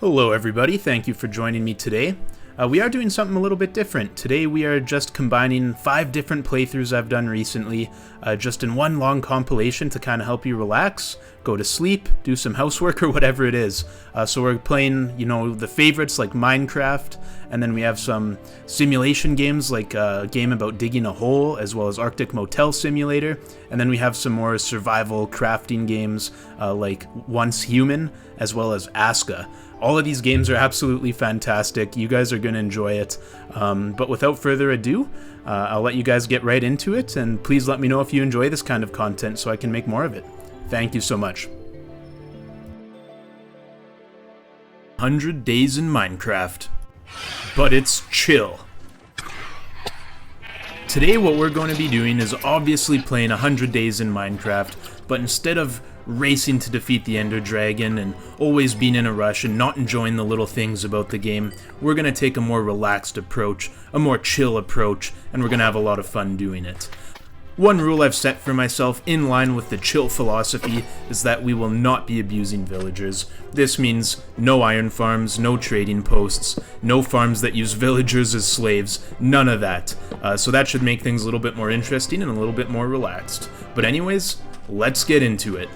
Hello everybody, thank you for joining me today. We are doing something a little bit different. Today we are just combining 5 different playthroughs I've done recently, just in one long compilation to kind of help you relax, go to sleep, do some housework or whatever it is. So we're playing, the favorites like Minecraft, and then we have some simulation games like a game about digging a hole, as well as Arctic Motel Simulator, and then we have some more survival crafting games like Once Human, as well as Aska. All of these games are absolutely fantastic. You guys are going to enjoy it. But without further ado, I'll let you guys get right into it, and please let me know if you enjoy this kind of content so I can make more of it. Thank you so much. 100 Days in Minecraft. But it's chill. Today what we're going to be doing is obviously playing 100 Days in Minecraft, but instead of racing to defeat the Ender Dragon and always being in a rush and not enjoying the little things about the game, we're going to take a more relaxed approach, a more chill approach, and we're going to have a lot of fun doing it. One rule I've set for myself in line with the chill philosophy is that we will not be abusing villagers. This means no iron farms, no trading posts, no farms that use villagers as slaves, none of that. So that should make things a little bit more interesting and a little bit more relaxed. But anyways, let's get into it.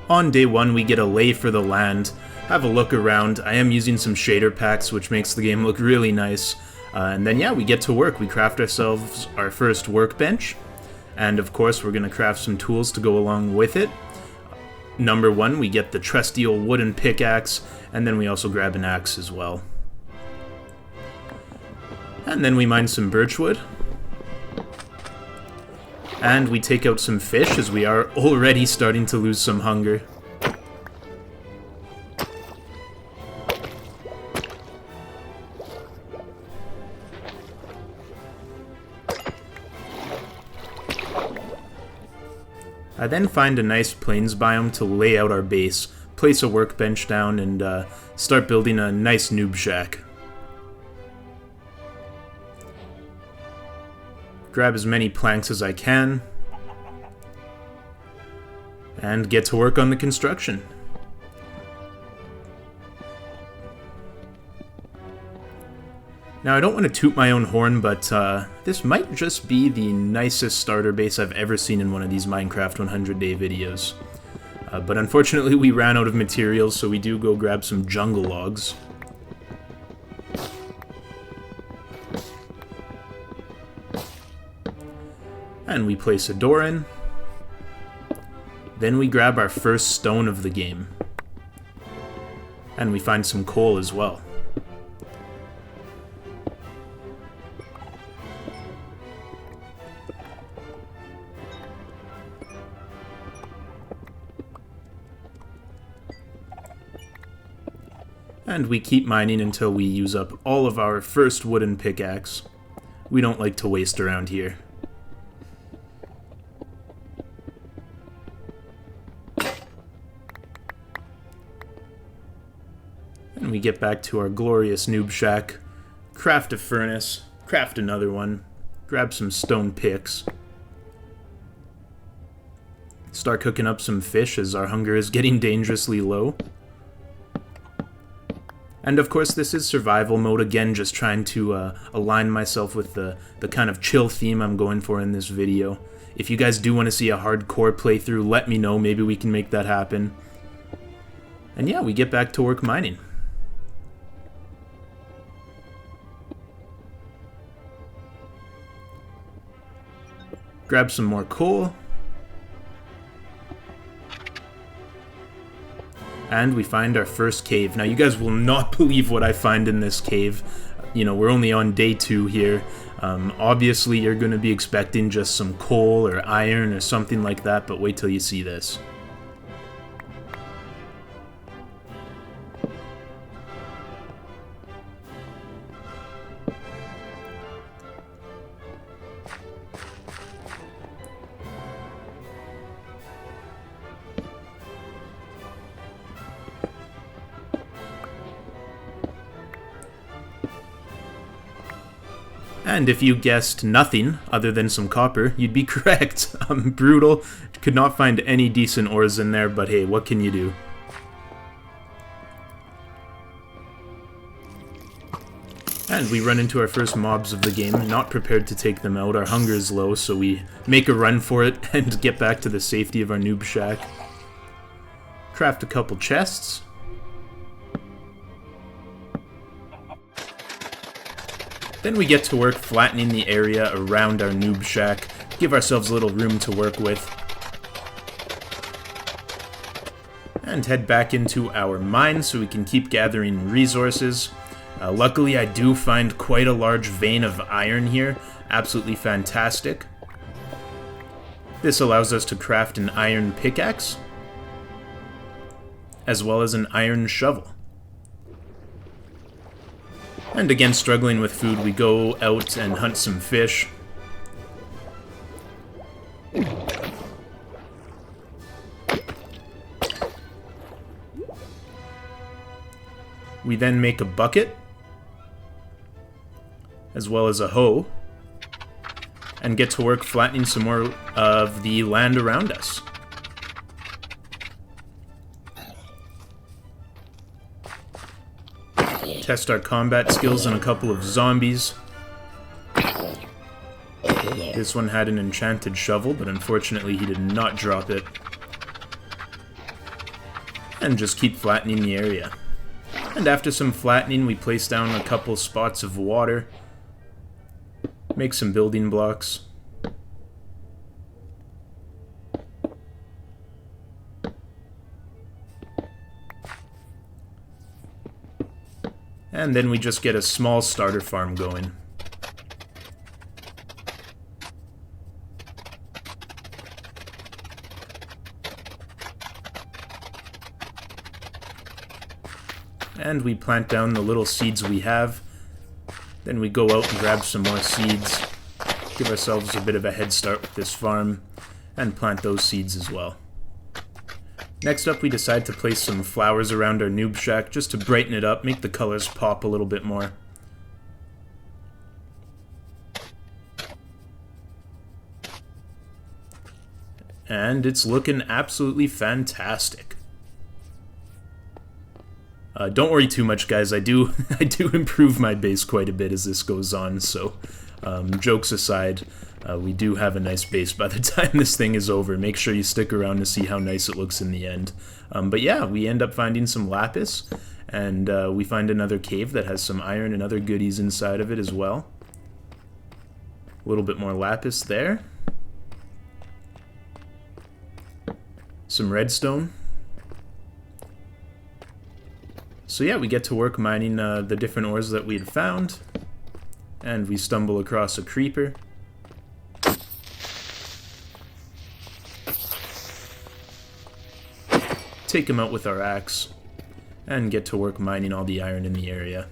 On day 1 we get a lay for the land, have a look around. I am using some shader packs which makes the game look really nice. And then we get to work. We craft ourselves our first workbench, and of course we're going to craft some tools to go along with it. Number 1, we get the trusty old wooden pickaxe, and then we also grab an axe as well. And then we mine some birchwood. And we take out some fish, as we are already starting to lose some hunger. I then find a nice plains biome to lay out our base, place a workbench down, and start building a nice noob shack. Grab as many planks as I can, and get to work on the construction. Now, I don't want to toot my own horn, but this might just be the nicest starter base I've ever seen in one of these Minecraft 100 Day videos. But unfortunately, we ran out of materials, so we do go grab some jungle logs. And we place a door in. Then we grab our first stone of the game. And we find some coal as well. And we keep mining until we use up all of our first wooden pickaxe. We don't like to waste around here. And we get back to our glorious noob shack, craft a furnace, craft another one, grab some stone picks, start cooking up some fish as our hunger is getting dangerously low. And of course this is survival mode, again just trying to align myself with the kind of chill theme I'm going for in this video. If you guys do want to see a hardcore playthrough, let me know, maybe we can make that happen. And we get back to work mining. Grab some more coal. And we find our first cave. Now, you guys will not believe what I find in this cave. We're only on day 2 here. Obviously, you're going to be expecting just some coal or iron or something like that, but wait till you see this. And if you guessed nothing other than some copper, you'd be correct. Brutal. Could not find any decent ores in there, but hey, what can you do? And we run into our first mobs of the game, not prepared to take them out. Our hunger is low, so we make a run for it and get back to the safety of our noob shack. Craft a couple chests. Then we get to work flattening the area around our noob shack, give ourselves a little room to work with. And head back into our mine so we can keep gathering resources. Luckily, I do find quite a large vein of iron here. Absolutely fantastic. This allows us to craft an iron pickaxe, as well as an iron shovel. And again, struggling with food, we go out and hunt some fish. We then make a bucket, as well as a hoe, and get to work flattening some more of the land around us. Test our combat skills on a couple of zombies. This one had an enchanted shovel, but unfortunately he did not drop it. And just keep flattening the area. And after some flattening, we place down a couple spots of water. Make some building blocks. And then we just get a small starter farm going. And we plant down the little seeds we have. Then we go out and grab some more seeds. Give ourselves a bit of a head start with this farm. And plant those seeds as well. Next up, we decide to place some flowers around our noob shack just to brighten it up, make the colors pop a little bit more. And it's looking absolutely fantastic. Don't worry too much, guys. I do improve my base quite a bit as this goes on, so jokes aside, we do have a nice base by the time this thing is over. Make sure you stick around to see how nice it looks in the end. But yeah, we end up finding some lapis, and we find another cave that has some iron and other goodies inside of it as well. A little bit more lapis there. Some redstone. So yeah, we get to work mining the different ores that we had found. And we stumble across a creeper. Take him out with our axe. And get to work mining all the iron in the area.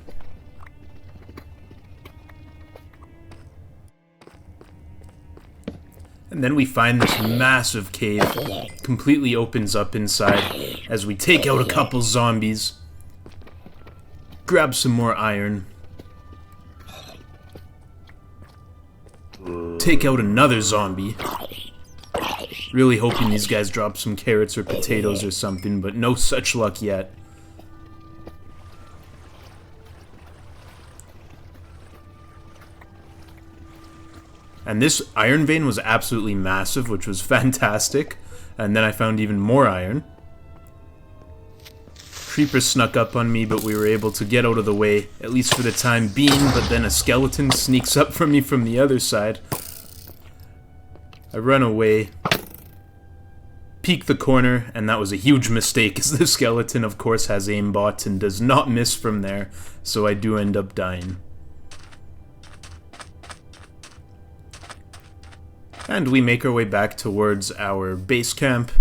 And then we find this massive cave. Completely opens up inside as we take out a couple zombies. Grab some more iron. Take out another zombie. Really hoping these guys drop some carrots or potatoes or something, but no such luck yet. And this iron vein was absolutely massive, which was fantastic. And then I found even more iron. Creeper snuck up on me, but we were able to get out of the way, at least for the time being, but then a skeleton sneaks up from me from the other side. I run away, peek the corner, and that was a huge mistake, as the skeleton, of course, has aimbot and does not miss from there, so I do end up dying. And we make our way back towards our base camp.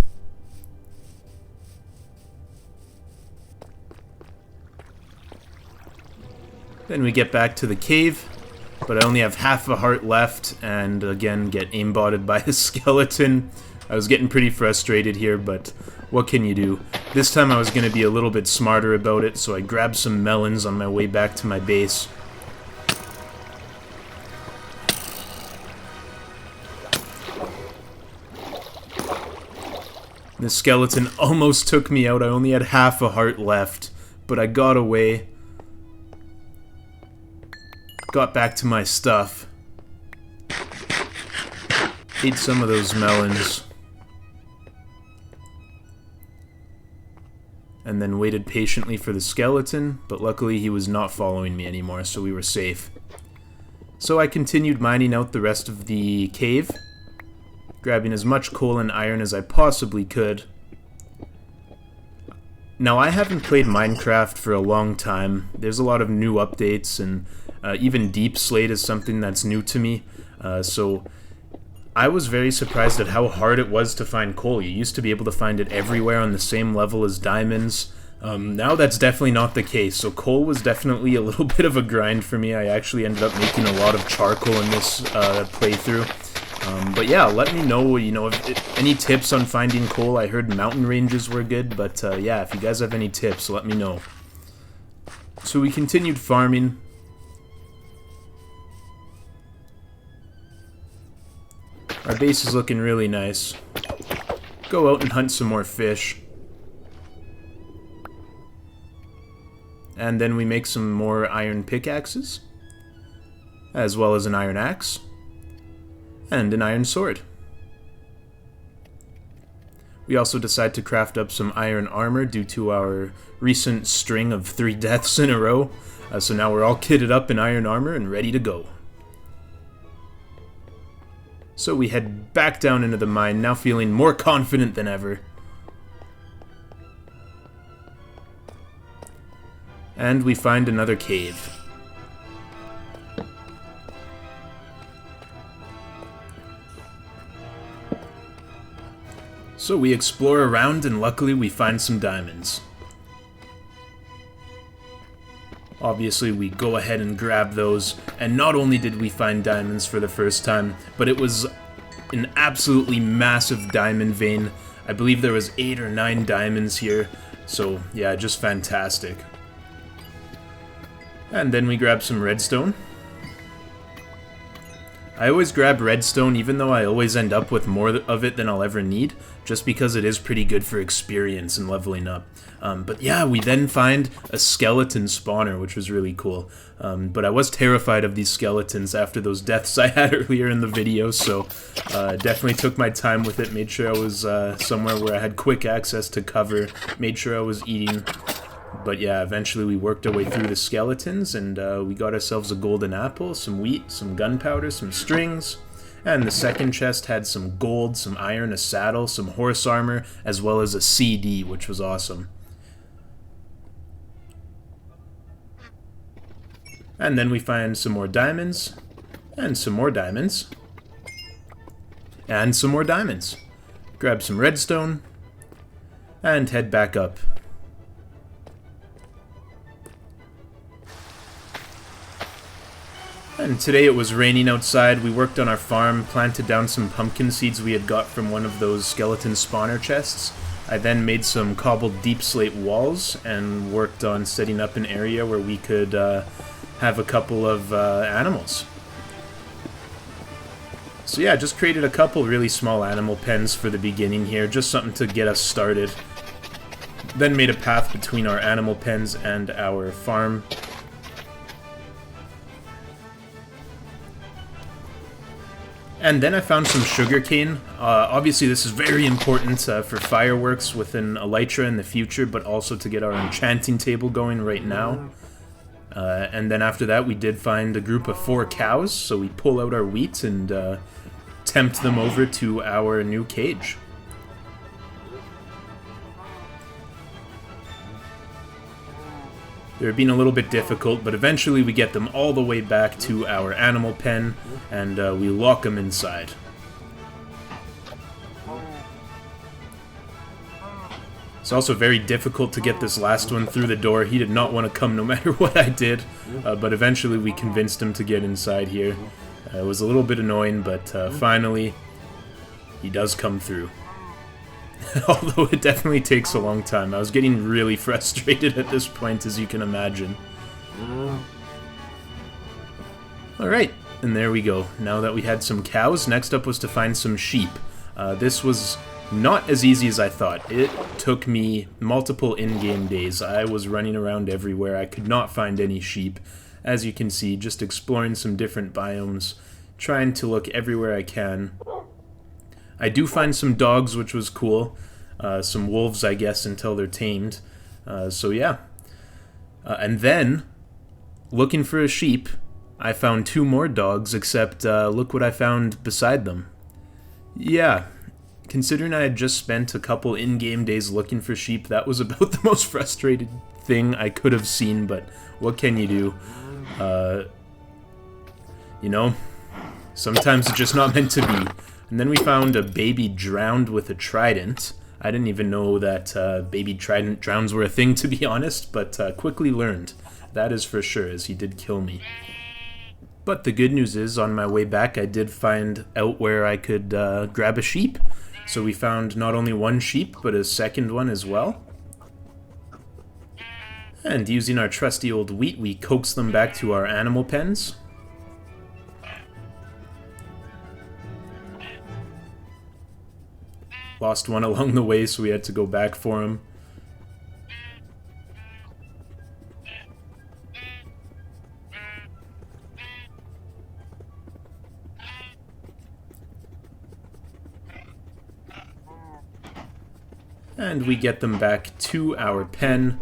Then we get back to the cave, but I only have half a heart left, and again get aimbotted by a skeleton. I was getting pretty frustrated here, but what can you do? This time I was going to be a little bit smarter about it, so I grabbed some melons on my way back to my base. The skeleton almost took me out. I only had half a heart left, but I got away. got back to my stuff. Ate some of those melons. And then waited patiently for the skeleton, but luckily he was not following me anymore, so we were safe. So I continued mining out the rest of the cave, grabbing as much coal and iron as I possibly could. Now, I haven't played Minecraft for a long time. There's a lot of new updates, and even Deep Slate is something that's new to me, so I was very surprised at how hard it was to find coal. You used to be able to find it everywhere on the same level as diamonds. Now that's definitely not the case, so coal was definitely a little bit of a grind for me. I actually ended up making a lot of charcoal in this playthrough. But yeah, let me know, if any tips on finding coal. I heard mountain ranges were good, but yeah, if you guys have any tips, let me know. So we continued farming. Our base is looking really nice. Go out and hunt some more fish. And then we make some more iron pickaxes, as well as an iron axe, and an iron sword. We also decide to craft up some iron armor due to our recent string of 3 deaths in a row. So now we're all kitted up in iron armor and ready to go. So we head back down into the mine, now feeling more confident than ever. And we find another cave. So we explore around, and luckily we find some diamonds. Obviously, we go ahead and grab those, and not only did we find diamonds for the first time, but it was an absolutely massive diamond vein. I believe there was 8 or 9 diamonds here, so yeah, just fantastic. And then we grab some redstone. I always grab redstone, even though I always end up with more of it than I'll ever need, just because it is pretty good for experience and leveling up. But yeah, we then find a skeleton spawner, which was really cool. But I was terrified of these skeletons after those deaths I had earlier in the video, so definitely took my time with it, made sure I was somewhere where I had quick access to cover, made sure I was eating. But yeah, eventually we worked our way through the skeletons, and we got ourselves a golden apple, some wheat, some gunpowder, some strings, and the second chest had some gold, some iron, a saddle, some horse armor, as well as a CD, which was awesome. And then we find some more diamonds, and some more diamonds, and some more diamonds. Grab some redstone, and head back up. And today it was raining outside. We worked on our farm, planted down some pumpkin seeds we had got from one of those skeleton spawner chests. I then made some cobbled deep slate walls and worked on setting up an area where we could have a couple of animals. So yeah, just created a couple really small animal pens for the beginning here, just something to get us started. Then made a path between our animal pens and our farm. And then I found some sugarcane. Obviously this is very important for fireworks with an elytra in the future, but also to get our enchanting table going right now. And then after that we did find a group of 4 cows, so we pull out our wheat and tempt them over to our new cage. They're being a little bit difficult, but eventually we get them all the way back to our animal pen, and we lock them inside. It's also very difficult to get this last one through the door. He did not want to come no matter what I did, but eventually we convinced him to get inside here. It was a little bit annoying, but finally he does come through. Although it definitely takes a long time. I was getting really frustrated at this point, as you can imagine. Alright, and there we go. Now that we had some cows, next up was to find some sheep. This was not as easy as I thought. It took me multiple in-game days. I was running around everywhere. I could not find any sheep. as you can see, just exploring some different biomes, trying to look everywhere I can. I do find some dogs, which was cool. Some wolves, I guess, until they're tamed. So yeah. And then, looking for a sheep, I found 2 more dogs, except look what I found beside them. Yeah, considering I had just spent a couple in-game days looking for sheep, that was about the most frustrated thing I could have seen, but what can you do? You know, sometimes it's just not meant to be. And then we found a baby drowned with a trident. I didn't even know that baby trident drowns were a thing, to be honest, but quickly learned. That is for sure, as he did kill me. But the good news is, on my way back, I did find out where I could grab a sheep. So we found not only 1 sheep, but a second one as well. And using our trusty old wheat, we coax them back to our animal pens. Lost one along the way, so we had to go back for him. And we get them back to our pen.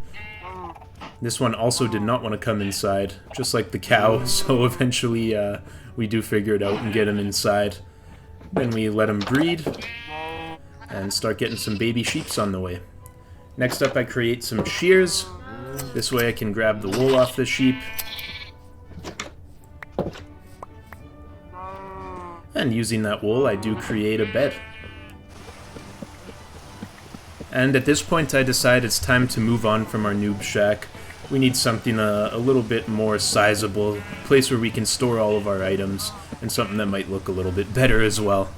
This one also did not want to come inside, just like the cow, so eventually we do figure it out and get him inside. Then we let him breed, and start getting some baby sheeps on the way. Next up, I create some shears. This way I can grab the wool off the sheep. And using that wool, I do create a bed. And at this point I decide it's time to move on from our noob shack. We need something a little bit more sizable, a place where we can store all of our items, and something that might look a little bit better as well.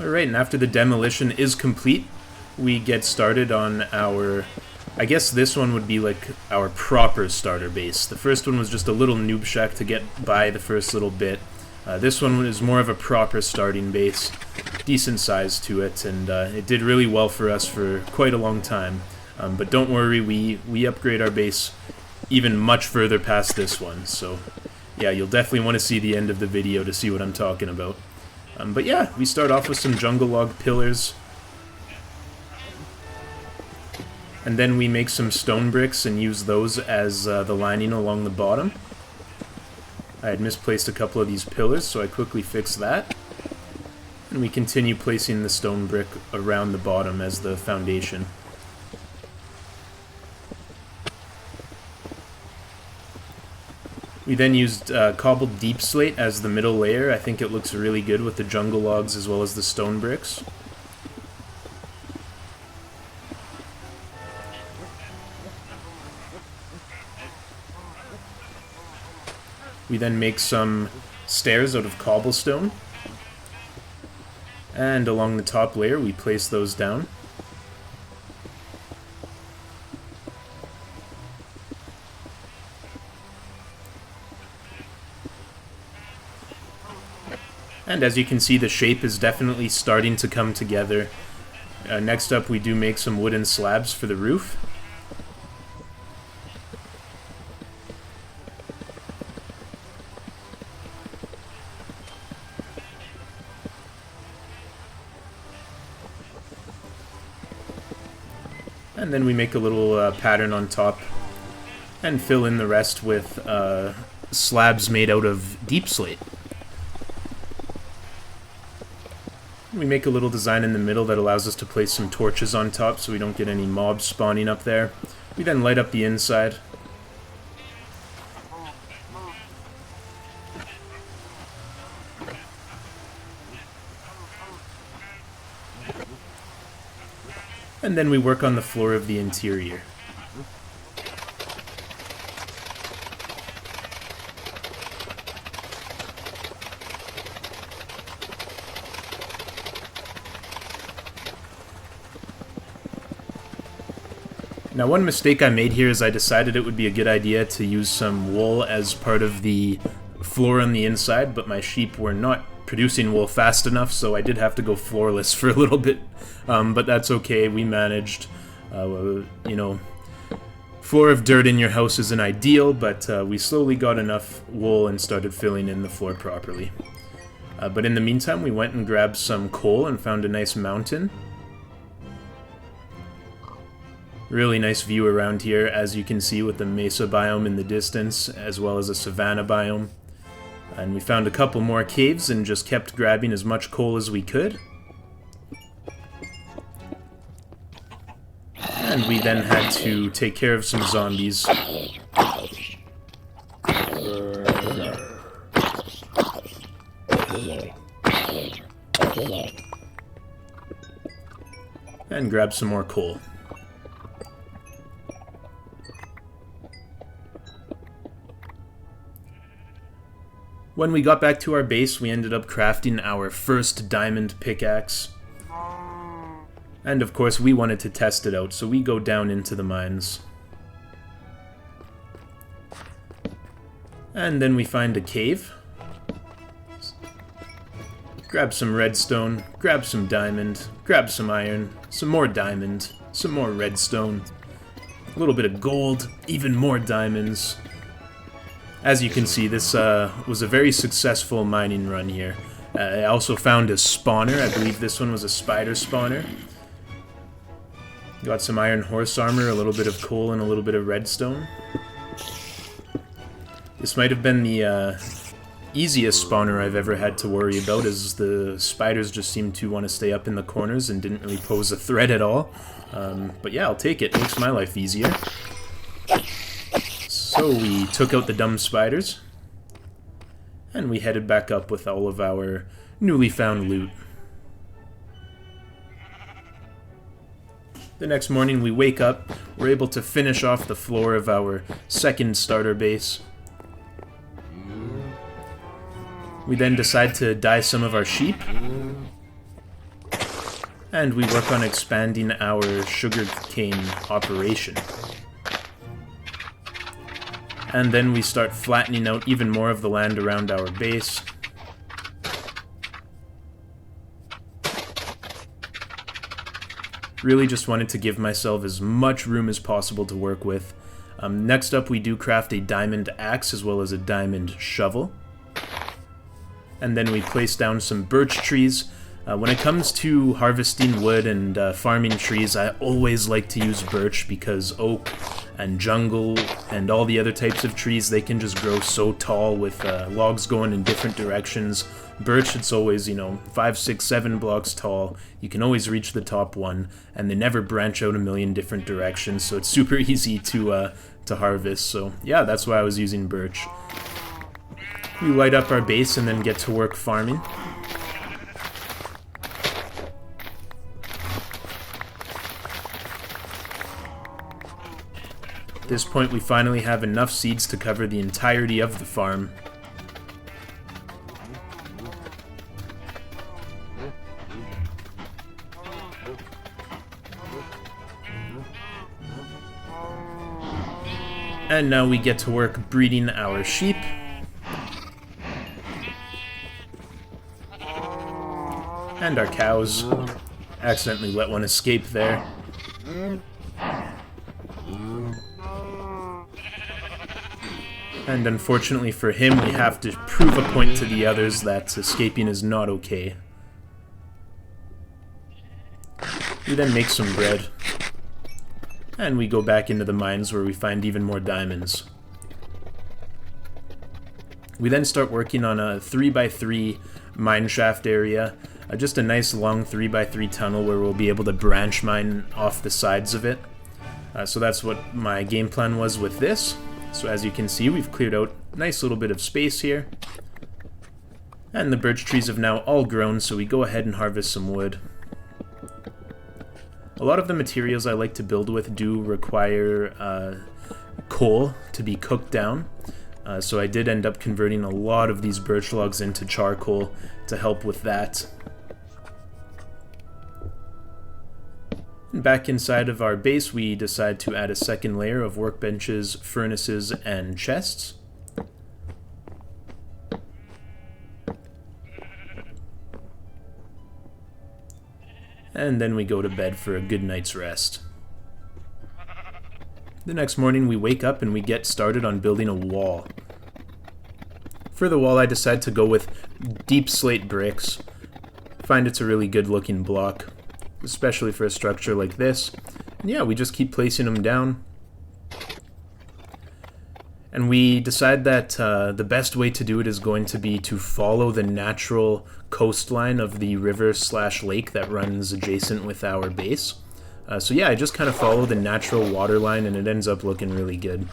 Alright, and after the demolition is complete, we get started on our... I guess this one would be like our proper starter base. The first one was just a little noob shack to get by the first little bit. This one is more of a proper starting base, decent size to it, and it did really well for us for quite a long time. But don't worry, we upgrade our base even much further past this one, so yeah, you'll definitely want to see the end of the video to see what I'm talking about. But yeah, we start off with some jungle log pillars, and then we make some stone bricks and use those as the lining along the bottom. I had misplaced a couple of these pillars, so I quickly fixed that. And we continue placing the stone brick around the bottom as the foundation. We then used cobbled deep slate as the middle layer. I think it looks really good with the jungle logs as well as the stone bricks. We then make some stairs out of cobblestone. And along the top layer, we place those down. And as you can see, the shape is definitely starting to come together. Next up, we do make some wooden slabs for the roof. And then we make a little pattern on top and fill in the rest with slabs made out of deep slate. We make a little design in the middle that allows us to place some torches on top so we don't get any mobs spawning up there. We then light up the inside. And then we work on the floor of the interior. Now, one mistake I made here is I decided it would be a good idea to use some wool as part of the floor on the inside, but my sheep were not producing wool fast enough, so I did have to go floorless for a little bit. But that's okay, we managed. You know, floor of dirt in your house isn't ideal, but we slowly got enough wool and started filling in the floor properly. But in the meantime, we went and grabbed some coal and found a nice mountain. Really nice view around here, as you can see, with the mesa biome in the distance, as well as a savanna biome. And we found a couple more caves and just kept grabbing as much coal as we could. And we then had to take care of some zombies. And grab some more coal. When we got back to our base, we ended up crafting our first diamond pickaxe. And of course, we wanted to test it out, so we go down into the mines. And then we find a cave. Grab some redstone, grab some diamond, grab some iron, some more diamond, some more redstone, a little bit of gold, even more diamonds. As you can see, this was a very successful mining run here. I also found a spawner. I believe this one was a spider spawner. Got some iron horse armor, a little bit of coal, and a little bit of redstone. This might have been the easiest spawner I've ever had to worry about, as the spiders just seemed to want to stay up in the corners and didn't really pose a threat at all. But yeah, I'll take it. Makes my life easier. So we took out the dumb spiders, and we headed back up with all of our newly found loot. The next morning we wake up, we're able to finish off the floor of our second starter base. We then decide to dye some of our sheep, and we work on expanding our sugarcane operation. And then we start flattening out even more of the land around our base. Really just wanted to give myself as much room as possible to work with. Next up, we do craft a diamond axe as well as a diamond shovel. And then we place down some birch trees. When it comes to harvesting wood and farming trees, I always like to use birch because oak and jungle and all the other types of trees, they can just grow so tall with logs going in different directions. Birch, it's always, 5, 6, 7 blocks tall. You can always reach the top one, and they never branch out a million different directions, so it's super easy to harvest. So yeah, that's why I was using birch. We light up our base and then get to work farming. At this point, we finally have enough seeds to cover the entirety of the farm. And now we get to work breeding our sheep. And our cows. Accidentally let one escape there. And unfortunately for him, we have to prove a point to the others that escaping is not okay. We then make some bread. And we go back into the mines where we find even more diamonds. We then start working on a 3x3 mineshaft area. Just a nice long 3x3 tunnel where we'll be able to branch mine off the sides of it. So that's what my game plan was with this. So as you can see, we've cleared out a nice little bit of space here. And the birch trees have now all grown, so we go ahead and harvest some wood. A lot of the materials I like to build with do require coal to be cooked down. So I did end up converting a lot of these birch logs into charcoal to help with that. Back inside of our base, we decide to add a second layer of workbenches, furnaces, and chests. And then we go to bed for a good night's rest. The next morning we wake up and we get started on building a wall. For the wall I decide to go with deep slate bricks. I find it's a really good looking block, especially for a structure like this. And yeah, we just keep placing them down. And we decide that the best way to do it is going to be to follow the natural coastline of the river/lake that runs adjacent with our base. So yeah, I just kind of follow the natural water line and it ends up looking really good.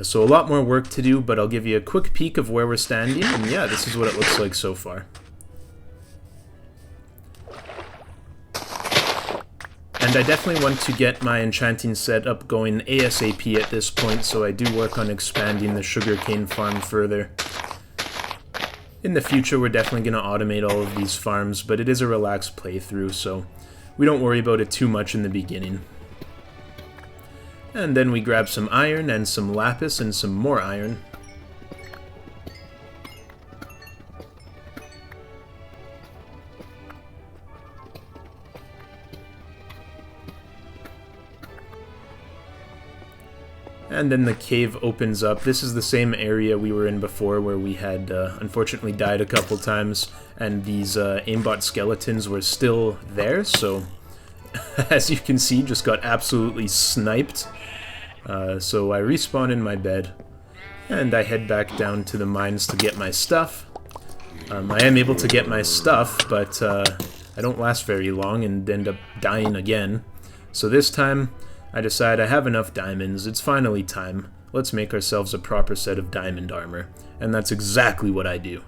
So a lot more work to do, but I'll give you a quick peek of where we're standing, and yeah, this is what it looks like so far. And I definitely want to get my enchanting setup going ASAP at this point, so I do work on expanding the sugarcane farm further. In the future, we're definitely going to automate all of these farms, but it is a relaxed playthrough, so we don't worry about it too much in the beginning. And then we grab some iron and some lapis and some more iron. And then the cave opens up. This is the same area we were in before where we had unfortunately died a couple times, and these aimbot skeletons were still there, so as you can see, just got absolutely sniped. So I respawn in my bed, and I head back down to the mines to get my stuff. I am able to get my stuff, but I don't last very long and end up dying again. So this time, I decide I have enough diamonds, it's finally time. Let's make ourselves a proper set of diamond armor. And that's exactly what I do.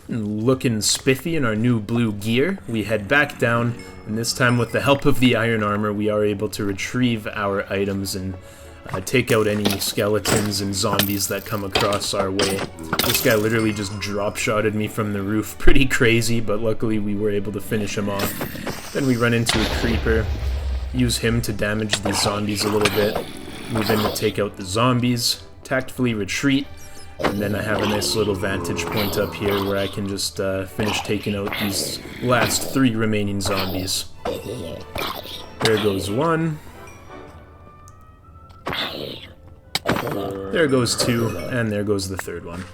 Looking spiffy in our new blue gear, we head back down, and this time with the help of the iron armor, we are able to retrieve our items and take out any skeletons and zombies that come across our way. This guy literally just drop-shotted me from the roof. Pretty crazy, but luckily we were able to finish him off. Then we run into a creeper, use him to damage these zombies a little bit, move in to take out the zombies, tactfully retreat, and then I have a nice little vantage point up here where I can just finish taking out these last 3 remaining zombies. There goes one. There goes 2, and there goes the 3rd one.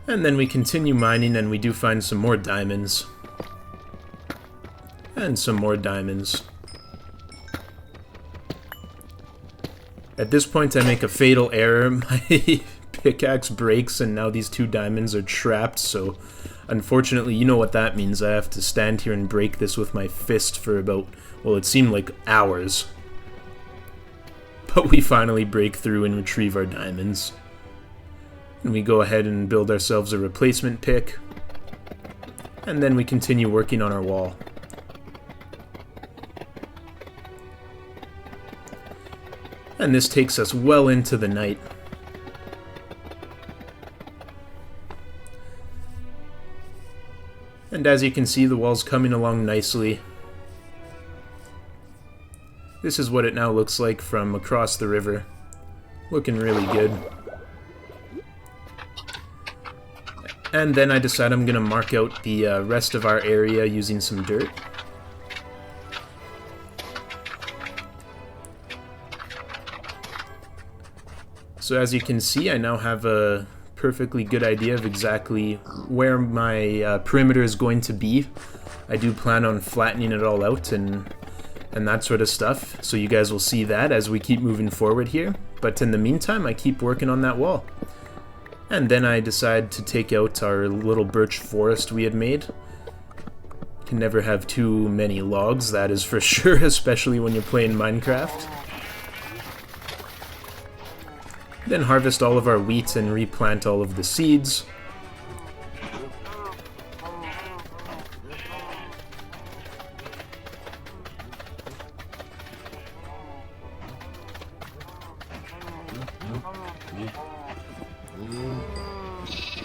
And then we continue mining, and we do find some more diamonds. And some more diamonds. At this point I make a fatal error. My pickaxe breaks, and now these 2 diamonds are trapped, so unfortunately, you know what that means. I have to stand here and break this with my fist for about, well, it seemed like hours. But we finally break through and retrieve our diamonds. And we go ahead and build ourselves a replacement pick. And then we continue working on our wall. And this takes us well into the night. And as you can see, the wall's coming along nicely. This is what it now looks like from across the river. Looking really good. And then I decide I'm going to mark out the rest of our area using some dirt. So as you can see, I now have a perfectly good idea of exactly where my perimeter is going to be. I do plan on flattening it all out and that sort of stuff, so you guys will see that as we keep moving forward here. But in the meantime, I keep working on that wall. And then I decide to take out our little birch forest we had made. Can never have too many logs, that is for sure, especially when you're playing Minecraft. Then harvest all of our wheat and replant all of the seeds.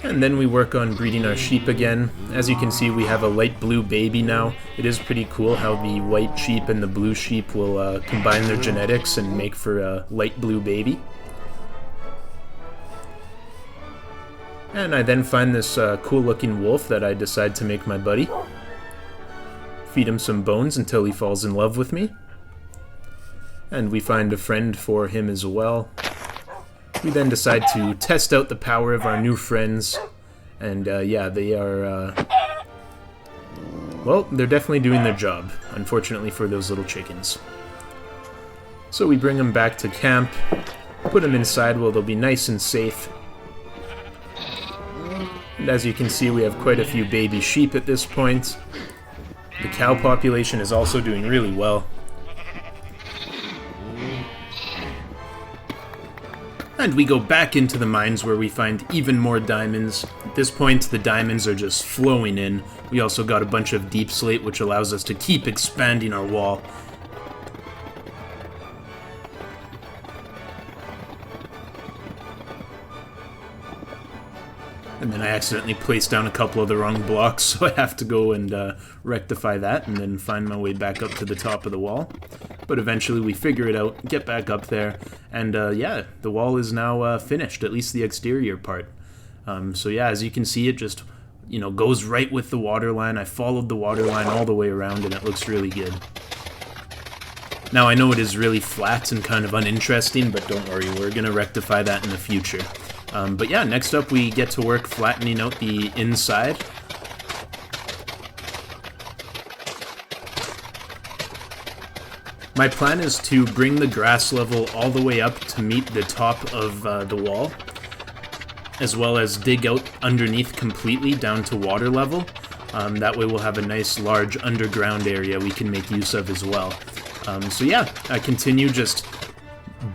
And then we work on breeding our sheep again. As you can see, we have a light blue baby now. It is pretty cool how the white sheep and the blue sheep will combine their genetics and make for a light blue baby. And I then find this cool-looking wolf that I decide to make my buddy. Feed him some bones until he falls in love with me. And we find a friend for him as well. We then decide to test out the power of our new friends. And yeah, they are... well, they're definitely doing their job, unfortunately for those little chickens. So we bring them back to camp, put them inside where they'll be nice and safe. And as you can see, we have quite a few baby sheep at this point. The cow population is also doing really well. And we go back into the mines where we find even more diamonds. At this point, the diamonds are just flowing in. We also got a bunch of deep slate, which allows us to keep expanding our wall. And then I accidentally placed down a couple of the wrong blocks, so I have to go and rectify that and then find my way back up to the top of the wall. But eventually we figure it out, get back up there, and yeah, the wall is now finished, at least the exterior part. So yeah, as you can see, it just, you know, goes right with the water line. I followed the water line all the way around, and it looks really good. Now, I know it is really flat and kind of uninteresting, but don't worry, we're going to rectify that in the future. But yeah, next up we get to work flattening out the inside. My plan is to bring the grass level all the way up to meet the top of the wall, as well as dig out underneath completely down to water level. That way we'll have a nice large underground area we can make use of as well. So yeah, I continue just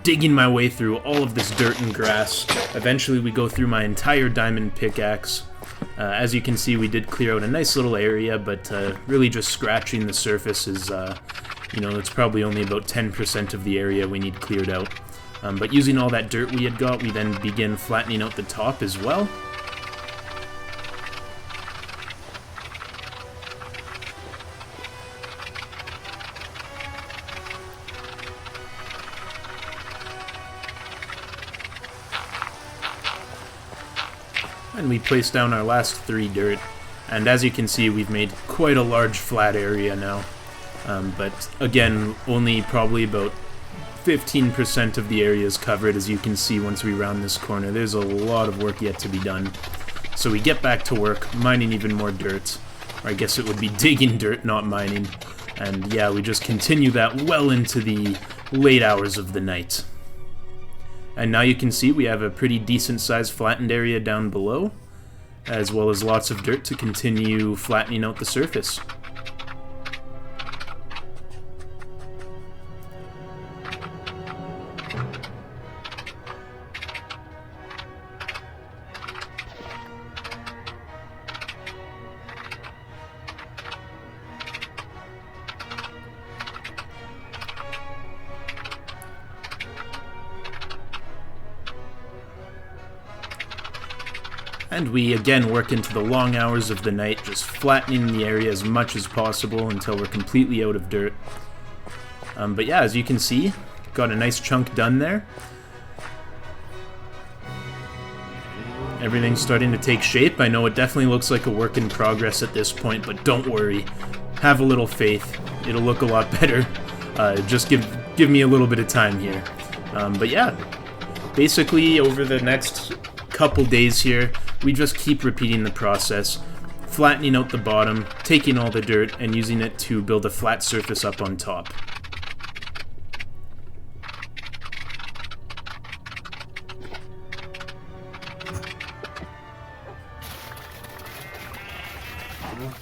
digging my way through all of this dirt and grass. Eventually we go through my entire diamond pickaxe. As you can see, we did clear out a nice little area, but really just scratching the surface is, you know, it's probably only about 10% of the area we need cleared out. But using all that dirt we had got, we then begin flattening out the top as well. And we place down our last 3 dirt, and as you can see, we've made quite a large flat area now. But again, only probably about 15% of the area is covered, as you can see once we round this corner. There's a lot of work yet to be done. So we get back to work, mining even more dirt. Or I guess it would be digging dirt, not mining. And yeah, we just continue that well into the late hours of the night. And now you can see we have a pretty decent sized flattened area down below, as well as lots of dirt to continue flattening out the surface. And we again work into the long hours of the night, just flattening the area as much as possible until we're completely out of dirt. But yeah, as you can see, got a nice chunk done there. Everything's starting to take shape. I know it definitely looks like a work in progress at this point, but don't worry. Have a little faith. It'll look a lot better. Just give me a little bit of time here. But yeah, basically over the next couple days here, we just keep repeating the process, flattening out the bottom, taking all the dirt, and using it to build a flat surface up on top.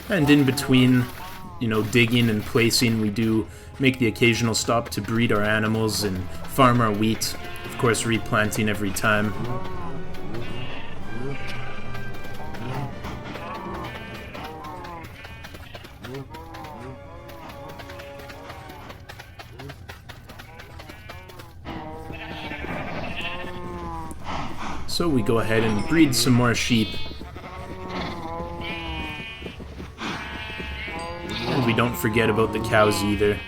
And in between, you know, digging and placing, we do make the occasional stop to breed our animals and farm our wheat, of course replanting every time. So we go ahead and breed some more sheep. And we don't forget about the cows either.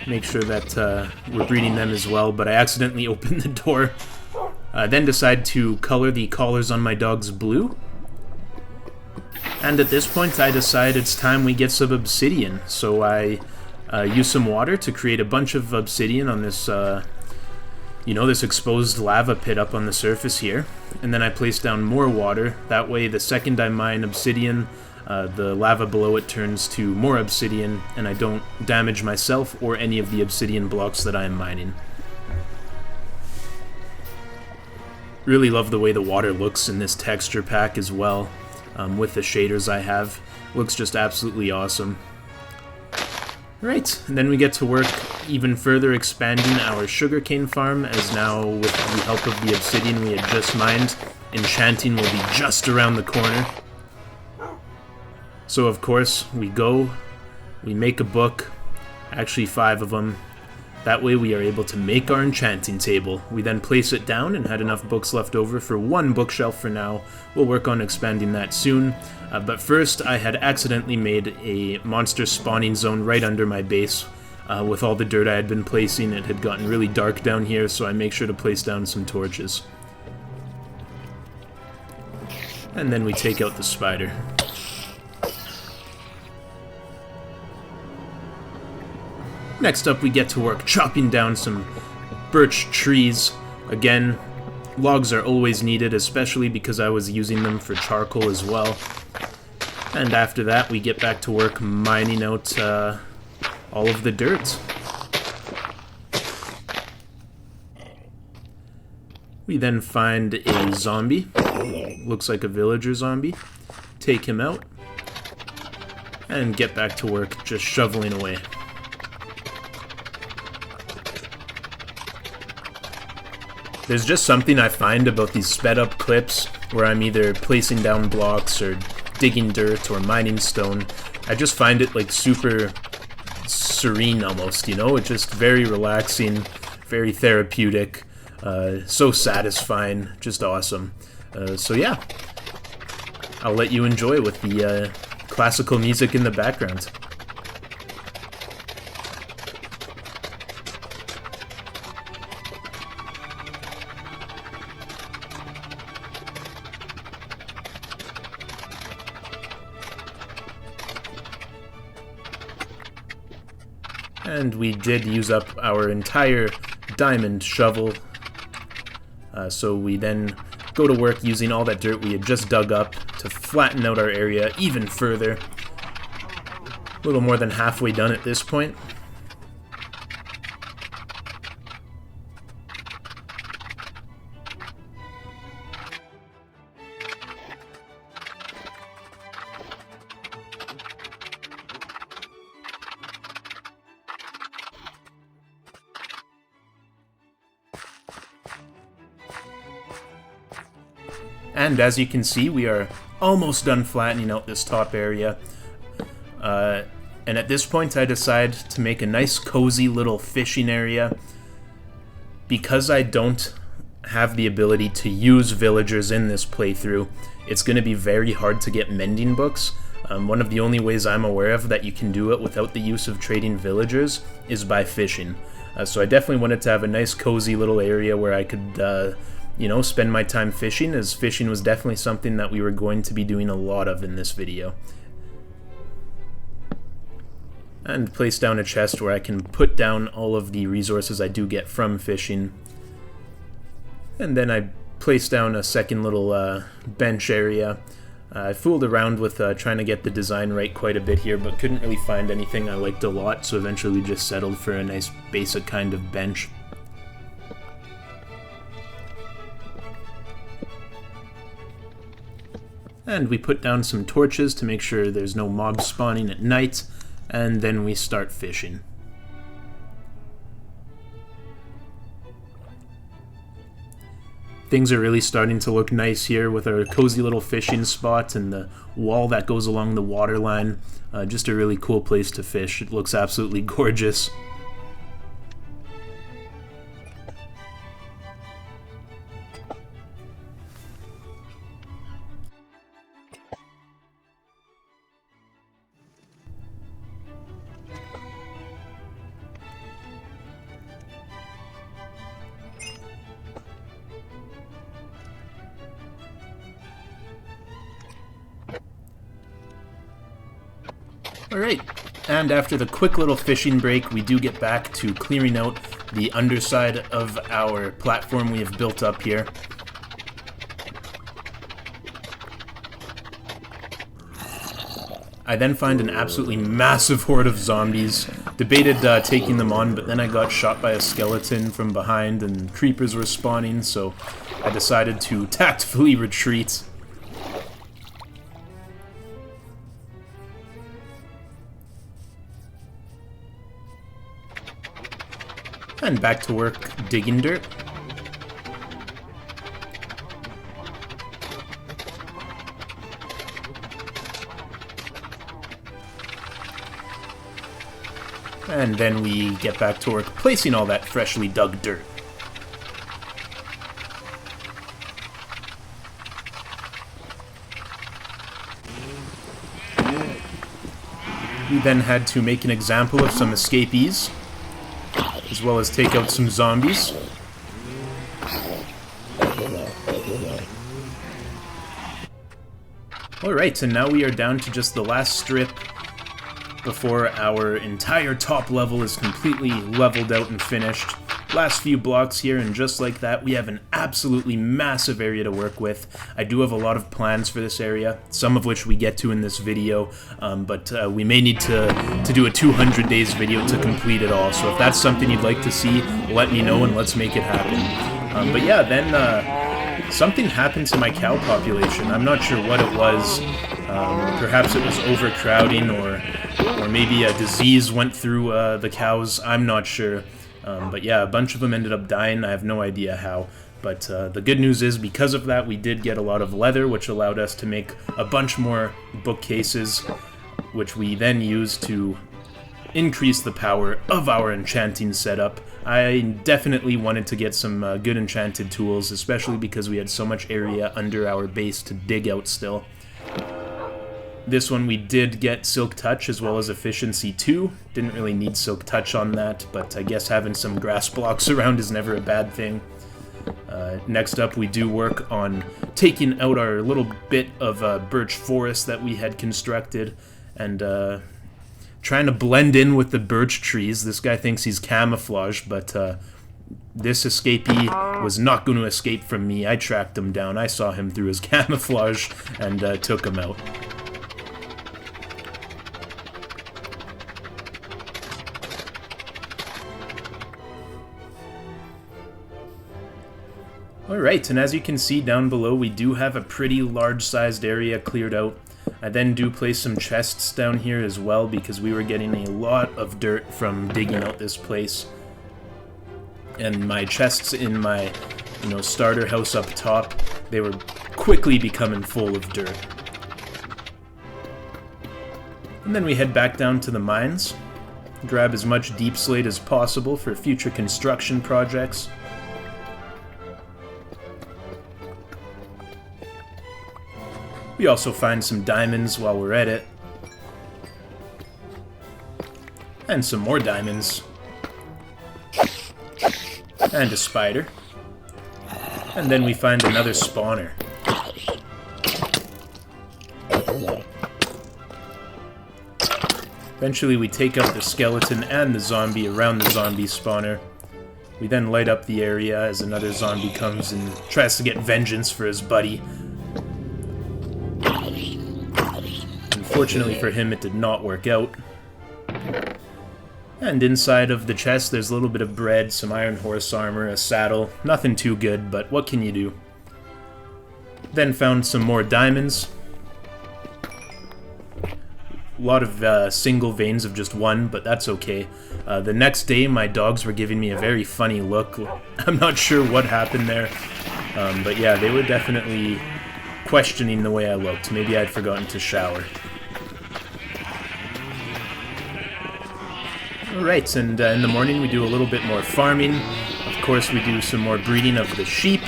Make sure that we're breeding them as well, but I accidentally opened the door. Then decide to color the collars on my dogs blue. And at this point I decide it's time we get some obsidian. So I use some water to create a bunch of obsidian on this, this exposed lava pit up on the surface here. And then I place down more water. That way the second I mine obsidian, the lava below it turns to more obsidian, and I don't damage myself or any of the obsidian blocks that I am mining. Really love the way the water looks in this texture pack as well, with the shaders I have. Looks just absolutely awesome. Right, and then we get to work even further expanding our sugarcane farm, as now with the help of the obsidian we had just mined, enchanting will be just around the corner. So of course, we make a book, actually 5 of them. That way we are able to make our enchanting table. We then place it down and had enough books left over for 1 bookshelf for now. We'll work on expanding that soon. But first, I had accidentally made a monster spawning zone right under my base. With all the dirt I had been placing, it had gotten really dark down here, so I make sure to place down some torches. And then we take out the spider. Next up, we get to work chopping down some birch trees. Again, logs are always needed, especially because I was using them for charcoal as well. And after that, we get back to work mining out all of the dirt. We then find a zombie. Looks like a villager zombie. Take him out. And get back to work just shoveling away. There's just something I find about these sped up clips where I'm either placing down blocks or digging dirt or mining stone. I just find it like super serene almost, you know? It's just very relaxing, very therapeutic, so satisfying, just awesome. So yeah, I'll let you enjoy with the classical music in the background. And we did use up our entire diamond shovel, so we then go to work using all that dirt we had just dug up to flatten out our area even further. A little more than halfway done at this point. And as you can see, we are almost done flattening out this top area. And at this point I decide to make a nice cozy little fishing area. Because I don't have the ability to use villagers in this playthrough, it's going to be very hard to get mending books. One of the only ways I'm aware of that you can do it without the use of trading villagers is by fishing. So I definitely wanted to have a nice cozy little area where I could spend my time fishing, as fishing was definitely something that we were going to be doing a lot of in this video. And place down a chest where I can put down all of the resources I do get from fishing. And then I place down a second little bench area. I fooled around with trying to get the design right quite a bit here, but couldn't really find anything I liked a lot, so eventually just settled for a nice basic kind of bench. And we put down some torches to make sure there's no mobs spawning at night, and then we start fishing. Things are really starting to look nice here with our cozy little fishing spot and the wall that goes along the water line. Just a really cool place to fish. It looks absolutely gorgeous. Alright, and after the quick little fishing break, we do get back to clearing out the underside of our platform we have built up here. I then find an absolutely massive horde of zombies. Debated taking them on, but then I got shot by a skeleton from behind and creepers were spawning, so I decided to tactfully retreat. And back to work digging dirt. And then we get back to work placing all that freshly dug dirt. We then had to make an example of some escapees, as well as take out some zombies. Alright, and now we are down to just the last strip before our entire top level is completely leveled out and finished. Last few blocks here, and just like that, we have an absolutely massive area to work with. I do have a lot of plans for this area, some of which we get to in this video, but we may need to do a 200 days video to complete it all, so if that's something you'd like to see, let me know and let's make it happen. But yeah, then something happened to my cow population. I'm not sure what it was. Perhaps it was overcrowding, or maybe a disease went through the cows. I'm not sure. But yeah, a bunch of them ended up dying. I have no idea how. But the good news is, because of that, we did get a lot of leather, which allowed us to make a bunch more bookcases, which we then used to increase the power of our enchanting setup. I definitely wanted to get some good enchanted tools, especially because we had so much area under our base to dig out still. This one we did get Silk Touch as well as Efficiency 2. Didn't really need Silk Touch on that, but I guess having some grass blocks around is never a bad thing. Next up, we do work on taking out our little bit of birch forest that we had constructed, and trying to blend in with the birch trees. This guy thinks he's camouflaged, but this escapee was not going to escape from me. I tracked him down. I saw him through his camouflage and took him out. Alright, and as you can see down below, we do have a pretty large-sized area cleared out. I then do place some chests down here as well, because we were getting a lot of dirt from digging out this place. And my chests in my, starter house up top, they were quickly becoming full of dirt. And then we head back down to the mines, grab as much deep slate as possible for future construction projects. We also find some diamonds while we're at it. And some more diamonds. And a spider. And then we find another spawner. Eventually we take out the skeleton and the zombie around the zombie spawner. We then light up the area as another zombie comes and tries to get vengeance for his buddy. Unfortunately for him, it did not work out. And inside of the chest, there's a little bit of bread, some iron horse armor, a saddle. Nothing too good, but what can you do? Then found some more diamonds. A lot of single veins of just one, but that's okay. The next day, my dogs were giving me a very funny look. I'm not sure what happened there, but yeah, they were definitely questioning the way I looked. Maybe I'd forgotten to shower. Alright, and in the morning we do a little bit more farming. Of course, we do some more breeding of the sheep.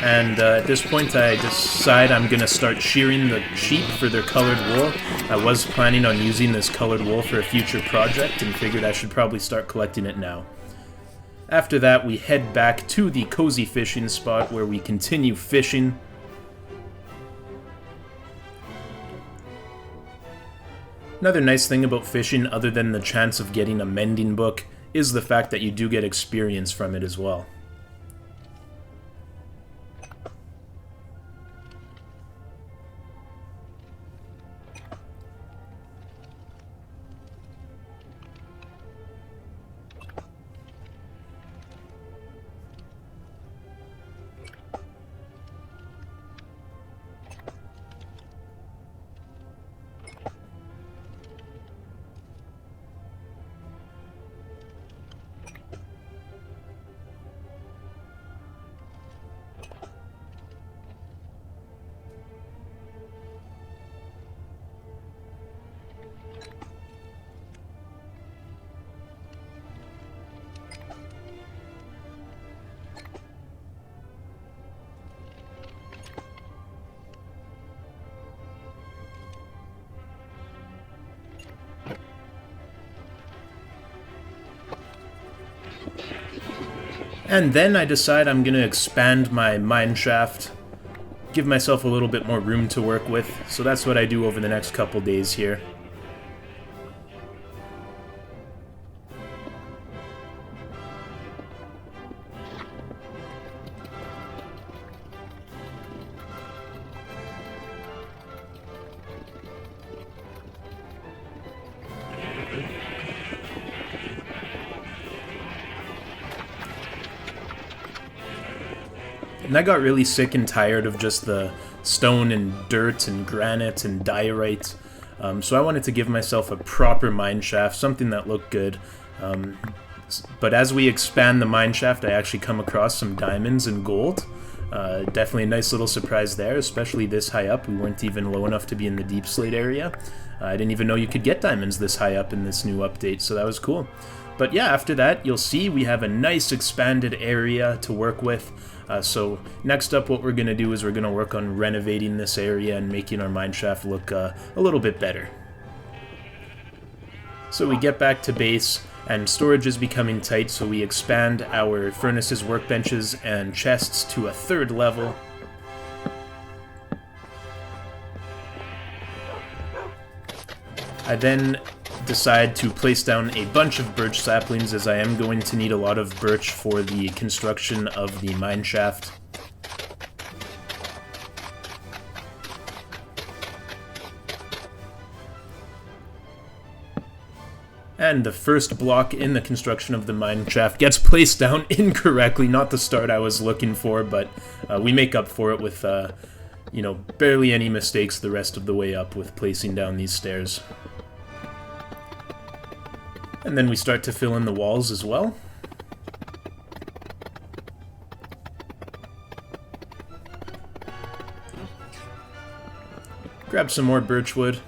And at this point I decide I'm going to start shearing the sheep for their colored wool. I was planning on using this colored wool for a future project and figured I should probably start collecting it now. After that, we head back to the cozy fishing spot where we continue fishing. Another nice thing about fishing, other than the chance of getting a mending book, is the fact that you do get experience from it as well. And then I decide I'm going to expand my mine shaft, give myself a little bit more room to work with, so that's what I do over the next couple days here. And I got really sick and tired of just the stone and dirt and granite and diorite, so I wanted to give myself a proper mine shaft, something that looked good. But as we expand the mine shaft, I actually come across some diamonds and gold. Definitely a nice little surprise there, especially this high up. We weren't even low enough to be in the deep slate area. I didn't even know you could get diamonds this high up in this new update, so that was cool. But yeah, after that, you'll see we have a nice expanded area to work with. So next up, what we're going to do is we're going to work on renovating this area and making our mineshaft look a little bit better. So we get back to base, and storage is becoming tight, so we expand our furnaces, workbenches, and chests to a 3rd level. I then decide to place down a bunch of birch saplings, as I am going to need a lot of birch for the construction of the mine shaft. And the first block in the construction of the mine shaft gets placed down incorrectly, not the start I was looking for, but we make up for it with, you know, barely any mistakes the rest of the way up with placing down these stairs. And then we start to fill in the walls as well. Grab some more birchwood.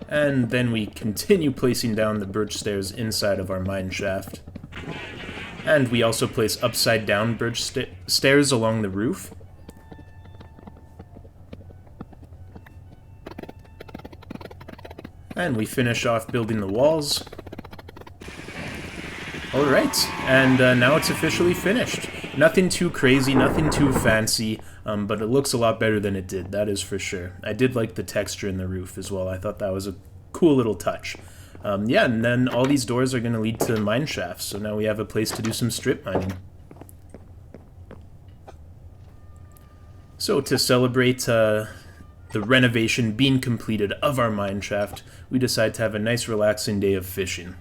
And then we continue placing down the birch stairs inside of our mine shaft. And we also place upside down birch stairs along the roof. And we finish off building the walls. Alright, and now it's officially finished. Nothing too crazy, nothing too fancy, but it looks a lot better than it did, that is for sure. I did like the texture in the roof as well. I thought that was a cool little touch. Yeah, and then all these doors are going to lead to mine shafts, so now we have a place to do some strip mining. So to celebrate the renovation being completed of our mine shaft, we decide to have a nice relaxing day of fishing.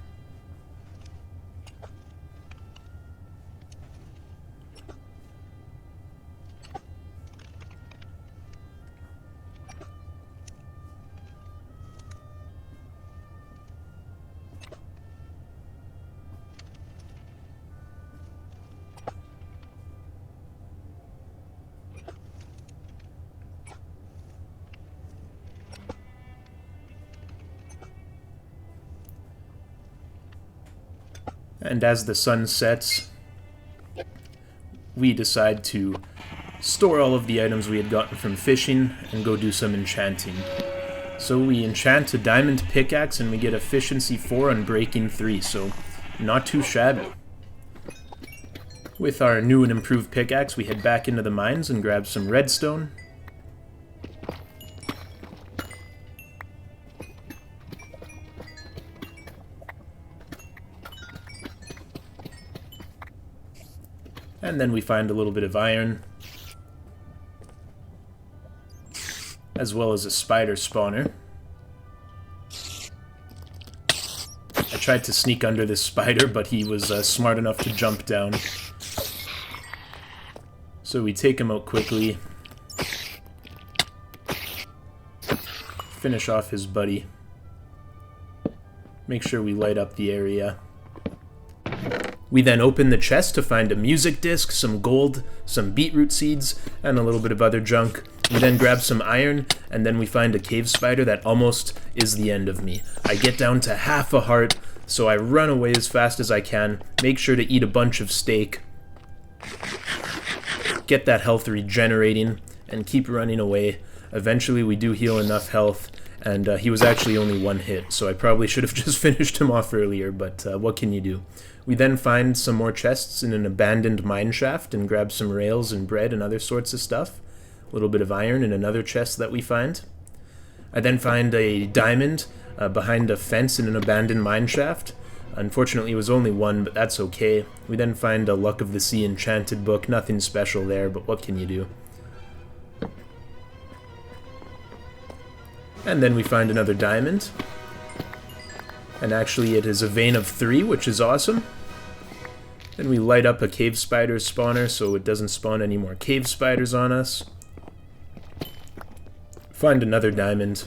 And as the sun sets, we decide to store all of the items we had gotten from fishing and go do some enchanting. So we enchant a diamond pickaxe and we get efficiency 4 on breaking 3, so not too shabby. With our new and improved pickaxe, we head back into the mines and grab some redstone. And then we find a little bit of iron, as well as a spider spawner. I tried to sneak under this spider, but he was smart enough to jump down. So we take him out quickly, finish off his buddy, make sure we light up the area. We then open the chest to find a music disc, some gold, some beetroot seeds, and a little bit of other junk. We then grab some iron, and then we find a cave spider that almost is the end of me. I get down to half a heart, so I run away as fast as I can, make sure to eat a bunch of steak, get that health regenerating, and keep running away. Eventually we do heal enough health, and he was actually only one hit, so I probably should have just finished him off earlier, but what can you do? We then find some more chests in an abandoned mine shaft and grab some rails and bread and other sorts of stuff. A little bit of iron in another chest that we find. I then find a diamond behind a fence in an abandoned mine shaft. Unfortunately, it was only one, but that's okay. We then find a Luck of the Sea enchanted book. Nothing special there, but what can you do? And then we find another diamond. And actually it is a vein of 3, which is awesome. Then we light up a cave spider spawner so it doesn't spawn any more cave spiders on us. Find another diamond.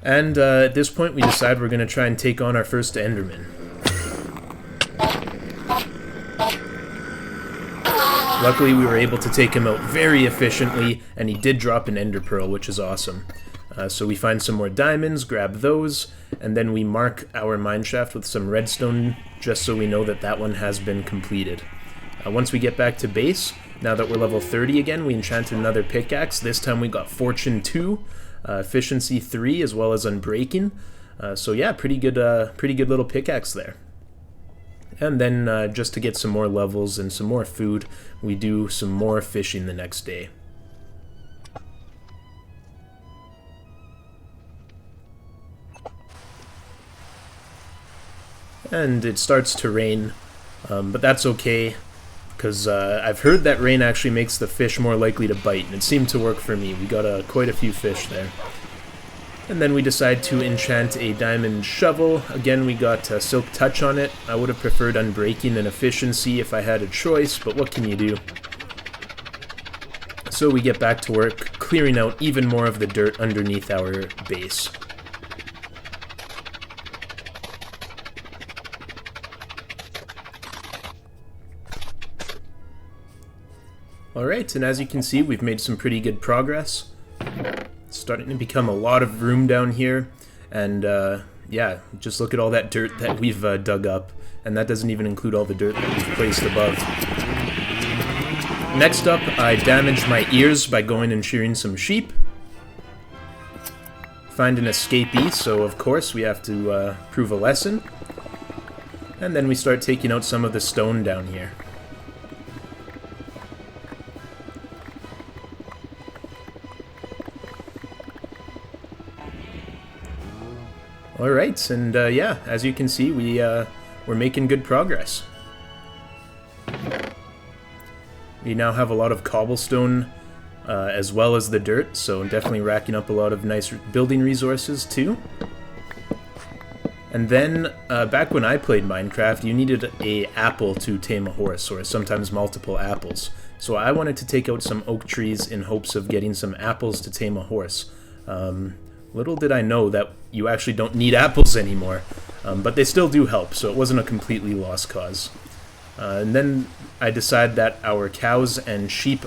And at this point we decide we're going to try and take on our first Enderman. Luckily we were able to take him out very efficiently, and he did drop an ender pearl, which is awesome. So we find some more diamonds, grab those, and then we mark our mineshaft with some redstone just so we know that that one has been completed. Once we get back to base, now that we're level 30 again, we enchanted another pickaxe. This time we got Fortune 2, Efficiency 3, as well as Unbreaking. So yeah, pretty good little pickaxe there. And then just to get some more levels and some more food, we do some more fishing the next day. And it starts to rain, but that's okay, because I've heard that rain actually makes the fish more likely to bite, and it seemed to work for me. We got quite a few fish there. And then we decide to enchant a diamond shovel. Again, we got Silk Touch on it. I would have preferred Unbreaking and Efficiency if I had a choice, but what can you do? So we get back to work, clearing out even more of the dirt underneath our base. Alright, and as you can see, we've made some pretty good progress. It's starting to become a lot of room down here, and yeah, just look at all that dirt that we've dug up, and that doesn't even include all the dirt that we've placed above. Next up, I damaged my ears by going and shearing some sheep. Find an escapee, so of course we have to prove a lesson. And then we start taking out some of the stone down here. Alright, and yeah, as you can see, we're making good progress. We now have a lot of cobblestone as well as the dirt, so definitely racking up a lot of nice building resources too. And then, back when I played Minecraft, you needed an apple to tame a horse, or sometimes multiple apples. So I wanted to take out some oak trees in hopes of getting some apples to tame a horse. Little did I know that you actually don't need apples anymore, but they still do help, so it wasn't a completely lost cause. And then I decided that our cows and sheep,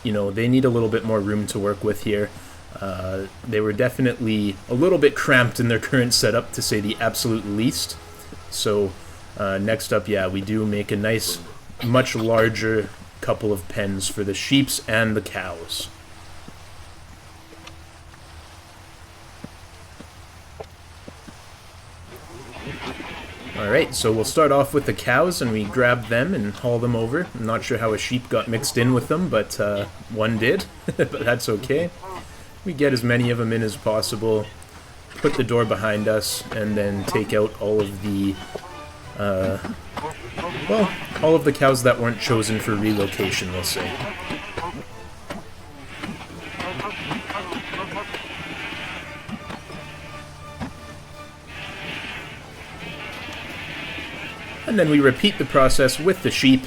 you know, they need a little bit more room to work with here. They were definitely a little bit cramped in their current setup, to say the absolute least. So next up, yeah, we do make a nice, much larger couple of pens for the sheeps and the cows. Alright, so we'll start off with the cows, and we grab them and haul them over. I'm not sure how a sheep got mixed in with them, but one did, but that's okay. We get as many of them in as possible, put the door behind us, and then take out all of the, well, all of the cows that weren't chosen for relocation, we'll say. And then we repeat the process with the sheep.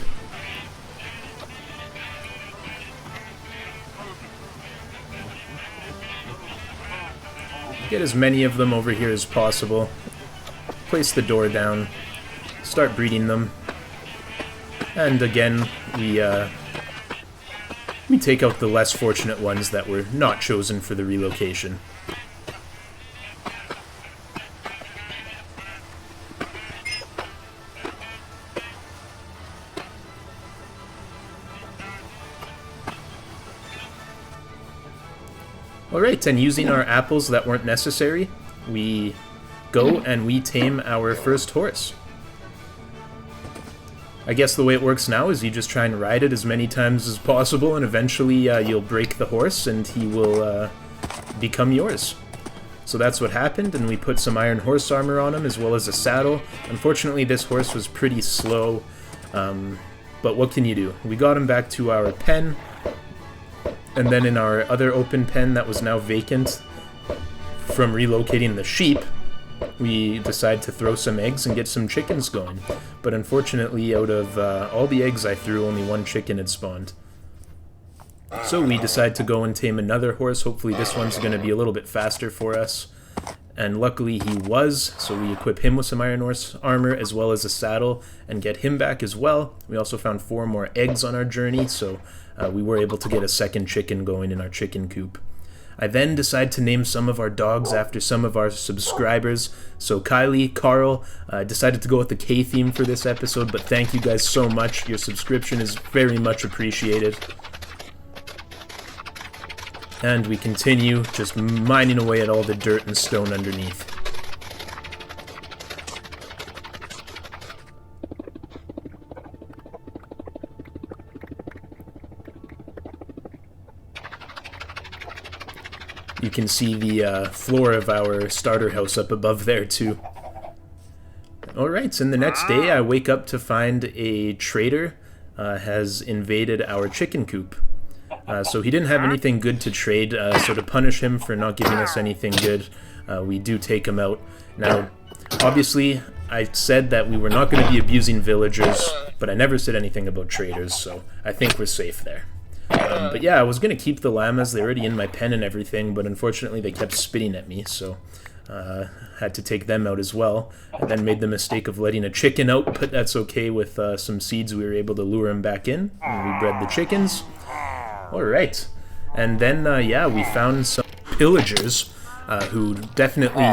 Get as many of them over here as possible. Place the door down. Start breeding them. And again, we take out the less fortunate ones that were not chosen for the relocation. Alright, and using our apples that weren't necessary, we go and we tame our first horse. I guess the way it works now is you just try and ride it as many times as possible, and eventually you'll break the horse and he will become yours. So that's what happened, and we put some iron horse armor on him as well as a saddle. Unfortunately, this horse was pretty slow, but what can you do? We got him back to our pen. And then in our other open pen that was now vacant from relocating the sheep, we decided to throw some eggs and get some chickens going. But unfortunately, out of all the eggs I threw, only one chicken had spawned. So we decided to go and tame another horse. Hopefully this one's going to be a little bit faster for us. And luckily he was, so we equip him with some iron horse armor as well as a saddle and get him back as well. We also found 4 more eggs on our journey, so we were able to get a second chicken going in our chicken coop. I then decided to name some of our dogs after some of our subscribers. So Kylie, Carl, decided to go with the K theme for this episode, but thank you guys so much. Your subscription is very much appreciated. And we continue just mining away at all the dirt and stone underneath. You can see the floor of our starter house up above there too. Alright, so the next day I wake up to find a trader has invaded our chicken coop. So he didn't have anything good to trade, so to punish him for not giving us anything good, we do take him out. Now, obviously, I said that we were not going to be abusing villagers, but I never said anything about traders, so I think we're safe there. But yeah, I was going to keep the llamas, they're already in my pen and everything, but unfortunately they kept spitting at me, so had to take them out as well. I then made the mistake of letting a chicken out, but that's okay. With some seeds we were able to lure him back in, and we bred the chickens. Alright, and then, yeah, we found some pillagers who definitely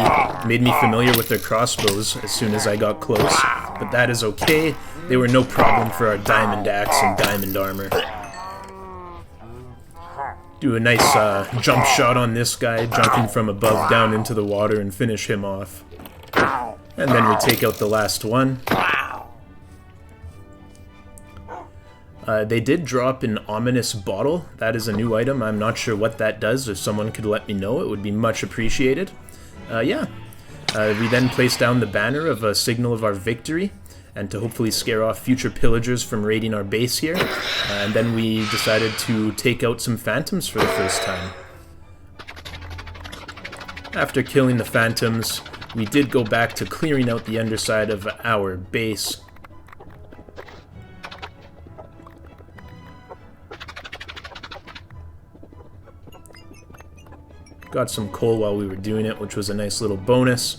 made me familiar with their crossbows as soon as I got close, but that is okay. They were no problem for our diamond axe and diamond armor. Do a nice jump shot on this guy, jumping from above down into the water, and finish him off. And then we take out the last one. They did drop an ominous bottle. That is a new item. I'm not sure what that does. If someone could let me know, it would be much appreciated. Yeah. We then placed down the banner of a signal of our victory, and to hopefully scare off future pillagers from raiding our base here. And then we decided to take out some phantoms for the first time. After killing the phantoms, we did go back to clearing out the underside of our base. Got some coal while we were doing it, which was a nice little bonus.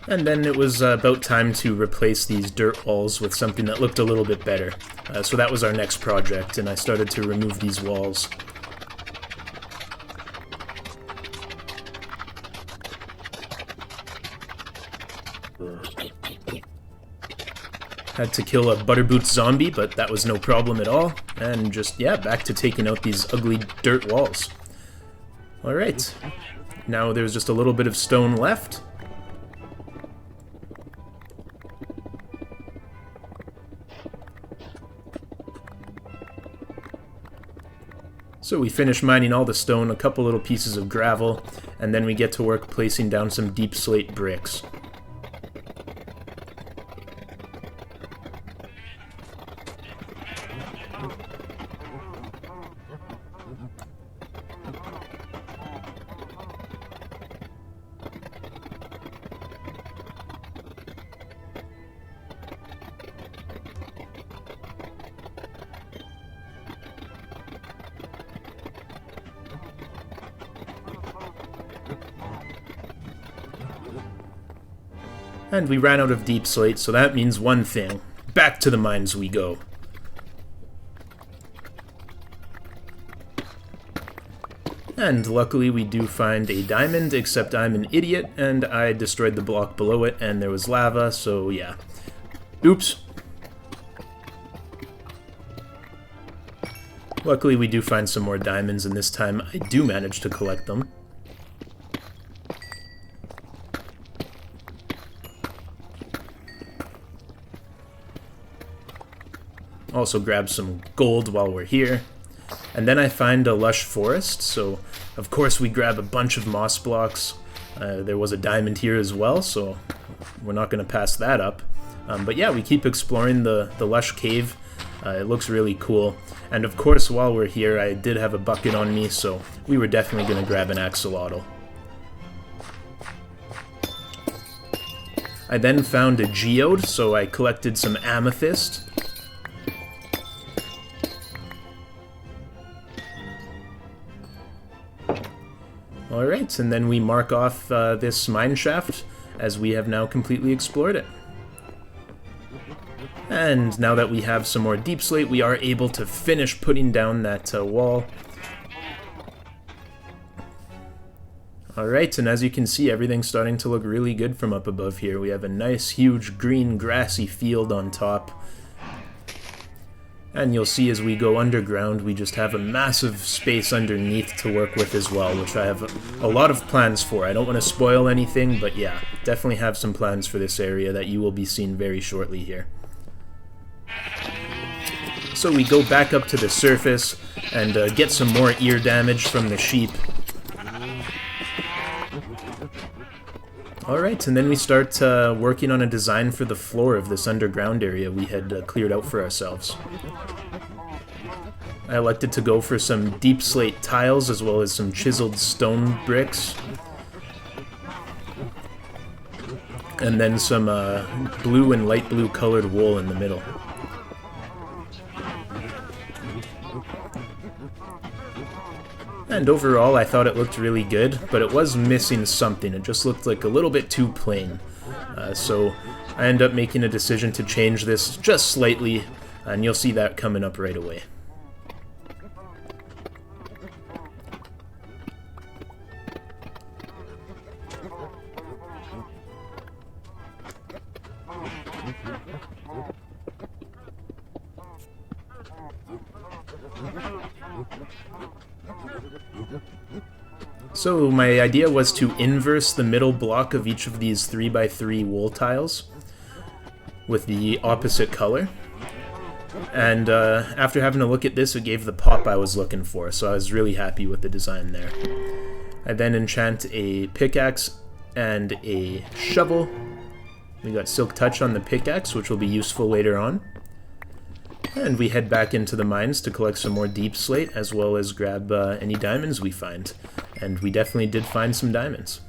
And then it was about time to replace these dirt walls with something that looked a little bit better. So that was our next project, and I started to remove these walls. Had to kill a butterboot zombie, but that was no problem at all. And just, yeah, back to taking out these ugly dirt walls. Alright. Now there's just a little bit of stone left. So we finish mining all the stone, a couple little pieces of gravel, and then we get to work placing down some deep slate bricks. And we ran out of deep slate, so that means one thing. Back to the mines we go. And luckily we do find a diamond, except I'm an idiot, and I destroyed the block below it, and there was lava, so yeah. Oops. Luckily we do find some more diamonds, and this time I do manage to collect them. Also grab some gold while we're here. And then I find a lush forest, so of course we grab a bunch of moss blocks. There was a diamond here as well, so we're not going to pass that up. But yeah, we keep exploring the lush cave. It looks really cool. And of course, while we're here, I did have a bucket on me, so we were definitely going to grab an axolotl. I then found a geode, so I collected some amethyst. Alright, and then we mark off this mine shaft, as we have now completely explored it. And now that we have some more deep slate, we are able to finish putting down that wall. Alright, and as you can see, everything's starting to look really good from up above here. We have a nice, huge, green, grassy field on top. And you'll see as we go underground, we just have a massive space underneath to work with as well, which I have a lot of plans for. I don't want to spoil anything, but yeah, definitely have some plans for this area that you will be seeing very shortly here. So we go back up to the surface and get some more ear damage from the sheep. Alright, and then we start working on a design for the floor of this underground area we had cleared out for ourselves. I elected to go for some deep slate tiles as well as some chiseled stone bricks. And then some blue and light blue colored wool in the middle. And overall, I thought it looked really good, but it was missing something. It just looked like a little bit too plain. So I ended up making a decision to change this just slightly, and you'll see that coming up right away. So my idea was to inverse the middle block of each of these 3x3 wool tiles with the opposite color. And after having a look at this, it gave the pop I was looking for, so I was really happy with the design there. I then enchant a pickaxe and a shovel. We got Silk Touch on the pickaxe, which will be useful later on. And we head back into the mines to collect some more deep slate, as well as grab any diamonds we find. And we definitely did find some diamonds.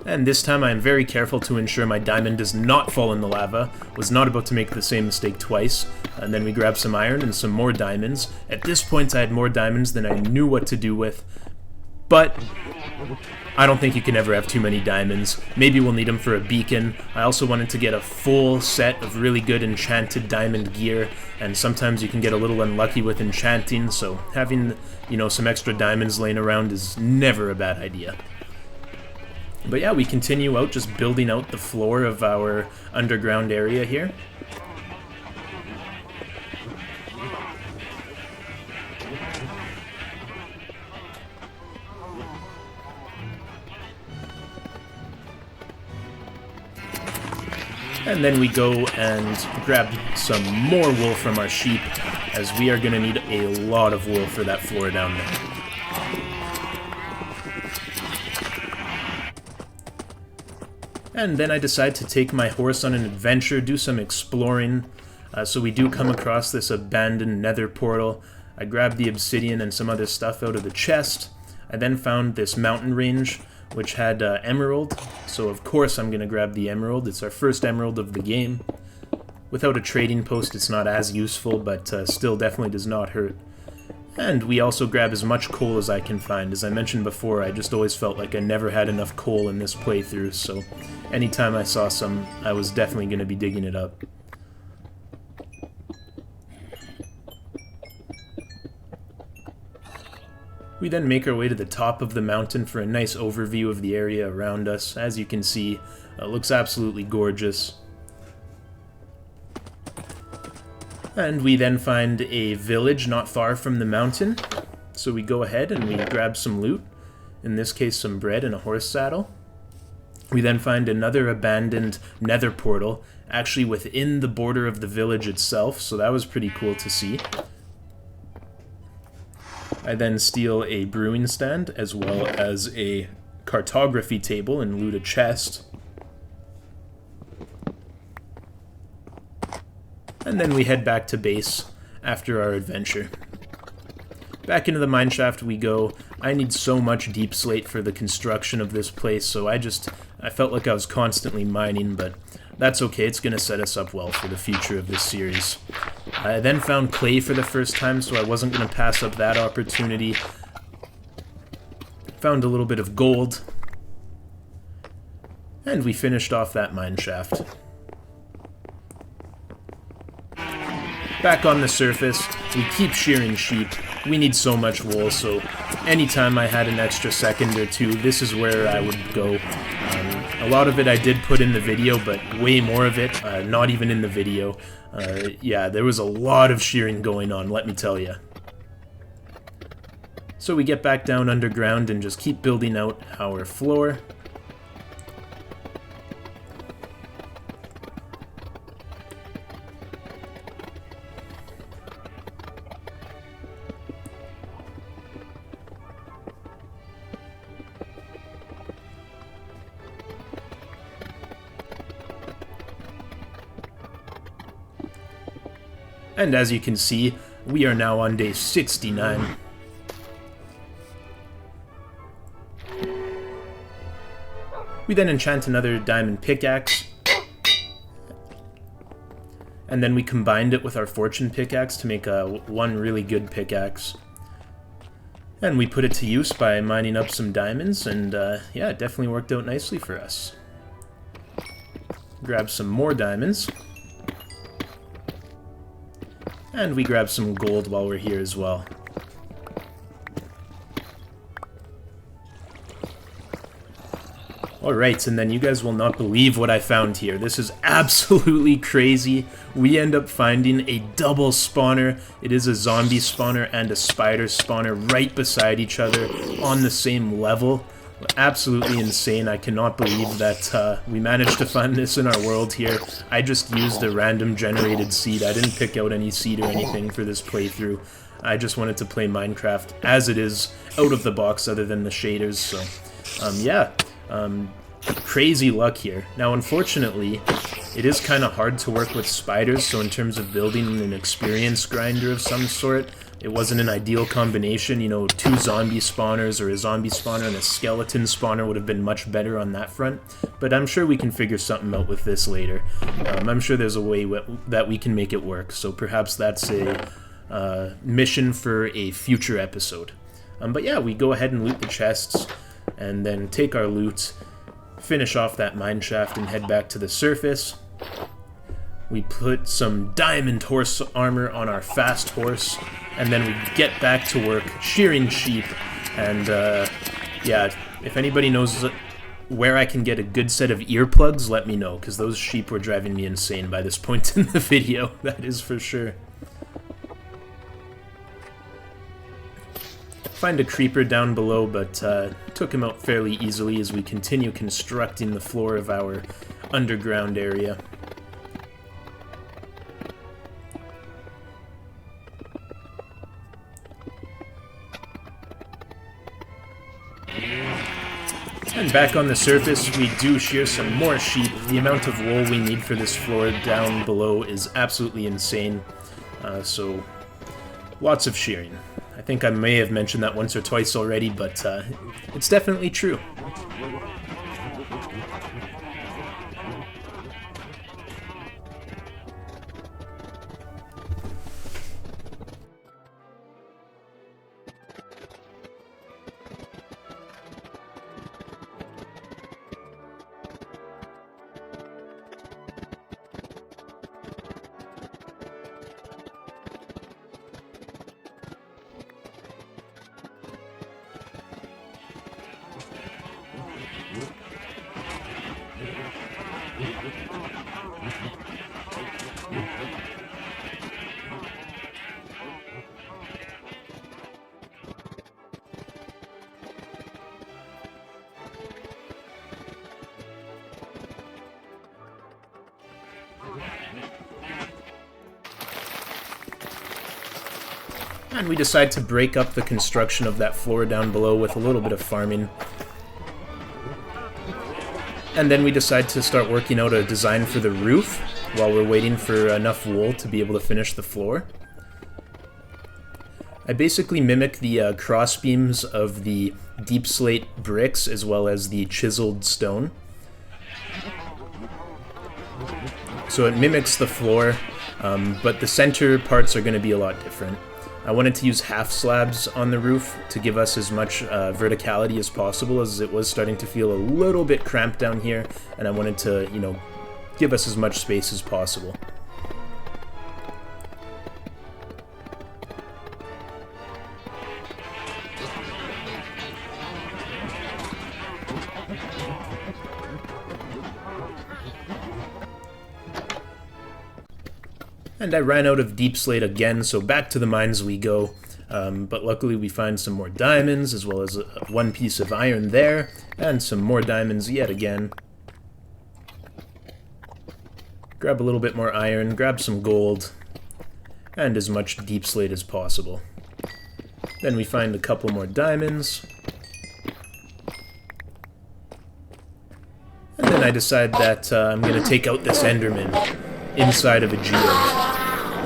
And this time I am very careful to ensure my diamond does not fall in the lava. Was not about to make the same mistake twice. And then we grab some iron and some more diamonds. At this point I had more diamonds than I knew what to do with. but I don't think you can ever have too many diamonds. Maybe we'll need them for a beacon. I also wanted to get a full set of really good enchanted diamond gear, and sometimes you can get a little unlucky with enchanting, so having, you know, some extra diamonds laying around is never a bad idea. But yeah, we continue out just building out the floor of our underground area here. And then we go and grab some more wool from our sheep, as we are going to need a lot of wool for that floor down there. And then I decide to take my horse on an adventure, do some exploring. So we do come across this abandoned nether portal. I grabbed the obsidian and some other stuff out of the chest. I then found this mountain range, which had emerald, so of course I'm going to grab the emerald. It's our first emerald of the game. Without a trading post it's not as useful, but still definitely does not hurt. And we also grab as much coal as I can find. As I mentioned before, I just always felt like I never had enough coal in this playthrough, so anytime I saw some, I was definitely going to be digging it up. We then make our way to the top of the mountain for a nice overview of the area around us. As you can see, it looks absolutely gorgeous. And we then find a village not far from the mountain. So we go ahead and we grab some loot. In this case, some bread and a horse saddle. We then find another abandoned nether portal, actually within the border of the village itself, so that was pretty cool to see. I then steal a brewing stand, as well as a cartography table, and loot a chest. And then we head back to base after our adventure. Back into the mineshaft we go. I need so much deep slate for the construction of this place, so I felt like I was constantly mining, but that's okay, it's going to set us up well for the future of this series. I then found clay for the first time, so I wasn't going to pass up that opportunity. Found a little bit of gold. And we finished off that mineshaft. Back on the surface, we keep shearing sheep. We need so much wool, so anytime I had an extra second or two, this is where I would go. A lot of it I did put in the video, but way more of it, not even in the video. Yeah, there was a lot of shearing going on, let me tell you. So we get back down underground and just keep building out our floor. And as you can see, we are now on day 69. We then enchant another diamond pickaxe. And then we combined it with our fortune pickaxe to make one really good pickaxe. And we put it to use by mining up some diamonds, and yeah, it definitely worked out nicely for us. Grab some more diamonds. And we grab some gold while we're here as well. Alright, and then you guys will not believe what I found here. This is absolutely crazy. We end up finding a double spawner. It is a zombie spawner and a spider spawner right beside each other on the same level. Absolutely insane. I cannot believe that we managed to find this in our world here. I just used a random generated seed. I didn't pick out any seed or anything for this playthrough. I just wanted to play Minecraft as it is, out of the box other than the shaders, so yeah. Crazy luck here. Now unfortunately, it is kind of hard to work with spiders, so in terms of building an experience grinder of some sort, it wasn't an ideal combination. You know, 2 zombie spawners or a zombie spawner and a skeleton spawner would have been much better on that front, but I'm sure we can figure something out with this later. I'm sure there's a way that we can make it work, so perhaps that's a mission for a future episode. But yeah, we go ahead and loot the chests, and then take our loot, finish off that mine shaft, and head back to the surface. We put some diamond horse armor on our fast horse, and then we get back to work shearing sheep. And yeah, if anybody knows where I can get a good set of earplugs, let me know, because those sheep were driving me insane by this point in the video, that is for sure. Find a creeper down below, but took him out fairly easily as we continue constructing the floor of our underground area. And back on the surface, we do shear some more sheep. The amount of wool we need for this floor down below is absolutely insane, so lots of shearing. I think I may have mentioned that once or twice already, but it's definitely true. And we decide to break up the construction of that floor down below with a little bit of farming. And then we decide to start working out a design for the roof while we're waiting for enough wool to be able to finish the floor. I basically mimic the cross beams of the deep slate bricks as well as the chiseled stone. So it mimics the floor, but the center parts are going to be a lot different. I wanted to use half slabs on the roof to give us as much verticality as possible, as it was starting to feel a little bit cramped down here, and I wanted to, you know, give us as much space as possible. And I ran out of deep slate again, so back to the mines we go. But luckily we find some more diamonds, as well as one piece of iron there, and some more diamonds yet again. Grab a little bit more iron, grab some gold, and as much deep slate as possible. Then we find a couple more diamonds. And then I decide that I'm going to take out this Enderman inside of a geode.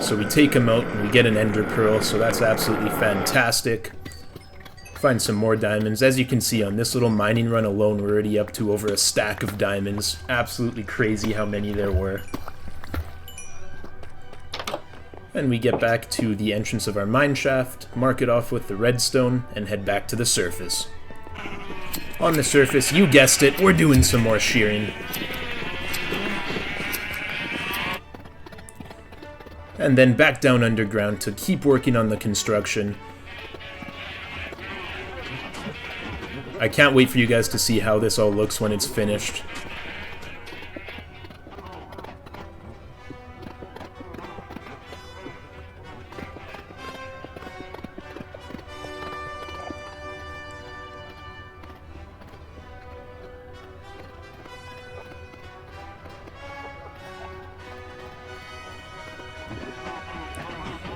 So we take him out and we get an ender pearl, so that's absolutely fantastic. Find some more diamonds. As you can see on this little mining run alone, we're already up to over a stack of diamonds. Absolutely crazy how many there were. And we get back to the entrance of our mine shaft, mark it off with the redstone, and head back to the surface. On the surface, you guessed it, we're doing some more shearing. And then back down underground to keep working on the construction. I can't wait for you guys to see how this all looks when it's finished.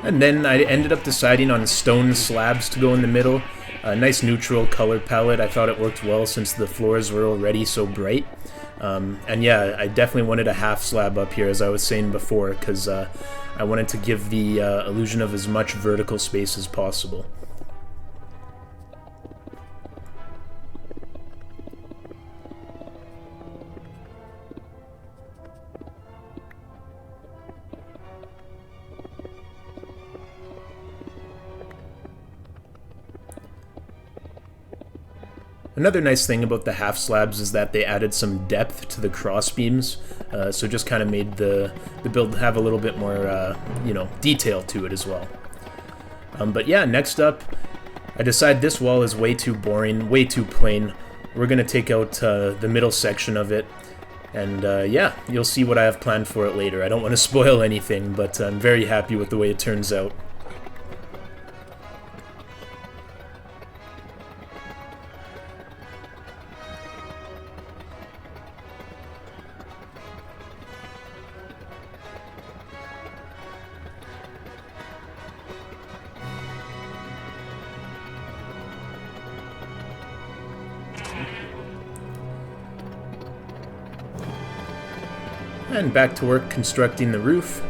And then I ended up deciding on stone slabs to go in the middle. A nice neutral color palette. I thought it worked well since the floors were already so bright. And yeah, I definitely wanted a half slab up here, as I was saying before, because I wanted to give the illusion of as much vertical space as possible. Another nice thing about the half slabs is that they added some depth to the cross beams, so just kind of made the build have a little bit more, you know, detail to it as well. But yeah, next up, I decide this wall is way too boring, way too plain. We're going to take out the middle section of it, and yeah, you'll see what I have planned for it later. I don't want to spoil anything, but I'm very happy with the way it turns out. And back to work constructing the roof.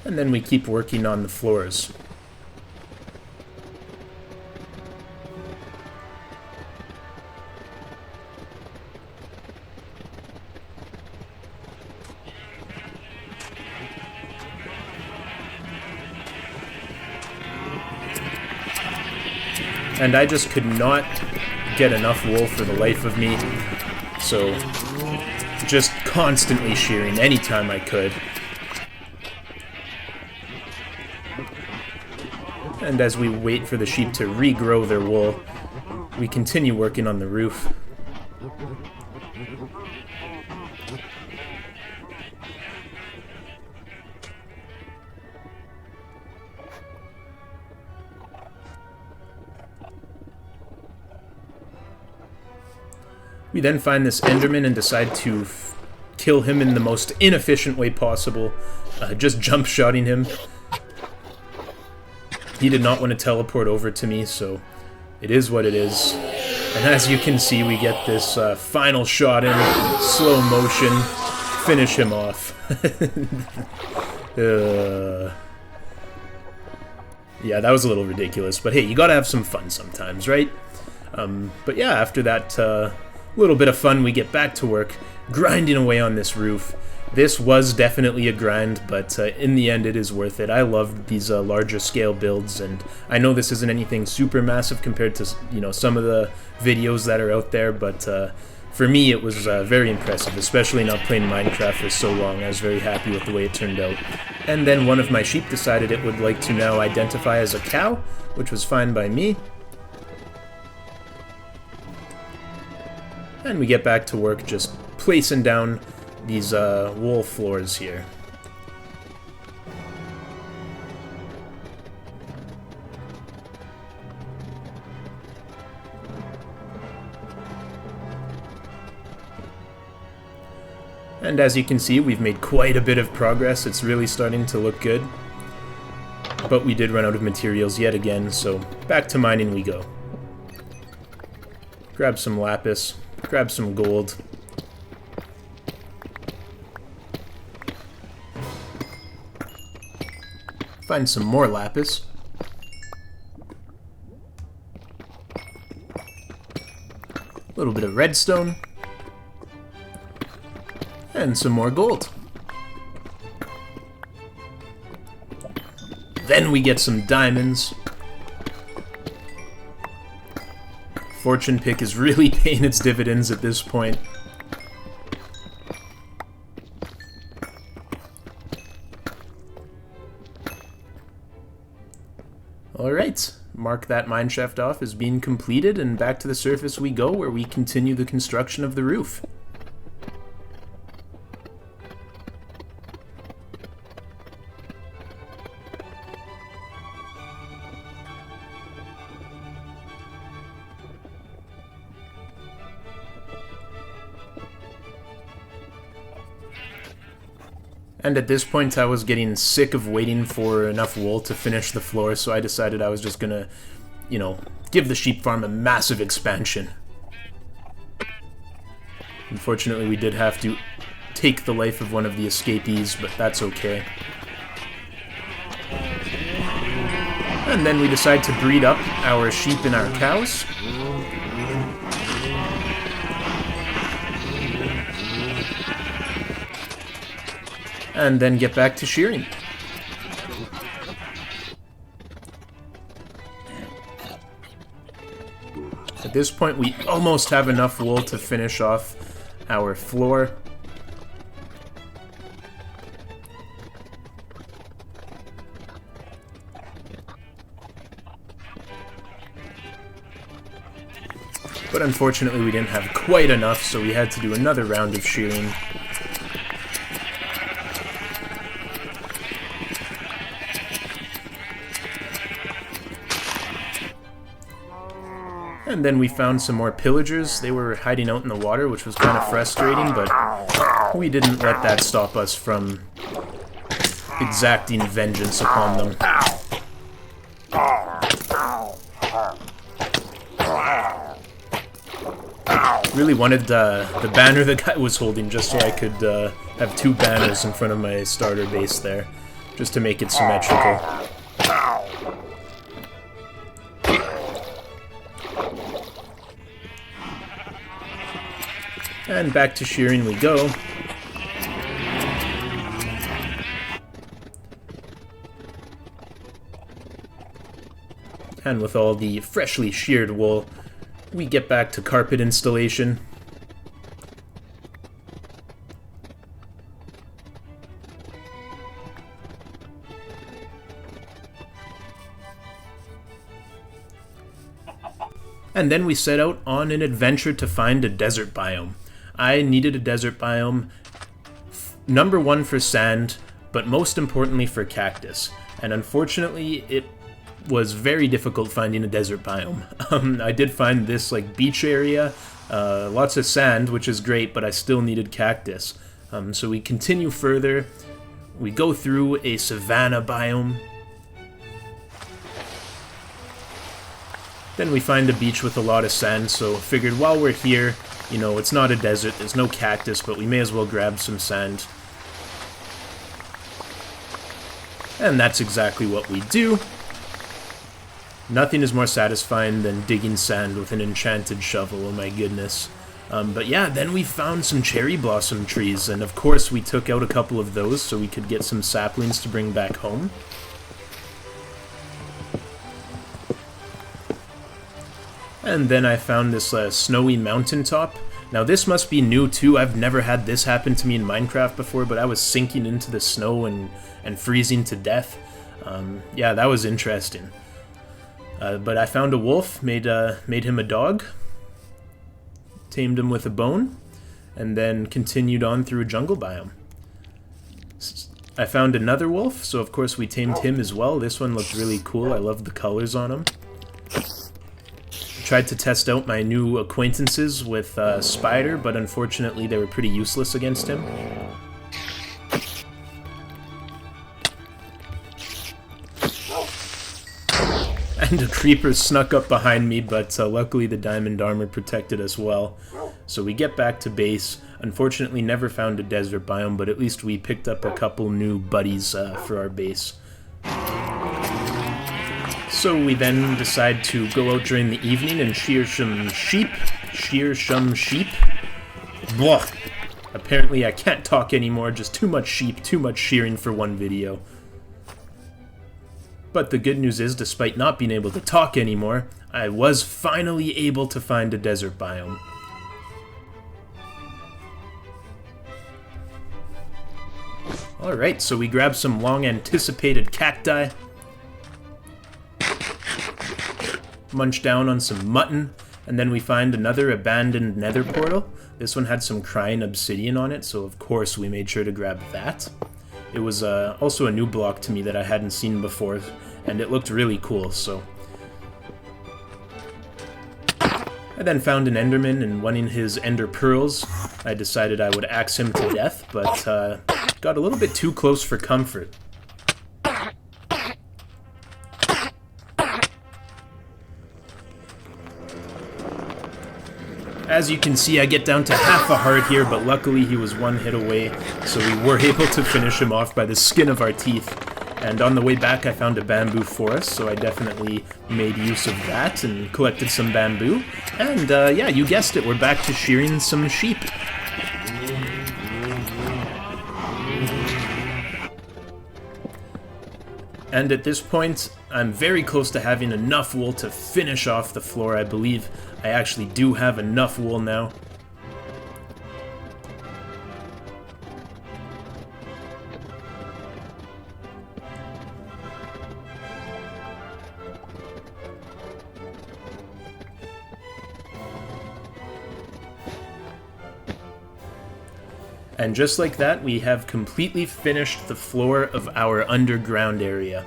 And then we keep working on the floors. And I just could not get enough wool for the life of me, so just constantly shearing anytime I could. And as we wait for the sheep to regrow their wool, we continue working on the roof. We then find this Enderman and decide to kill him in the most inefficient way possible, just jump-shotting him. He did not want to teleport over to me, so it is what it is. And as you can see, we get this final shot in slow motion, finish him off. Yeah, that was a little ridiculous, but hey, you gotta have some fun sometimes, right? But yeah, after that little bit of fun, we get back to work, grinding away on this roof. This was definitely a grind, but in the end it is worth it. I love these larger scale builds, and I know this isn't anything super massive compared to, you know, some of the videos that are out there, but for me it was very impressive, especially not playing Minecraft for so long. I was very happy with the way it turned out. And then one of my sheep decided it would like to now identify as a cow, which was fine by me. And we get back to work just placing down these wool floors here. And as you can see, we've made quite a bit of progress. It's really starting to look good. But we did run out of materials yet again, so back to mining we go. Grab some lapis. Grab some gold. Find some more lapis. A little bit of redstone. And some more gold. Then we get some diamonds. Fortune pick is really paying its dividends at this point. Alright, mark that mineshaft off as being completed, and back to the surface we go, where we continue the construction of the roof. And at this point I was getting sick of waiting for enough wool to finish the floor, so I decided I was just gonna, you know, give the sheep farm a massive expansion. Unfortunately, we did have to take the life of one of the escapees, but that's okay. And then we decide to breed up our sheep and our cows. and then get back to shearing. At this point, we almost have enough wool to finish off our floor. But unfortunately, we didn't have quite enough, so we had to do another round of shearing. And then we found some more pillagers. They were hiding out in the water, which was kind of frustrating, but we didn't let that stop us from exacting vengeance upon them. Really wanted the banner the guy was holding just so I could have two banners in front of my starter base there, just to make it symmetrical. And back to shearing we go. And with all the freshly sheared wool, we get back to carpet installation. And then we set out on an adventure to find a desert biome. I needed a desert biome, number one for sand, but most importantly for cactus. And unfortunately, it was very difficult finding a desert biome. I did find this like beach area, lots of sand, which is great, but I still needed cactus. So we continue further. We go through a savanna biome. Then we find a beach with a lot of sand, so figured while we're here, you know, it's not a desert, there's no cactus, but we may as well grab some sand. And that's exactly what we do. Nothing is more satisfying than digging sand with an enchanted shovel, oh my goodness. But yeah, then we found some cherry blossom trees, and of course we took out a couple of those so we could get some saplings to bring back home. And then I found this snowy mountaintop. Now this must be new too, I've never had this happen to me in Minecraft before, but I was sinking into the snow and freezing to death. Yeah, that was interesting. But I found a wolf, made him a dog, tamed him with a bone, and then continued on through a jungle biome. I found another wolf, so of course we tamed him as well. This one looked really cool, I loved the colors on him. Tried to test out my new acquaintances with Spider, but unfortunately they were pretty useless against him. And a creeper snuck up behind me, but luckily the diamond armor protected us well. So we get back to base. Unfortunately never found a desert biome, but at least we picked up a couple new buddies for our base. So we then decide to go out during the evening and shear some sheep. Blah! Apparently I can't talk anymore, just too much sheep, too much shearing for one video. But the good news is, despite not being able to talk anymore, I was finally able to find a desert biome. Alright, so we grab some long-anticipated cacti. Munch down on some mutton, and then we find another abandoned nether portal. This one had some crying obsidian on it, so of course we made sure to grab that. It was also a new block to me that I hadn't seen before, and it looked really cool, so... I then found an enderman, and wanting his ender pearls, I decided I would axe him to death, but got a little bit too close for comfort. As you can see, I get down to half a heart here, but luckily he was one hit away, so we were able to finish him off by the skin of our teeth. And on the way back I found a bamboo forest, so I definitely made use of that and collected some bamboo. And yeah, you guessed it, we're back to shearing some sheep. And at this point, I'm very close to having enough wool to finish off the floor. I believe I actually do have enough wool now. And just like that, we have completely finished the floor of our underground area.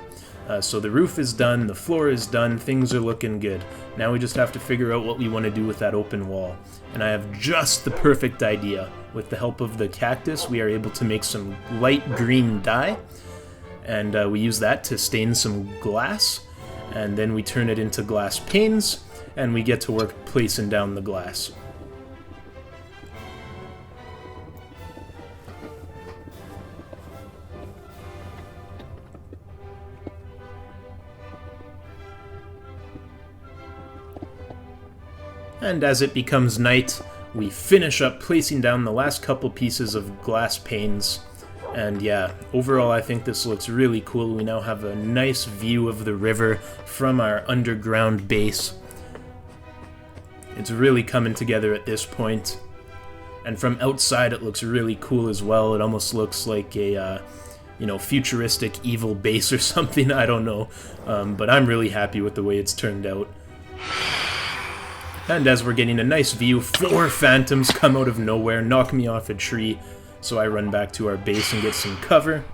So the roof is done, the floor is done, things are looking good. Now we just have to figure out what we want to do with that open wall. And I have just the perfect idea. With the help of the cactus, we are able to make some light green dye. And we use that to stain some glass. And then we turn it into glass panes, and we get to work placing down the glass. And as it becomes night, we finish up placing down the last couple pieces of glass panes. And yeah, overall I think this looks really cool. We now have a nice view of the river from our underground base. It's really coming together at this point. And from outside it looks really cool as well. It almost looks like a, futuristic evil base or something, I don't know. But I'm really happy with the way it's turned out. And as we're getting a nice view, 4 phantoms come out of nowhere, knock me off a tree, so I run back to our base and get some cover.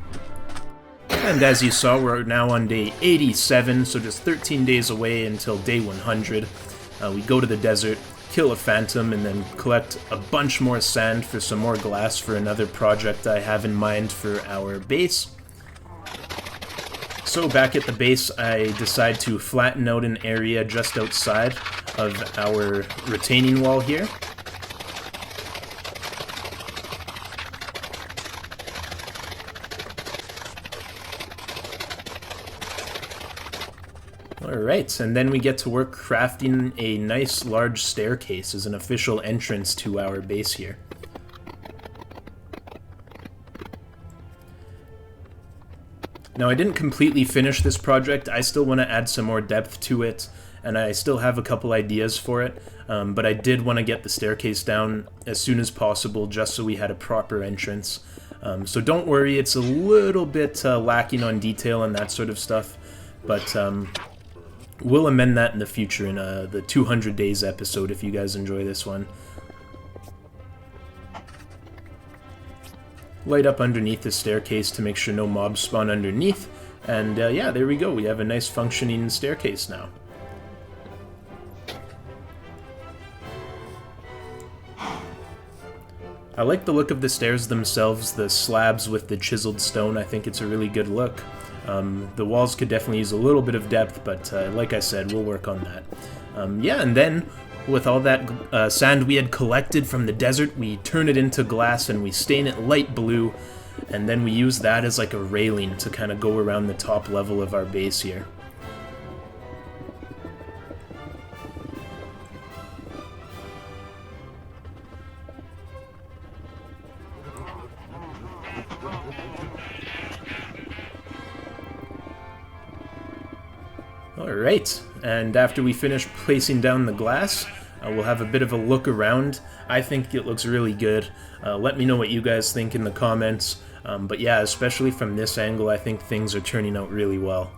And as you saw, we're now on day 87, so just 13 days away until day 100. We go to the desert, kill a phantom, and then collect a bunch more sand for some more glass for another project I have in mind for our base. So back at the base, I decide to flatten out an area just outside of our retaining wall here. Alright, and then we get to work crafting a nice large staircase as an official entrance to our base here. Now, I didn't completely finish this project. I still want to add some more depth to it, and I still have a couple ideas for it, but I did want to get the staircase down as soon as possible just so we had a proper entrance. So don't worry, it's a little bit lacking on detail and that sort of stuff, but we'll amend that in the future in the 200 days episode if you guys enjoy this one. Light up underneath the staircase to make sure no mobs spawn underneath, and yeah, there we go, we have a nice functioning staircase now. I like the look of the stairs themselves, the slabs with the chiseled stone. I think it's a really good look. The walls could definitely use a little bit of depth, but like I said, we'll work on that. Yeah, and then with all that sand we had collected from the desert, we turn it into glass and we stain it light blue, and then we use that as like a railing to kind of go around the top level of our base here. Alright, and after we finish placing down the glass, we'll have a bit of a look around. I think it looks really good. Let me know what you guys think in the comments. But yeah, especially from this angle, I think things are turning out really well.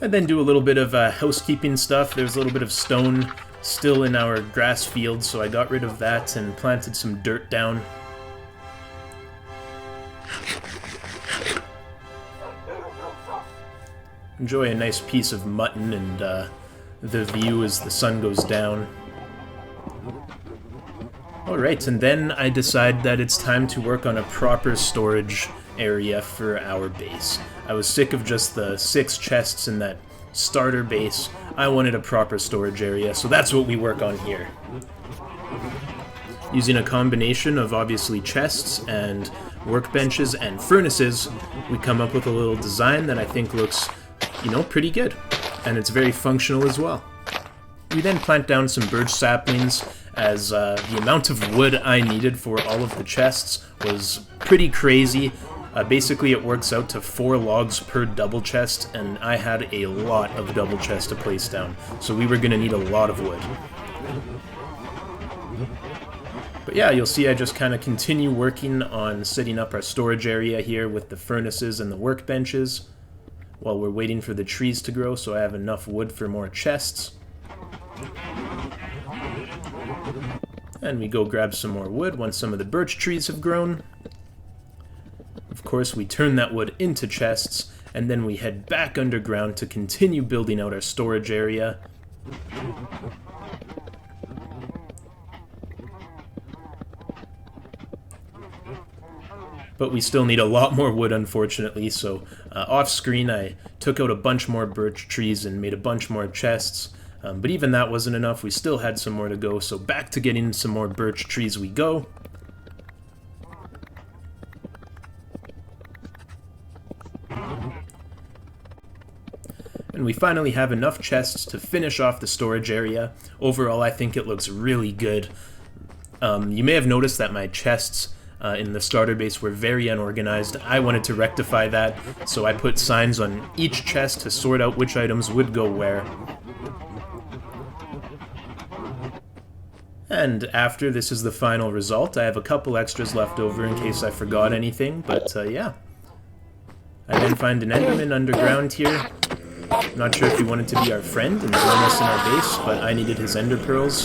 And then do a little bit of housekeeping stuff. There's a little bit of stone still in our grass field, so I got rid of that and planted some dirt down. Enjoy a nice piece of mutton and the view as the sun goes down. Alright, and then I decide that it's time to work on a proper storage area for our base. I was sick of just the 6 chests in that starter base. I wanted a proper storage area, so that's what we work on here. Using a combination of obviously chests and workbenches and furnaces, we come up with a little design that I think looks, pretty good. And it's very functional as well. We then plant down some birch saplings as the amount of wood I needed for all of the chests was pretty crazy. Basically, it works out to 4 logs per double chest, and I had a lot of double chests to place down, so we were going to need a lot of wood. But yeah, you'll see I just kind of continue working on setting up our storage area here with the furnaces and the workbenches while we're waiting for the trees to grow so I have enough wood for more chests. And we go grab some more wood once some of the birch trees have grown. Of course, we turn that wood into chests, and then we head back underground to continue building out our storage area. But we still need a lot more wood, unfortunately, so off-screen I took out a bunch more birch trees and made a bunch more chests. But even that wasn't enough, we still had some more to go, so back to getting some more birch trees we go. And we finally have enough chests to finish off the storage area. Overall, I think it looks really good. You may have noticed that my chests in the starter base were very unorganized. I wanted to rectify that, so I put signs on each chest to sort out which items would go where. And after this is the final result. I have a couple extras left over in case I forgot anything, but yeah. I then find an Enderman underground here. Not sure if he wanted to be our friend and join us in our base, but I needed his ender pearls,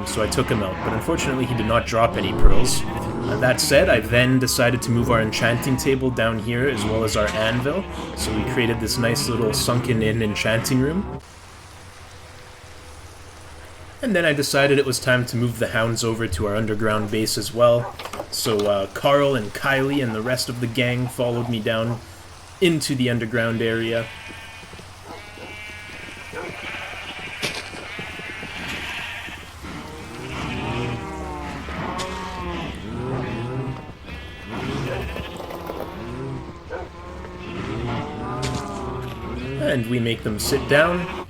so I took him out. But unfortunately, he did not drop any pearls. That said, I then decided to move our enchanting table down here as well as our anvil, so we created this nice little sunken-in enchanting room. And then I decided it was time to move the hounds over to our underground base as well. So Carl and Kylie and the rest of the gang followed me down into the underground area. And we make them sit down.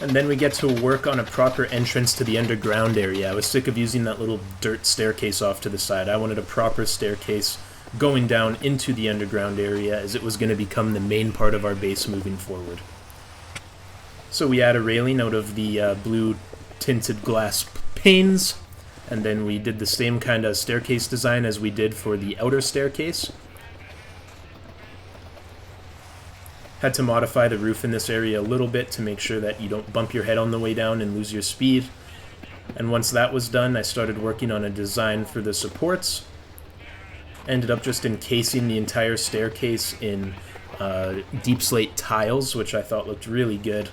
And then we get to work on a proper entrance to the underground area. I was sick of using that little dirt staircase off to the side. I wanted a proper staircase going down into the underground area as it was going to become the main part of our base moving forward. So we add a railing out of the blue tinted glass panes, and then we did the same kind of staircase design as we did for the outer staircase. Had to modify the roof in this area a little bit to make sure that you don't bump your head on the way down and lose your speed. And once that was done, I started working on a design for the supports. Ended up just encasing the entire staircase in deep slate tiles, which I thought looked really good.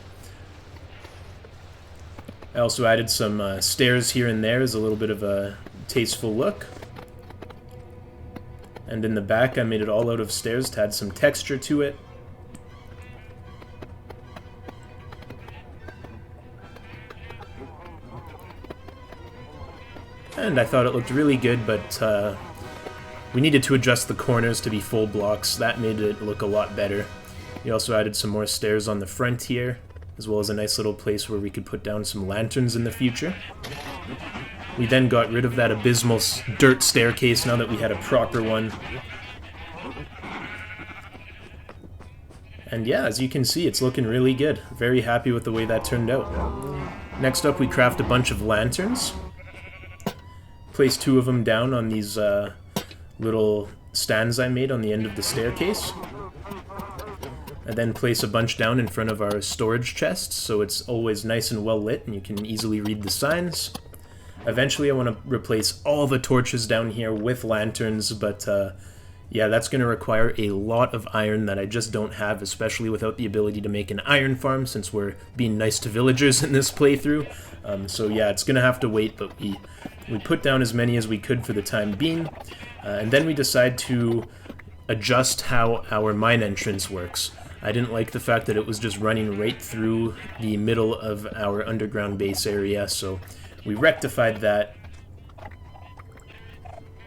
I also added some stairs here and there as a little bit of a tasteful look. And in the back, I made it all out of stairs to add some texture to it. And I thought it looked really good, but we needed to adjust the corners to be full blocks. That made it look a lot better. We also added some more stairs on the front here, as well as a nice little place where we could put down some lanterns in the future. We then got rid of that abysmal dirt staircase now that we had a proper one. And yeah, as you can see, it's looking really good. Very happy with the way that turned out. Next up, we craft a bunch of lanterns. Place 2 of them down on these little stands I made on the end of the staircase. And then place a bunch down in front of our storage chests, so it's always nice and well lit and you can easily read the signs. Eventually I want to replace all the torches down here with lanterns, but yeah, that's going to require a lot of iron that I just don't have, especially without the ability to make an iron farm since we're being nice to villagers in this playthrough. So yeah, it's going to have to wait, but we put down as many as we could for the time being. And then we decide to adjust how our mine entrance works. I didn't like the fact that it was just running right through the middle of our underground base area, so we rectified that,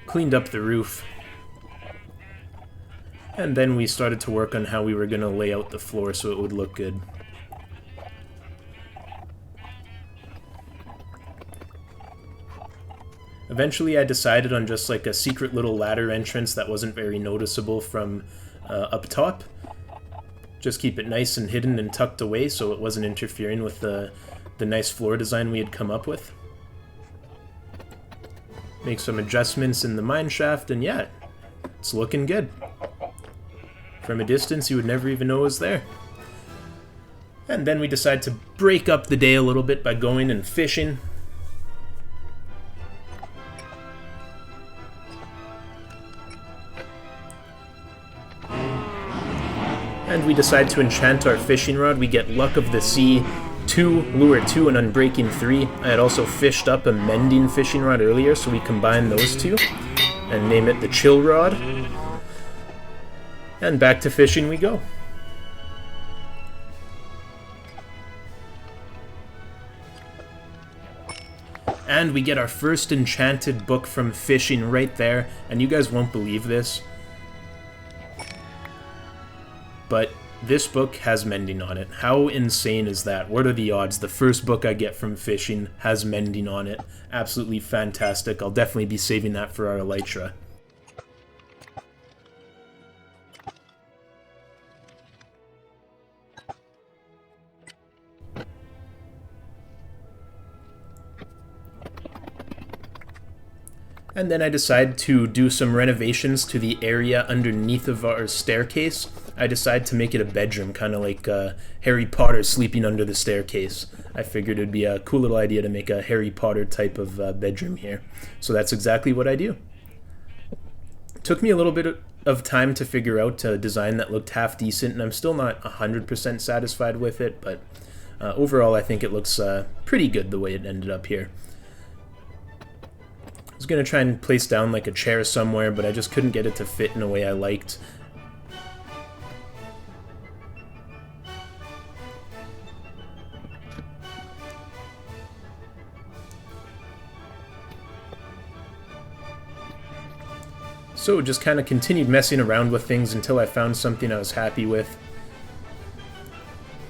cleaned up the roof, and then we started to work on how we were going to lay out the floor so it would look good. Eventually I decided on just like a secret little ladder entrance that wasn't very noticeable from up top. Just keep it nice and hidden and tucked away so it wasn't interfering with the nice floor design we had come up with. Make some adjustments in the mine shaft, and yeah, it's looking good. From a distance, you would never even know it was there. And then we decide to break up the day a little bit by going and fishing. And we decide to enchant our fishing rod. We get Luck of the Sea 2, Lure 2, and Unbreaking 3. I had also fished up a Mending fishing rod earlier, so we combine those two and name it the Chill Rod. And back to fishing we go. And we get our first enchanted book from fishing right there, and you guys won't believe this, but this book has Mending on it. How insane is that? What are the odds? The first book I get from fishing has Mending on it. Absolutely fantastic. I'll definitely be saving that for our elytra. And then I decide to do some renovations to the area underneath of our staircase. I decide to make it a bedroom, kind of like Harry Potter sleeping under the staircase. I figured it'd be a cool little idea to make a Harry Potter type of bedroom here. So that's exactly what I do. It took me a little bit of time to figure out a design that looked half decent, and I'm still not 100% satisfied with it, but overall I think it looks pretty good the way it ended up here. I was going to try and place down like a chair somewhere, but I just couldn't get it to fit in a way I liked. So just kind of continued messing around with things until I found something I was happy with.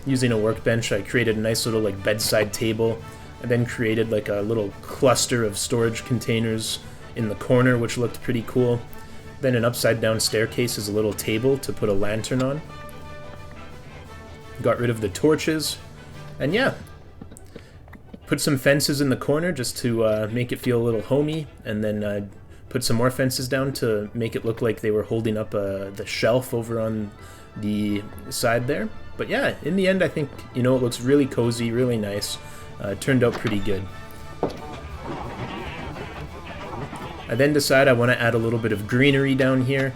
Using a workbench, I created a nice little like bedside table. I then created like a little cluster of storage containers in the corner, which looked pretty cool. Then an upside down staircase is a little table to put a lantern on. Got rid of the torches, and yeah, put some fences in the corner just to make it feel a little homey, and then put some more fences down to make it look like they were holding up the shelf over on the side there. But yeah, in the end I think, you know, it looks really cozy, really nice. It turned out pretty good. I then decide I want to add a little bit of greenery down here.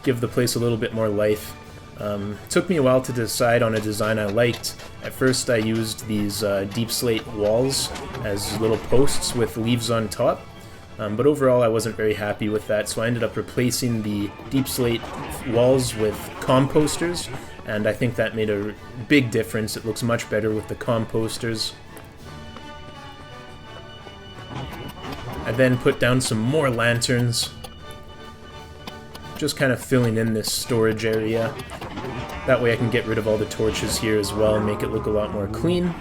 Give the place a little bit more life. It took me a while to decide on a design I liked. At first I used these deep slate walls as little posts with leaves on top. But overall I wasn't very happy with that, so I ended up replacing the deep slate walls with composters. And I think that made a big difference. It looks much better with the composters. I then put down some more lanterns, just kind of filling in this storage area. That way I can get rid of all the torches here as well and make it look a lot more clean.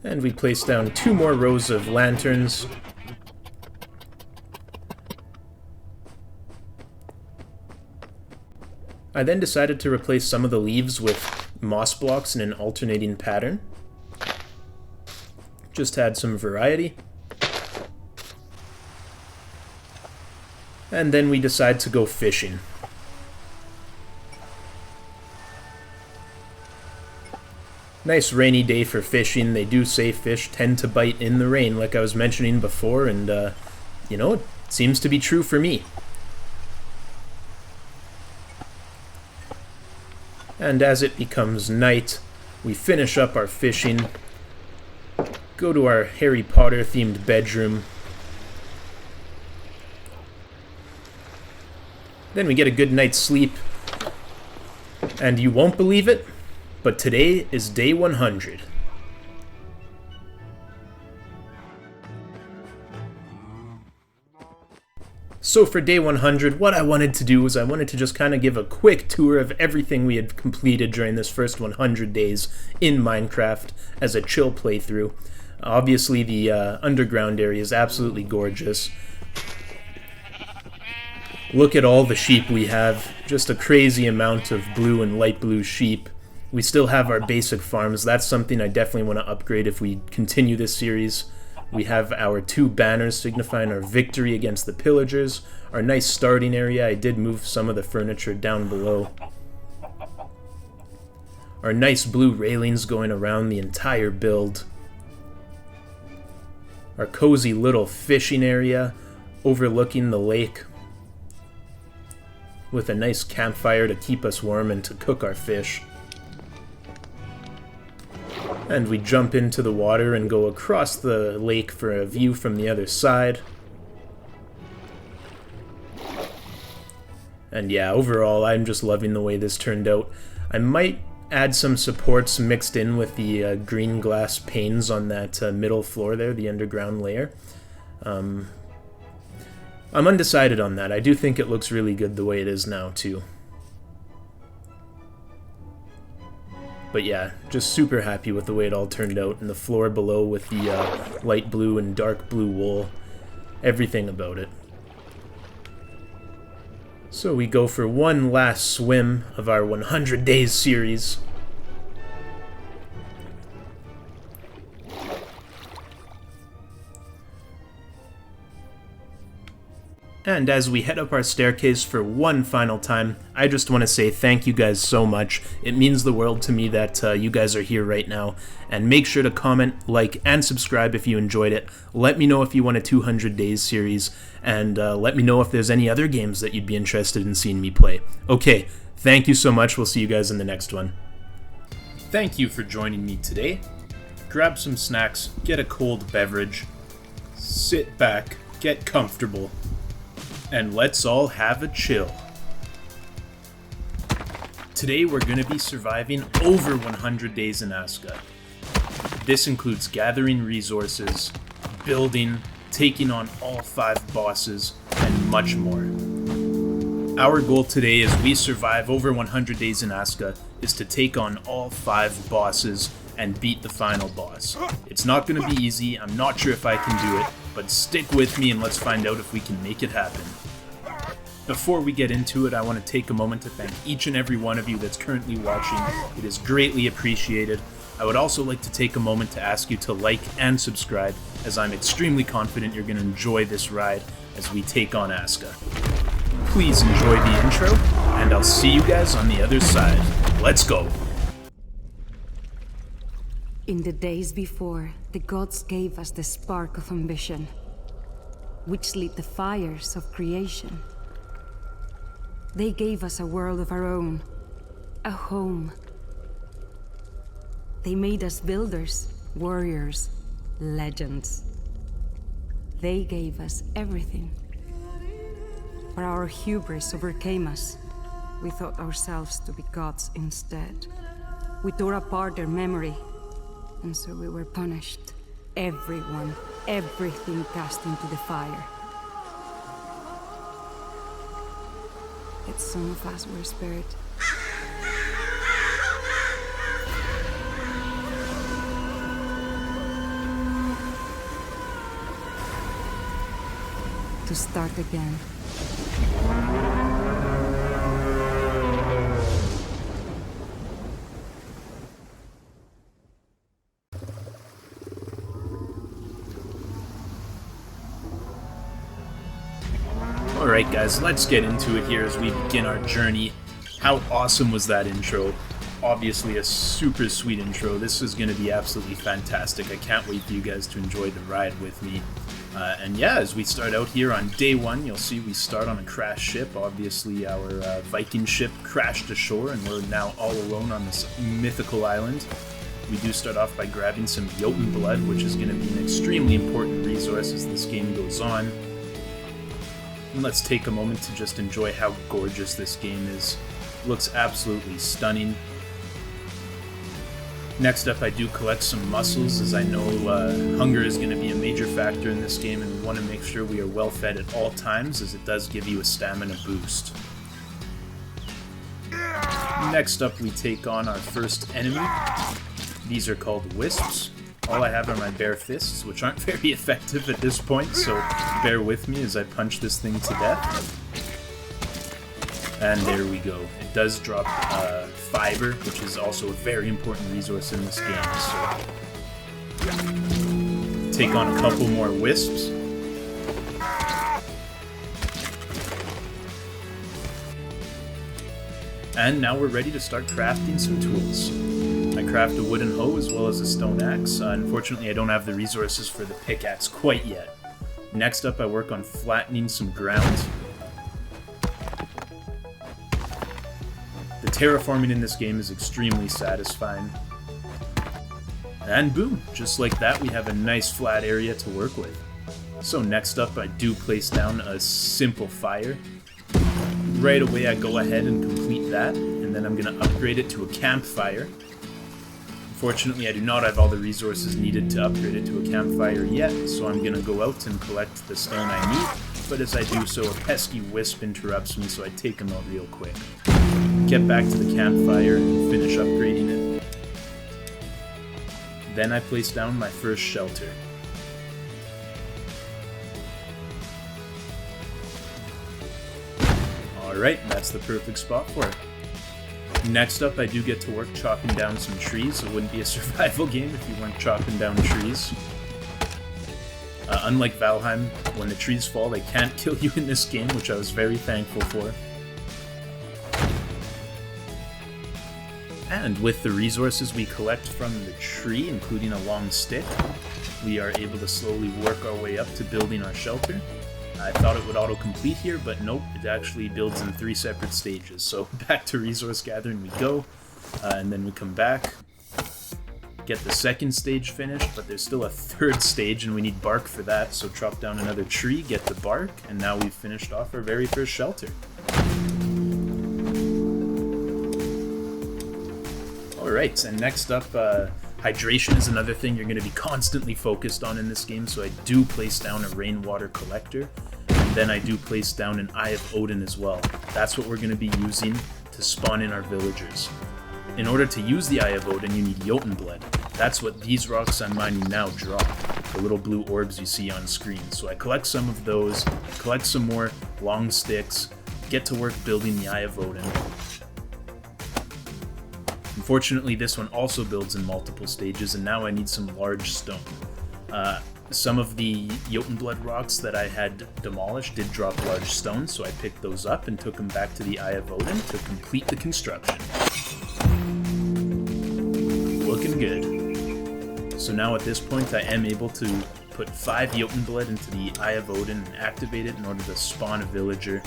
And we place down 2 more rows of lanterns. I then decided to replace some of the leaves with moss blocks in an alternating pattern. Just to add some variety. And then we decide to go fishing. Nice rainy day for fishing. They do say fish tend to bite in the rain, like I was mentioning before, and you know, it seems to be true for me. And as it becomes night, we finish up our fishing, go to our Harry Potter themed bedroom, then we get a good night's sleep, and you won't believe it, but today is day 100. So for day 100, what I wanted to do was I wanted to just kind of give a quick tour of everything we had completed during this first 100 days in Minecraft as a chill playthrough. Obviously the underground area is absolutely gorgeous. Look at all the sheep we have, just a crazy amount of blue and light blue sheep. We still have our basic farms. That's something I definitely want to upgrade if we continue this series. We have our 2 banners signifying our victory against the pillagers. Our nice starting area. I did move some of the furniture down below. Our nice blue railings going around the entire build. Our cozy little fishing area overlooking the lake, with a nice campfire to keep us warm and to cook our fish. And we jump into the water and go across the lake for a view from the other side. And yeah, overall, I'm just loving the way this turned out. I might add some supports mixed in with the green glass panes on that middle floor there, the underground layer. I'm undecided on that. I do think it looks really good the way it is now, too. But yeah, just super happy with the way it all turned out, and the floor below with the light blue and dark blue wool. Everything about it. So we go for one last swim of our 100 Days series. And as we head up our staircase for one final time, I just want to say thank you guys so much. It means the world to me that you guys are here right now. And make sure to comment, like, and subscribe if you enjoyed it. Let me know if you want a 200 Days series, and let me know if there's any other games that you'd be interested in seeing me play. Okay, thank you so much. We'll see you guys in the next one. Thank you for joining me today. Grab some snacks, get a cold beverage, sit back, get comfortable, and let's all have a chill. Today we're going to be surviving over 100 days in Aska. This includes gathering resources, building, taking on all 5 bosses, and much more. Our goal today as we survive over 100 days in Aska is to take on all 5 bosses and beat the final boss. It's not going to be easy, I'm not sure if I can do it, but stick with me and let's find out if we can make it happen. Before we get into it, I want to take a moment to thank each and every one of you that's currently watching. It is greatly appreciated. I would also like to take a moment to ask you to like and subscribe, as I'm extremely confident you're going to enjoy this ride as we take on Aska. Please enjoy the intro, and I'll see you guys on the other side. Let's go! In the days before, the gods gave us the spark of ambition, which lit the fires of creation. They gave us a world of our own, a home. They made us builders, warriors, legends. They gave us everything. But our hubris overcame us. We thought ourselves to be gods instead. We tore apart their memory, and so we were punished. Everyone, everything cast into the fire. Yet some of us were spared. To start again. Alright guys, let's get into it here as we begin our journey. How awesome was that intro? Obviously a super sweet intro. This is going to be absolutely fantastic. I can't wait for you guys to enjoy the ride with me. And yeah, as we start out here on day 1, you'll see we start on a crashed ship. Obviously our Viking ship crashed ashore and we're now all alone on this mythical island. We do start off by grabbing some Jotun blood, which is going to be an extremely important resource as this game goes on. And let's take a moment to just enjoy how gorgeous this game is. It looks absolutely stunning. Next up, I do collect some mussels, as I know hunger is going to be a major factor in this game, and we want to make sure we are well fed at all times, as it does give you a stamina boost. Next up, we take on our first enemy. These are called wisps. All I have are my bare fists, which aren't very effective at this point, so bear with me as I punch this thing to death. And there we go. It does drop fiber, which is also a very important resource in this game, so take on a couple more wisps. And now we're ready to start crafting some tools. I craft a wooden hoe as well as a stone axe. Unfortunately, I don't have the resources for the pickaxe quite yet. Next up, I work on flattening some ground. The terraforming in this game is extremely satisfying. And boom, just like that, we have a nice flat area to work with. So next up, I do place down a simple fire. Right away, I go ahead and complete that, and then I'm going to upgrade it to a campfire. Unfortunately, I do not have all the resources needed to upgrade it to a campfire yet, so I'm going to go out and collect the stone I need, but as I do so, a pesky wisp interrupts me, so I take him out real quick. Get back to the campfire and finish upgrading it. Then I place down my first shelter. Alright, that's the perfect spot for it. Next up, I do get to work chopping down some trees. It wouldn't be a survival game if you weren't chopping down trees. Unlike Valheim, when the trees fall, they can't kill you in this game, which I was very thankful for. And with the resources we collect from the tree, including a long stick, we are able to slowly work our way up to building our shelter. I thought it would auto-complete here, but nope, it actually builds in 3 separate stages. So back to resource gathering we go, and then we come back, get the second stage finished, but there's still a third stage and we need bark for that, so chop down another tree, get the bark, and now we've finished off our very first shelter. Alright, and next up, hydration is another thing you're going to be constantly focused on in this game, so I do place down a rainwater collector, and then I do place down an Eye of Odin as well. That's what we're going to be using to spawn in our villagers. In order to use the Eye of Odin, you need Jotun blood. That's what these rocks I'm mining now drop, the little blue orbs you see on screen. So I collect some of those, collect some more long sticks, get to work building the Eye of Odin. Unfortunately, this one also builds in multiple stages, and now I need some large stone. Some of the Jotun blood rocks that I had demolished did drop large stones, so I picked those up and took them back to the Eye of Odin to complete the construction. Looking good. So now at this point I am able to put 5 Jotun blood into the Eye of Odin and activate it in order to spawn a villager.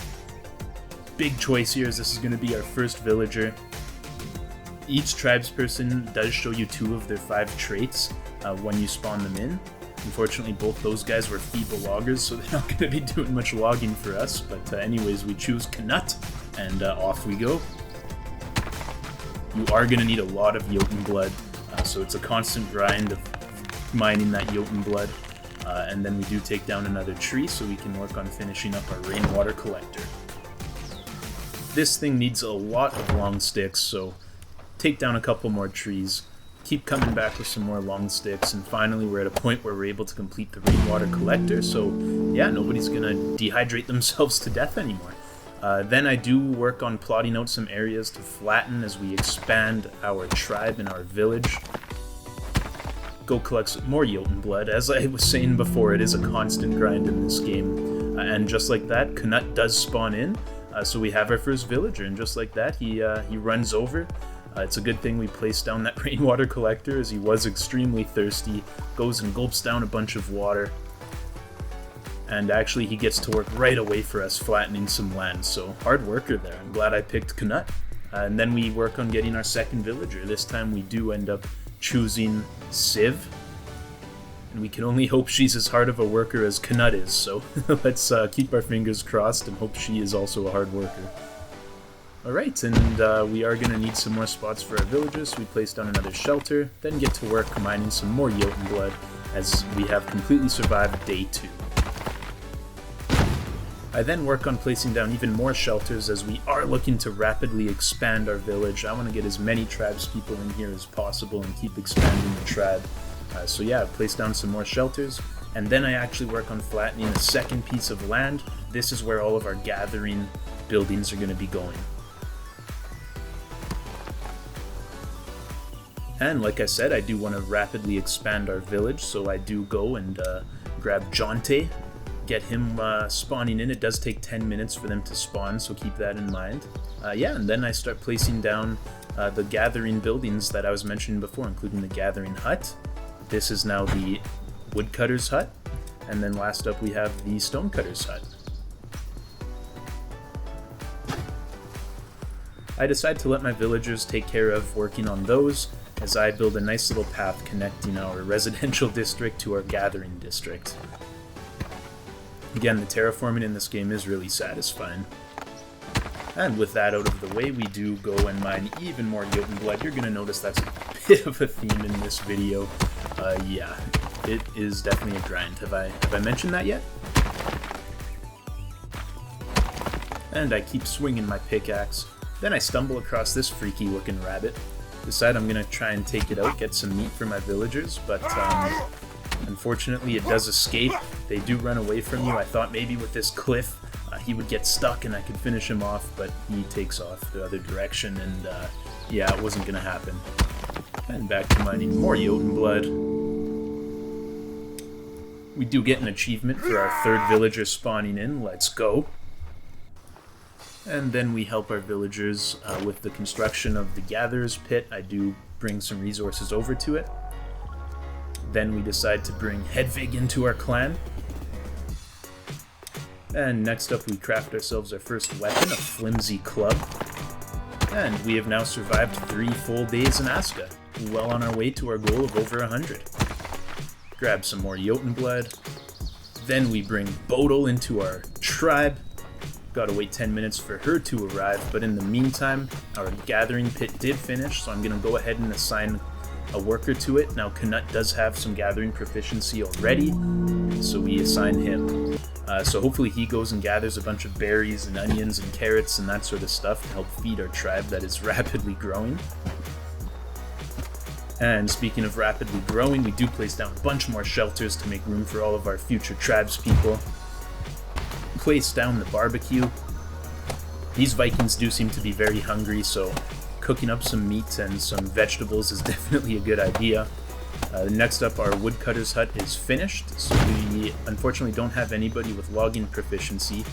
Big choice here, as this is going to be our first villager. Each tribesperson does show you 2 of their 5 traits when you spawn them in. Unfortunately, both those guys were feeble loggers, so they're not going to be doing much logging for us. But anyways, we choose Knut, and off we go. You are going to need a lot of Jotun blood, so it's a constant grind of mining that Jotun blood. And then we do take down another tree, so we can work on finishing up our rainwater collector. This thing needs a lot of long sticks, so take down a couple more trees, keep coming back with some more long sticks, and finally we're at a point where we're able to complete the rainwater collector, so yeah, nobody's gonna dehydrate themselves to death anymore. Then I do work on plotting out some areas to flatten as we expand our tribe and our village. Go collect some more Jotun blood. As I was saying before, it is a constant grind in this game. And just like that, Knut does spawn in, so we have our first villager, and just like that, he runs over. It's a good thing we placed down that rainwater collector, as he was extremely thirsty, goes and gulps down a bunch of water, and actually he gets to work right away for us flattening some land, so hard worker there. I'm glad I picked Knut. And then we work on getting our second villager. This time we do end up choosing Siv, and we can only hope she's as hard of a worker as Knut is, so let's keep our fingers crossed and hope she is also a hard worker. Alright, and we are going to need some more spots for our villagers, so we place down another shelter, then get to work mining some more Jotun blood, as we have completely survived day 2. I then work on placing down even more shelters, as we are looking to rapidly expand our village. I want to get as many tribes people in here as possible and keep expanding the tribe. So yeah, I place down some more shelters, and then I actually work on flattening a second piece of land. This is where all of our gathering buildings are going to be going. And like I said, I do want to rapidly expand our village, so I do go and grab Jonte, get him spawning in. It does take 10 minutes for them to spawn, so keep that in mind. Yeah, and then I start placing down the gathering buildings that I was mentioning before, including the gathering hut. This is now the woodcutter's hut, and then last up we have the stonecutter's hut. I decide to let my villagers take care of working on those, as I build a nice little path connecting our residential district to our gathering district. Again, the terraforming in this game is really satisfying. And with that out of the way, we do go and mine even more Jotun blood. You're going to notice that's a bit of a theme in this video. Yeah, it is definitely a grind. Have I mentioned that yet? And I keep swinging my pickaxe. Then I stumble across this freaky looking rabbit. Decide I'm gonna try and take it out, get some meat for my villagers, but unfortunately it does escape. They do run away from you. I thought maybe with this cliff he would get stuck and I could finish him off, but he takes off the other direction, and yeah, it wasn't gonna happen. And back to mining more Jotun blood. We do get an achievement for our third villager spawning in. Let's go. And then we help our villagers with the construction of the Gatherer's Pit. I do bring some resources over to it. Then we decide to bring Hedvig into our clan. And next up we craft ourselves our first weapon, a flimsy club. And we have now survived 3 full days in Aska, well on our way to our goal of over 100. Grab some more Jotun blood. Then we bring Bodil into our tribe. Gotta wait 10 minutes for her to arrive, but in the meantime, our gathering pit did finish, so I'm gonna go ahead and assign a worker to it. Now, Knut does have some gathering proficiency already, so we assign him. So hopefully he goes and gathers a bunch of berries and onions and carrots and that sort of stuff to help feed our tribe that is rapidly growing. And speaking of rapidly growing, we do place down a bunch more shelters to make room for all of our future tribespeople. Place down the barbecue. These Vikings do seem to be very hungry, so cooking up some meat and some vegetables is definitely a good idea. Next up, our woodcutter's hut is finished, so we unfortunately don't have anybody with logging proficiency.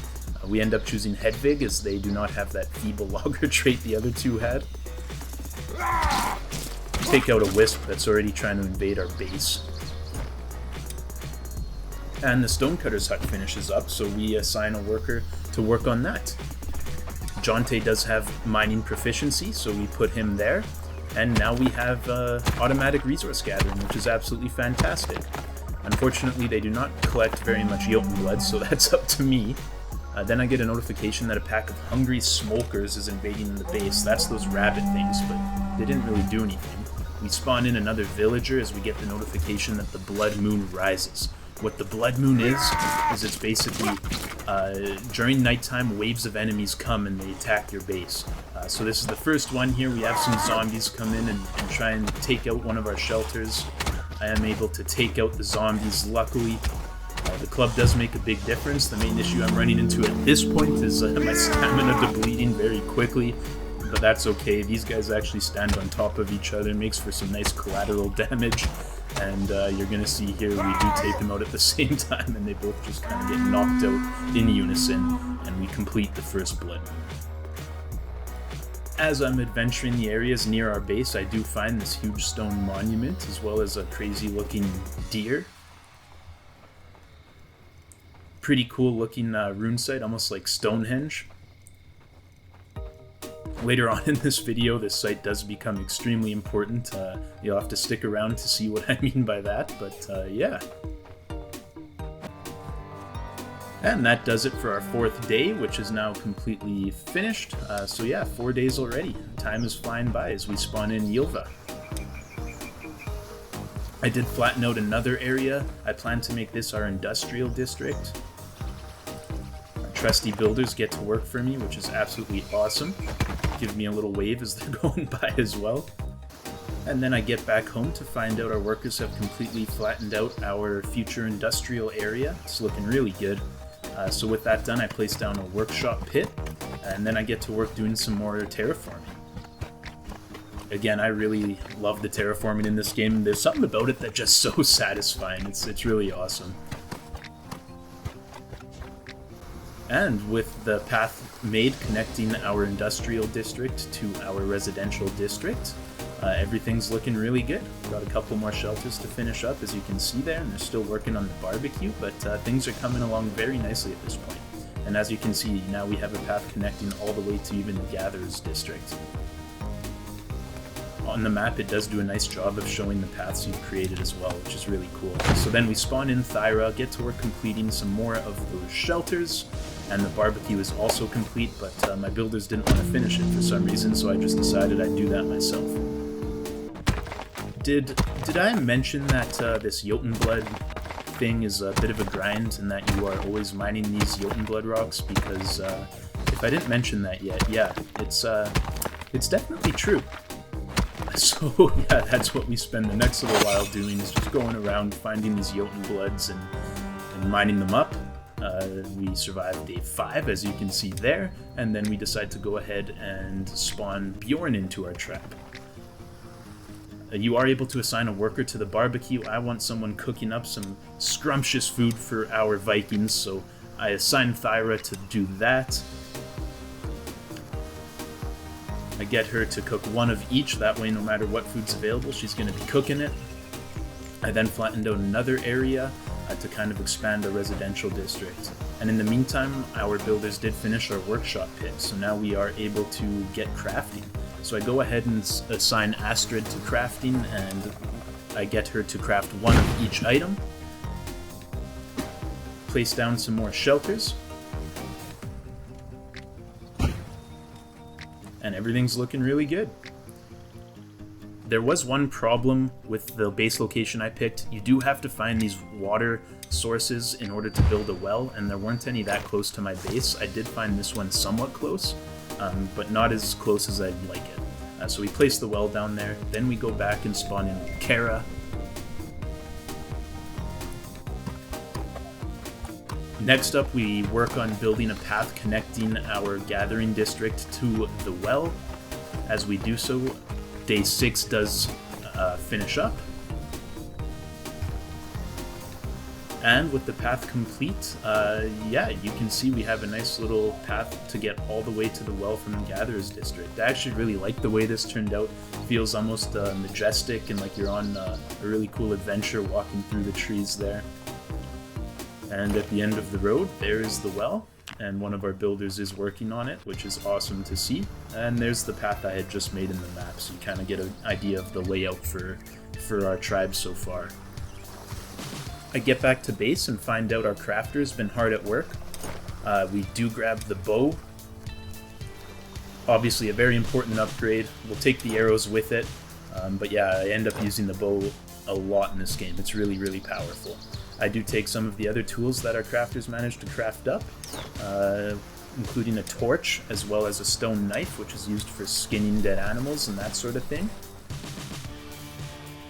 We end up choosing Hedvig, as they do not have that feeble logger trait the other two had. Take out a wisp that's already trying to invade our base. And the stonecutter's hut finishes up, so we assign a worker to work on that. Jonte does have mining proficiency, so we put him there. And now we have automatic resource gathering, which is absolutely fantastic. Unfortunately, they do not collect very much Jotun blood, so that's up to me. Then I get a notification that a pack of hungry smokers is invading the base. That's those rabbit things, but they didn't really do anything. We spawn in another villager as we get the notification that the blood moon rises. What the blood moon is it's basically during nighttime, waves of enemies come and they attack your base. So this is the first one here. We have some zombies come in and try and take out one of our shelters. I am able to take out the zombies, luckily. The club does make a big difference. The main issue I'm running into at this point is my stamina depleting very quickly. But that's okay. These guys actually stand on top of each other. It makes for some nice collateral damage. And you're going to see here we do take them out at the same time, and they both just kind of get knocked out in unison, and we complete the first blood moon. As I'm adventuring the areas near our base, I do find this huge stone monument, as well as a crazy looking deer. Pretty cool looking rune site, almost like Stonehenge. Later on in this video, this site does become extremely important. You'll have to stick around to see what I mean by that, but yeah. And that does it for our 4th day, which is now completely finished. So yeah, 4 days already. Time is flying by as we spawn in Yilva. I did flatten out another area. I plan to make this our industrial district. Our trusty builders get to work for me, which is absolutely awesome. Give me a little wave as they're going by as well. And then I get back home to find out our workers have completely flattened out our future industrial area. It's looking really good. So with that done, I place down a workshop pit, and then I get to work doing some more terraforming. Again, I really love the terraforming in this game. There's something about it that's just so satisfying. It's really awesome. And with the path made connecting our industrial district to our residential district, everything's looking really good. Got a couple more shelters to finish up, as you can see there, and they're still working on the barbecue, but things are coming along very nicely at this point. And as you can see, now we have a path connecting all the way to even the Gatherers district. On the map, it does do a nice job of showing the paths you've created as well, which is really cool. So then we spawn in Thyra, get to work completing some more of those shelters, and the barbecue is also complete, but my builders didn't want to finish it for some reason, so I just decided I'd do that myself. Did I mention that this Jotunblood thing is a bit of a grind and that you are always mining these Jotunblood rocks? Because if I didn't mention that yet, yeah, it's definitely true. So yeah, that's what we spend the next little while doing, is just going around finding these Jotunbloods and mining them up. We survived day 5, as you can see there, and then we decide to go ahead and spawn Bjorn into our trap. You are able to assign a worker to the barbecue. I want someone cooking up some scrumptious food for our Vikings, so I assigned Thyra to do that. I get her to cook one of each, that way no matter what food's available, she's going to be cooking it. I then flattened out another area to kind of expand the residential district. And in the meantime, our builders did finish our workshop pit, so now we are able to get crafting. So I go ahead and assign Astrid to crafting, and I get her to craft one of each item. Place down some more shelters. And everything's looking really good. There was one problem with the base location I picked. You do have to find these water sources in order to build a well, and there weren't any that close to my base. I did find this one somewhat close, but not as close as I'd like it. So we place the well down there, then we go back and spawn in Kara. Next up, we work on building a path connecting our gathering district to the well. As we do so, day 6 does finish up. And with the path complete, yeah, you can see we have a nice little path to get all the way to the well from the Gatherers district. I actually really like the way this turned out. It feels almost majestic and like you're on a really cool adventure walking through the trees there. And at the end of the road, there is the well, and one of our builders is working on it, which is awesome to see. And there's the path I had just made in the map, so you kind of get an idea of the layout for our tribe so far. I get back to base and find out our crafter's been hard at work. We do grab the bow. Obviously a very important upgrade. We'll take the arrows with it, but yeah, I end up using the bow a lot in this game. It's really, really powerful. I do take some of the other tools that our crafters managed to craft up, including a torch, as well as a stone knife, which is used for skinning dead animals and that sort of thing.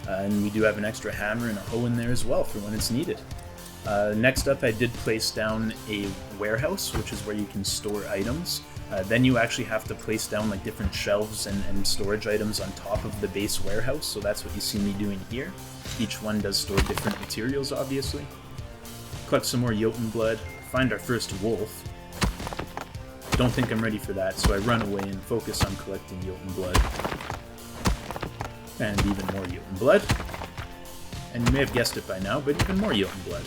And we do have an extra hammer and a hoe in there as well for when it's needed. Next up, I did place down a warehouse, which is where you can store items. Then you actually have to place down like different shelves and storage items on top of the base warehouse, so that's what you see me doing here. Each one does store different materials, obviously. Collect some more Jotunblood, find our first wolf. Don't think I'm ready for that, so I run away and focus on collecting Jotunblood. And even more Jotunblood. And you may have guessed it by now, but even more Jotunblood.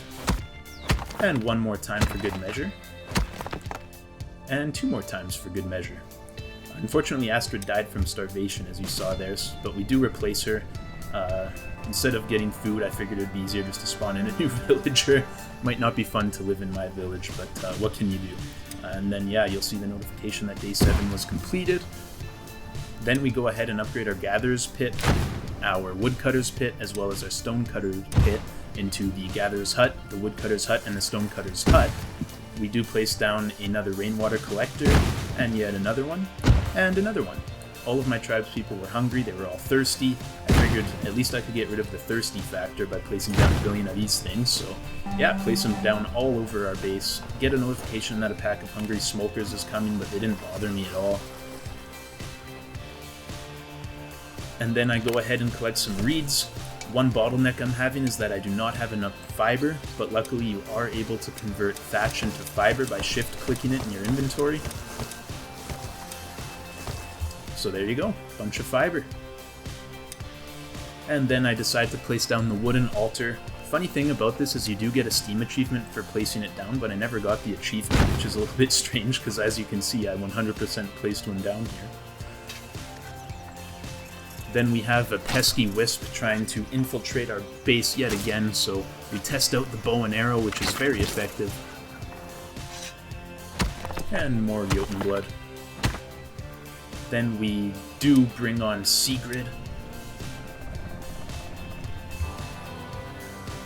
And one more time for good measure. And 2 more times for good measure. Unfortunately, Astrid died from starvation, as you saw there, but we do replace her instead of getting food, I figured it'd be easier just to spawn in a new villager. Might not be fun to live in my village, but what can you do? And then, yeah, you'll see the notification that day 7 was completed. Then we go ahead and upgrade our Gatherer's Pit, our Woodcutter's Pit, as well as our Stonecutter's Pit into the Gatherer's Hut, the Woodcutter's Hut, and the Stonecutter's Hut. We do place down another Rainwater Collector, and yet another one, and another one. All of my tribespeople were hungry, they were all thirsty. I figured at least I could get rid of the thirsty factor by placing down 1 billion of these things, so yeah, place them down all over our base. Get a notification that a pack of hungry smokers is coming, but they didn't bother me at all. And then I go ahead and collect some reeds. One bottleneck I'm having is that I do not have enough fiber, but luckily you are able to convert thatch into fiber by shift-clicking it in your inventory. So there you go, bunch of fiber. And then I decide to place down the wooden altar. Funny thing about this is you do get a Steam achievement for placing it down, but I never got the achievement, which is a little bit strange because as you can see I 100% placed one down here. Then we have a pesky wisp trying to infiltrate our base yet again, so we test out the bow and arrow, which is very effective. And more Jotun blood. Then we do bring on Sigrid.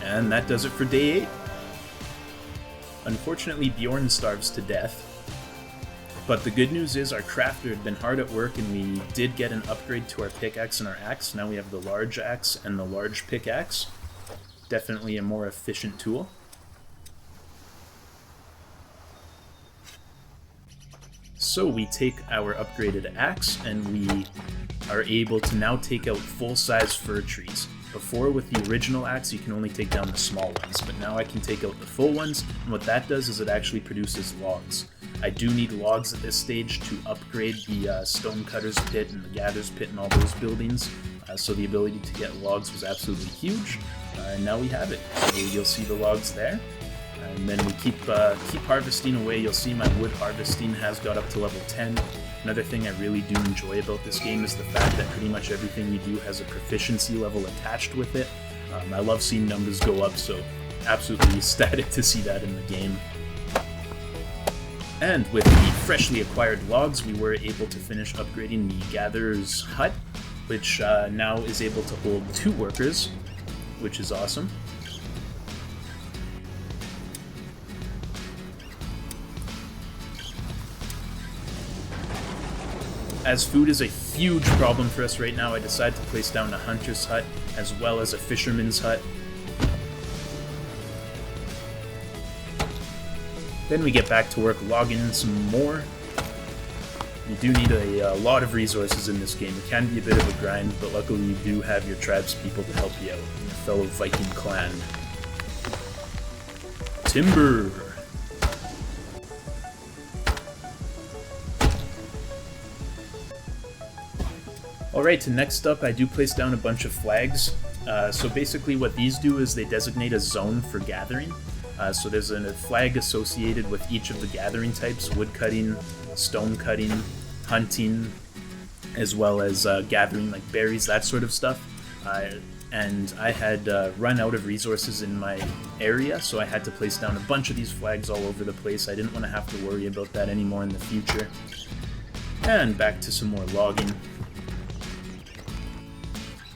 And that does it for day 8. Unfortunately, Bjorn starves to death. But the good news is our crafter had been hard at work and we did get an upgrade to our pickaxe and our axe. Now we have the large axe and the large pickaxe. Definitely a more efficient tool. So we take our upgraded axe and we are able to now take out full-size fir trees. Before, with the original axe, you can only take down the small ones, but now I can take out the full ones, and what that does is it actually produces logs. I do need logs at this stage to upgrade the Stonecutter's Pit and the Gatherer's Pit and all those buildings, so the ability to get logs was absolutely huge, and now we have it. So you'll see the logs there. And then we keep harvesting away. You'll see my wood harvesting has got up to level 10. Another thing I really do enjoy about this game is the fact that pretty much everything you do has a proficiency level attached with it. I love seeing numbers go up, so absolutely ecstatic to see that in the game. And with the freshly acquired logs, we were able to finish upgrading the Gatherer's Hut, which now is able to hold 2 workers, which is awesome. As food is a huge problem for us right now, I decided to place down a hunter's hut as well as a fisherman's hut. Then we get back to work logging in some more. You do need a lot of resources in this game. It can be a bit of a grind, but luckily you do have your tribespeople to help you out, your fellow Viking clan. Timber! Alright, next up I do place down a bunch of flags. So basically what these do is they designate a zone for gathering. So there's a flag associated with each of the gathering types: woodcutting, stone cutting, hunting, as well as gathering like berries, that sort of stuff. And I had run out of resources in my area, so I had to place down a bunch of these flags all over the place. I didn't want to have to worry about that anymore in the future. And back to some more logging.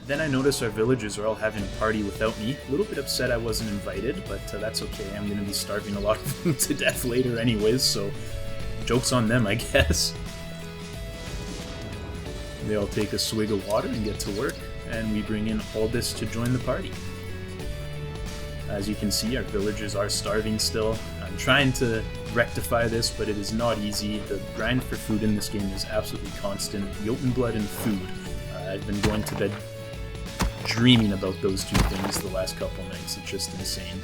Then I noticed our villagers are all having a party without me. A little bit upset I wasn't invited, but that's okay. I'm going to be starving a lot of them to death later anyways, so joke's on them, I guess. They all take a swig of water and get to work, and we bring in Aldous to join the party. As you can see, our villagers are starving still. I'm trying to rectify this, but it is not easy. The grind for food in this game is absolutely constant. Jotun blood and food. I've been going to bed dreaming about those 2 things the last couple nights. It's just insane.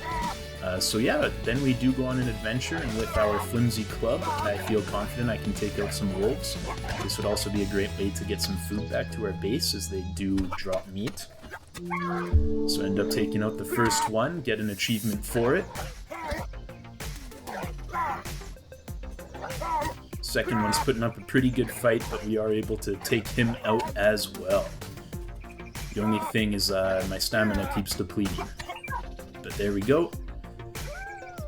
So yeah, then we do go on an adventure, and with our flimsy club, I feel confident I can take out some wolves. This would also be a great way to get some food back to our base, as they do drop meat. So I end up taking out the first one, get an achievement for it. Second one's putting up a pretty good fight, but we are able to take him out as well. The only thing is my stamina keeps depleting. But there we go.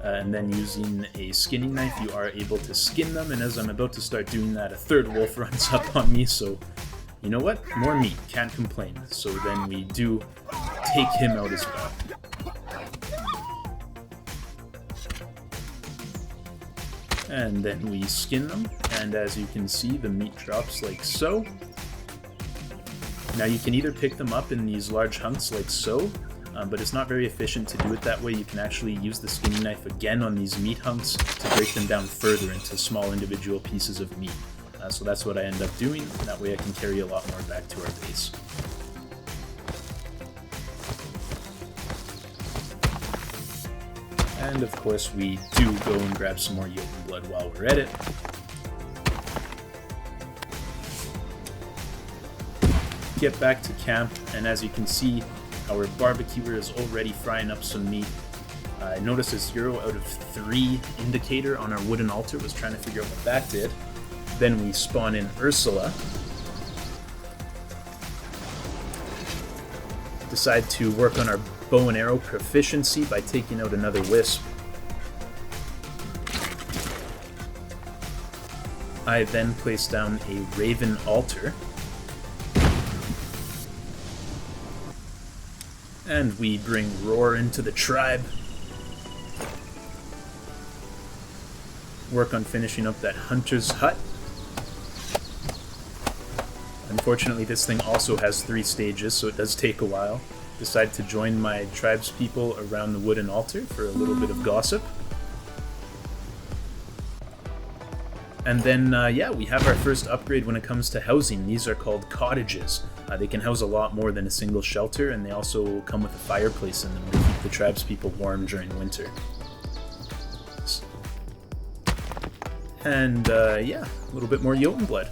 And then using a skinning knife, you are able to skin them, and as I'm about to start doing that, a third wolf runs up on me, so you know what? More meat, can't complain. So then we do take him out as well. And then we skin them, and as you can see, the meat drops like so. Now you can either pick them up in these large hunks like so, but it's not very efficient to do it that way. You can actually use the skinning knife again on these meat hunks to break them down further into small individual pieces of meat. So that's what I end up doing, and that way I can carry a lot more back to our base. And of course we do go and grab some more Jotun blood while we're at it. Get back to camp, and as you can see, our barbecuer is already frying up some meat. I noticed a 0 out of 3 indicator on our wooden altar, was trying to figure out what that did. Then we spawn in Ursula. Decide to work on our bow and arrow proficiency by taking out another wisp. I then place down a raven altar. And we bring Roar into the tribe. Work on finishing up that hunter's hut. Unfortunately, this thing also has 3 stages, so it does take a while. Decide to join my tribespeople around the wooden altar for a little bit of gossip. And then, yeah, we have our first upgrade when it comes to housing. These are called cottages. They can house a lot more than a single shelter, and they also come with a fireplace in them to keep the tribespeople warm during winter. And, yeah, a little bit more Jotun blood.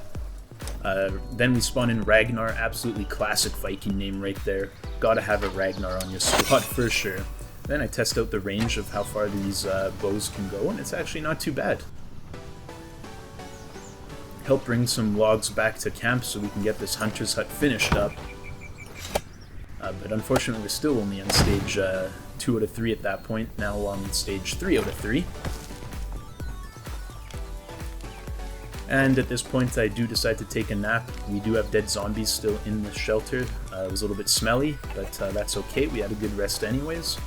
Then we spawn in Ragnar, absolutely classic Viking name right there. Gotta have a Ragnar on your squad for sure. Then I test out the range of how far these bows can go, and it's actually not too bad. Help bring some logs back to camp so we can get this hunter's hut finished up. But unfortunately we're still only on stage 2 out of 3 at that point, now on stage 3 out of 3. And at this point I do decide to take a nap. We do have dead zombies still in the shelter. It was a little bit smelly, but that's okay, we had a good rest anyways.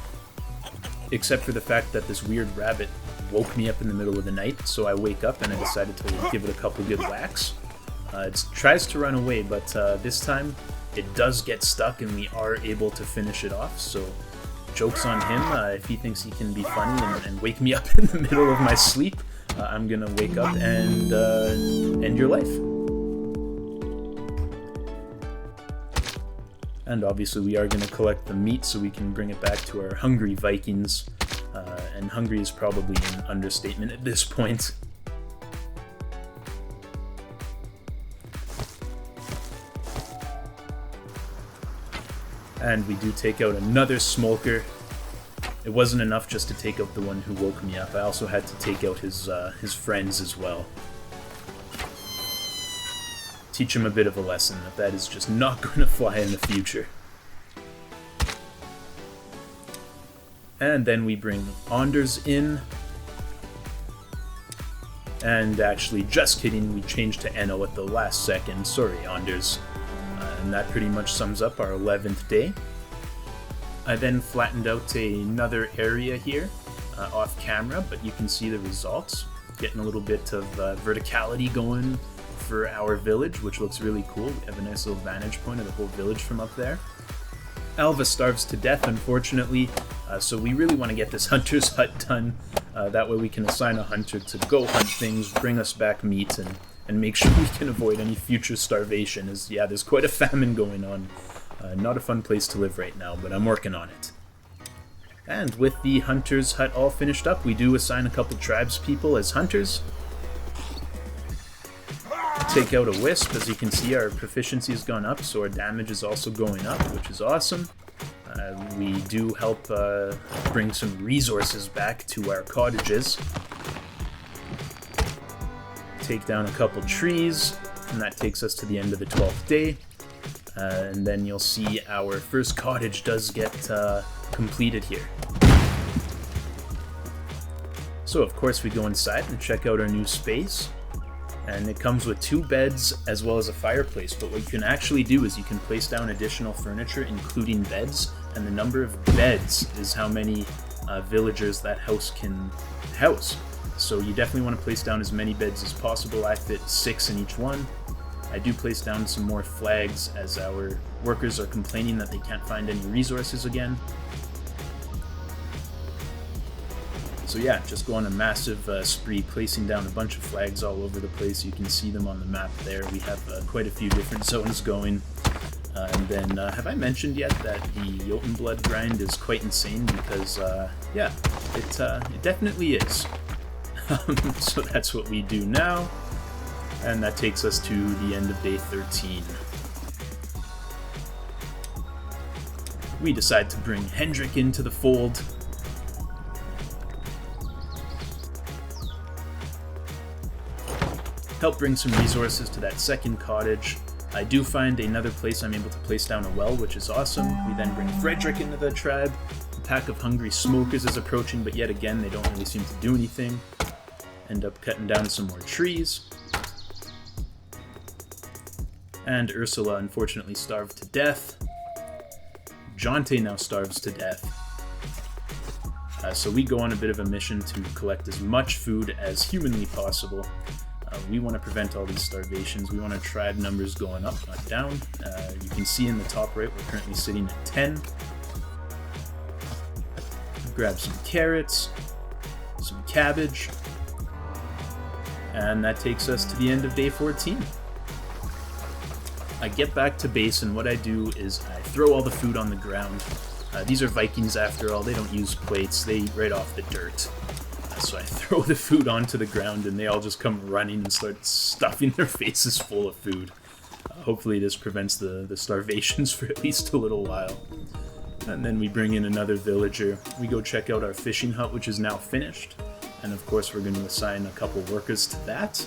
Except for the fact that this weird rabbit woke me up in the middle of the night, so I wake up and I decided to give it a couple good whacks. It tries to run away, but this time it does get stuck and we are able to finish it off, so joke's on him. If he thinks he can be funny and wake me up in the middle of my sleep, I'm gonna wake up and end your life. And obviously we are gonna collect the meat so we can bring it back to our hungry Vikings. And hungry is probably an understatement at this point. And we do take out another smoker. It wasn't enough just to take out the one who woke me up. I also had to take out his friends as well. Teach him a bit of a lesson that is just not going to fly in the future. And then we bring Anders in. And actually, just kidding, we changed to Enno at the last second. Sorry, Anders. And that pretty much sums up our 11th day. I then flattened out another area here off camera, but you can see the results. Getting a little bit of verticality going for our village, which looks really cool. We have a nice little vantage point of the whole village from up there. Alva starves to death, unfortunately, so we really want to get this hunter's hut done. That way we can assign a hunter to go hunt things, bring us back meat, and make sure we can avoid any future starvation, as yeah, there's quite a famine going on. Not a fun place to live right now, but I'm working on it. And with the hunter's hut all finished up, we do assign a couple tribespeople as hunters. Take out a wisp. As you can see, our proficiency has gone up, so our damage is also going up, which is awesome. We do help bring some resources back to our cottages. Take down a couple trees, and that takes us to the end of the 12th day. And then you'll see our first cottage does get completed here. So of course we go inside and check out our new space. And it comes with 2 beds as well as a fireplace, but what you can actually do is you can place down additional furniture, including beds, and the number of beds is how many villagers that house can house. So you definitely want to place down as many beds as possible. I fit 6 in each one. I do place down some more flags as our workers are complaining that they can't find any resources again. So yeah, just go on a massive spree, placing down a bunch of flags all over the place. You can see them on the map there. We have quite a few different zones going. And then, have I mentioned yet that the Jotun Blood grind is quite insane? Because, yeah, it definitely is. So that's what we do now. And that takes us to the end of day 13. We decide to bring Hendrik into the fold. Help bring some resources to that second cottage. I do find another place I'm able to place down a well, which is awesome. We then bring Frederick into the tribe. A pack of hungry smokers is approaching, but yet again, they don't really seem to do anything. End up cutting down some more trees. And Ursula unfortunately starved to death. Jonte now starves to death. So we go on a bit of a mission to collect as much food as humanly possible. We want to prevent all these starvations. We want our tribe numbers going up, not down. You can see in the top right, we're currently sitting at 10. Grab some carrots, some cabbage, and that takes us to the end of day 14. I get back to base, and what I do is I throw all the food on the ground. These are Vikings after all, they don't use plates, they eat right off the dirt. So I throw the food onto the ground and they all just come running and start stuffing their faces full of food. Hopefully this prevents the starvations for at least a little while. And then we bring in another villager. We go check out our fishing hut, which is now finished. And of course we're going to assign a couple workers to that.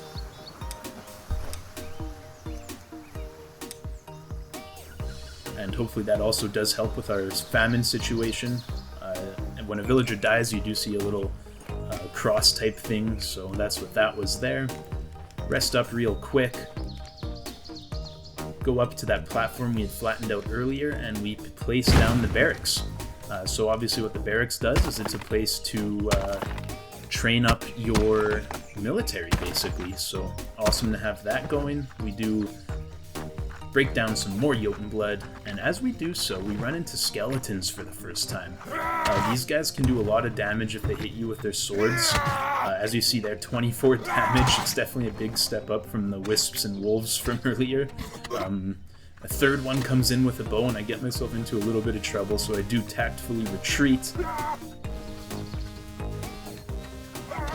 And hopefully that also does help with our famine situation. And when a villager dies, you do see a little cross type thing, so that's what that was there. Rest up real quick. Go up to that platform we had flattened out earlier, and we place down the barracks. So obviously what the barracks does is it's a place to train up your military, basically. So awesome to have that going. We do break down some more Jotun blood, and as we do so, we run into skeletons for the first time. These guys can do a lot of damage if they hit you with their swords. As you see there, 24 damage. It's definitely a big step up from the wisps and wolves from earlier. A third one comes in with a bow, and I get myself into a little bit of trouble, so I do tactfully retreat.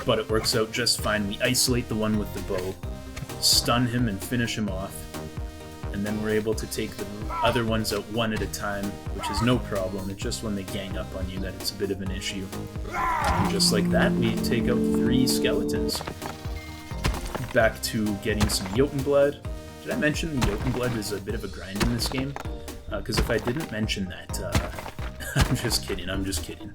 But it works out just fine. We isolate the one with the bow, stun him, and finish him off. And then we're able to take the other ones out one at a time, which is no problem. It's just when they gang up on you that it's a bit of an issue. And just like that, we take out 3 skeletons. Back to getting some Jotun blood. Did I mention the Jotun blood is a bit of a grind in this game? Because if I didn't mention that, I'm just kidding.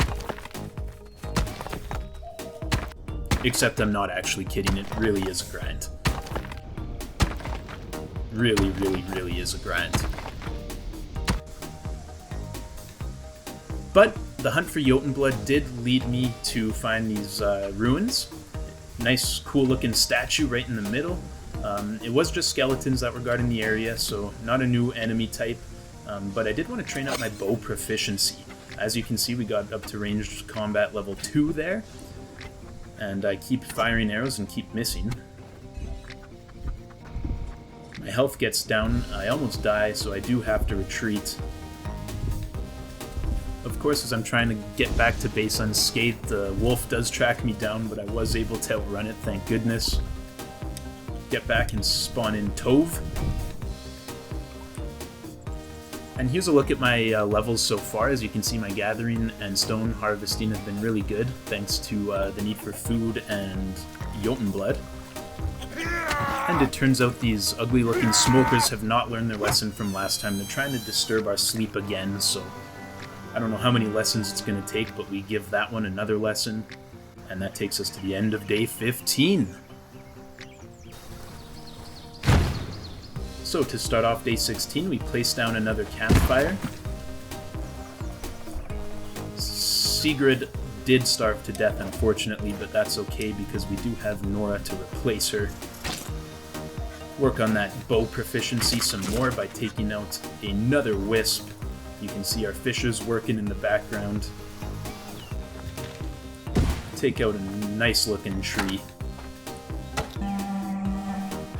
Except I'm not actually kidding, it really is a grind. Really is a grind. But the hunt for Jotun blood did lead me to find these ruins. Nice, cool looking statue right in the middle. It was just skeletons that were guarding the area, so not a new enemy type. But I did want to train up my bow proficiency. As you can see, we got up to ranged combat level 2 there. And I keep firing arrows and keep missing. My health gets down, I almost die, so I do have to retreat. Of course, as I'm trying to get back to base unscathed, the wolf does track me down, but I was able to outrun it, thank goodness. Get back and spawn in Tove. And here's a look at my levels so far. As you can see, my gathering and stone harvesting have been really good, thanks to the need for food and Jotun blood. And it turns out these ugly-looking smokers have not learned their lesson from last time. They're trying to disturb our sleep again, so I don't know how many lessons it's going to take, but we give that one another lesson. And that takes us to the end of day 15. So to start off day 16, we place down another campfire. Sigrid did starve to death, unfortunately, but that's okay because we do have Nora to replace her. Work on that bow proficiency some more by taking out another wisp. You can see our fishers working in the background. Take out a nice looking tree.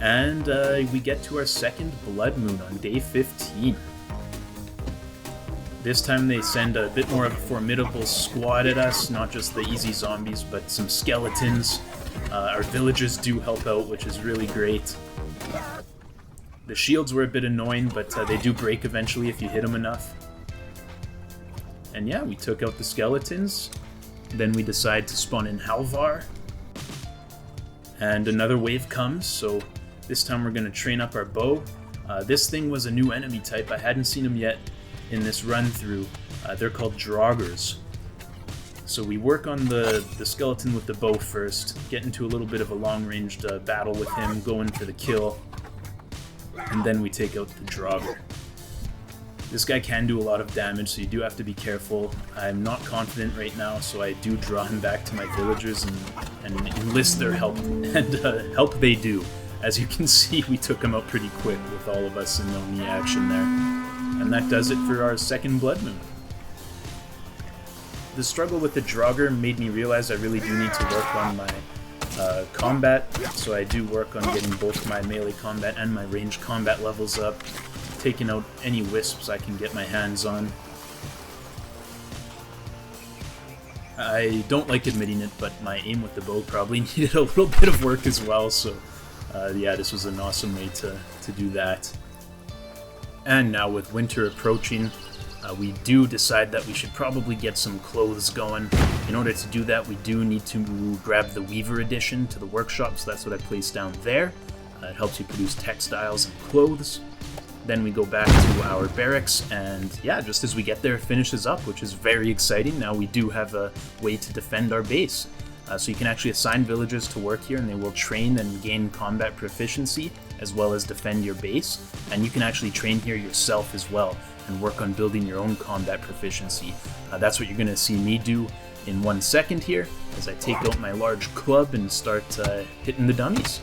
And we get to our second blood moon on day 15. This time they send a bit more of a formidable squad at us, not just the easy zombies, but some skeletons. Our villagers do help out, which is really great. The shields were a bit annoying, but they do break eventually if you hit them enough. And yeah, we took out the skeletons. Then we decide to spawn in Halvar. And another wave comes, so this time we're going to train up our bow. This thing was a new enemy type. I hadn't seen them yet in this run-through. They're called Draugrs. So we work on the skeleton with the bow first, get into a little bit of a long-ranged battle with him, going for the kill. And then we take out the Draugr. This guy can do a lot of damage, so you do have to be careful. I'm not confident right now, so I do draw him back to my villagers and enlist their help. And help they do. As you can see, we took him out pretty quick with all of us in on the action there. And that does it for our second blood moon. The struggle with the Draugr made me realize I really do need to work on my combat, so I do work on getting both my melee combat and my ranged combat levels up, taking out any wisps I can get my hands on. I don't like admitting it, but my aim with the bow probably needed a little bit of work as well, so yeah, this was an awesome way to do that. And now with winter approaching, we do decide that we should probably get some clothes going. In order to do that, we do need to grab the Weaver Edition to the workshop, so that's what I placed down there. It helps you produce textiles and clothes. Then we go back to our barracks, and yeah, just as we get there, it finishes up, which is very exciting. Now we do have a way to defend our base. So you can actually assign villagers to work here, and they will train and gain combat proficiency, as well as defend your base. And you can actually train here yourself as well, and work on building your own combat proficiency. That's what you're going to see me do in 1 second here, as I take out my large club and start hitting the dummies.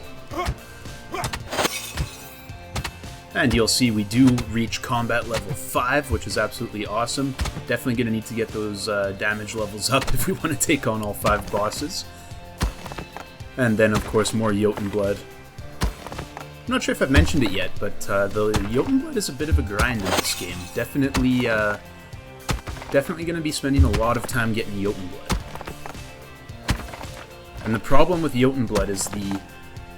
And you'll see we do reach combat level 5, which is absolutely awesome. Definitely going to need to get those damage levels up if we want to take on all 5 bosses. And then, of course, more Jotun blood. I'm not sure if I've mentioned it yet, but the Jotun blood is a bit of a grind in this game. Definitely going to be spending a lot of time getting Jotun blood. And the problem with Jotun blood is the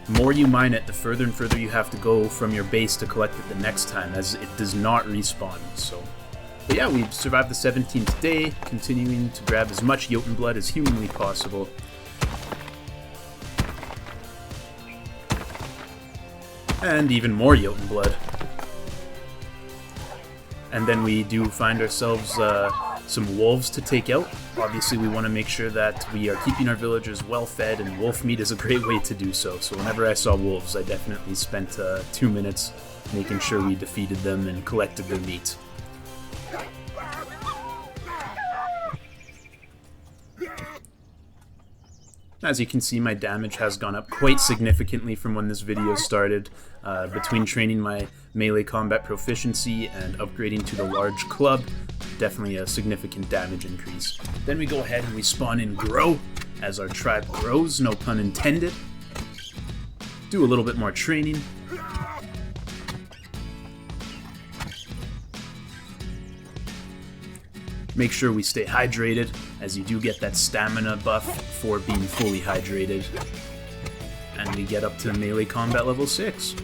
more you mine it, the further and further you have to go from your base to collect it the next time, as it does not respawn. So, but yeah, we've survived the 17th day, continuing to grab as much Jotun blood as humanly possible. And even more Jotun blood. And then we do find ourselves some wolves to take out. Obviously, we want to make sure that we are keeping our villagers well fed, and wolf meat is a great way to do so. So whenever I saw wolves, I definitely spent 2 minutes making sure we defeated them and collected their meat. As you can see, my damage has gone up quite significantly from when this video started. Between training my melee combat proficiency and upgrading to the large club, definitely a significant damage increase. Then we go ahead and we spawn in Grow, as our tribe grows, no pun intended. Do a little bit more training. Make sure we stay hydrated, as you do get that stamina buff for being fully hydrated. And we get up to melee combat level 6.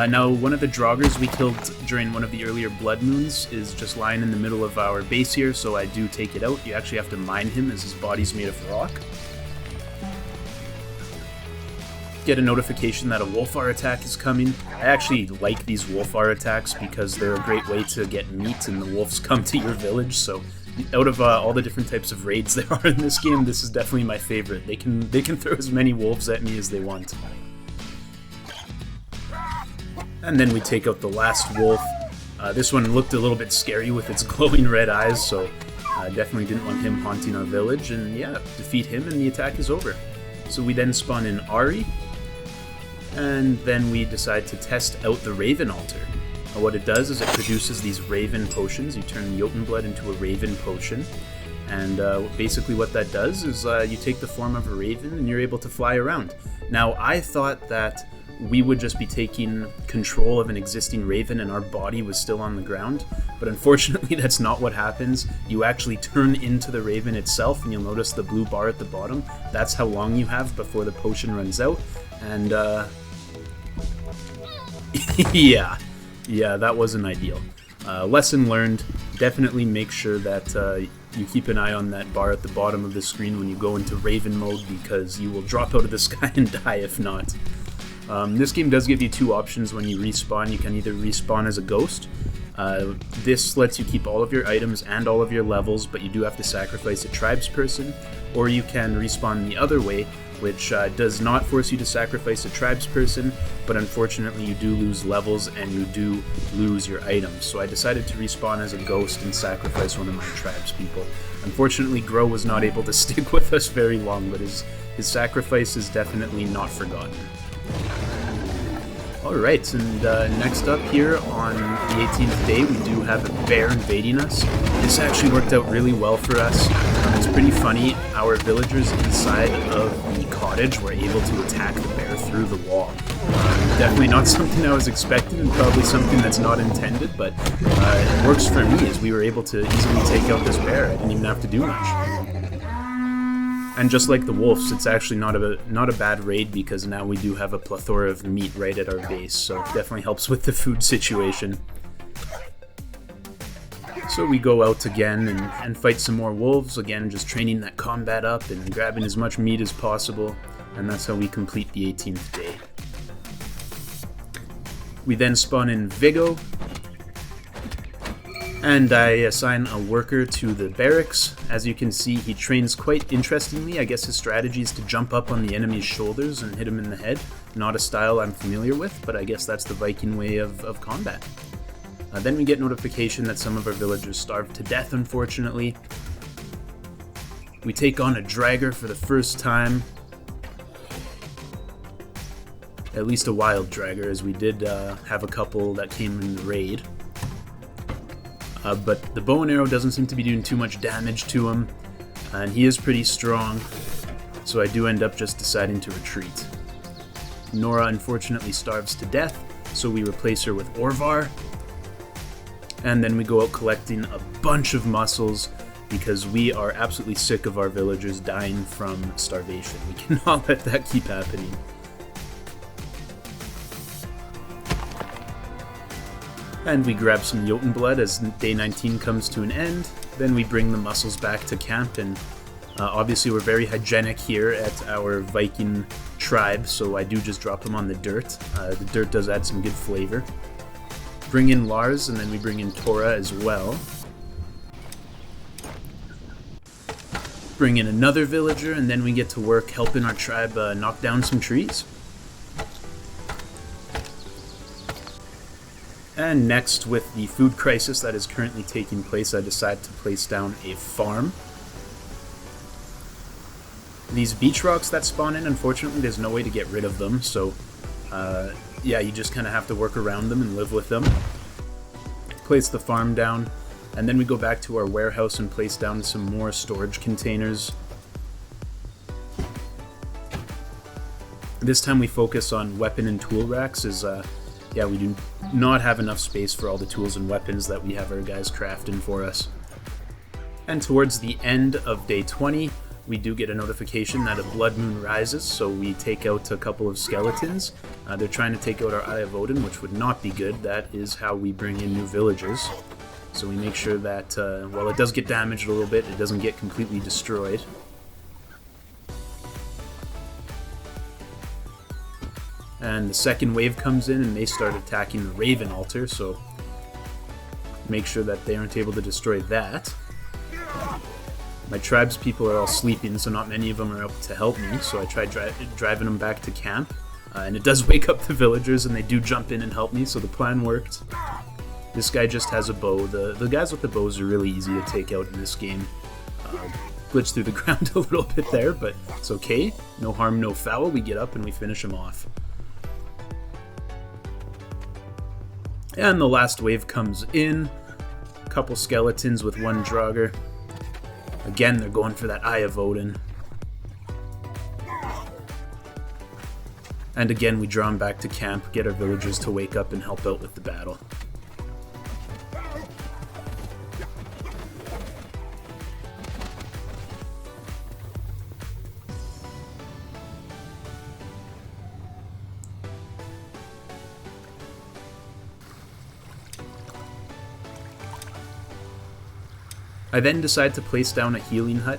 Now, one of the Draugrs we killed during one of the earlier Blood Moons is just lying in the middle of our base here, so I do take it out. You actually have to mine him, as his body's made of rock. get a notification that a Wolfar attack is coming. I actually like these Wolfar attacks because they're a great way to get meat and the wolves come to your village, so out of all the different types of raids there are in this game, this is definitely my favorite. They can throw as many wolves at me as they want. And then we take out the last wolf. This one looked a little bit scary with its glowing red eyes, so definitely didn't want him haunting our village, and yeah, defeat him and the attack is over. So we then spawn in Ari, and then we decide to test out the Raven Altar. What it does is it produces these Raven potions. You turn Jotun blood into a Raven potion, and basically what that does is you take the form of a Raven and you're able to fly around. Now, I thought that we would just be taking control of an existing Raven and our body was still on the ground, but unfortunately that's not what happens. You actually turn into the Raven itself, and you'll notice the blue bar at the bottom. That's how long you have before the potion runs out, and yeah, that wasn't ideal. Lesson learned, definitely make sure that you keep an eye on that bar at the bottom of the screen when you go into Raven mode, because you will drop out of the sky and die if not. This game does give you two options when you respawn. You can either respawn as a ghost. This lets you keep all of your items and all of your levels, but you do have to sacrifice a tribesperson. Or you can respawn the other way, which does not force you to sacrifice a tribesperson, but unfortunately you do lose levels and you do lose your items. So I decided to respawn as a ghost and sacrifice one of my tribespeople. Unfortunately, Grow was not able to stick with us very long, but his sacrifice is definitely not forgotten. Alright, and next up here on the 18th day, we do have a bear invading us. This actually worked out really well for us. It's pretty funny. Our villagers inside of the cottage were able to attack the bear through the wall. Definitely not something I was expecting, and probably something that's not intended, but it works for me, as we were able to easily take out this bear. I didn't even have to do much. And just like the wolves, it's actually not a bad raid, because now we do have a plethora of meat right at our base, so it definitely helps with the food situation. So we go out again and fight some more wolves, again just training that combat up and grabbing as much meat as possible, and that's how we complete the 18th day. We then spawn in Vigo, and I assign a worker to the barracks. As you can see, he trains quite interestingly. I guess his strategy is to jump up on the enemy's shoulders and hit him in the head. Not a style I'm familiar with, but I guess that's the Viking way of combat. Then we get notification that some of our villagers starved to death, unfortunately. We take on a dragger for the first time. At least a wild dragger, as we did have a couple that came in the raid. But the bow and arrow doesn't seem to be doing too much damage to him, and he is pretty strong, so I do end up just deciding to retreat. Nora unfortunately starves to death, so we replace her with Orvar, and then we go out collecting a bunch of mussels, because we are absolutely sick of our villagers dying from starvation. We cannot let that keep happening. And we grab some Jotun blood as day 19 comes to an end. Then we bring the mussels back to camp, and obviously we're very hygienic here at our Viking tribe, so I do just drop them on the dirt. The dirt does add some good flavor. Bring in Lars, and then we bring in Tora as well. Bring in another villager, and then we get to work helping our tribe knock down some trees. And next, with the food crisis that is currently taking place, I decide to place down a farm. These beach rocks that spawn in, unfortunately, there's no way to get rid of them, so yeah, you just kind of have to work around them and live with them. Place the farm down, and then we go back to our warehouse and place down some more storage containers. This time we focus on weapon and tool racks, as yeah, we do not have enough space for all the tools and weapons that we have our guys crafting for us. And towards the end of day 20, we do get a notification that a blood moon rises, so we take out a couple of skeletons. They're trying to take out our Eye of Odin, which would not be good. That is how we bring in new villagers. So we make sure that, while it does get damaged a little bit, it doesn't get completely destroyed. And the second wave comes in and they start attacking the Raven altar, so make sure that they aren't able to destroy that. My tribe's people are all sleeping, so not many of them are up to help me, so I tried driving them back to camp. And it does wake up the villagers, and they do jump in and help me, so the plan worked. This guy just has a bow. The guys with the bows are really easy to take out in this game. Glitched through the ground a little bit there, but it's okay. No harm, no foul. We get up and we finish him off. And the last wave comes in. A couple skeletons with one Draugr. Again, they're going for that Eye of Odin. And again, we draw them back to camp, get our villagers to wake up and help out with the battle. I then decide to place down a healing hut.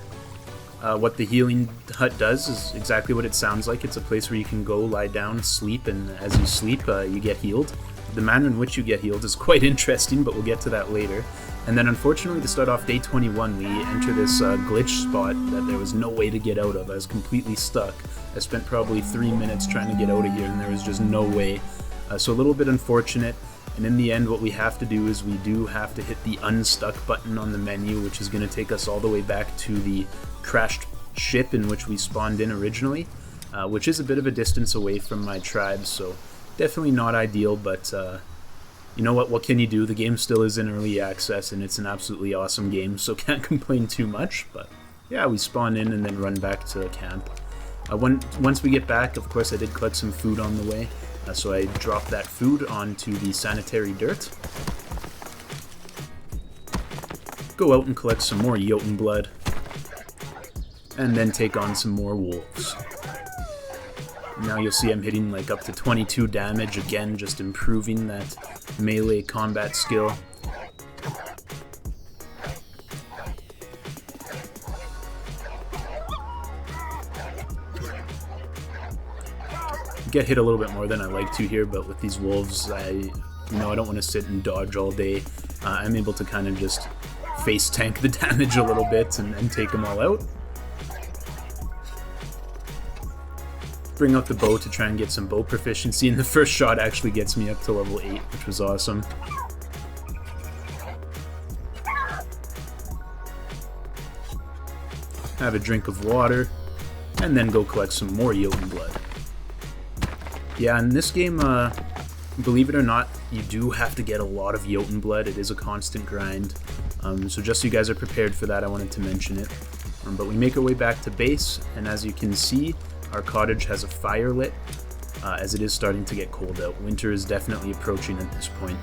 What the healing hut does is exactly what it sounds like. It's a place where you can go, lie down, sleep, and as you sleep, you get healed. The manner in which you get healed is quite interesting, but we'll get to that later. And then unfortunately, to start off day 21, we enter this glitch spot that there was no way to get out of. I was completely stuck. I spent probably 3 minutes trying to get out of here, and there was just no way. So a little bit unfortunate. And in the end, what we have to do is we do have to hit the unstuck button on the menu, which is going to take us all the way back to the crashed ship in which we spawned in originally, which is a bit of a distance away from my tribe, so definitely not ideal, but you know what can you do? The game still is in early access, and it's an absolutely awesome game, so can't complain too much, but yeah, we spawn in and then run back to camp. Once we get back, of course, I did collect some food on the way. So I drop that food onto the sanitary dirt. Go out and collect some more Jotun blood. And then take on some more wolves. Now you'll see I'm hitting like up to 22 damage, again just improving that melee combat skill. Get hit a little bit more than I like to here, but with these wolves, I don't want to sit and dodge all day. I'm able to kind of just face tank the damage a little bit and take them all out. Bring out the bow to try and get some bow proficiency, and the first shot actually gets me up to level 8, which was awesome. Have a drink of water, and then go collect some more Jotun blood. Yeah, in this game, believe it or not, you do have to get a lot of Jotun blood. It is a constant grind. So just so you guys are prepared for that, I wanted to mention it. But we make our way back to base, and as you can see, our cottage has a fire lit, as it is starting to get cold out. Winter is definitely approaching at this point.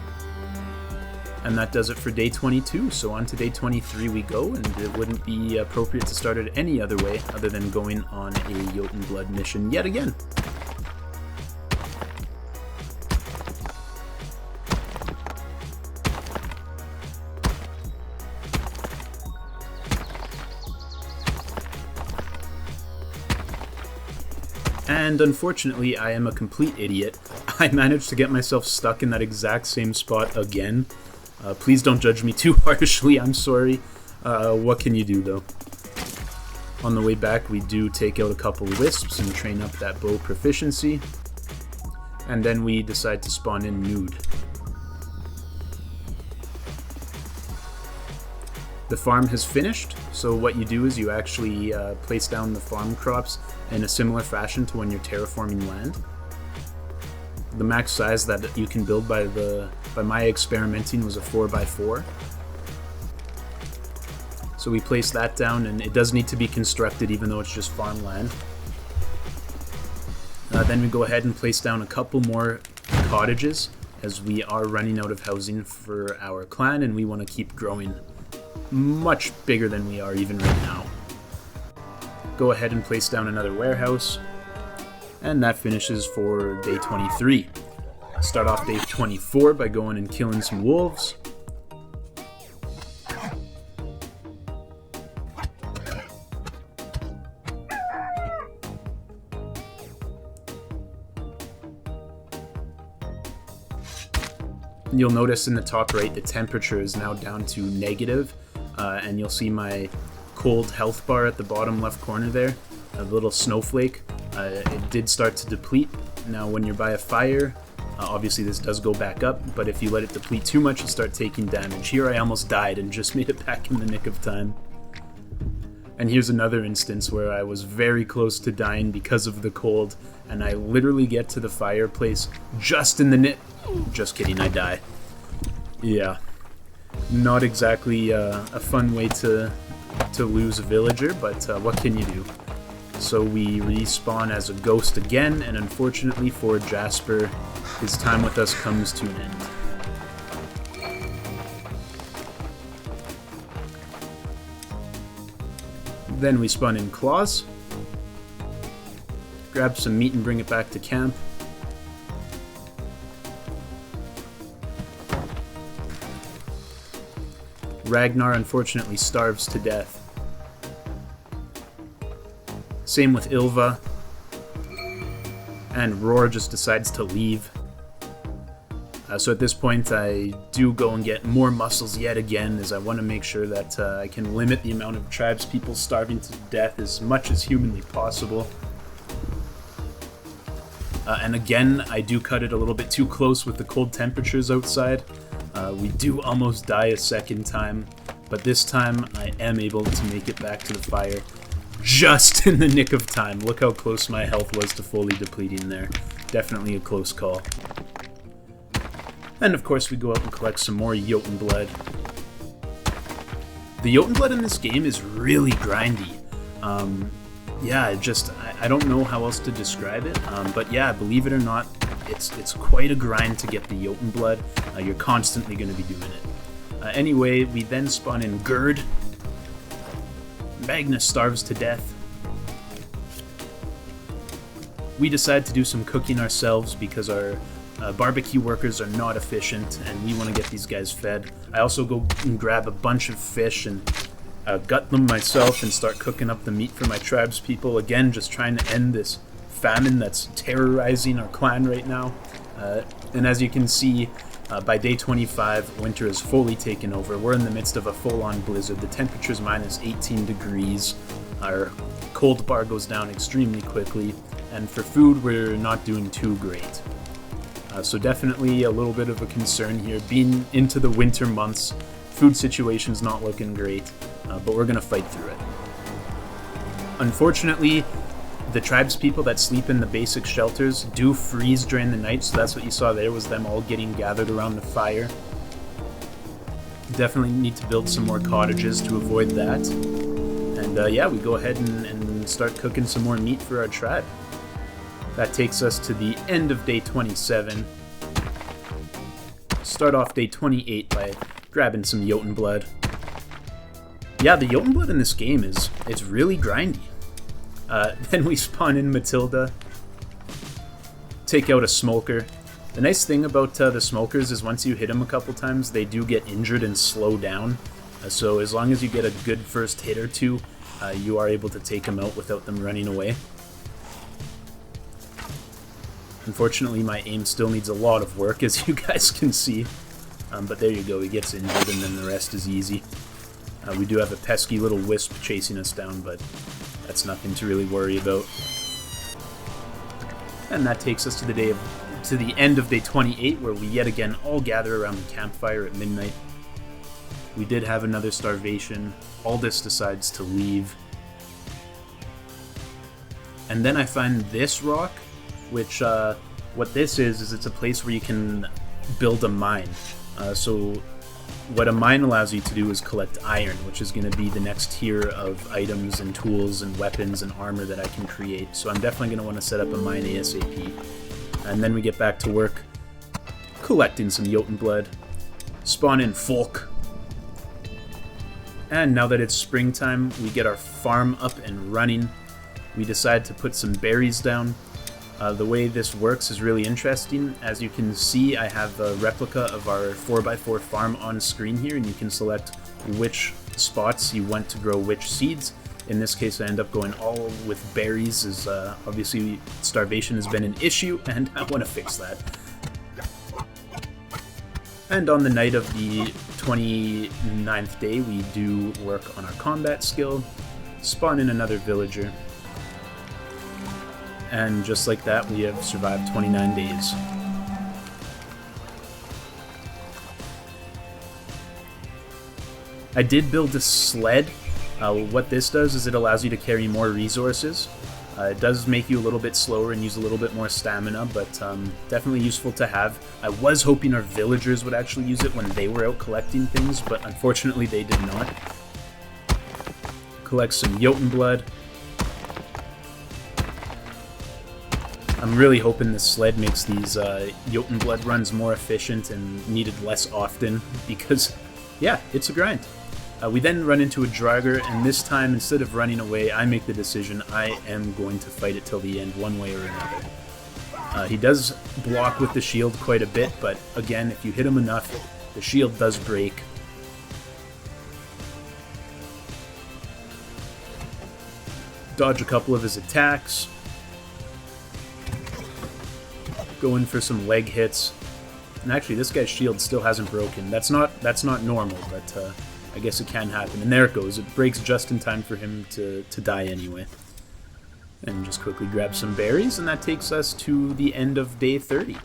And that does it for day 22, so on to day 23 we go, and it wouldn't be appropriate to start it any other way other than going on a Jotun blood mission yet again. And unfortunately, I am a complete idiot. I managed to get myself stuck in that exact same spot again. Please don't judge me too harshly, I'm sorry. What can you do, though? On the way back, we do take out a couple wisps and train up that bow proficiency. And then we decide to spawn in nude. The farm has finished, so what you do is you actually place down the farm crops in a similar fashion to when you're terraforming land. The max size that you can build by my experimenting was a 4x4. So we place that down, and it does need to be constructed even though it's just farmland. Then we go ahead and place down a couple more cottages, as we are running out of housing for our clan and we want to keep growing much bigger than we are even right now. Go ahead and place down another warehouse, and that finishes for day 23. Start off day 24 by going and killing some wolves. You'll notice in the top right the temperature is now down to negative, and you'll see my cold health bar at the bottom left corner there, a little snowflake. It did start to deplete. Now when you're by a fire, obviously this does go back up, but if you let it deplete too much, you start taking damage. Here I almost died and just made it back in the nick of time. And here's another instance where I was very close to dying because of the cold, and I literally get to the fireplace just in the nick. Just kidding, I die. Yeah. Not exactly a fun way to lose a villager, but what can you do? So we respawn as a ghost again, and unfortunately for Jasper, his time with us comes to an end. Then we spawn in Claws, grab some meat and bring it back to camp. Ragnar unfortunately starves to death. Same with Ilva. And Roar just decides to leave. So at this point I do go and get more muscles yet again, as I want to make sure that I can limit the amount of tribespeople starving to death as much as humanly possible. And again, I do cut it a little bit too close with the cold temperatures outside. We do almost die a second time, but this time I am able to make it back to the fire just in the nick of time. Look how close my health was to fully depleting there. Definitely a close call. And of course we go out and collect some more Jotun blood. The Jotun blood in this game is really grindy. Yeah, I don't know how else to describe it, but yeah, believe it or not, it's quite a grind to get the Jotun blood. You're constantly going to be doing it. Anyway, we then spawn in Gerd. Magnus starves to death. We decide to do some cooking ourselves because our barbecue workers are not efficient, and we want to get these guys fed. I also go and grab a bunch of fish and gut them myself and start cooking up the meat for my tribespeople. Again, just trying to end this famine that's terrorizing our clan right now. And as you can see, by day 25, winter is fully taken over. We're in the midst of a full-on blizzard. The temperature's minus 18 degrees. Our cold bar goes down extremely quickly. And for food, we're not doing too great. So definitely a little bit of a concern here. Being into the winter months, food situation's not looking great, but we're gonna fight through it. Unfortunately, the tribespeople that sleep in the basic shelters do freeze during the night, so that's what you saw there, was them all getting gathered around the fire. Definitely need to build some more cottages to avoid that. And yeah, we go ahead and start cooking some more meat for our tribe. That takes us to the end of day 27. Start off day 28 by grabbing some Jotun blood. Yeah, the Jotun blood in this game it's really grindy. Then we spawn in Matilda, take out a smoker. The nice thing about the smokers is once you hit them a couple times, they do get injured and slow down. So as long as you get a good first hit or two, you are able to take them out without them running away. Unfortunately, my aim still needs a lot of work, as you guys can see. But there you go, he gets injured and then the rest is easy. We do have a pesky little wisp chasing us down, but that's nothing to really worry about. And that takes us to the end of day 28, where we yet again all gather around the campfire at midnight. We did have another starvation. Aldous decides to leave. And then I find this rock, which what this is it's a place where you can build a mine. So what a mine allows you to do is collect iron, which is going to be the next tier of items and tools and weapons and armor that I can create. So I'm definitely going to want to set up a mine ASAP. And then we get back to work collecting some Jotun blood, spawn in Folk. And now that it's springtime, we get our farm up and running. We decide to put some berries down. The way this works is really interesting. As you can see, I have a replica of our 4x4 farm on screen here, and you can select which spots you want to grow which seeds. In this case, I end up going all with berries, as obviously starvation has been an issue, and I want to fix that. And on the night of the 29th day, we do work on our combat skill, spawn in another villager, and just like that, we have survived 29 days. I did build a sled. What this does is it allows you to carry more resources. It does make you a little bit slower and use a little bit more stamina, but definitely useful to have. I was hoping our villagers would actually use it when they were out collecting things, but unfortunately they did not. Collect some Jotun blood. I'm really hoping this sled makes these Jotun blood runs more efficient and needed less often, because, yeah, it's a grind. We then run into a Draugr, and this time, instead of running away, I make the decision I am going to fight it till the end, one way or another. He does block with the shield quite a bit, but again, if you hit him enough, the shield does break. Dodge a couple of his attacks. Go in for some leg hits. And actually, this guy's shield still hasn't broken. That's not normal, but I guess it can happen. And there it goes. It breaks just in time for him to die anyway. And just quickly grab some berries, and that takes us to the end of day 30.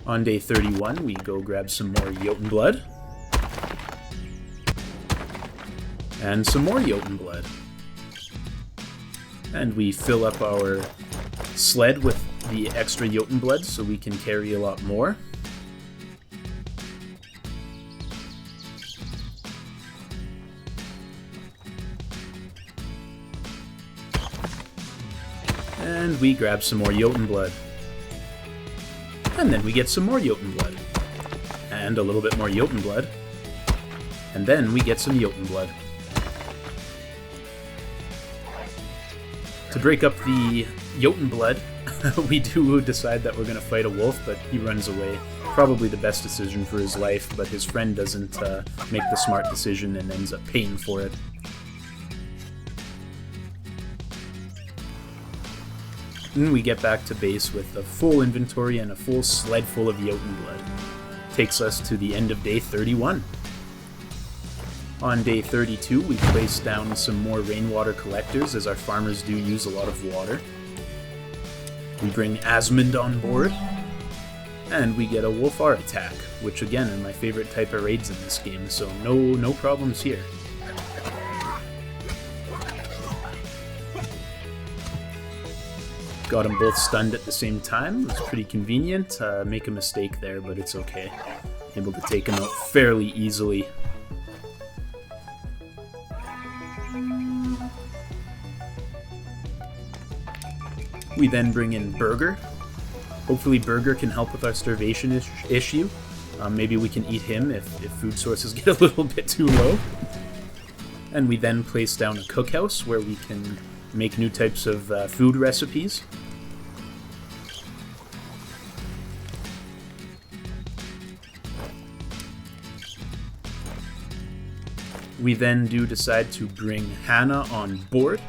On day 31, we go grab some more Jotun blood. And some more Jotun blood. And we fill up our sled with the extra Jotun blood so we can carry a lot more. And we grab some more Jotun blood. And then we get some more Jotun blood. And a little bit more Jotun blood. And then we get some Jotun blood. To break up the Jotun blood, we do decide that we're going to fight a wolf, but he runs away. Probably the best decision for his life, but his friend doesn't make the smart decision and ends up paying for it. And we get back to base with a full inventory and a full sled full of Jotun blood. Takes us to the end of day 31. On day 32, we place down some more rainwater collectors, as our farmers do use a lot of water. We bring Asmund on board, and we get a Wolfar attack, which again are my favorite type of raids in this game, so no problems here. Got them both stunned at the same time. It was pretty convenient. Make a mistake there, but it's okay. Able to take them out fairly easily. We then bring in Burger. Hopefully Burger can help with our starvation issue. Maybe we can eat him if food sources get a little bit too low. And we then place down a cookhouse where we can make new types of food recipes. We then do decide to bring Hannah on board.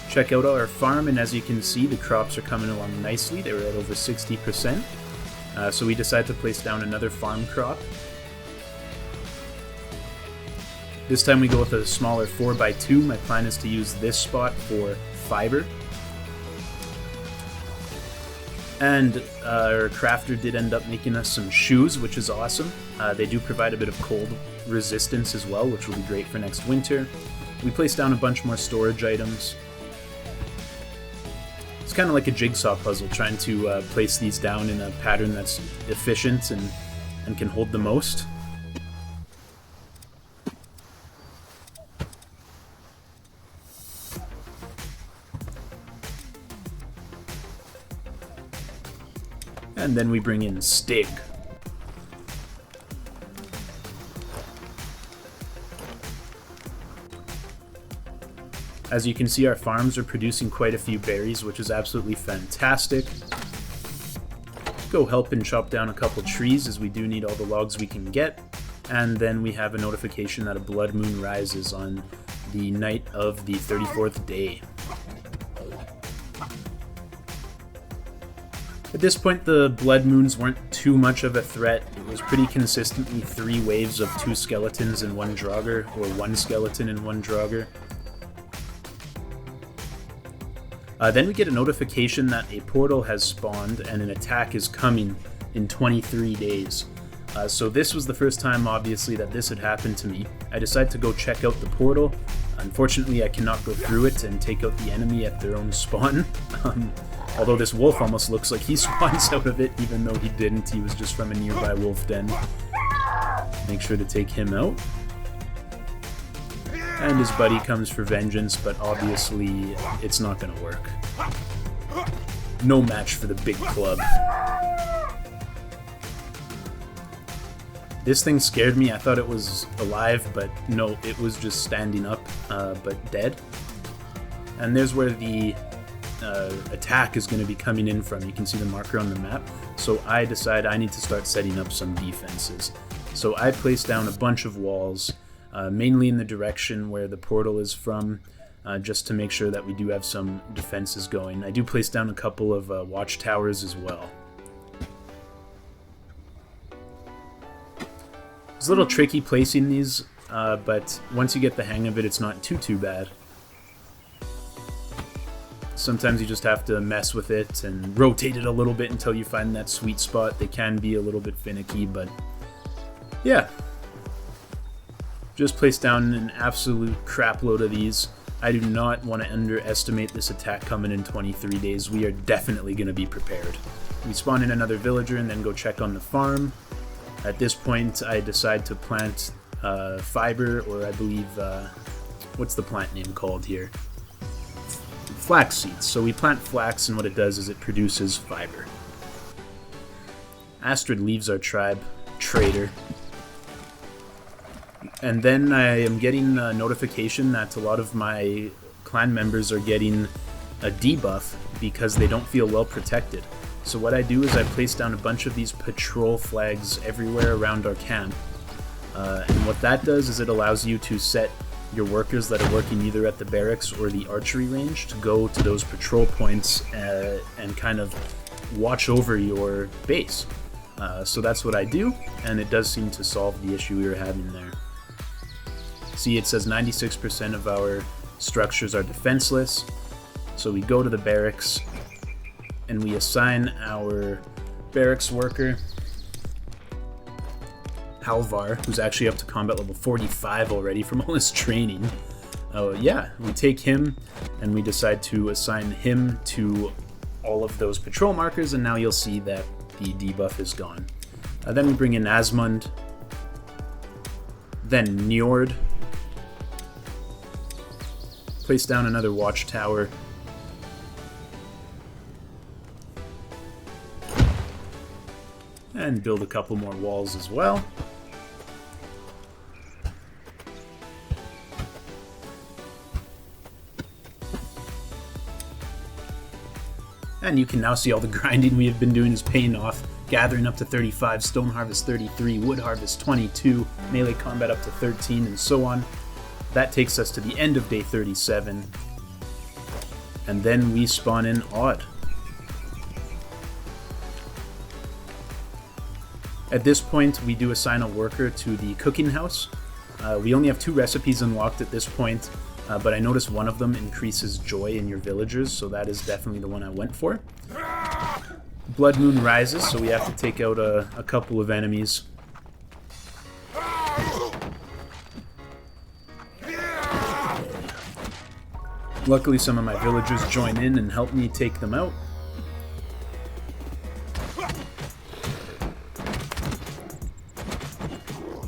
Check out our farm, and as you can see, the crops are coming along nicely. They were at over 60%. So we decided to place down another farm crop. This time we go with a smaller 4x2. My plan is to use this spot for fiber. And our crafter did end up making us some shoes, which is awesome. They do provide a bit of cold resistance as well, which will be great for next winter. We placed down a bunch more storage items. It's kind of like a jigsaw puzzle, trying to place these down in a pattern that's efficient and can hold the most. And then we bring in Stig. As you can see, our farms are producing quite a few berries, which is absolutely fantastic. Go help and chop down a couple trees, as we do need all the logs we can get. And then we have a notification that a blood moon rises on the night of the 34th day. At this point, the blood moons weren't too much of a threat. It was pretty consistently 3 waves of 2 skeletons and 1 Draugr, or 1 skeleton and 1 Draugr. Then we get a notification that a portal has spawned and an attack is coming in 23 days. So this was the first time, obviously, that this had happened to me. I decided to go check out the portal. Unfortunately, I cannot go through it and take out the enemy at their own spawn. Although this wolf almost looks like he spawns out of it, even though he didn't. He was just from a nearby wolf den. Make sure to take him out. And his buddy comes for vengeance, but obviously it's not going to work. No match for the big club. This thing scared me. I thought it was alive, but no, it was just standing up, but dead. And there's where the attack is going to be coming in from. You can see the marker on the map. So I decide I need to start setting up some defenses. So I place down a bunch of walls, mainly in the direction where the portal is from, just to make sure that we do have some defenses going. I do place down a couple of watchtowers as well. It's a little tricky placing these, but once you get the hang of it, it's not too bad. Sometimes you just have to mess with it and rotate it a little bit until you find that sweet spot. They can be a little bit finicky, but yeah. Just place down an absolute crap load of these. I do not want to underestimate this attack coming in 23 days. We are definitely going to be prepared. We spawn in another villager and then go check on the farm. At this point, I decide to plant fiber, or I believe, what's the plant name called here? Flax seeds. So we plant flax, and what it does is it produces fiber. Astrid leaves our tribe. Traitor. And then I am getting a notification that a lot of my clan members are getting a debuff because they don't feel well protected. So what I do is I place down a bunch of these patrol flags everywhere around our camp. And what that does is it allows you to set your workers that are working either at the barracks or the archery range to go to those patrol points and kind of watch over your base. So that's what I do, and it does seem to solve the issue we were having there. See, it says 96% of our structures are defenseless, so we go to the barracks and we assign our barracks worker Halvar, who's actually up to combat level 45 already from all his training. Yeah, we take him and we decide to assign him to all of those patrol markers, and now you'll see that the debuff is gone. Then we bring in Asmund, then Njord, place down another watchtower, and build a couple more walls as well. And you can now see all the grinding we have been doing is paying off. Gathering up to 35, stone harvest 33, wood harvest 22, melee combat up to 13, and so on. That takes us to the end of day 37. And then we spawn in Odd. At this point, we do assign a worker to the cooking house. We only have 2 recipes unlocked at this point, but I noticed one of them increases joy in your villagers, so that is definitely the one I went for. Blood Moon rises, so we have to take out a couple of enemies. Luckily, some of my villagers join in and help me take them out.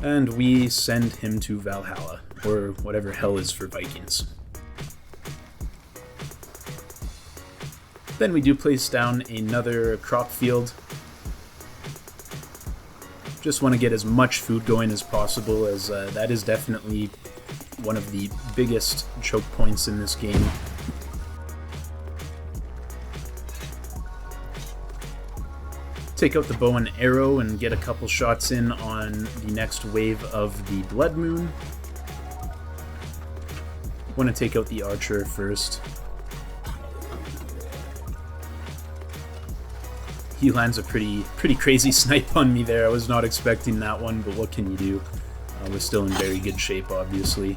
And we send him to Valhalla, or whatever hell is for Vikings. Then we do place down another crop field. Just want to get as much food going as possible, as that is definitely one of the biggest choke points in this game. Take out the bow and arrow and get a couple shots in on the next wave of the Blood Moon. Want to take out the archer first. He lands a pretty crazy snipe on me there. I was not expecting that one, but what can you do? We're still in very good shape, obviously.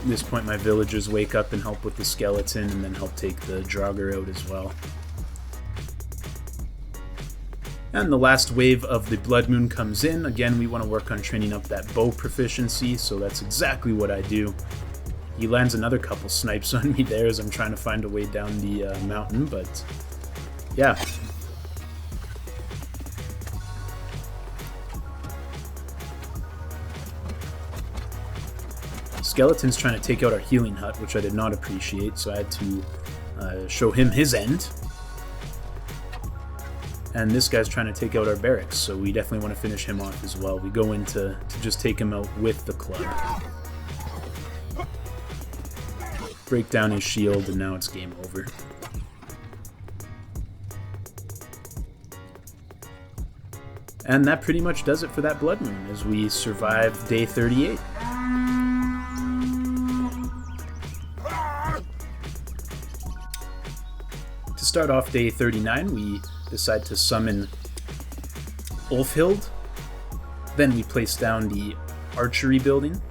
At this point, my villagers wake up and help with the skeleton, and then help take the Draugr out as well. And the last wave of the Blood Moon comes in. Again, we want to work on training up that bow proficiency, so that's exactly what I do. He lands another couple snipes on me there as I'm trying to find a way down the mountain, but yeah. Skeleton's trying to take out our healing hut, which I did not appreciate, so I had to show him his end. And this guy's trying to take out our barracks, so we definitely want to finish him off as well. We go in to just take him out with the club. Break down his shield, and now it's game over. And that pretty much does it for that Blood Moon, as we survive day 38. To start off day 39, we decide to summon Ulfhild. Then we place down the archery building.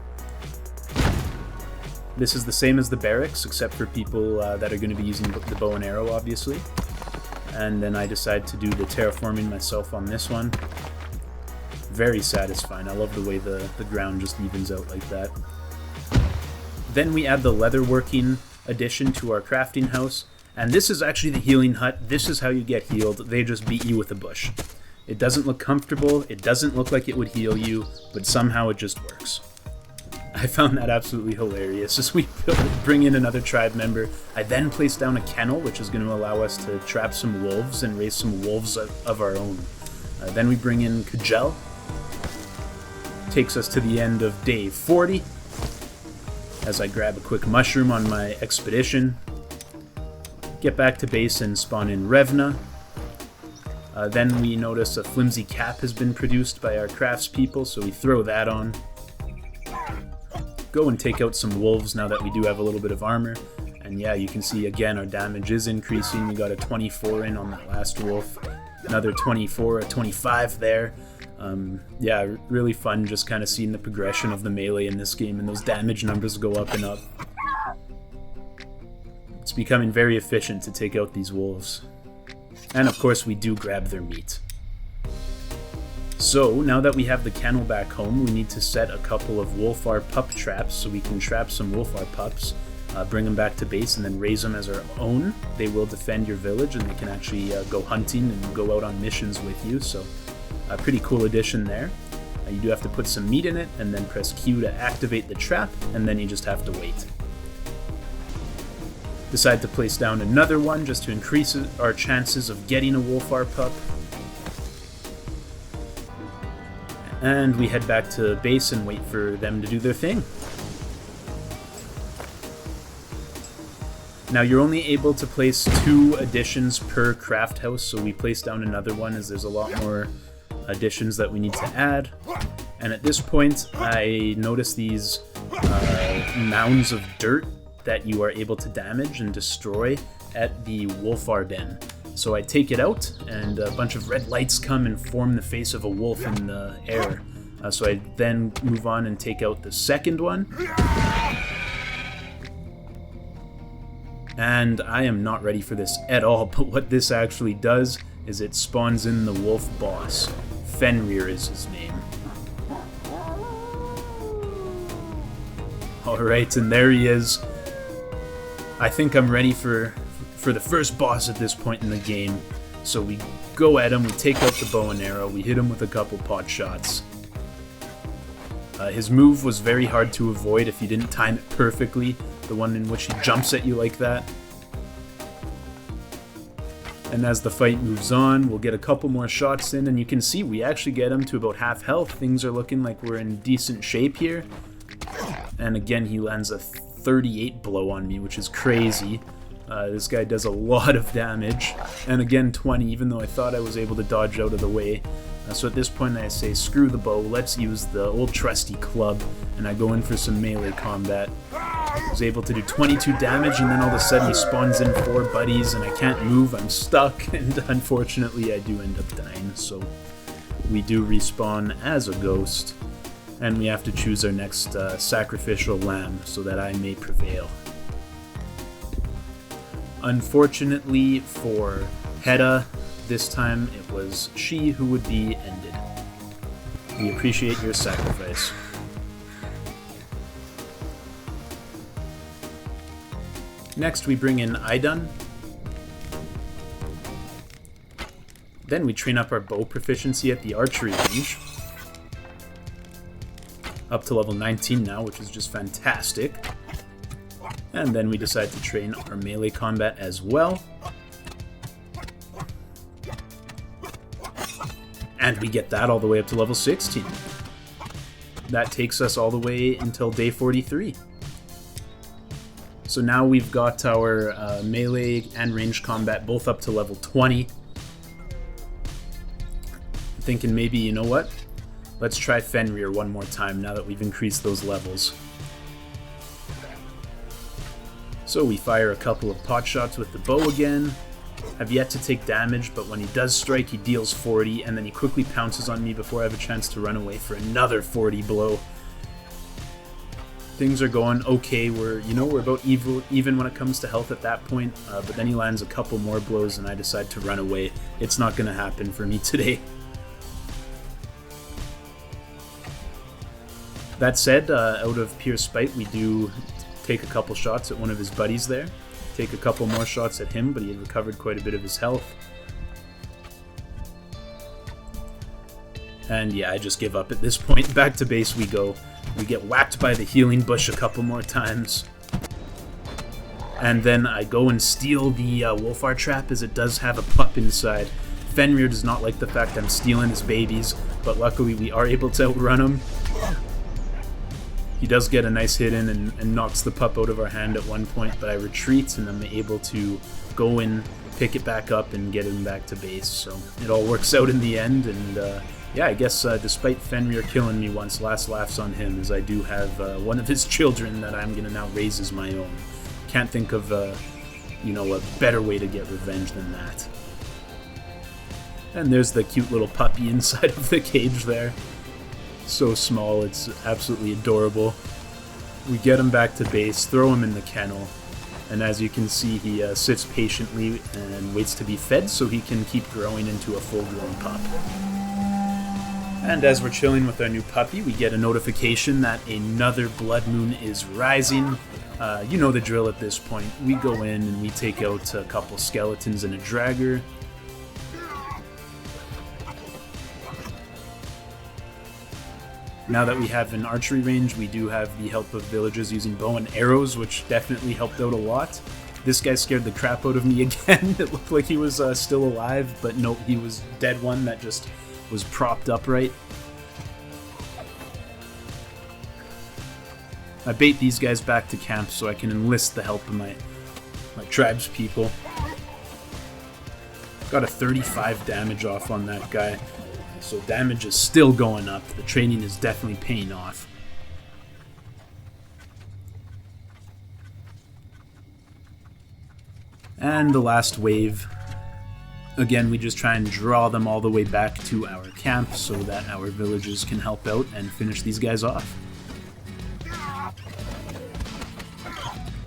This is the same as the barracks, except for people that are going to be using the bow and arrow, obviously. And then I decide to do the terraforming myself on this one. Very satisfying. I love the way the ground just evens out like that. Then we add the leatherworking addition to our crafting house. And this is actually the healing hut. This is how you get healed. They just beat you with a bush. It doesn't look comfortable. It doesn't look like it would heal you, but somehow it just works. I found that absolutely hilarious. As we bring in another tribe member, I then place down a kennel, which is going to allow us to trap some wolves and raise some wolves of our own. Then we bring in Kjell. Takes us to the end of day 40. As I grab a quick mushroom on my expedition. Get back to base and spawn in Revna. Then we notice a flimsy cap has been produced by our craftspeople, so we throw that on. Go and take out some wolves now that we do have a little bit of armor. And yeah, you can see again our damage is increasing. We got a 24 in on that last wolf. Another 24, a 25 there. Yeah, really fun just kind of seeing the progression of the melee in this game, and those damage numbers go up and up. It's becoming very efficient to take out these wolves. And of course we do grab their meat. So, now that we have the kennel back home, we need to set a couple of Wolfar pup traps so we can trap some Wolfar pups, bring them back to base, and then raise them as our own. They will defend your village, and they can actually go hunting and go out on missions with you, so a pretty cool addition there. You do have to put some meat in it, and then press Q to activate the trap, and then you just have to wait. Decide to place down another one just to increase our chances of getting a Wolfar pup. And we head back to base and wait for them to do their thing. Now you're only able to place 2 additions per craft house, so we place down another one as there's a lot more additions that we need to add. And at this point I notice these mounds of dirt that you are able to damage and destroy at the Wolfar Den. So I take it out, and a bunch of red lights come and form the face of a wolf in the air. So I then move on and take out the second one. And I am not ready for this at all, but what this actually does is it spawns in the wolf boss. Fenrir is his name. Alright, and there he is. I think I'm ready for the first boss at this point in the game. So we go at him, we take out the bow and arrow, we hit him with a couple pot shots. His move was very hard to avoid if you didn't time it perfectly, the one in which he jumps at you like that. And as the fight moves on, we'll get a couple more shots in, and you can see we actually get him to about half health. Things are looking like we're in decent shape here. And again, he lands a 38 blow on me, which is crazy. This guy does a lot of damage, and again 20, even though I thought I was able to dodge out of the way. So at this point I say, screw the bow, let's use the old trusty club, and I go in for some melee combat. I was able to do 22 damage, and then all of a sudden he spawns in 4 buddies, and I can't move, I'm stuck, and unfortunately I do end up dying, so we do respawn as a ghost, and we have to choose our next sacrificial lamb so that I may prevail. Unfortunately for Hedda, this time it was she who would be ended. We appreciate your sacrifice. Next we bring in Idun. Then we train up our bow proficiency at the archery range. Up to level 19 now, which is just fantastic. And then we decide to train our melee combat as well. And we get that all the way up to level 16. That takes us all the way until day 43. So now we've got our melee and ranged combat both up to level 20. I'm thinking maybe, you know what? Let's try Fenrir one more time now that we've increased those levels. So we fire a couple of pot shots with the bow again. Have yet to take damage, but when he does strike, he deals 40, and then he quickly pounces on me before I have a chance to run away for another 40 blow. Things are going okay. We're about even when it comes to health at that point, but then he lands a couple more blows and I decide to run away. It's not going to happen for me today. That said, out of pure spite, we do take a couple shots at one of his buddies there. Take a couple more shots at him, but he had recovered quite a bit of his health. And yeah, I just give up at this point. Back to base we go. We get whacked by the healing bush a couple more times. And then I go and steal the Wolfar trap, as it does have a pup inside. Fenrir does not like the fact I'm stealing his babies, but luckily we are able to outrun him. He does get a nice hit in and knocks the pup out of our hand at one point, but I retreat and I'm able to go in, pick it back up, and get him back to base. So it all works out in the end, and yeah, I guess despite Fenrir killing me once, last laughs on him, as I do have one of his children that I'm going to now raise as my own. Can't think of, a better way to get revenge than that. And there's the cute little puppy inside of the cage there. So small, it's absolutely adorable. We get him back to base, throw him in the kennel, and as you can see, he sits patiently and waits to be fed so he can keep growing into a full-grown pup. And as we're chilling with our new puppy, we get a notification that another blood moon is rising. You know the drill at this point. We go in and we take out a couple skeletons and a dragger. Now that we have an archery range, we do have the help of villagers using bow and arrows, which definitely helped out a lot. This guy scared the crap out of me again. It looked like he was still alive, but no, he was dead one that just was propped upright. I bait these guys back to camp so I can enlist the help of my tribe's people. Got a 35 damage off on that guy. So damage is still going up. The training is definitely paying off. And the last wave. Again, we just try and draw them all the way back to our camp so that our villagers can help out and finish these guys off.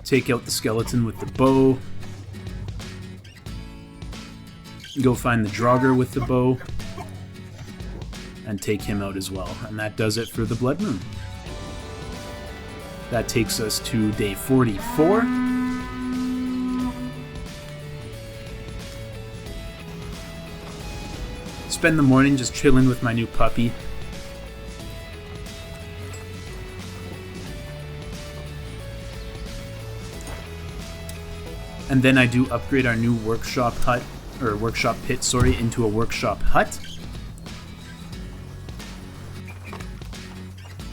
Take out the skeleton with the bow. Go find the Draugr with the bow. And take him out as well. And that does it for the Blood Moon. That takes us to day 44. Spend the morning just chilling with my new puppy. And then I do upgrade our new workshop hut, or workshop pit, sorry, into a workshop hut.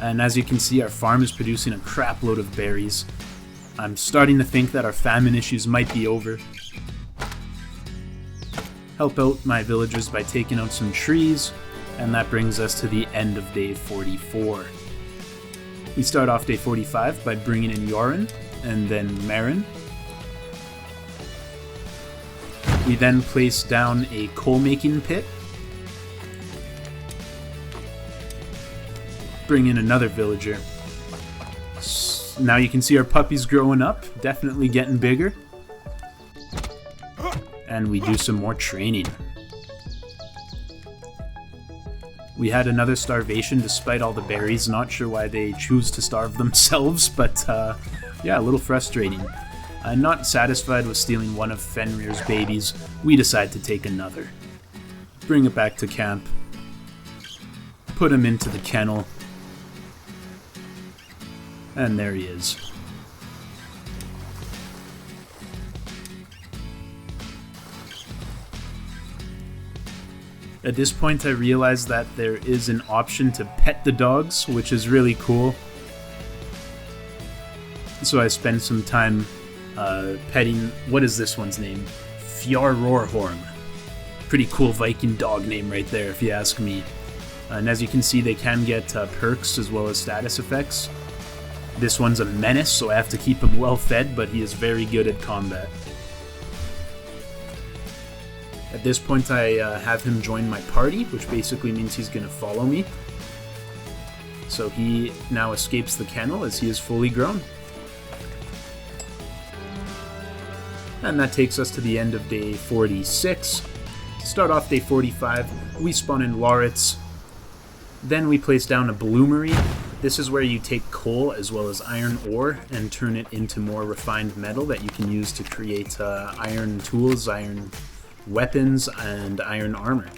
And as you can see, our farm is producing a crap load of berries. I'm starting to think that our famine issues might be over. Help out my villagers by taking out some trees, and that brings us to the end of day 44. We start off day 45 by bringing in Yorin and then Marin. We then place down a coal-making pit. Bring in another villager. Now you can see our puppies growing up, definitely getting bigger. And we do some more training. We had another starvation despite all the berries. Not sure why they choose to starve themselves, but yeah, a little frustrating. Not satisfied with stealing one of Fenrir's babies, we decide to take another. Bring it back to camp. Put him into the kennel. And there he is. At this point I realized that there is an option to pet the dogs, which is really cool. So I spent some time petting, what is this one's name? Fjarrorhorn. Pretty cool Viking dog name right there if you ask me. And as you can see they can get perks as well as status effects. This one's a menace, so I have to keep him well fed, but he is very good at combat. At this point I have him join my party, which basically means he's going to follow me. So he now escapes the kennel as he is fully grown. And that takes us to the end of day 46. To start off day 45, we spawn in Lauritz. Then we place down a bloomery. This is where you take coal as well as iron ore and turn it into more refined metal that you can use to create iron tools, iron weapons, and iron armor.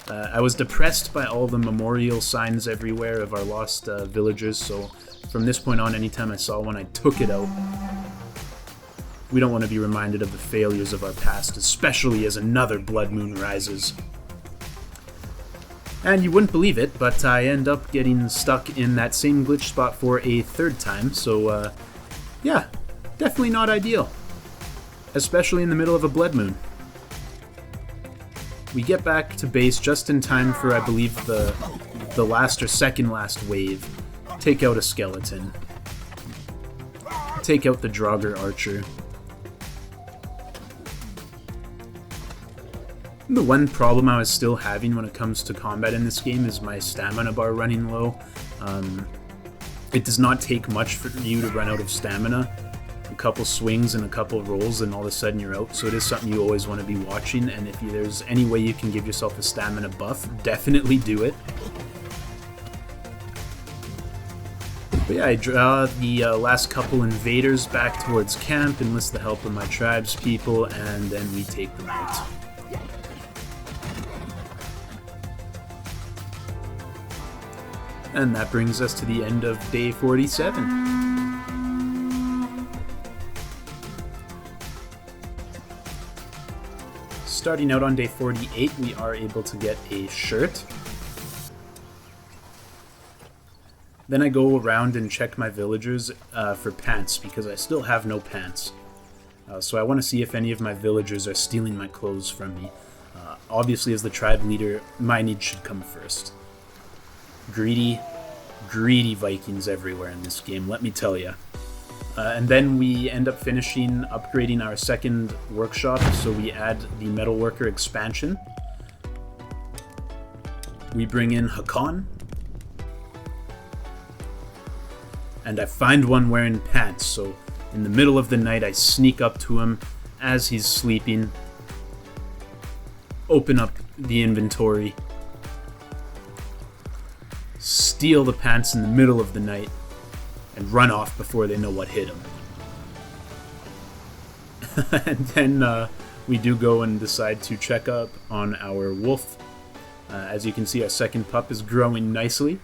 I was depressed by all the memorial signs everywhere of our lost villagers, so from this point on, anytime I saw one, I took it out. We don't want to be reminded of the failures of our past, especially as another blood moon rises. And you wouldn't believe it, but I end up getting stuck in that same glitch spot for a third time, so yeah, definitely not ideal. Especially in the middle of a blood moon. We get back to base just in time for, I believe, the last or second last wave. Take out a skeleton. Take out the Draugr archer. The one problem I was still having when it comes to combat in this game is my stamina bar running low. It does not take much for you to run out of stamina. A couple swings and a couple rolls and all of a sudden you're out, so it is something you always want to be watching, and if there's any way you can give yourself a stamina buff, definitely do it. But yeah, I draw the last couple invaders back towards camp, enlist the help of my tribes people, and then we take them out. And that brings us to the end of day 47. Starting out on day 48, we are able to get a shirt. Then I go around and check my villagers for pants, because I still have no pants. So I want to see if any of my villagers are stealing my clothes from me. Obviously, as the tribe leader, my needs should come first. Greedy Vikings everywhere in this game, let me tell ya. And then we end up finishing upgrading our second workshop, so we add the metalworker expansion. We bring in Hakan. And I find one wearing pants, so in the middle of the night I sneak up to him as he's sleeping, open up the inventory, steal the pants in the middle of the night, and run off before they know what hit him. And then we do go and decide to check up on our wolf. As you can see, our second pup is growing nicely.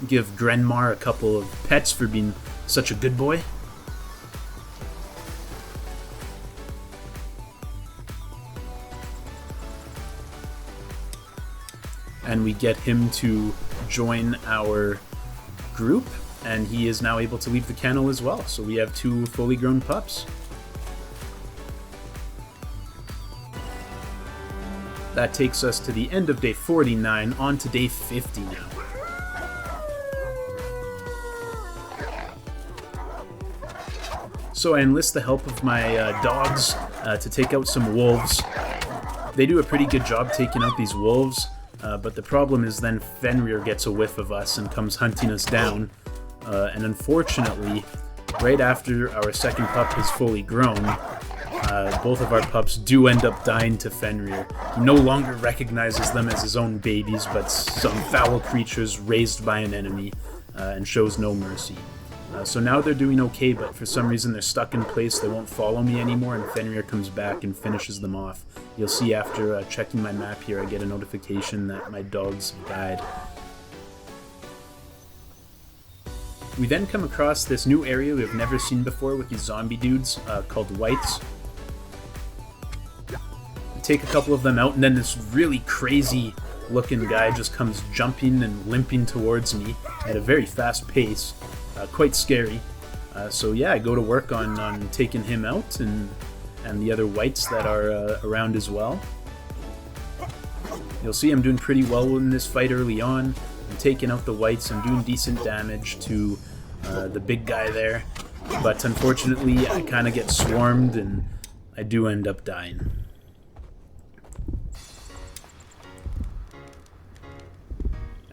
Give Grenmar a couple of pets for being such a good boy. And we get him to join our group, and he is now able to leave the kennel as well. So we have 2 fully grown pups. That takes us to the end of day 49, on to day 50 now. So I enlist the help of my dogs to take out some wolves. They do a pretty good job taking out these wolves, but the problem is then Fenrir gets a whiff of us and comes hunting us down. And unfortunately, right after our second pup is fully grown, both of our pups do end up dying to Fenrir. He no longer recognizes them as his own babies, but some foul creatures raised by an enemy, and shows no mercy. So now they're doing okay, but for some reason they're stuck in place. They won't follow me anymore, and Fenrir comes back and finishes them off. You'll see after checking my map here, I get a notification that my dogs died. We then come across this new area we've never seen before with these zombie dudes called Whites. We take a couple of them out, and then this really crazy looking guy just comes jumping and limping towards me at a very fast pace. Quite scary. So yeah, I go to work on taking him out and the other Whites that are around as well. You'll see I'm doing pretty well in this fight early on. I'm taking out the Whites, I'm doing decent damage to the big guy there, but unfortunately I kind of get swarmed and I do end up dying.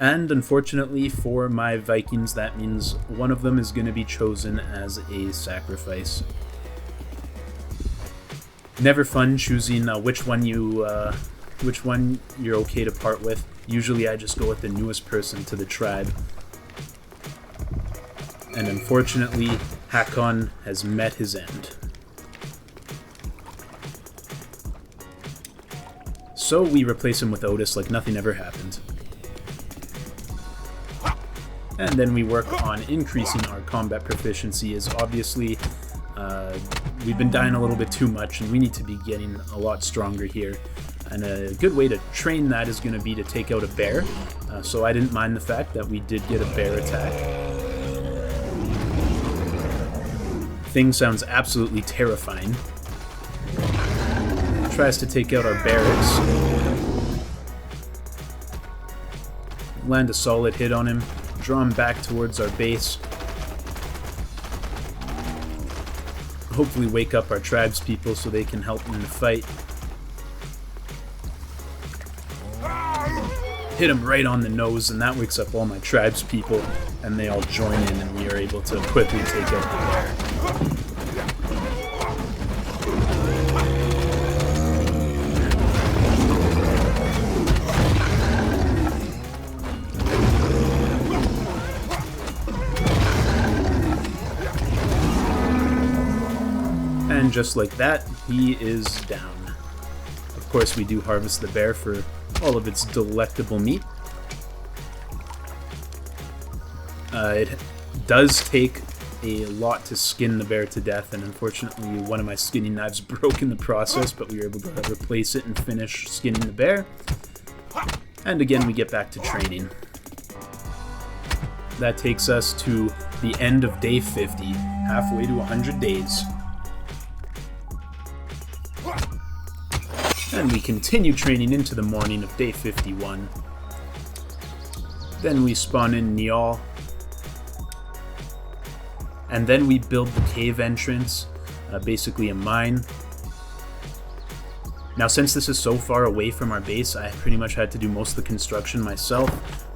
And unfortunately for my Vikings, that means one of them is going to be chosen as a sacrifice. Never fun choosing which one you're okay to part with. Usually I just go with the newest person to the tribe. And unfortunately, Hakon has met his end. So we replace him with Otis like nothing ever happened. And then we work on increasing our combat proficiency, as obviously we've been dying a little bit too much and we need to be getting a lot stronger here. And a good way to train that is going to be to take out a bear. So I didn't mind the fact that we did get a bear attack. Thing sounds absolutely terrifying. Tries to take out our barracks. Land a solid hit on him. Draw him back towards our base. Hopefully wake up our tribespeople so they can help in the fight. Hit him right on the nose, and that wakes up all my tribespeople, and they all join in, and we are able to quickly take out the bear. And just like that, he is down. Of course, we do harvest the bear for all of its delectable meat. It does take a lot to skin the bear to death, and unfortunately one of my skinning knives broke in the process, but we were able to replace it and finish skinning the bear. And again, we get back to training. That takes us to the end of day 50, halfway to 100 days. And we continue training into the morning of day 51. Then we spawn in Niall. And then we build the cave entrance, basically a mine. Now, since this is so far away from our base, I pretty much had to do most of the construction myself.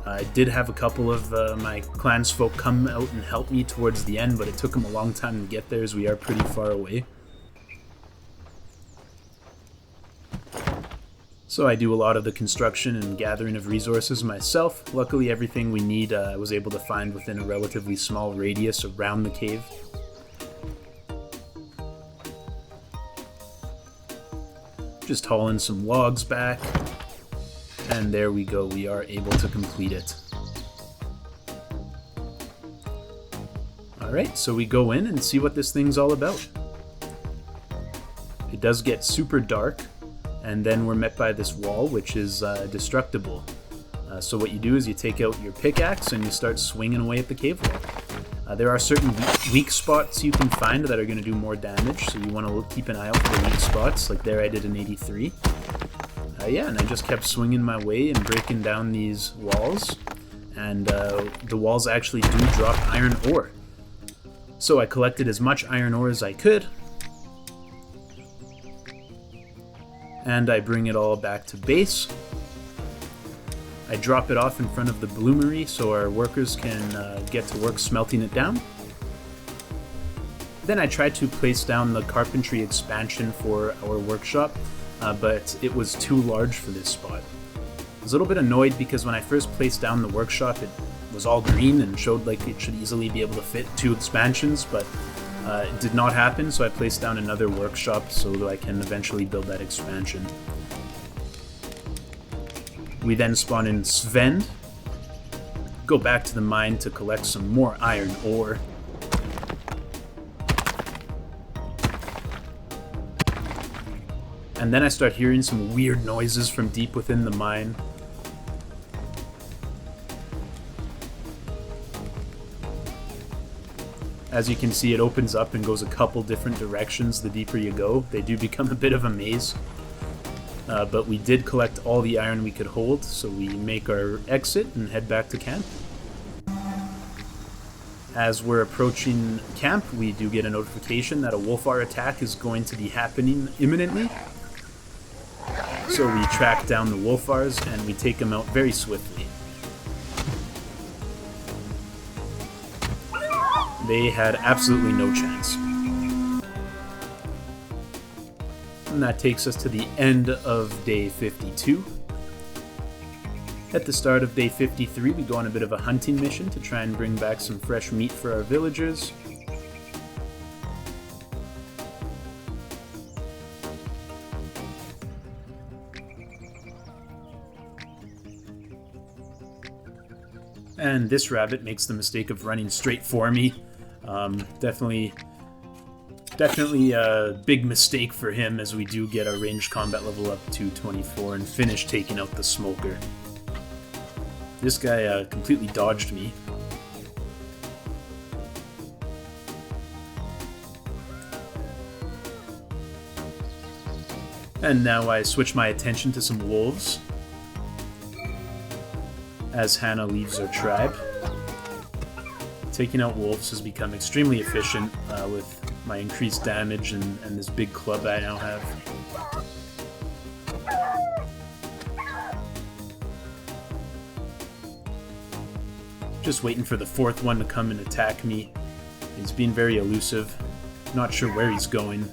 I did have a couple of my clansfolk come out and help me towards the end, but it took them a long time to get there as we are pretty far away. So I do a lot of the construction and gathering of resources myself. Luckily, everything we need I was able to find within a relatively small radius around the cave. Just hauling some logs back, and there we go, we are able to complete it. Alright, so we go in and see what this thing's all about. It does get super dark, and then we're met by this wall, which is destructible. So what you do is you take out your pickaxe and you start swinging away at the cave wall. There are certain weak spots you can find that are going to do more damage, so you want to keep an eye out for the weak spots. Like there I did an 83. Yeah, and I just kept swinging my way and breaking down these walls. And the walls actually do drop iron ore. So I collected as much iron ore as I could, and I bring it all back to base. I drop it off in front of the bloomery so our workers can get to work smelting it down. Then I tried to place down the carpentry expansion for our workshop, but it was too large for this spot. I was a little bit annoyed because when I first placed down the workshop, it was all green and showed like it should easily be able to fit 2 expansions, but it did not happen, so I placed down another workshop so that I can eventually build that expansion. We then spawn in Sven, go back to the mine to collect some more iron ore. And then I start hearing some weird noises from deep within the mine. As you can see, it opens up and goes a couple different directions the deeper you go. They do become a bit of a maze. But we did collect all the iron we could hold, so we make our exit and head back to camp. As we're approaching camp, we do get a notification that a wolfar attack is going to be happening imminently. So we track down the wolfars and we take them out very swiftly. They had absolutely no chance. And that takes us to the end of day 52. At the start of day 53, we go on a bit of a hunting mission to try and bring back some fresh meat for our villagers. And this rabbit makes the mistake of running straight for me. Definitely a big mistake for him, as we do get our ranged combat level up to 24 and finish taking out the smoker. This guy completely dodged me. And now I switch my attention to some wolves as Hannah leaves her tribe. Taking out wolves has become extremely efficient with my increased damage and this big club I now have. Just waiting for the 4th one to come and attack me. He's being very elusive. Not sure where he's going.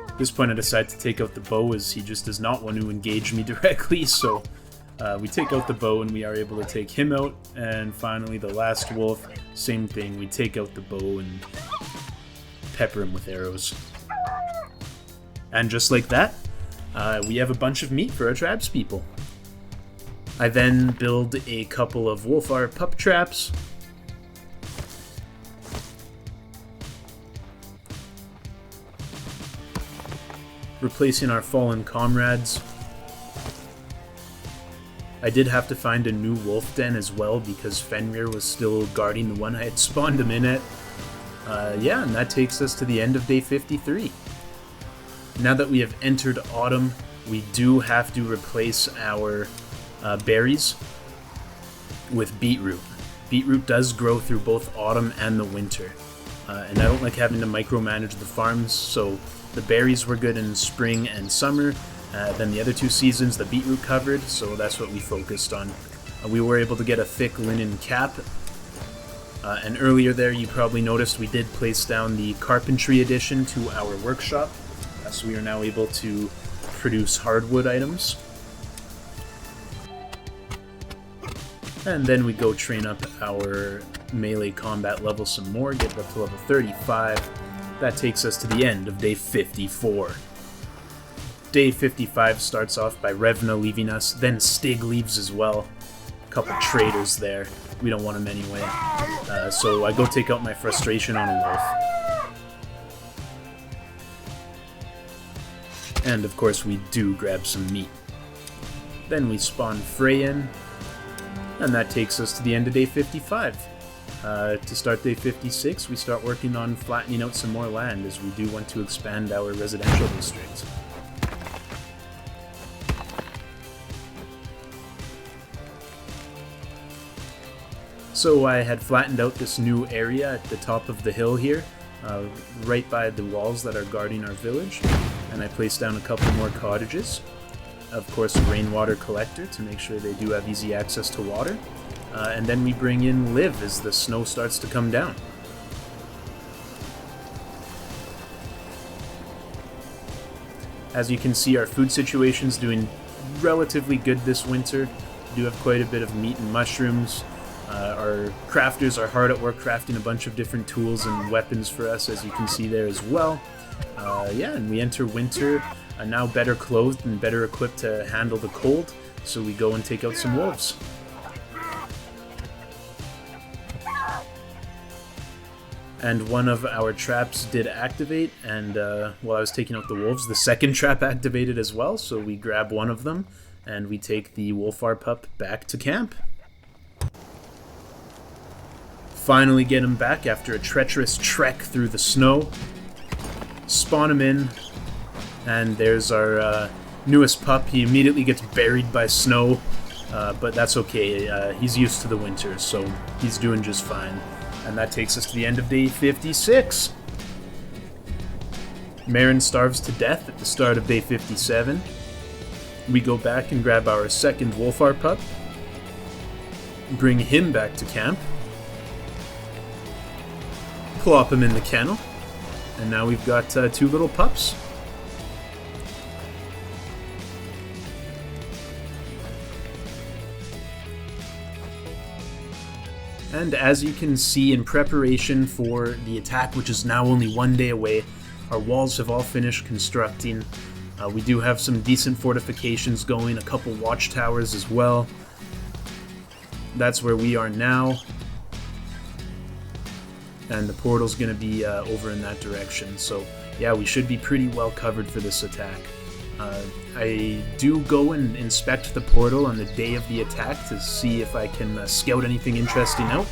At this point I decide to take out the bow, as he just does not want to engage me directly, so we take out the bow and we are able to take him out. And finally the last wolf, same thing, we take out the bow and pepper him with arrows. And just like that, we have a bunch of meat for our traps people. I then build a couple of wolfar pup traps. Replacing our fallen comrades. I did have to find a new wolf den as well because Fenrir was still guarding the one I had spawned him in at. Yeah, and that takes us to the end of day 53. Now that we have entered autumn, we do have to replace our berries with beetroot. Beetroot does grow through both autumn and the winter. And I don't like having to micromanage the farms, so the berries were good in spring and summer. Then the other 2 seasons, the beetroot covered, so that's what we focused on. We were able to get a thick linen cap. And earlier there, you probably noticed we did place down the carpentry addition to our workshop. So we are now able to produce hardwood items. And then we go train up our melee combat level some more, get it up to level 35. That takes us to the end of day 54. Day 55 starts off by Revna leaving us, then Stig leaves as well. A couple traitors there. We don't want them anyway. So I go take out my frustration on a wolf. And of course we do grab some meat. Then we spawn Freyin, and that takes us to the end of day 55. To start day 56, we start working on flattening out some more land, as we do want to expand our residential district. So I had flattened out this new area at the top of the hill here, right by the walls that are guarding our village, and I placed down a couple more cottages. Of course, a rainwater collector to make sure they do have easy access to water, and then we bring in Liv as the snow starts to come down. As you can see, our food situation's doing relatively good this winter. We do have quite a bit of meat and mushrooms. Our crafters are hard at work crafting a bunch of different tools and weapons for us, as you can see there as well. Yeah, and we enter winter now better clothed and better equipped to handle the cold, so we go and take out some wolves. And one of our traps did activate, and while I was taking out the wolves, the second trap activated as well, so we grab one of them, and we take the Wolfar pup back to camp. Finally get him back after a treacherous trek through the snow. Spawn him in, and there's our newest pup. He immediately gets buried by snow, but that's okay. He's used to the winter, so he's doing just fine. And that takes us to the end of day 56. Marin starves to death at the start of day 57. We go back and grab our second Wolfar pup, bring him back to camp, plop him in the kennel, and now we've got two little pups. And as you can see, in preparation for the attack, which is now only one day away, our walls have all finished constructing. We do have some decent fortifications going, a couple watchtowers as well. That's where we are now. And the portal's going to be over in that direction. So yeah, we should be pretty well covered for this attack. I do go and inspect the portal on the day of the attack to see if I can scout anything interesting out.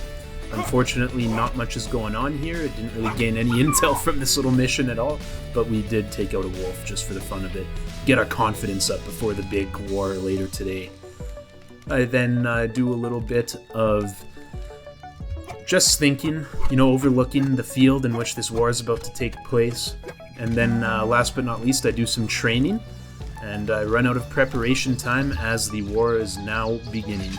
Unfortunately, not much is going on here. I didn't really gain any intel from this little mission at all, but we did take out a wolf just for the fun of it. Get our confidence up before the big war later today. I then do a little bit of just thinking, overlooking the field in which this war is about to take place. And then last but not least, I do some training, and I run out of preparation time as the war is now beginning.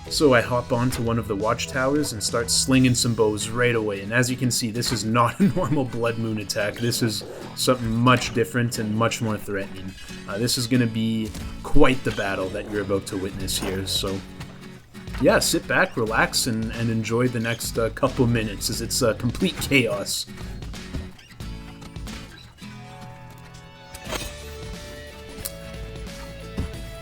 So I hop onto one of the watchtowers and start slinging some bows right away. And as you can see, this is not a normal Blood Moon attack. This is something much different and much more threatening. This is going to be quite the battle that you're about to witness here. So yeah, sit back, relax, and enjoy the next couple minutes as it's complete chaos.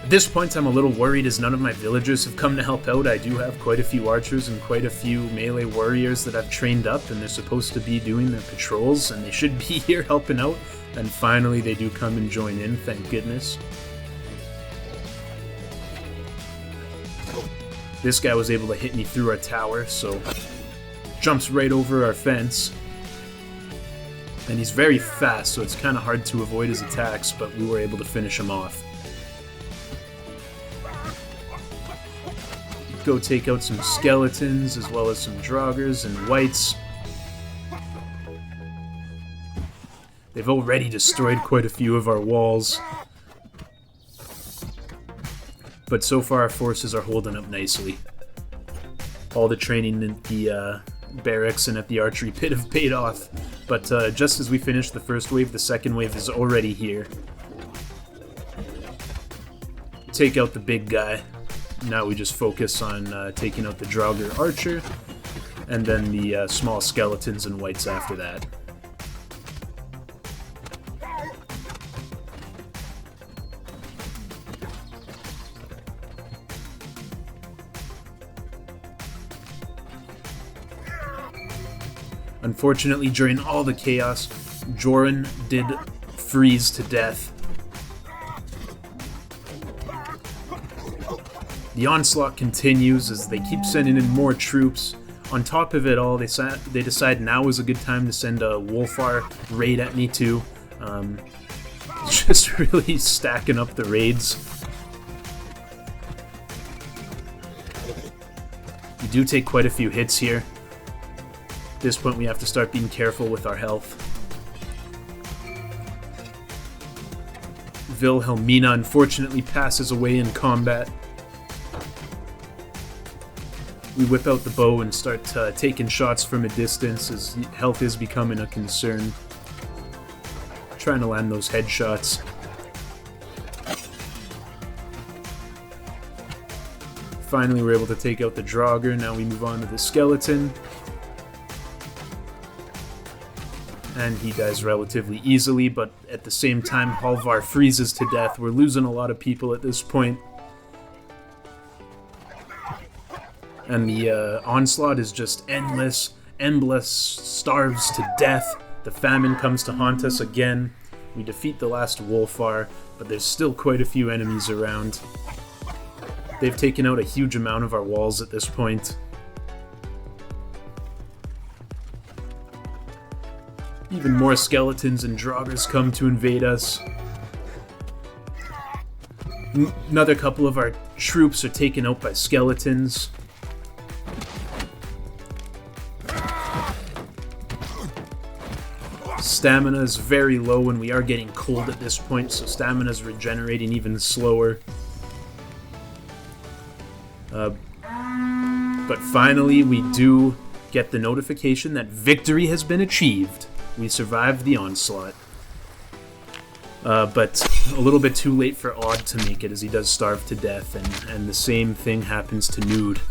At this point, I'm a little worried as none of my villagers have come to help out. I do have quite a few archers and quite a few melee warriors that I've trained up, and they're supposed to be doing their patrols, and they should be here helping out. And finally, they do come and join in, thank goodness. This guy was able to hit me through our tower, so jumps right over our fence. And he's very fast, so it's kind of hard to avoid his attacks, but we were able to finish him off. Go take out some skeletons, as well as some draugrs and wights. They've already destroyed quite a few of our walls. But so far our forces are holding up nicely. All the training in the barracks and at the archery pit have paid off. But just as we finish the first wave, the second wave is already here. Take out the big guy. Now we just focus on taking out the draugr archer, and then the small skeletons and wights after that. Unfortunately, during all the chaos, Joran did freeze to death. The onslaught continues as they keep sending in more troops. On top of it all, they decide now is a good time to send a Wolfar raid at me too. Just really stacking up the raids. We do take quite a few hits here. At this point, we have to start being careful with our health. Wilhelmina unfortunately passes away in combat. We whip out the bow and start taking shots from a distance as health is becoming a concern. Trying to land those headshots. Finally, we're able to take out the Draugr. Now we move on to the skeleton. And he dies relatively easily, but at the same time, Halvar freezes to death. We're losing a lot of people at this point. And the onslaught is just endless. Endless starves to death. The famine comes to haunt us again. We defeat the last Wolfar, but there's still quite a few enemies around. They've taken out a huge amount of our walls at this point. Even more skeletons and Draugrs come to invade us. Another couple of our troops are taken out by skeletons. Stamina is very low and we are getting cold at this point, so stamina is regenerating even slower. But finally we do get the notification that victory has been achieved. We survived the onslaught. But a little bit too late for Odd to make it, as he does starve to death, and the same thing happens to Nude.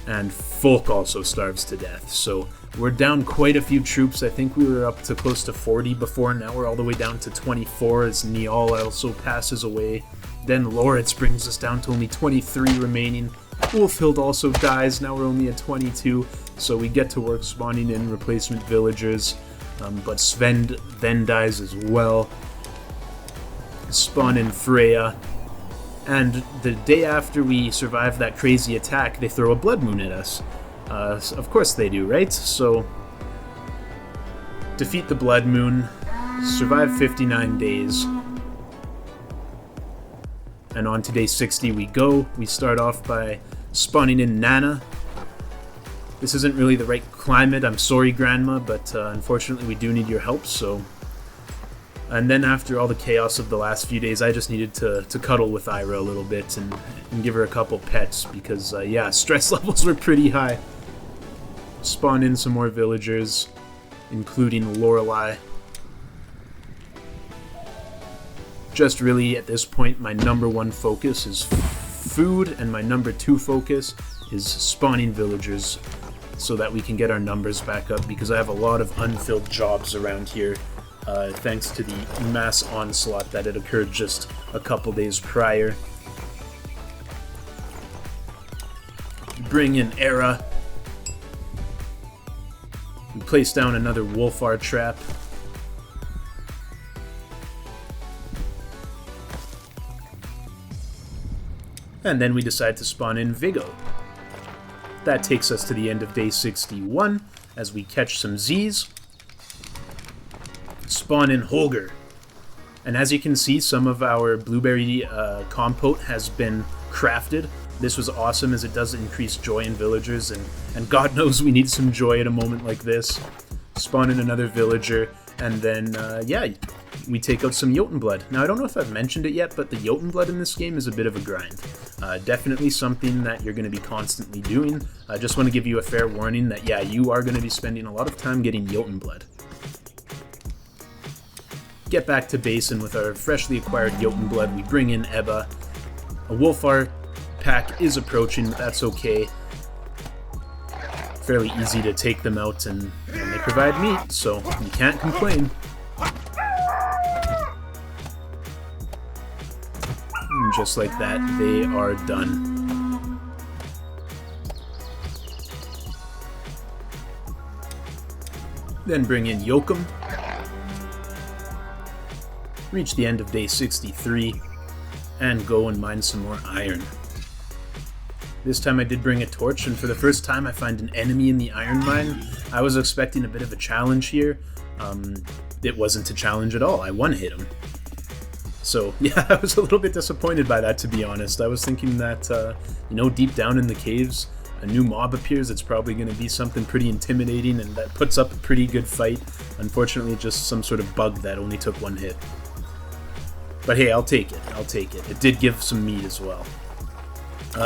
And Folk also starves to death, so we're down quite a few troops. I think we were up to close to 40 before, now we're all the way down to 24 as Niall also passes away. Then Loritz brings us down to only 23 remaining. Wolfhild also dies, now we're only at 22, so we get to work spawning in replacement villagers. But Sven then dies as well. Spawn in Freya. And the day after we survive that crazy attack, they throw a blood moon at us. Of course they do, right? So, defeat the blood moon, survive 59 days. And on to day 60 we go. We start off by spawning in Nana. This isn't really the right climate, I'm sorry Grandma, but unfortunately we do need your help, so... And then after all the chaos of the last few days, I just needed to cuddle with Ira a little bit and give her a couple pets, because yeah, stress levels were pretty high. Spawn in some more villagers, including Lorelei. Just really, at this point, my number one focus is food, and my number two focus is spawning villagers, so that we can get our numbers back up, because I have a lot of unfilled jobs around here, thanks to the mass onslaught that had occurred just a couple days prior. Bring in Era. We place down another Wolfar trap. And then we decide to spawn in Viggo. That takes us to the end of day 61, as we catch some Z's. Spawn in Holger. And as you can see, some of our blueberry compote has been crafted. This was awesome, as it does increase joy in villagers, and God knows we need some joy at a moment like this. Spawn in another villager, and then, yeah, we take out some Jotunblood. Now, I don't know if I've mentioned it yet, but the Jotunblood in this game is a bit of a grind. Definitely something that you're going to be constantly doing. I just want to give you a fair warning that, yeah, you are going to be spending a lot of time getting Jotunblood. Get back to base, and with our freshly acquired Jotunblood, we bring in Ebba. A Wolfar pack is approaching, but that's okay. Fairly easy to take them out, and they provide meat, so you can't complain. And just like that, they are done. Then bring in Joachim. Reach the end of day 63, and go and mine some more iron. This time I did bring a torch, and for the first time I find an enemy in the iron mine. I was expecting a bit of a challenge here. It wasn't a challenge at all. I one-hit him. So, yeah, I was a little bit disappointed by that, to be honest. I was thinking that, you know, deep down in the caves, a new mob appears, it's probably going to be something pretty intimidating and that puts up a pretty good fight. Unfortunately, just some sort of bug that only took one hit. But hey, I'll take it. I'll take it. It did give some meat as well.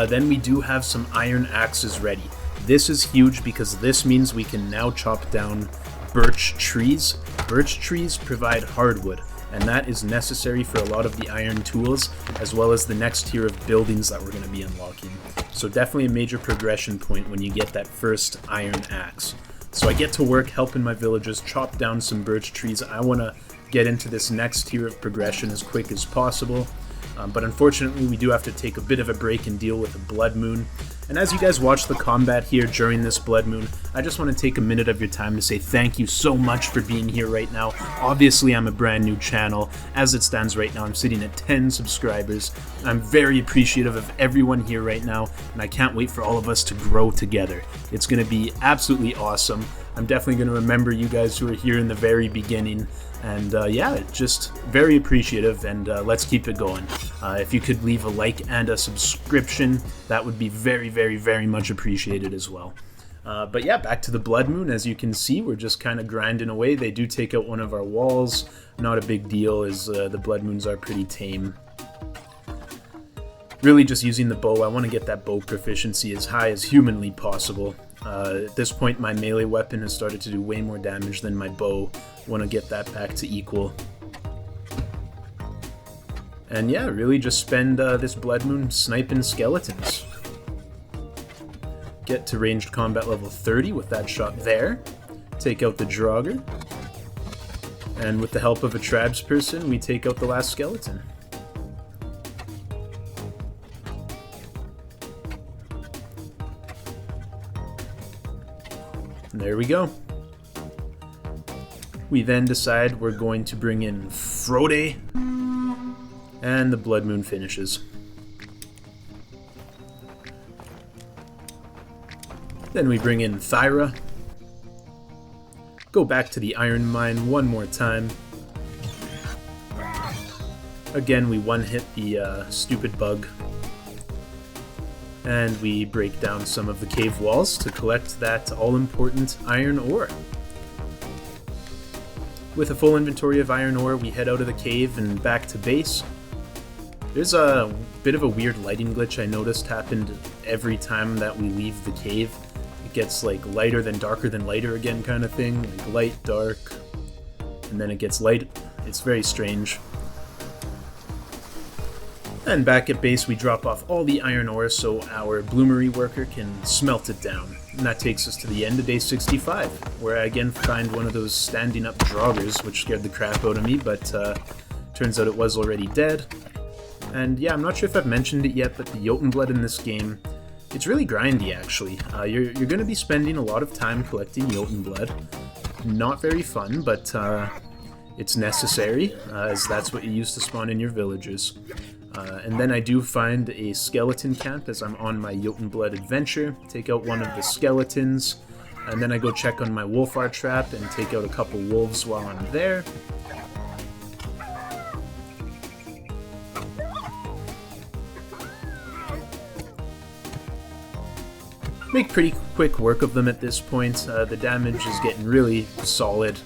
Then we do have some iron axes ready. This is huge because this means we can now chop down birch trees. Birch trees provide hardwood, and that is necessary for a lot of the iron tools, as well as the next tier of buildings that we're going to be unlocking. So definitely a major progression point when you get that first iron axe. So I get to work helping my villagers chop down some birch trees. I want to get into this next tier of progression as quick as possible. But unfortunately, we do have to take a bit of a break and deal with a blood moon. And as you guys watch the combat here during this blood moon, I just want to take a minute of your time to say thank you so much for being here right now. Obviously, I'm a brand new channel. As it stands right now, I'm sitting at 10 subscribers. I'm very appreciative of everyone here right now, and I can't wait for all of us to grow together. It's going to be absolutely awesome. I'm definitely going to remember you guys who were here in the very beginning. And yeah, just very appreciative, and let's keep it going. If you could leave a like and a subscription, that would be very, very, very much appreciated as well. But yeah, back to the blood moon. As you can see, we're just kind of grinding away. They do take out one of our walls. Not a big deal, as the blood moons are pretty tame. Really just using the bow. I want to get that bow proficiency as high as humanly possible. At this point, my melee weapon has started to do way more damage than my bow. Want to get that back to equal. And yeah, really just spend this blood moon sniping skeletons. Get to ranged combat level 30 with that shot there. Take out the Draugr. And with the help of a Trabs person, we take out the last skeleton. And there we go. We then decide we're going to bring in Frode, and the blood moon finishes. Then we bring in Thyra, go back to the iron mine one more time. Again, we one-hit the stupid bug. And we break down some of the cave walls to collect that all-important iron ore. With a full inventory of iron ore, we head out of the cave and back to base. There's a bit of a weird lighting glitch I noticed happened every time that we leave the cave. It gets like lighter than darker than lighter again kind of thing, like light, dark, and then it gets light. It's very strange. And back at base, we drop off all the iron ore so our bloomery worker can smelt it down. And that takes us to the end of day 65, where I again find one of those standing up Draugrs, which scared the crap out of me, but turns out it was already dead. And yeah, I'm not sure if I've mentioned it yet, but the Jotunblood in this game, it's really grindy actually. You're going to be spending a lot of time collecting Jotunblood. Not very fun, but it's necessary, as that's what you use to spawn in your villagers. And then I do find a skeleton camp as I'm on my Jotunblood adventure, take out one of the skeletons, and then I go check on my Wolfar trap and take out a couple wolves while I'm there. Make pretty quick work of them at this point. The damage is getting really solid.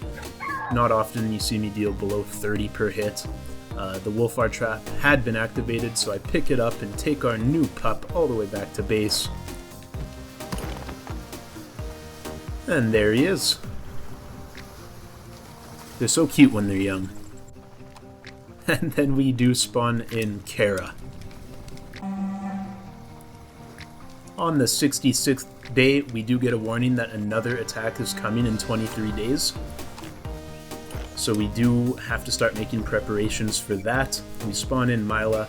Not often you see me deal below 30 per hit. The Wolfar trap had been activated, so I pick it up and take our new pup all the way back to base. And there he is. They're so cute when they're young. And then we do spawn in Kara. On the 66th day, we do get a warning that another attack is coming in 23 days. So we do have to start making preparations for that. We spawn in Mila,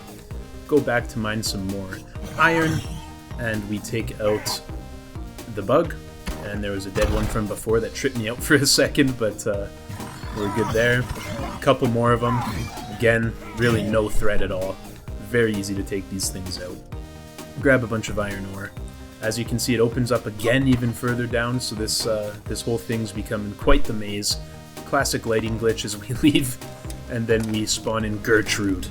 go back to mine some more iron, and we take out the bug. And there was a dead one from before that tripped me out for a second, but we're good there. A couple more of them. Again, really no threat at all. Very easy to take these things out. Grab a bunch of iron ore. As you can see, it opens up again even further down, so this whole thing's becoming quite the maze. Classic lighting glitch as we leave, and then we spawn in Gertrude.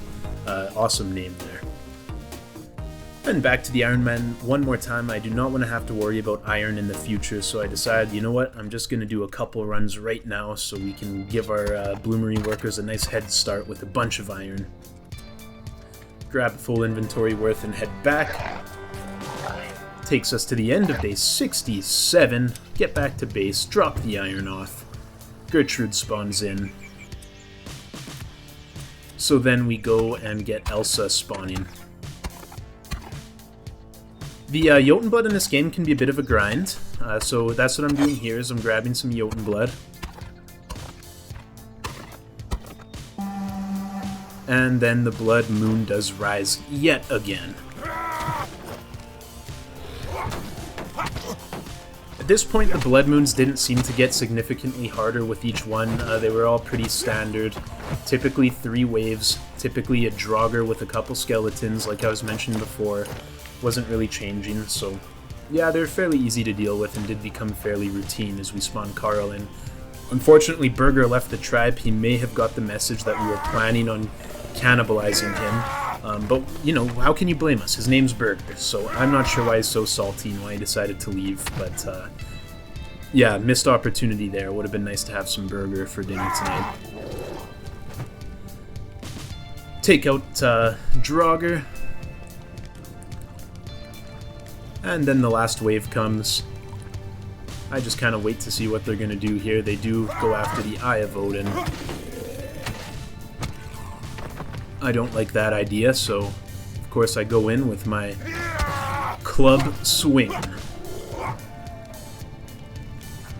Awesome name there. And back to the Iron Man one more time. I do not want to have to worry about iron in the future, so I decided, you know what, I'm just going to do a couple runs right now so we can give our bloomery workers a nice head start with a bunch of iron. Grab a full inventory worth and head back. Takes us to the end of day 67. Get back to base, drop the iron off. Gertrude spawns in. So then we go and get Elsa spawning. The Jotun blood in this game can be a bit of a grind, so that's what I'm doing here, is I'm grabbing some Jotun blood. And then the blood moon does rise yet again. At this point, the blood moons didn't seem to get significantly harder with each one. They were all pretty standard. Typically 3 waves, typically a Draugr with a couple skeletons, like I was mentioning before. Wasn't really changing, so yeah, they're fairly easy to deal with and did become fairly routine as we spawn Carl in. Unfortunately, Burger left the tribe. He may have got the message that we were planning on cannibalizing him, but, you know, how can you blame us? His name's Burger, so I'm not sure why he's so salty and why he decided to leave, but, yeah, missed opportunity there. Would have been nice to have some Burger for dinner tonight. Take out Draugr. And then the last wave comes. I just kind of wait to see what they're going to do here. They do go after the Eye of Odin. I don't like that idea, so of course I go in with my club swing.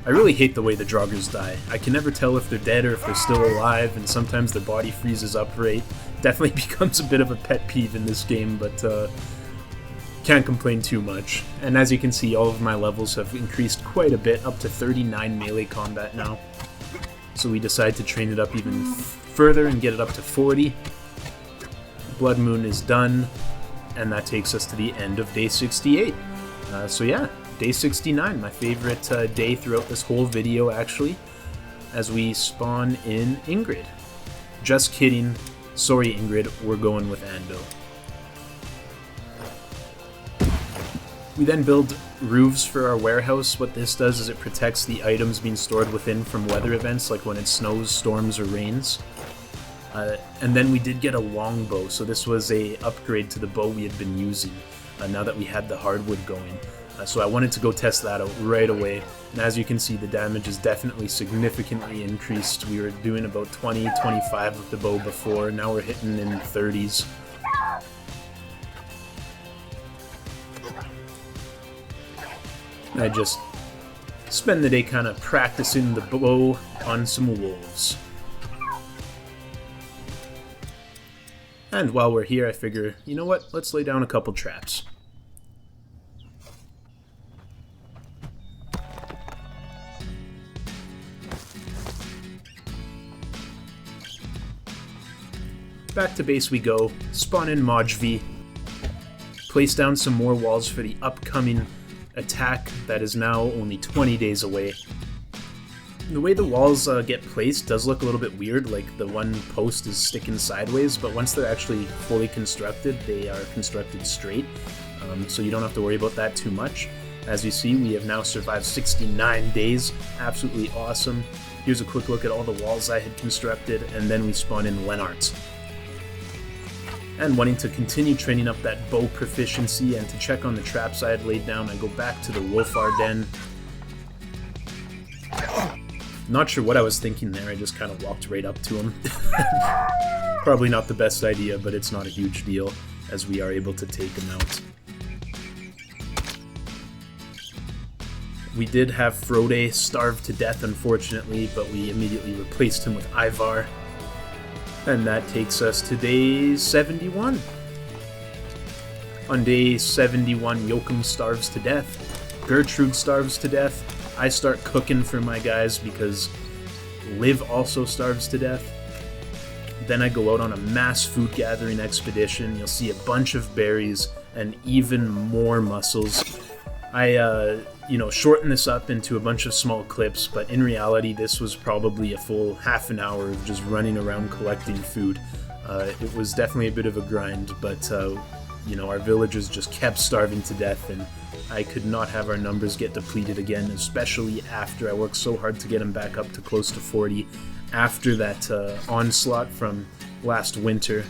I really hate the way the Draugrs die. I can never tell if they're dead or if they're still alive, and sometimes their body freezes upright. Definitely becomes a bit of a pet peeve in this game, but can't complain too much. And as you can see, all of my levels have increased quite a bit, up to 39 melee combat now. So we decide to train it up even further and get it up to 40. Blood Moon is done, and that takes us to the end of day 68. So yeah, day 69, my favorite day throughout this whole video actually, as we spawn in Ingrid. Just kidding, sorry Ingrid, we're going with Anvil. We then build roofs for our warehouse. What this does is it protects the items being stored within from weather events, like when it snows, storms, or rains. And then we did get a longbow, so this was a upgrade to the bow we had been using, now that we had the hardwood going. So I wanted to go test that out right away. And as you can see, the damage is definitely significantly increased. We were doing about 20, 25 with the bow before, now we're hitting in 30s. I just spend the day kind of practicing the bow on some wolves. And while we're here, I figure, you know what, let's lay down a couple traps. Back to base we go, spawn in Mojvi, place down some more walls for the upcoming attack that is now only 20 days away. The way the walls get placed does look a little bit weird, like the one post is sticking sideways, but once they're actually fully constructed, they are constructed straight, so you don't have to worry about that too much. As you see, we have now survived 69 days, absolutely awesome. Here's a quick look at all the walls I had constructed, and then we spawn in Lennart. And wanting to continue training up that bow proficiency and to check on the traps I had laid down, I go back to the Wolfar Den. Not sure what I was thinking there, I just kind of walked right up to him. Probably not the best idea, but it's not a huge deal, as we are able to take him out. We did have Frode starve to death, unfortunately, but we immediately replaced him with Ivar. And that takes us to day 71. On day 71, Joachim starves to death. Gertrude starves to death. I start cooking for my guys because Liv also starves to death. Then I go out on a mass food gathering expedition. You'll see a bunch of berries and even more mussels. I, shorten this up into a bunch of small clips, but in reality, this was probably a full half an hour of just running around collecting food. It was definitely a bit of a grind, but you know, our villagers just kept starving to death, and I could not have our numbers get depleted again, especially after I worked so hard to get them back up to close to 40 after that onslaught from last winter.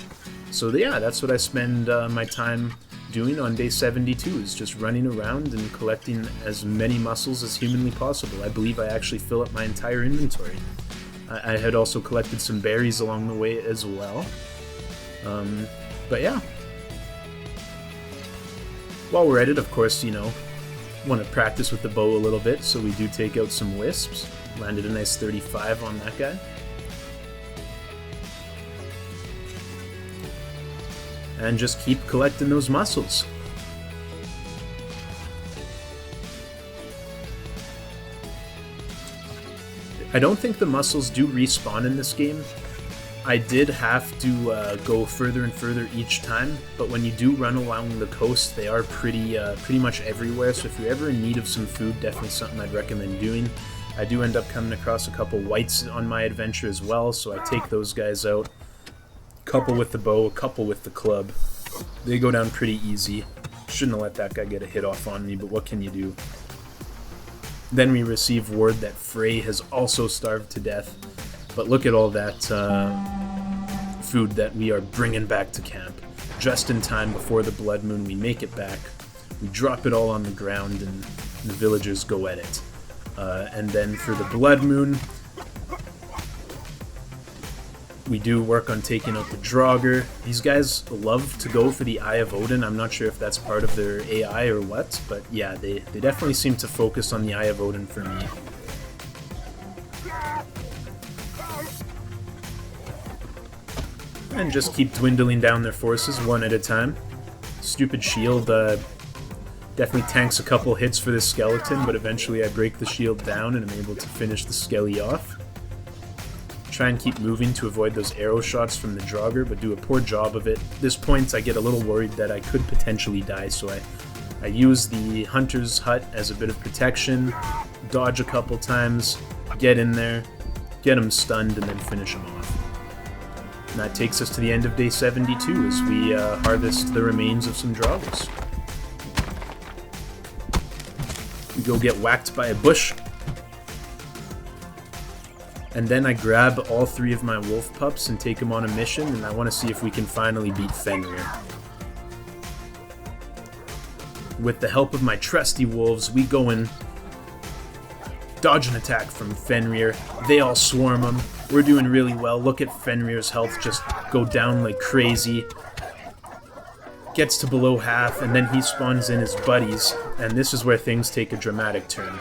So yeah, that's what I spend my time doing on day 72, is just running around and collecting as many mussels as humanly possible. I believe I actually fill up my entire inventory. I had also collected some berries along the way as well. But yeah. While we're at it, of course, you know, want to practice with the bow a little bit, so we do take out some wisps. Landed a nice 35 on that guy. And just keep collecting those mussels. I don't think the mussels do respawn in this game. I did have to go further and further each time, but when you do run along the coast, they are pretty much everywhere, so if you're ever in need of some food, definitely something I'd recommend doing. I do end up coming across a couple whites on my adventure as well, so I take those guys out. A couple with the bow, a couple with the club. They go down pretty easy. Shouldn't have let that guy get a hit off on me, but what can you do? Then we receive word that Frey has also starved to death. But look at all that food that we are bringing back to camp. Just in time before the blood moon, we make it back. We drop it all on the ground and the villagers go at it. And then for the blood moon, we do work on taking out the Draugr. These guys love to go for the Eye of Odin. I'm not sure if that's part of their AI or what, but yeah, they definitely seem to focus on the Eye of Odin for me. And just keep dwindling down their forces one at a time. Stupid shield definitely tanks a couple hits for this skeleton, but eventually I break the shield down and I'm able to finish the skelly off. Try and keep moving to avoid those arrow shots from the Draugr, but do a poor job of it. At this point, I get a little worried that I could potentially die, so I use the hunter's hut as a bit of protection, dodge a couple times, get in there, get him stunned, and then finish him off. And that takes us to the end of day 72 as we harvest the remains of some Draugrs. We go get whacked by a bush. And then I grab all 3 of my wolf pups and take them on a mission, and I want to see if we can finally beat Fenrir. With the help of my trusty wolves, we go and dodge an attack from Fenrir. They all swarm him. We're doing really well. Look at Fenrir's health just go down like crazy. Gets to below half, and then he spawns in his buddies, and this is where things take a dramatic turn.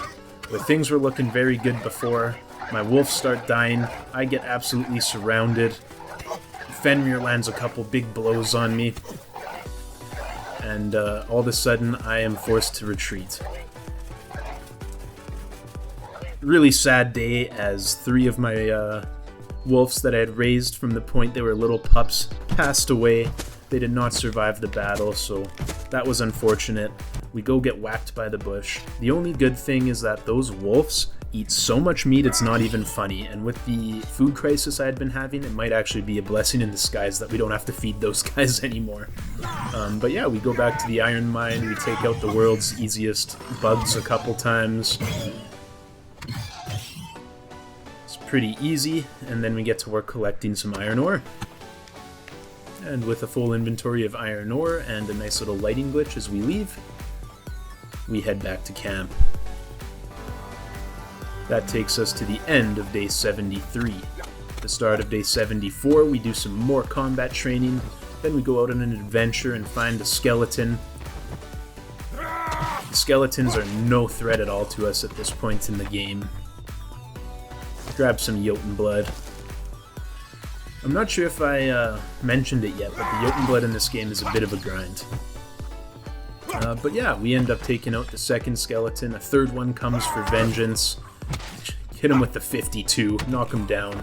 Where things were looking very good before, my wolves start dying, I get absolutely surrounded. Fenrir lands a couple big blows on me, and all of a sudden I am forced to retreat. Really sad day, as 3 of my wolves that I had raised from the point they were little pups passed away. They did not survive the battle, so that was unfortunate. We go get whacked by the bush. The only good thing is that those wolves eat so much meat it's not even funny, and with the food crisis I had been having, it might actually be a blessing in disguise that we don't have to feed those guys anymore. But yeah, we go back to the iron mine, we take out the world's easiest bugs a couple times. It's pretty easy, and then we get to work collecting some iron ore. And with a full inventory of iron ore and a nice little lighting glitch as we leave, we head back to camp. That takes us to the end of day 73. At the start of day 74, we do some more combat training, then we go out on an adventure and find a skeleton. The skeletons are no threat at all to us at this point in the game. Grab some Jotun blood. I'm not sure if I mentioned it yet, but the Jotun blood in this game is a bit of a grind. But yeah, we end up taking out the second skeleton. A third one comes for vengeance. Hit him with the 52, knock him down,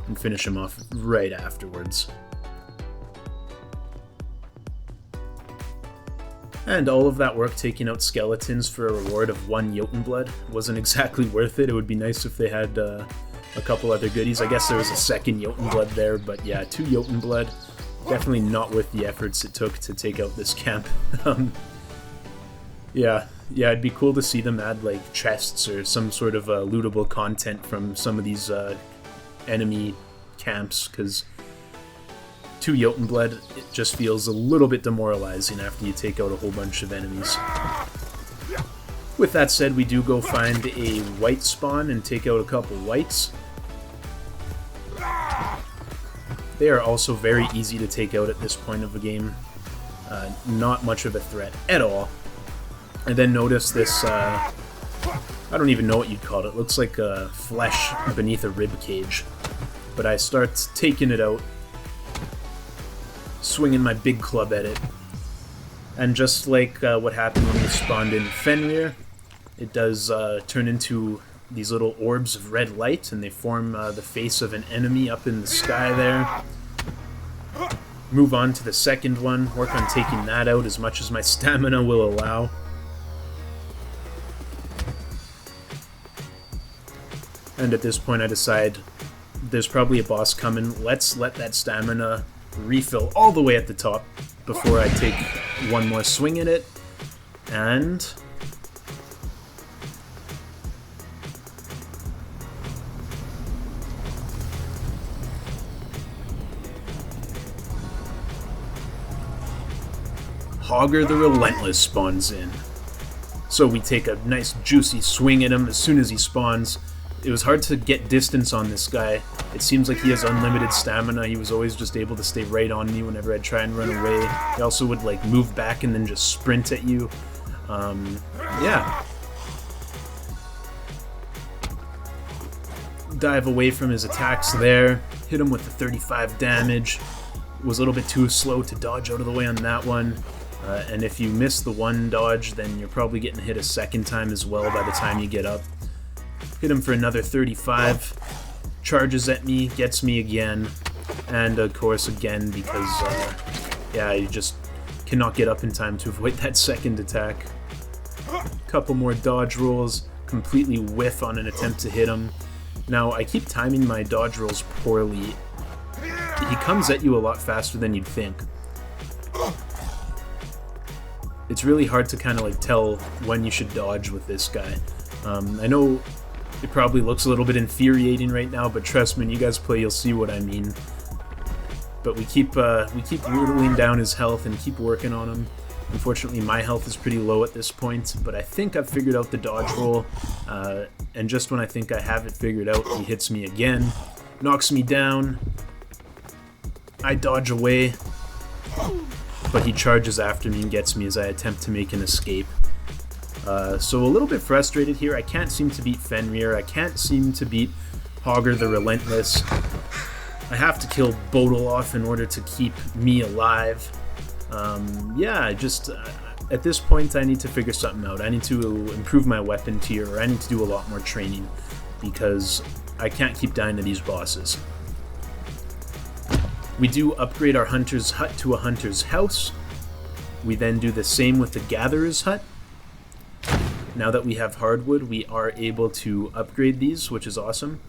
and finish him off right afterwards. And all of that work taking out skeletons for a reward of 1 Jotun blood wasn't exactly worth it. It would be nice if they had a couple other goodies. I guess there was a second Jotun blood there, but yeah, 2 Jotun blood Definitely not worth the efforts it took to take out this camp. Yeah, it'd be cool to see them add like chests or some sort of lootable content from some of these enemy camps, because 2 Jotunblad, it just feels a little bit demoralizing after you take out a whole bunch of enemies. With that said, we do go find a white spawn and take out a couple whites. They are also very easy to take out at this point of the game. Not much of a threat at all. And then notice this, I don't even know what you'd call it. It looks like flesh beneath a rib cage. But I start taking it out, swinging my big club at it. And just like what happened when we spawned in Fenrir, it does turn into these little orbs of red light, and they form the face of an enemy up in the sky there. Move on to the second one, work on taking that out as much as my stamina will allow. And at this point I decide there's probably a boss coming. Let's let that stamina refill all the way at the top before I take one more swing at it. And Hogger the Relentless spawns in. So we take a nice juicy swing at him as soon as he spawns. It was hard to get distance on this guy. It seems like he has unlimited stamina. He was always just able to stay right on me whenever I'd try and run away. He also would like move back and then just sprint at you. Yeah. Dive away from his attacks there. Hit him with the 35 damage. Was a little bit too slow to dodge out of the way on that one. And if you miss the one dodge, then you're probably getting hit a second time as well by the time you get up. Hit him for another 35, charges at me, gets me again, and of course again because, yeah, you just cannot get up in time to avoid that second attack. Couple more dodge rolls, completely whiff on an attempt to hit him. Now, I keep timing my dodge rolls poorly. He comes at you a lot faster than you'd think. It's really hard to kind of like tell when you should dodge with this guy. I know it probably looks a little bit infuriating right now, but trust me, when you guys play, you'll see what I mean. But we keep whittling down his health and keep working on him. Unfortunately, my health is pretty low at this point, but I think I've figured out the dodge roll. And just when I think I have it figured out, he hits me again, knocks me down. I dodge away, but he charges after me and gets me as I attempt to make an escape. So a little bit frustrated here. I can't seem to beat Fenrir. I can't seem to beat Hogger the Relentless. I have to kill Bodoloff in order to keep me alive. Yeah, at this point I need to figure something out. I need to improve my weapon tier, or I need to do a lot more training, because I can't keep dying to these bosses. We do upgrade our Hunter's Hut to a Hunter's House. We then do the same with the Gatherer's Hut. Now that we have hardwood, we are able to upgrade these, which is awesome.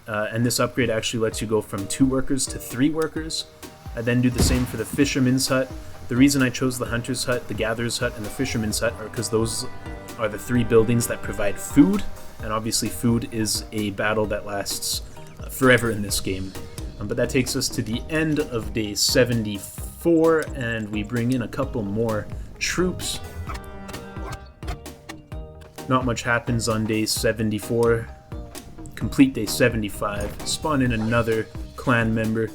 And this upgrade actually lets you go from 2 workers to 3 workers. I then do the same for the Fisherman's Hut. The reason I chose the Hunter's Hut, the Gatherer's Hut, and the Fisherman's Hut are because those are the 3 buildings that provide food, and obviously food is a battle that lasts forever in this game. But that takes us to the end of day 74, and we bring in a couple more troops. Not much happens on day 74. Complete day 75. Spawn in another clan member.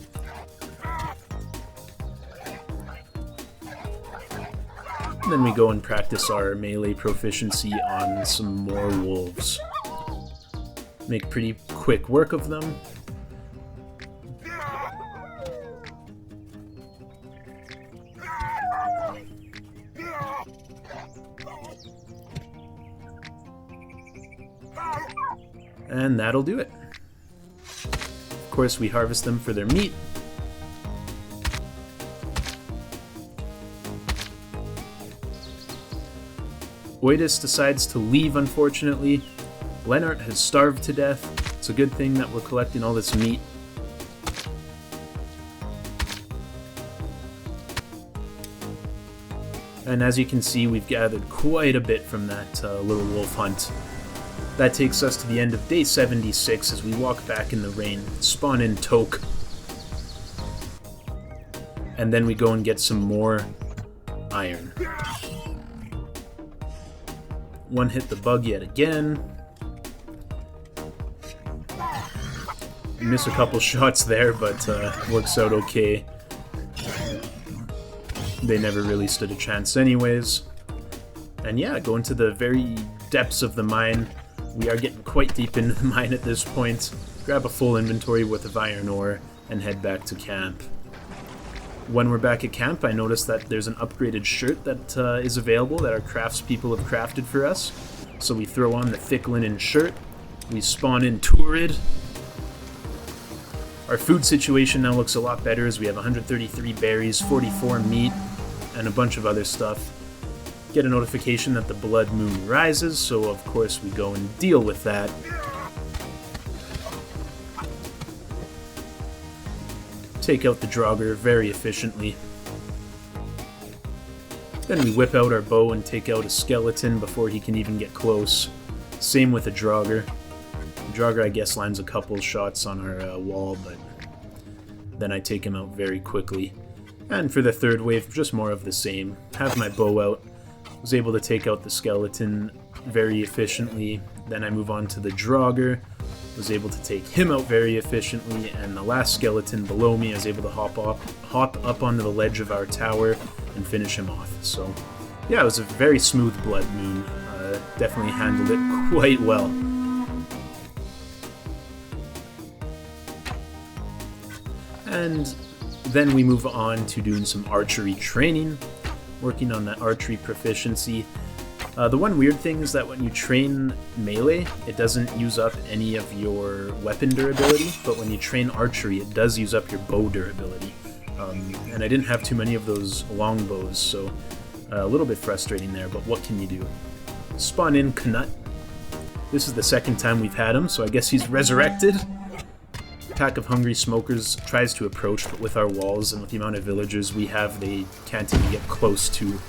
And then we go and practice our melee proficiency on some more wolves. Make pretty quick work of them. And that'll do it. Of course, we harvest them for their meat. Oidis decides to leave, unfortunately. Lennart has starved to death. It's a good thing that we're collecting all this meat. And as you can see, we've gathered quite a bit from that little wolf hunt. That takes us to the end of day 76 as we walk back in the rain, spawn in Toke. And then we go and get some more iron. One hit the bug yet again. Miss a couple shots there, but works out okay. They never really stood a chance anyways. And yeah, go into the very depths of the mine. We are getting quite deep into the mine at this point. Grab a full inventory worth of iron ore and head back to camp. When we're back at camp, I noticed that there's an upgraded shirt that is available that our craftspeople have crafted for us. So we throw on the thick linen shirt. We spawn in Turid. Our food situation now looks a lot better as we have 133 berries, 44 meat, and a bunch of other stuff. Get a notification that the blood moon rises, so of course we go and deal with that. Take out the Draugr very efficiently. Then we whip out our bow and take out a skeleton before he can even get close. Same with the Draugr. Draugr, I guess, lands a couple shots on our wall, but then I take him out very quickly. And for the third wave, just more of the same. Have my bow out. Was able to take out the skeleton very efficiently. Then I move on to the Draugr. Was able to take him out very efficiently. And the last skeleton below me, I was able to hop up onto the ledge of our tower and finish him off. So yeah, it was a very smooth blood moon. Definitely handled it quite well. And then we move on to doing some archery training, working on that archery proficiency. The one weird thing is that when you train melee, it doesn't use up any of your weapon durability, but when you train archery, it does use up your bow durability. And I didn't have too many of those long bows, so a little bit frustrating there, but what can you do? Spawn in Knut. This is the second time we've had him, so I guess he's resurrected. Pack of hungry smokers tries to approach, but with our walls and with the amount of villagers we have, they can't even get close to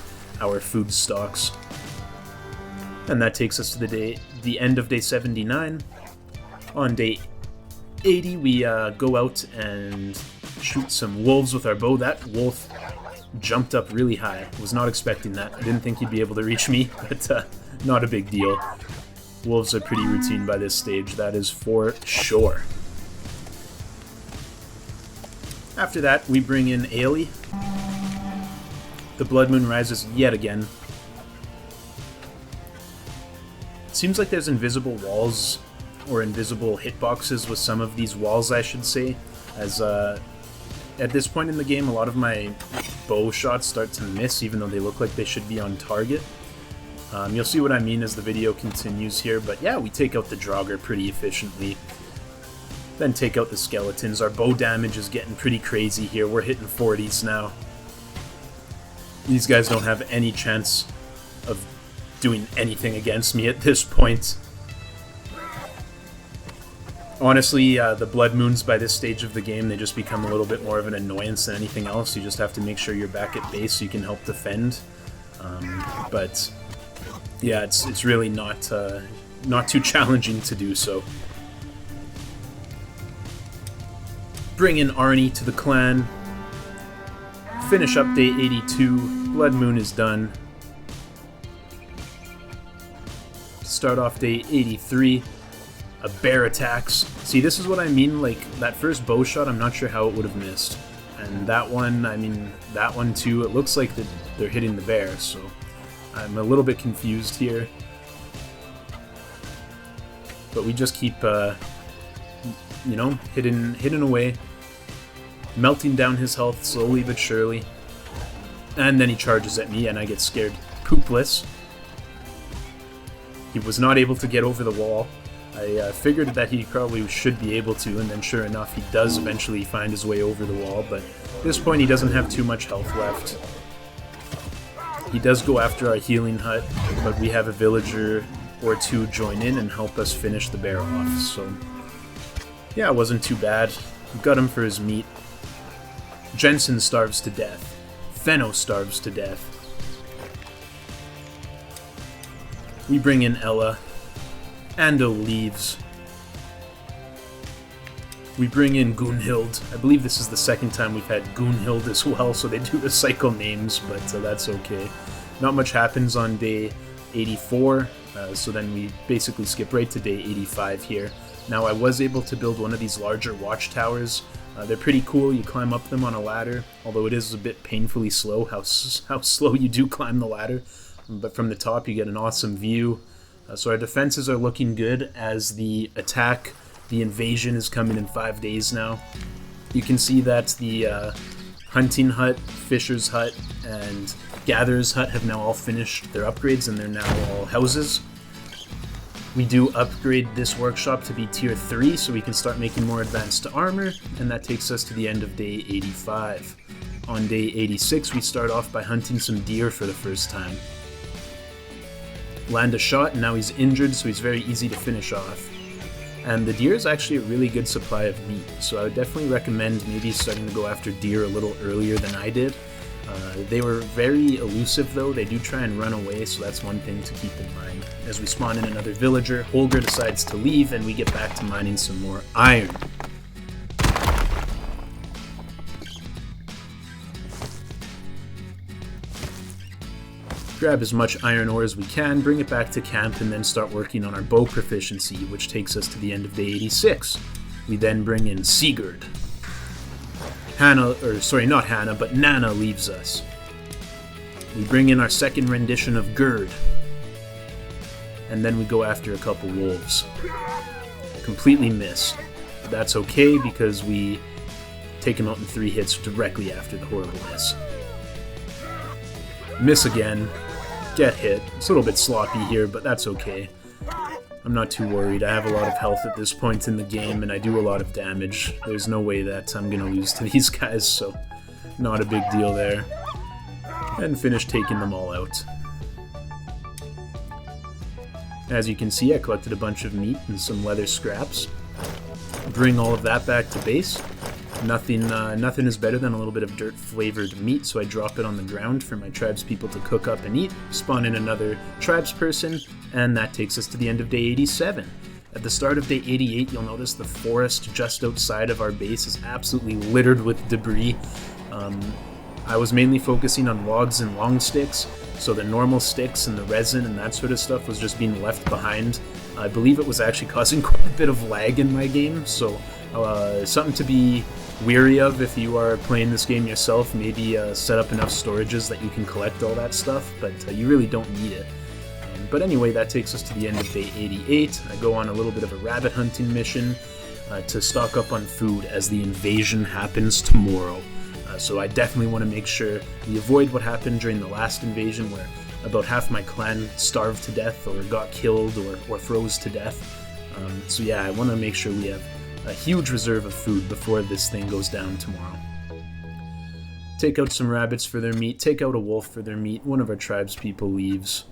our food stocks. And that takes us to the end of day 79. On day 80, we go out and shoot some wolves with our bow. That wolf jumped up really high. Was not expecting that. I didn't think he'd be able to reach me, but not a big deal. Wolves are pretty routine by this stage, that is for sure. After that, we bring in Ailey. The blood moon rises yet again. It seems like there's invisible walls, or invisible hitboxes with some of these walls, I should say, as at this point in the game, a lot of my bow shots start to miss, even though they look like they should be on target. You'll see what I mean as the video continues here, but yeah, we take out the Draugr pretty efficiently. Then take out the skeletons. Our bow damage is getting pretty crazy here. We're hitting 40s now. These guys don't have any chance of doing anything against me at this point. Honestly, the blood moons by this stage of the game, they just become a little bit more of an annoyance than anything else. You just have to make sure you're back at base so you can help defend. But yeah, it's really not too challenging to do so. Bring in Arnie to the clan. Finish up day 82. Blood moon is done. Start off day 83. A bear attacks. See, this is what I mean, like, that first bow shot, I'm not sure how it would have missed. And that one, I mean, that one too, it looks like they're hitting the bear, so I'm a little bit confused here. But we just keep, you know, hitting away. Melting down his health slowly but surely. And then he charges at me and I get scared poopless. He was not able to get over the wall. I figured that he probably should be able to, and then sure enough he does eventually find his way over the wall, but at this point he doesn't have too much health left. He does go after our healing hut, but we have a villager or two join in and help us finish the bear off, so yeah, it wasn't too bad. We got him for his meat. Jensen starves to death. Fenno starves to death. We bring in Ella. Ando leaves. We bring in Gunhild. I believe this is the second time we've had Gunhild as well, so they do recycle names, but that's okay. Not much happens on day 84, so then we basically skip right to day 85 here. Now, I was able to build one of these larger watchtowers. They're pretty cool. You climb up them on a ladder, although it is a bit painfully slow how slow you do climb the ladder. But from the top, you get an awesome view. So our defenses are looking good as the attack, the invasion, is coming in 5 days now. You can see that the hunting hut, fisher's hut, and gatherer's hut have now all finished their upgrades, and they're now all houses. We do upgrade this workshop to be tier 3 so we can start making more advanced armor, and that takes us to the end of day 85. On day 86, we start off by hunting some deer for the first time. Land a shot, and now he's injured, so he's very easy to finish off. And the deer is actually a really good supply of meat, so I would definitely recommend maybe starting to go after deer a little earlier than I did. They were very elusive though, they do try and run away, so that's one thing to keep in mind. As we spawn in another villager, Holger decides to leave, and we get back to mining some more iron. Grab as much iron ore as we can, bring it back to camp, and then start working on our bow proficiency, which takes us to the end of day 86. We then bring in Sigurd. Not Hannah, but Nana leaves us. We bring in our second rendition of Gerd. And then we go after a couple wolves. Completely miss. But that's okay because we take them out in 3 hits directly after the horrible miss. Miss again. Get hit. It's a little bit sloppy here, but that's okay. I'm not too worried. I have a lot of health at this point in the game, and I do a lot of damage. There's no way that I'm going to lose to these guys, so not a big deal there. And finish taking them all out. As you can see, I collected a bunch of meat and some leather scraps. Bring all of that back to base. Nothing is better than a little bit of dirt-flavored meat, so I drop it on the ground for my tribespeople to cook up and eat, spawn in another tribesperson, and that takes us to the end of day 87. At the start of day 88, you'll notice the forest just outside of our base is absolutely littered with debris. I was mainly focusing on logs and long sticks, so the normal sticks and the resin and that sort of stuff was just being left behind. I believe it was actually causing quite a bit of lag in my game, so something to be weary of if you are playing this game yourself. Maybe set up enough storages that you can collect all that stuff, but you really don't need it. But anyway, that takes us to the end of day 88. I go on a little bit of a rabbit hunting mission to stock up on food as the invasion happens tomorrow. So I definitely want to make sure we avoid what happened during the last invasion where about half my clan starved to death or got killed or froze to death. So yeah, I want to make sure we have a huge reserve of food before this thing goes down tomorrow. Take out some rabbits for their meat, take out a wolf for their meat. One of our tribespeople leaves.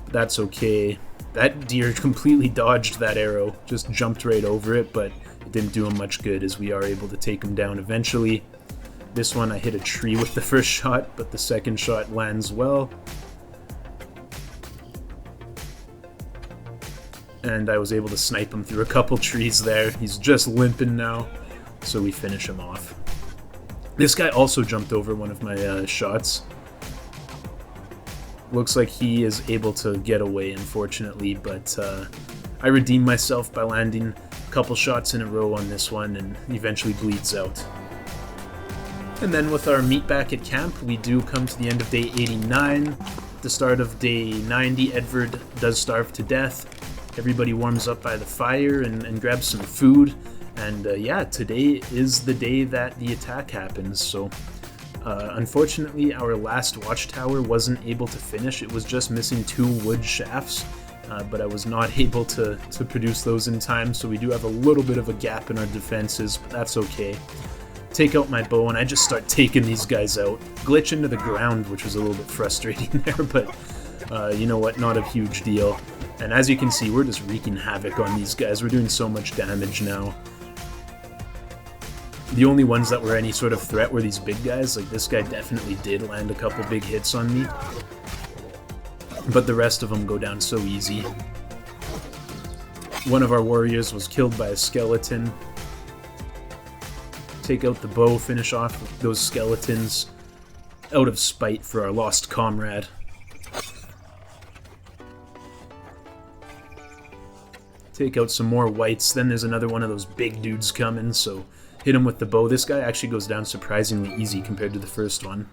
That's okay. That deer completely dodged that arrow, just jumped right over it, but it didn't do him much good as we are able to take him down eventually. This one I hit a tree with the first shot, but the second shot lands well. And I was able to snipe him through a couple trees there. He's just limping now, so we finish him off. This guy also jumped over one of my shots. Looks like he is able to get away, unfortunately, but I redeemed myself by landing a couple shots in a row on this one and eventually bleeds out. And then with our meat back at camp, we do come to the end of day 89. At the start of day 90, Edvard does starve to death. Everybody warms up by the fire and grabs some food. And yeah, today is the day that the attack happens. So unfortunately, our last watchtower wasn't able to finish. It was just missing 2 wood shafts. But I was not able to produce those in time. So we do have a little bit of a gap in our defenses, but that's okay. Take out my bow, and I just start taking these guys out. Glitch into the ground, which was a little bit frustrating there, but you know what, not a huge deal. And as you can see, we're just wreaking havoc on these guys. We're doing so much damage now. The only ones that were any sort of threat were these big guys. Like, this guy definitely did land a couple big hits on me. but the rest of them go down so easy. One of our warriors was killed by a skeleton. Take out the bow, finish off those skeletons out of spite for our lost comrade. Take out some more whites, then there's another one of those big dudes coming, so hit him with the bow. This guy actually goes down surprisingly easy compared to the first one.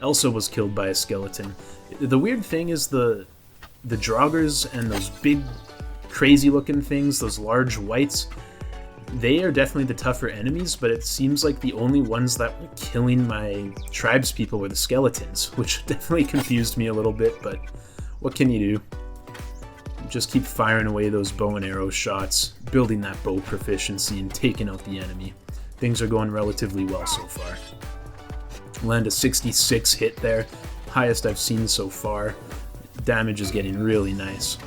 Elsa was killed by a skeleton. The weird thing is the Draugrs and those big crazy looking things, those large whites, they are definitely the tougher enemies, but it seems like the only ones that were killing my tribespeople were the skeletons, which definitely confused me a little bit, but what can you do? Just keep firing away those bow and arrow shots, building that bow proficiency, and taking out the enemy. Things are going relatively well so far. Land a 66 hit there, highest I've seen so far. Damage is getting really nice.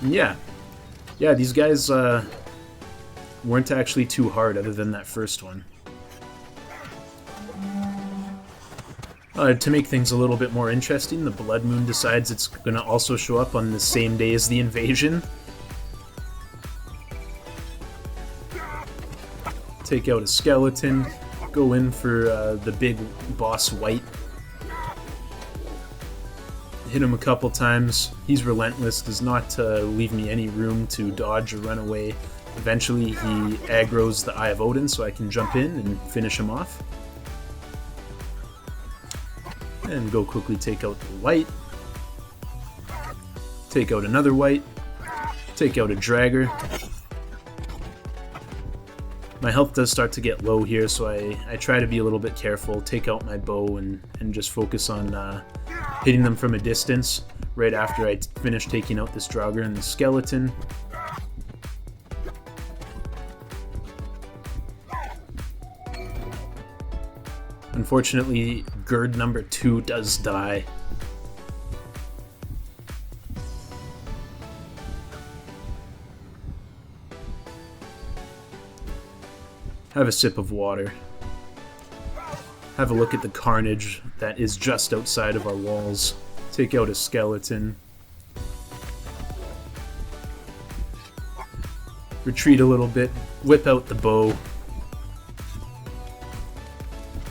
And yeah, these guys weren't actually too hard other than that first one. To make things a little bit more interesting, the Blood Moon decides it's going to also show up on the same day as the invasion. Take out a skeleton, go in for the big boss white. Hit him a couple times. He's relentless, does not leave me any room to dodge or run away. Eventually he aggroes the Eye of Odin so I can jump in and finish him off. And go quickly take out the white. Take out another white. Take out a dragger. My health does start to get low here, so I try to be a little bit careful, take out my bow and just focus on hitting them from a distance right after I finish taking out this Draugr and the skeleton. Unfortunately, Gird number 2 does die. Have a sip of water. Have a look at the carnage that is just outside of our walls. Take out a skeleton. Retreat a little bit. Whip out the bow.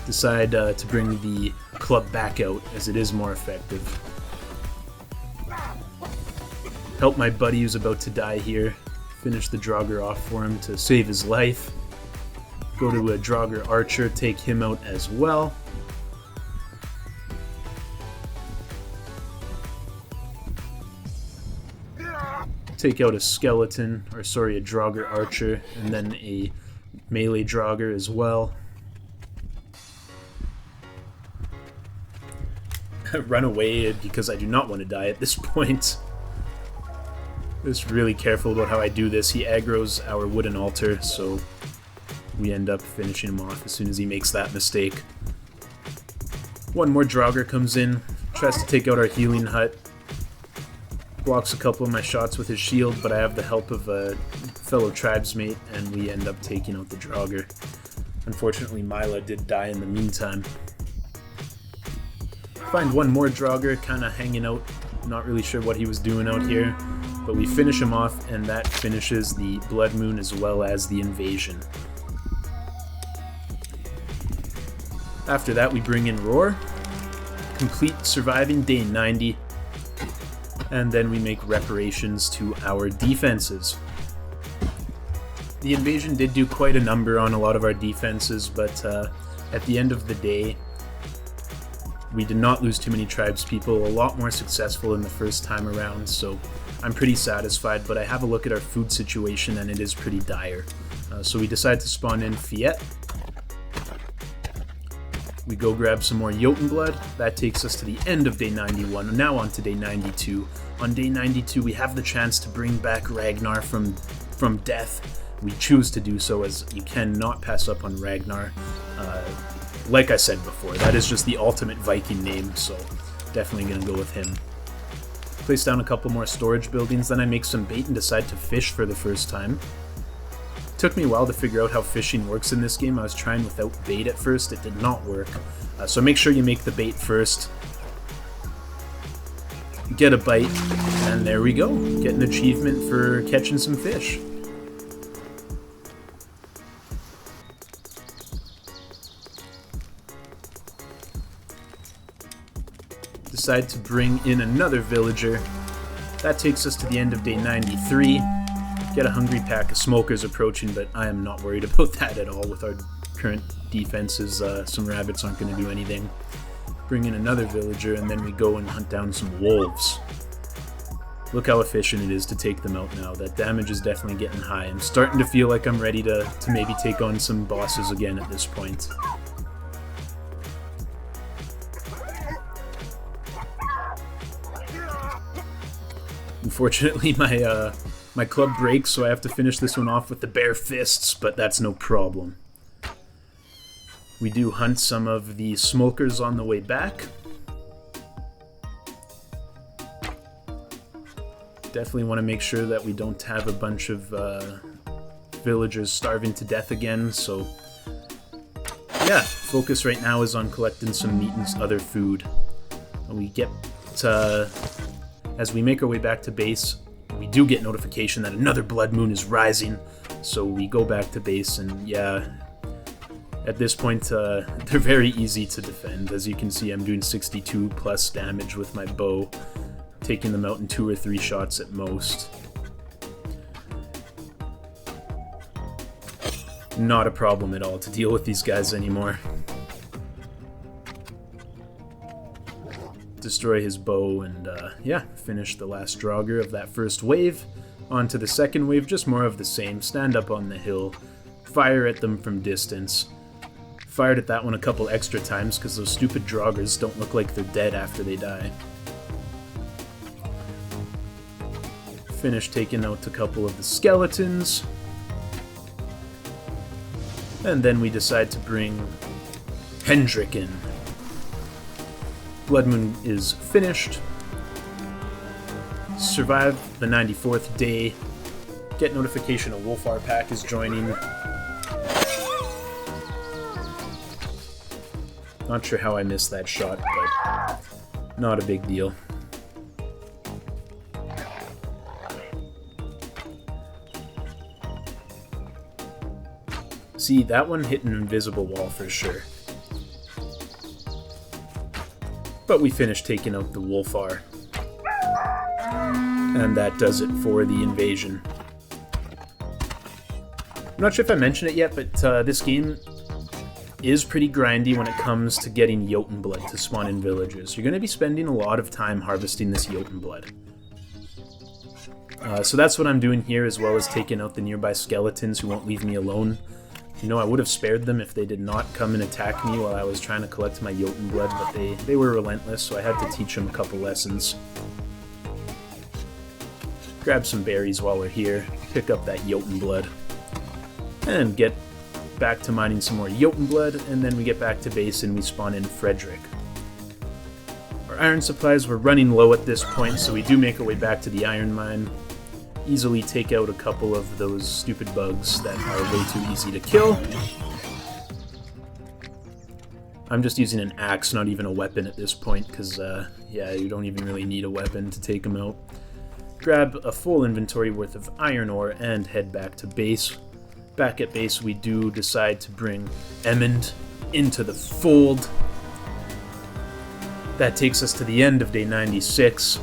Decide to bring the club back out as it is more effective. Help my buddy who's about to die here. Finish the Draugr off for him to save his life. Go to a Draugr archer, take him out as well. Take out a skeleton, or sorry, a Draugr archer, and then a melee Draugr as well. Run away because I do not want to die at this point. Just really careful about how I do this. He aggroes our wooden altar, so we end up finishing him off as soon as he makes that mistake. One more Draugr comes in, tries to take out our healing hut. Blocks a couple of my shots with his shield, but I have the help of a fellow tribesmate, and we end up taking out the Draugr. Unfortunately, Mila did die in the meantime. Find one more Draugr kind of hanging out, not really sure what he was doing out here, but we finish him off, and that finishes the Blood Moon as well as the invasion. After that we bring in Roar, complete surviving day 90, and then we make reparations to our defenses. The invasion did do quite a number on a lot of our defenses, but at the end of the day, we did not lose too many tribespeople, a lot more successful than the first time around, so I'm pretty satisfied, but I have a look at our food situation and it is pretty dire. So we decide to spawn in Fiet. We go grab some more Jotun blood. That takes us to the end of day 91, now on to day 92. On day 92 we have the chance to bring back Ragnar from death. We choose to do so as you cannot pass up on Ragnar. Like I said before, that is just the ultimate Viking name, so definitely gonna go with him. Place down a couple more storage buildings, then I make some bait and decide to fish for the first time. It took me a while to figure out how fishing works in this game. I was trying without bait at first, it did not work. So make sure you make the bait first. Get get a bite, and there we go. Get an achievement for catching some fish. Decide to bring in another villager. That takes us to the end of day 93. Get a hungry pack of smokers approaching, but I am not worried about that at all with our current defenses. Some rabbits aren't going to do anything. Bring in another villager, and then we go and hunt down some wolves. Look how efficient it is to take them out now. That damage is definitely getting high. I'm starting to feel like I'm ready to maybe take on some bosses again at this point. Unfortunately, my club breaks, so I have to finish this one off with the bare fists, but that's no problem. We do hunt some of the smokers on the way back. Definitely want to make sure that we don't have a bunch of villagers starving to death again, so yeah, focus right now is on collecting some meat and other food. We get as we make our way back to base, we do get notification that another blood moon is rising, so we go back to base, and yeah, at this point they're very easy to defend. As you can see, I'm doing 62 plus damage with my bow, taking them out in 2 or 3 shots at most. Not a problem at all to deal with these guys anymore. Destroy his bow, and yeah, finish the last Draugr of that first wave. On to the second wave, just more of the same. Stand up on the hill, fire at them from distance. Fired at that one a couple extra times because those stupid Draugrs don't look like they're dead after they die. Finish taking out a couple of the skeletons. And then we decide to bring Hendrik in. Blood Moon is finished. Survive the 94th day. Get notification a Wolfar pack is joining. Not sure how I missed that shot, but not a big deal. See, that one hit an invisible wall for sure. But we finished taking out the Wolfar. And that does it for the invasion. I'm not sure if I mentioned it yet, but this game is pretty grindy when it comes to getting Jotun blood to spawn in villages. You're going to be spending a lot of time harvesting this Jotun blood. So that's what I'm doing here, as well as taking out the nearby skeletons who won't leave me alone. You know, I would have spared them if they did not come and attack me while I was trying to collect my Jotun blood, but they were relentless, so I had to teach them a couple lessons. Grab some berries while we're here, pick up that Jotun blood, and get back to mining some more Jotun blood, and then we get back to base and we spawn in Frederick. Our iron supplies were running low at this point, so we do make our way back to the iron mine. Easily take out a couple of those stupid bugs that are way too easy to kill. I'm just using an axe, not even a weapon at this point, because, yeah, you don't even really need a weapon to take them out. Grab a full inventory worth of iron ore and head back to base. Back at base, we do decide to bring Emmond into the fold. That takes us to the end of day 96.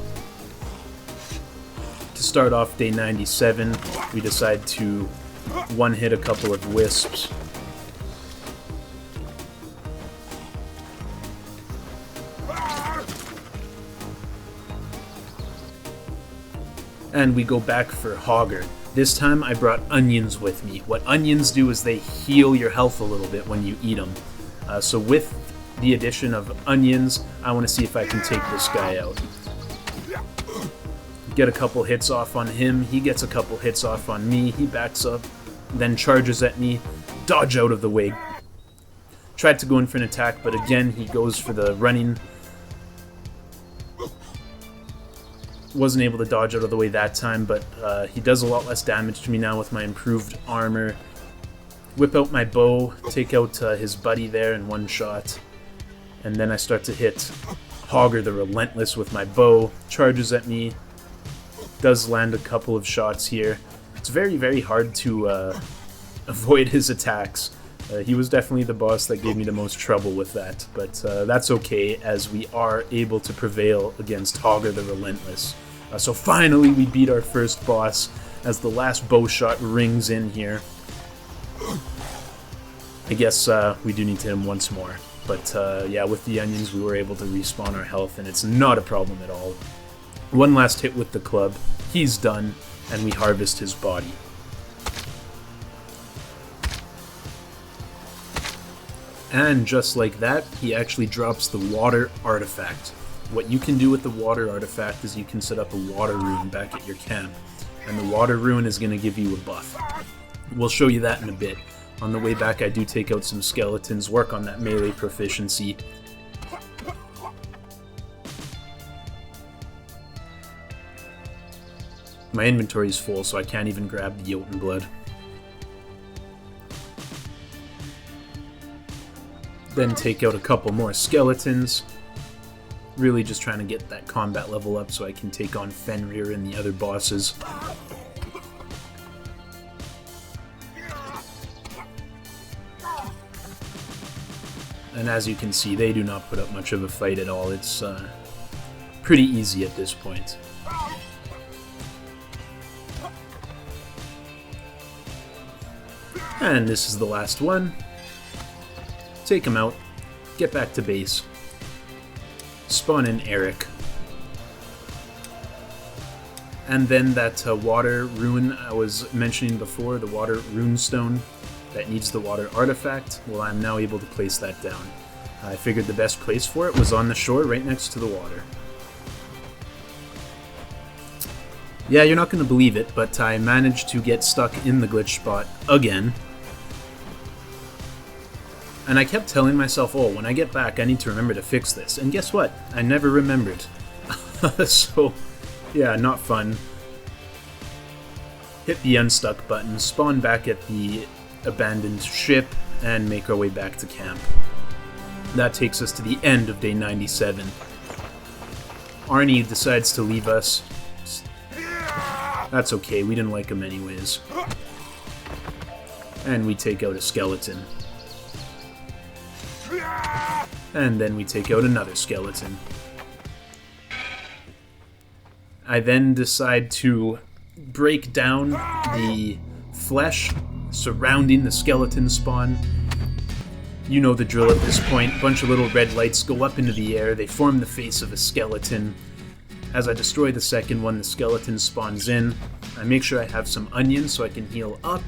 To start off day 97, we decide to one-hit a couple of wisps. And we go back for Hogger. This time I brought onions with me. What onions do is they heal your health a little bit when you eat them. So with the addition of onions, I want to see if I can take this guy out. Get a couple hits off on him, he gets a couple hits off on me, he backs up, then charges at me, dodge out of the way. Tried to go in for an attack, but again he goes for the running. Wasn't able to dodge out of the way that time, but he does a lot less damage to me now with my improved armor. Whip out my bow, take out his buddy there in one shot, and then I start to hit Hogger the Relentless with my bow, charges at me, does land a couple of shots here. It's very, very hard to avoid his attacks. He was definitely the boss that gave me the most trouble with that, but that's okay, as we are able to prevail against Hogger the Relentless. So finally we beat our first boss, as the last bow shot rings in here. I guess we do need to hit him once more. But yeah, with the onions we were able to respawn our health, and it's not a problem at all. One last hit with the club, he's done, and we harvest his body. And just like that, he actually drops the water artifact. What you can do with the water artifact is you can set up a water rune back at your camp, and the water rune is going to give you a buff. We'll show you that in a bit. On the way back I do take out some skeletons, work on that melee proficiency. My inventory is full, so I can't even grab the Jotun blood. Then take out a couple more skeletons. Really just trying to get that combat level up so I can take on Fenrir and the other bosses. And as you can see, they do not put up much of a fight at all. It's pretty easy at this point. And this is the last one. Take him out, get back to base, spawn in Eric. And then that water rune I was mentioning before, the water rune stone that needs the water artifact, well, I'm now able to place that down. I figured the best place for it was on the shore right next to the water. Yeah, you're not going to believe it, but I managed to get stuck in the glitch spot again. And I kept telling myself, oh, when I get back I need to remember to fix this. And guess what? I never remembered. So, yeah, not fun. Hit the unstuck button, spawn back at the abandoned ship, and make our way back to camp. That takes us to the end of day 97. Arnie decides to leave us. That's okay, we didn't like him anyways. And we take out a skeleton. And then we take out another skeleton. I then decide to break down the flesh surrounding the skeleton spawn. You know the drill at this point. A bunch of little red lights go up into the air. They form the face of a skeleton. As I destroy the second one, the skeleton spawns in. I make sure I have some onions so I can heal up.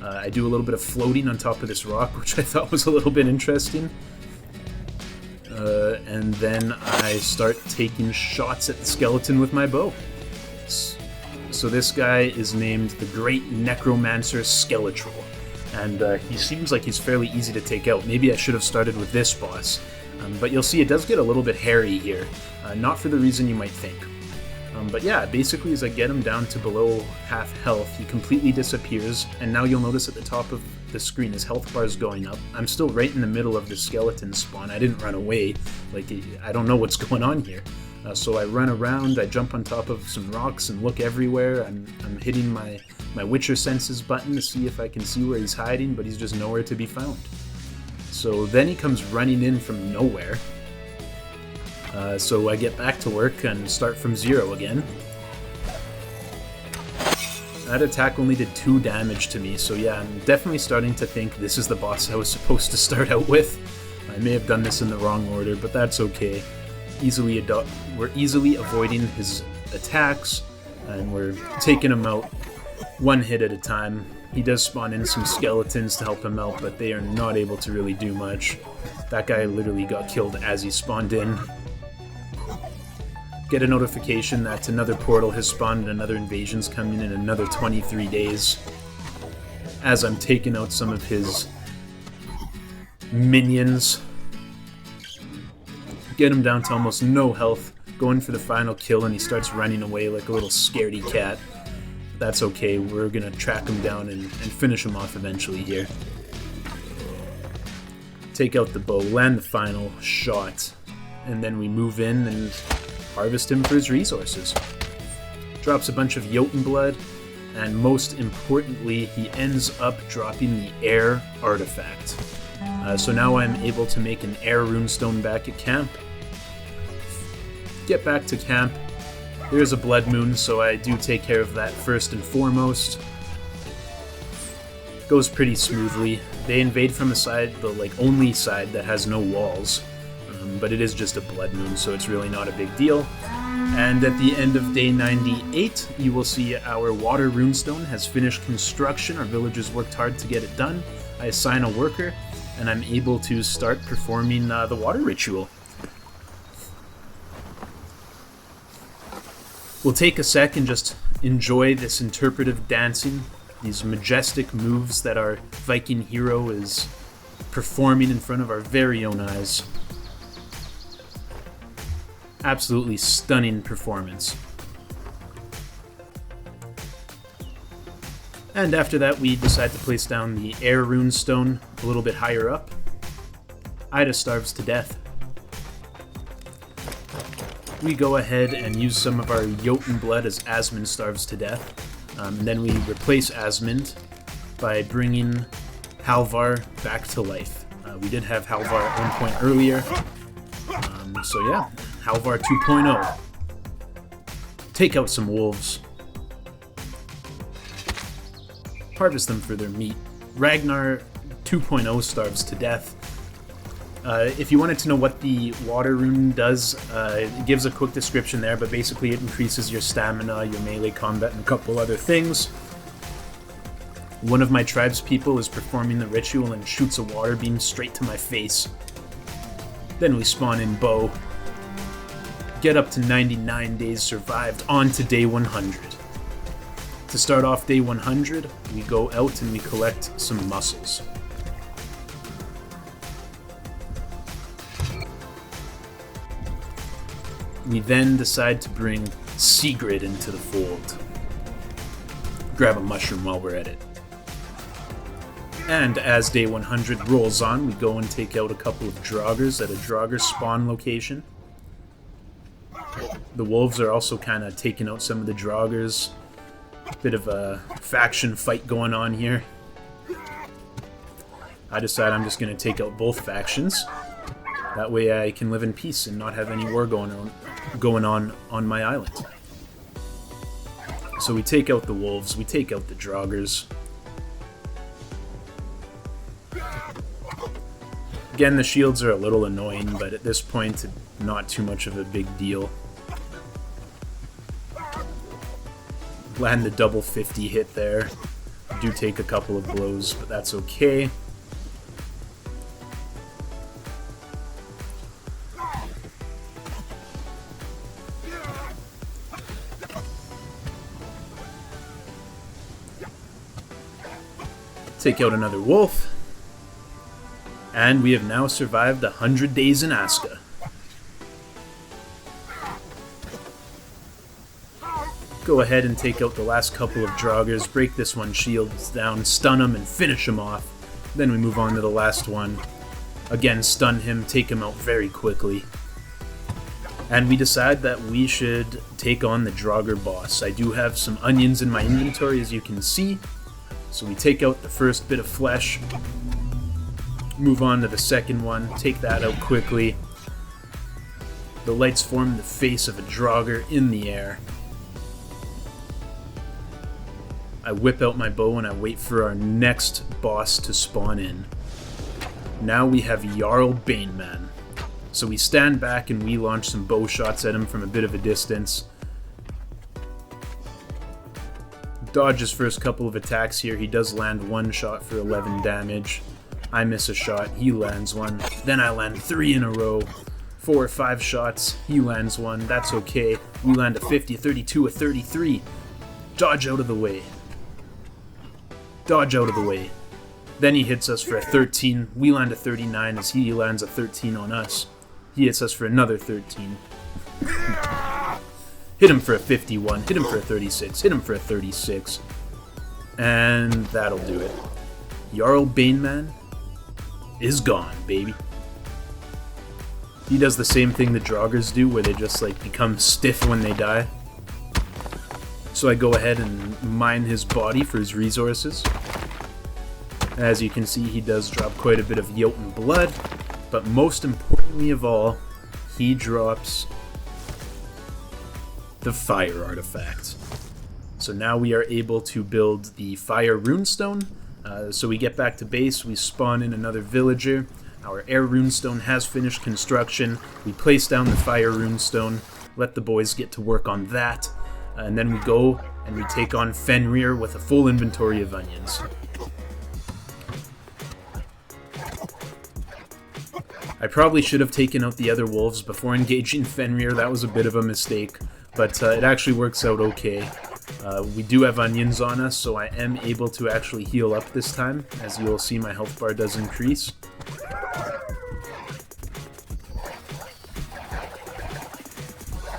I do a little bit of floating on top of this rock, which I thought was a little bit interesting. And then I start taking shots at the skeleton with my bow. So this guy is named the Great Necromancer Skeletroll, and he seems like he's fairly easy to take out. Maybe I should have started with this boss, but you'll see it does get a little bit hairy here, not for the reason you might think. But yeah, basically as I get him down to below half health, he completely disappears, and now you'll notice at the top of the screen his health bar is going up. I'm still right in the middle of the skeleton spawn. I didn't run away. Like, I don't know what's going on here. So I run around, I jump on top of some rocks and look everywhere. I'm hitting my Witcher Senses button to see if I can see where he's hiding, but he's just nowhere to be found. So then he comes running in from nowhere. So I get back to work and start from zero again. That attack only did 2 damage to me, so yeah, I'm definitely starting to think this is the boss I was supposed to start out with. I may have done this in the wrong order, but that's okay. We're easily avoiding his attacks, and we're taking him out one hit at a time. He does spawn in some skeletons to help him out, but they are not able to really do much. That guy literally got killed as he spawned in. Get a notification that another portal has spawned and another invasion's coming in another 23 days. As I'm taking out some of his minions. Get him down to almost no health, going for the final kill, and he starts running away like a little scaredy cat. That's okay, we're gonna track him down and finish him off eventually here. Take out the bow, land the final shot, and then we move in and harvest him for his resources. Drops a bunch of Jotun blood, and most importantly, he ends up dropping the air artifact. So now I'm able to make an air runestone back at camp. Get back to camp. There's a blood moon, so I do take care of that first and foremost. Goes pretty smoothly. They invade from a side, the only side that has no walls, but it is just a blood moon, so it's really not a big deal. And at the end of day 98, you will see our water runestone has finished construction. Our villagers worked hard to get it done. I assign a worker, and I'm able to start performing the water ritual. We'll take a sec and just enjoy this interpretive dancing, these majestic moves that our Viking hero is performing in front of our very own eyes. Absolutely stunning performance. And after that, we decide to place down the air runestone a little bit higher up. Ida starves to death. We go ahead and use some of our Jotun blood as Asmund starves to death. And then we replace Asmund by bringing Halvar back to life. We did have Halvar at one point earlier. So yeah, Halvar 2.0. Take out some wolves. Harvest them for their meat. Ragnar 2.0 starves to death. If you wanted to know what the water rune does, it gives a quick description there, but basically it increases your stamina, your melee combat, and a couple other things. One of my tribe's people is performing the ritual and shoots a water beam straight to my face. Then we spawn in bow. Get up to 99 days survived, on to day 100. To start off day 100, we go out and we collect some mussels. We then decide to bring Sigrid into the fold. Grab a mushroom while we're at it. And as day 100 rolls on, we go and take out a couple of Draugrs at a Draugr spawn location. The wolves are also kind of taking out some of the Draugrs. Bit of a faction fight going on here. I decide I'm just going to take out both factions. That way I can live in peace and not have any war going on my island. So we take out the wolves, we take out the Draugrs. Again, the shields are a little annoying, but at this point, not too much of a big deal. Land the double 50 hit there. Do take a couple of blows, but that's okay. Take out another wolf. And we have now survived 100 days in Aska. Go ahead and take out the last couple of Draugrs, break this one's shields down, stun him, and finish him off. Then we move on to the last one. Again, stun him, take him out very quickly. And we decide that we should take on the Draugr boss. I do have some onions in my inventory, as you can see. So we take out the first bit of flesh, move on to the second one, take that out quickly. The lights form the face of a Draugr in the air. I whip out my bow and I wait for our next boss to spawn in. Now we have Jarl Baneman. So we stand back and we launch some bow shots at him from a bit of a distance. Dodge his first couple of attacks here. He does land one shot for 11 damage. I miss a shot, he lands one. Then I land 3 in a row. 4 or 5 shots, he lands one. That's okay. We land a 50, a 32, a 33. Dodge out of the way. Dodge out of the way. Then he hits us for a 13. We land a 39 as he lands a 13 on us. He hits us for another 13. Hit him for a 51. Hit him for a 36. Hit him for a 36. And that'll do it. Jarl Baneman is gone, baby. He does the same thing the Draugrs do, where they just like become stiff when they die. So I go ahead and mine his body for his resources. As you can see, he does drop quite a bit of Jotun blood, but most importantly of all, he drops the fire artifact. So now we are able to build the fire runestone. So we get back to base, we spawn in another villager. Our air runestone has finished construction. We place down the fire runestone, let the boys get to work on that, and then we go and we take on Fenrir with a full inventory of onions. I probably should have taken out the other wolves before engaging Fenrir. That was a bit of a mistake, but it actually works out okay. We do have onions on us, so I am able to actually heal up this time. As you will see, my health bar does increase.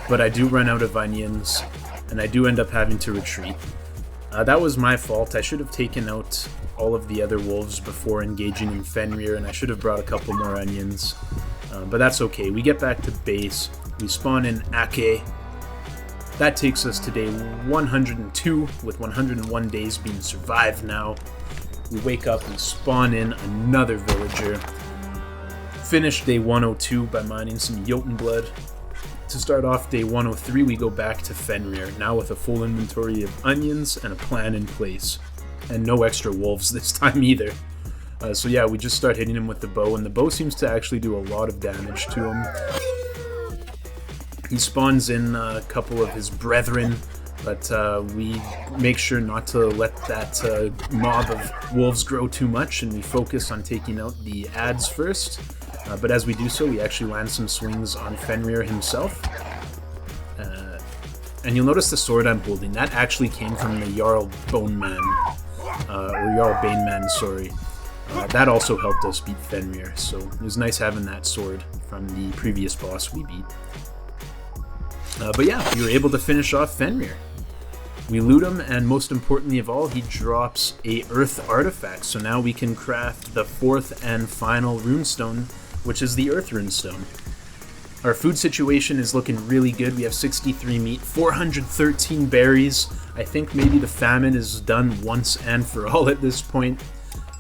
But I do run out of onions, and I do end up having to retreat. That was my fault. I should have taken out all of the other wolves before engaging in Fenrir, and I should have brought a couple more onions. But that's okay. We get back to base. We spawn in Aska. That takes us to day 102, with 101 days being survived now. We wake up and spawn in another villager. Finish day 102 by mining some Jotun blood. To start off day 103, we go back to Fenrir, now with a full inventory of onions and a plan in place. And no extra wolves this time either. So yeah, we just start hitting him with the bow, and the bow seems to actually do a lot of damage to him. He spawns in a couple of his brethren, but we make sure not to let that mob of wolves grow too much, and we focus on taking out the ads first. But as we do so, we actually land some swings on Fenrir himself. And you'll notice the sword I'm holding, that actually came from the Jarl Boneman, or Jarl Baneman, sorry. That also helped us beat Fenrir, so it was nice having that sword from the previous boss we beat. But yeah, we were able to finish off Fenrir. We loot him, and most importantly of all, he drops a earth artifact, so now we can craft the fourth and final runestone, which is the earth runestone. Our food situation is looking really good. We have 63 meat, 413 berries. I think maybe the famine is done once and for all at this point.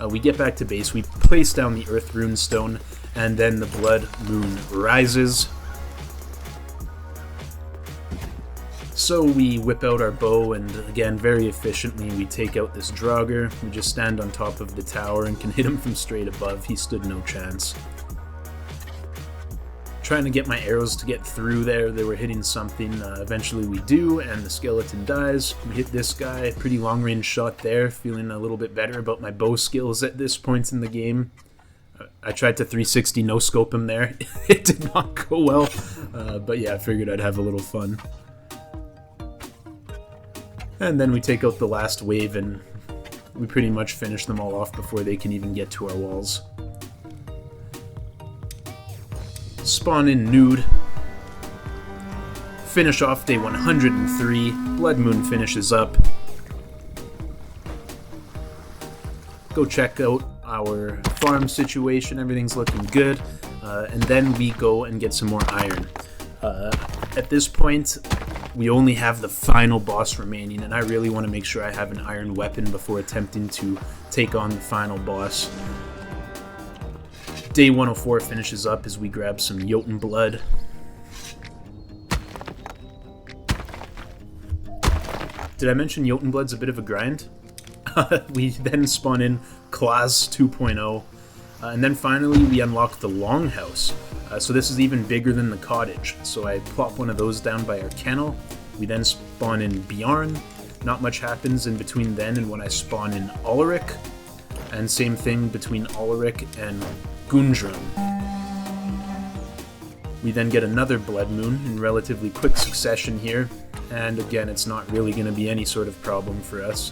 We get back to base, we place down the earth runestone, and then the blood moon rises. So we whip out our bow, and again, very efficiently, we take out this Draugr. We just stand on top of the tower and can hit him from straight above. He stood no chance. Trying to get my arrows to get through there. They were hitting something. Eventually we do, and the skeleton dies. We hit this guy. Pretty long-range shot there. Feeling a little bit better about my bow skills at this point in the game. I tried to 360 no-scope him there. It did not go well. But yeah, I figured I'd have a little fun. And then we take out the last wave, and we pretty much finish them all off before they can even get to our walls. Spawn in nude. Finish off day 103. Blood moon finishes up. Go check out our farm situation. Everything's looking good. And then we go and get some more iron. At this point, we only have the final boss remaining, and I really want to make sure I have an iron weapon before attempting to take on the final boss. Day 104 finishes up as we grab some Jotun blood. Did I mention Jotun blood's a bit of a grind? We then spawn in Klaas 2.0, and then finally we unlock the Longhouse. So this is even bigger than the cottage. So I plop one of those down by our kennel. We then spawn in Bjarn. Not much happens in between then and when I spawn in Ulrich. And same thing between Ulrich and Gundrun. We then get another blood moon in relatively quick succession here. And again, it's not really going to be any sort of problem for us.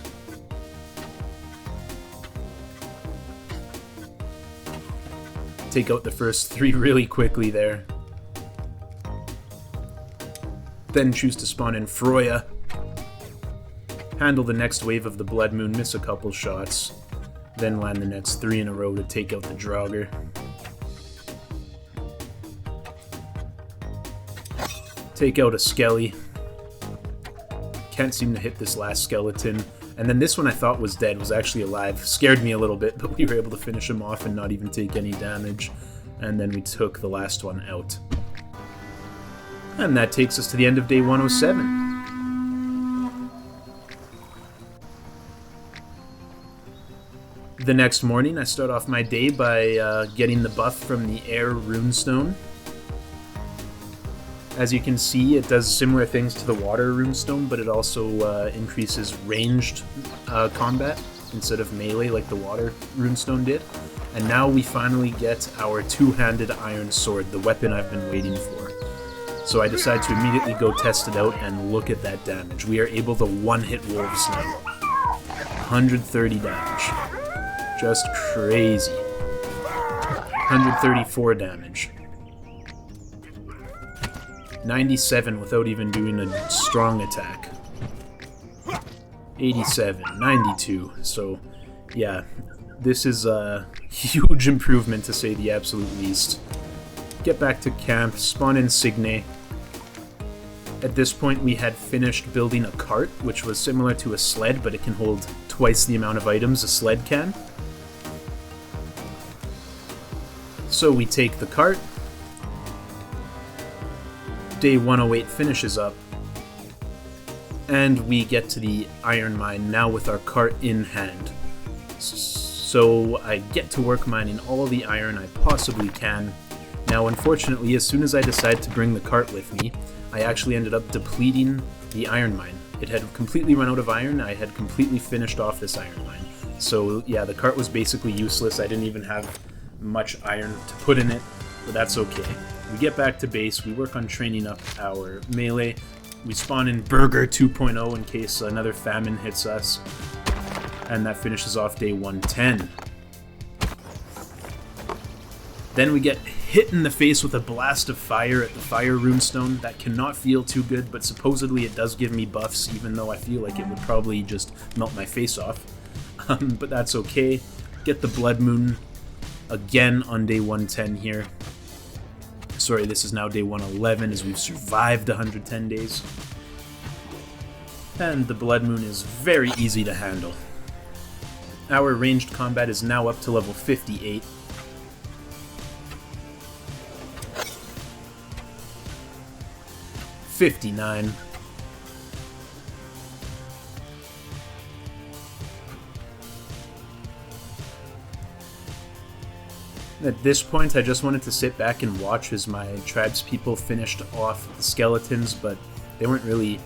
Take out the first three really quickly there. Then choose to spawn in Froya. Handle the next wave of the blood moon, miss a couple shots. Then land the next three in a row to take out the Draugr. Take out a skelly. Can't seem to hit this last skeleton. And then this one I thought was dead was actually alive. Scared me a little bit, but we were able to finish him off and not even take any damage. And then we took the last one out. And that takes us to the end of day 107. The next morning, I start off my day by getting the buff from the Air Runestone. As you can see, it does similar things to the Water Runestone, but it also increases ranged combat instead of melee like the Water Runestone did. And now we finally get our two-handed iron sword, the weapon I've been waiting for. So I decide to immediately go test it out and look at that damage. We are able to one-hit wolves now. 130 damage. Just crazy. 134 damage. 97 without even doing a strong attack. 87, 92. So, yeah, this is a huge improvement to say the absolute least. Get back to camp, spawn in Signe. At this point, we had finished building a cart, which was similar to a sled, but it can hold twice the amount of items a sled can. So we take the cart. Day 108 finishes up, and we get to the iron mine now with our cart in hand. So I get to work mining all the iron I possibly can. Now, unfortunately, as soon as I decide to bring the cart with me, I actually ended up depleting the iron mine. It had completely run out of iron. I had completely finished off this iron mine. So yeah, the cart was basically useless. I didn't even have much iron to put in it, but that's okay. We get back to base, we work on training up our melee, we spawn in Burger 2.0 in case another famine hits us, and that finishes off day 110. Then we get hit in the face with a blast of fire at the Fire Runestone. That cannot feel too good, but supposedly it does give me buffs, even though I feel like it would probably just melt my face off. But that's okay. Get the Blood Moon again on day 110 here. Sorry, this is now day 111 as we've survived 110 days. And the Blood Moon is very easy to handle. Our ranged combat is now up to level 58. $59. At this point, I just wanted to sit back and watch as my tribespeople finished off the skeletons, but they weren't really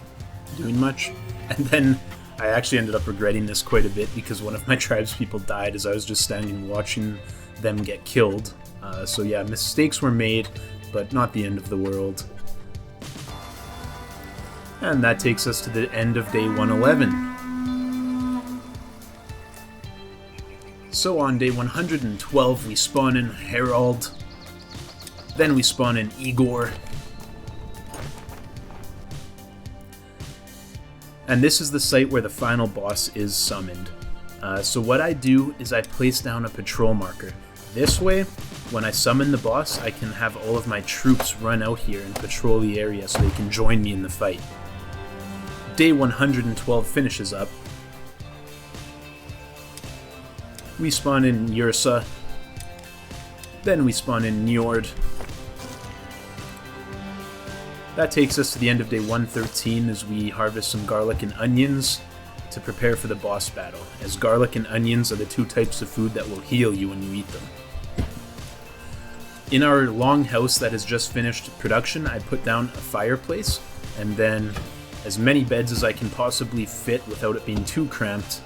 doing much. And then I actually ended up regretting this quite a bit because one of my tribespeople died as I was just standing watching them get killed. So yeah, mistakes were made, but not the end of the world. And that takes us to the end of day 111. So on day 112 we spawn in Herald, then we spawn in Igor, and this is the site where the final boss is summoned. So what I do is I place down a patrol marker. This way, when I summon the boss, I can have all of my troops run out here and patrol the area so they can join me in the fight. Day 112 finishes up. We spawn in Ursa, then we spawn in Njord. That takes us to the end of day 113 as we harvest some garlic and onions to prepare for the boss battle, as garlic and onions are the two types of food that will heal you when you eat them. In our longhouse that has just finished production, I put down a fireplace, and then as many beds as I can possibly fit without it being too cramped.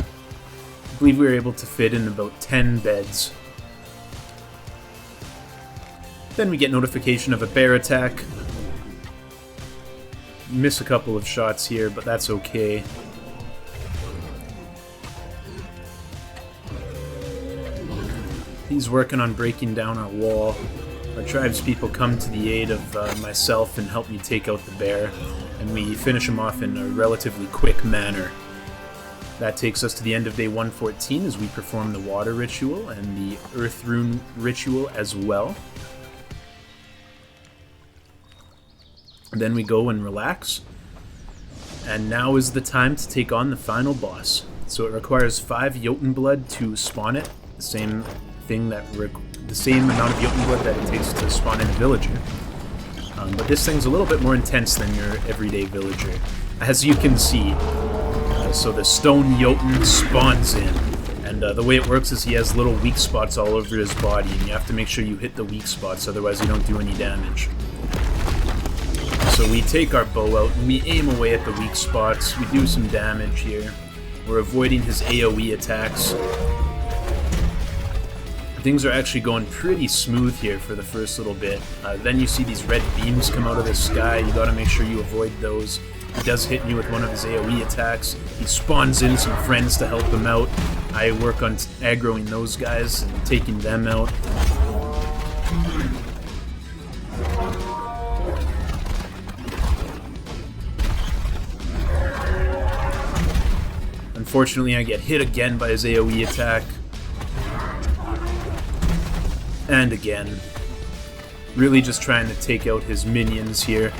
I believe we were able to fit in about 10 beds. Then we get notification of a bear attack. Miss a couple of shots here, but that's okay. He's working on breaking down our wall. Our tribespeople come to the aid of myself and help me take out the bear, and we finish him off in a relatively quick manner. That takes us to the end of day 114 as we perform the water ritual and the earth rune ritual as well. Then we go and relax. And now is the time to take on the final boss. So it requires 5 Jotun blood to spawn it. The same thing that the same amount of Jotun blood that it takes to spawn in a villager. But this thing's a little bit more intense than your everyday villager. As you can see, so the stone Jotun spawns in. And the way it works is he has little weak spots all over his body, and you have to make sure you hit the weak spots, otherwise you don't do any damage. So we take our bow out and we aim away at the weak spots. We do some damage here. We're avoiding his AoE attacks. Things are actually going pretty smooth here for the first little bit. Then you see these red beams come out of the sky. You gotta make sure you avoid those. He does hit you with one of his AoE attacks. He spawns in some friends to help him out. I work on aggroing those guys and taking them out. Unfortunately, I get hit again by his AoE attack. And again. Really just trying to take out his minions here.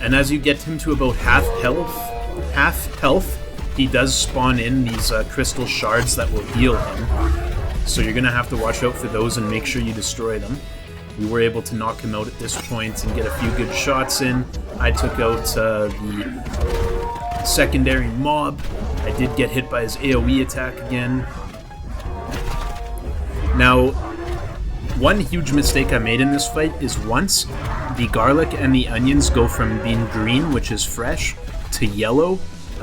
And as you get him to about half health, he does spawn in these crystal shards that will heal him. So you're gonna have to watch out for those and make sure you destroy them. We were able to knock him out at this point and get a few good shots in. I took out the secondary mob. I did get hit by his AoE attack again. Now, one huge mistake I made in this fight is once the garlic and the onions go from being green, which is fresh, to yellow.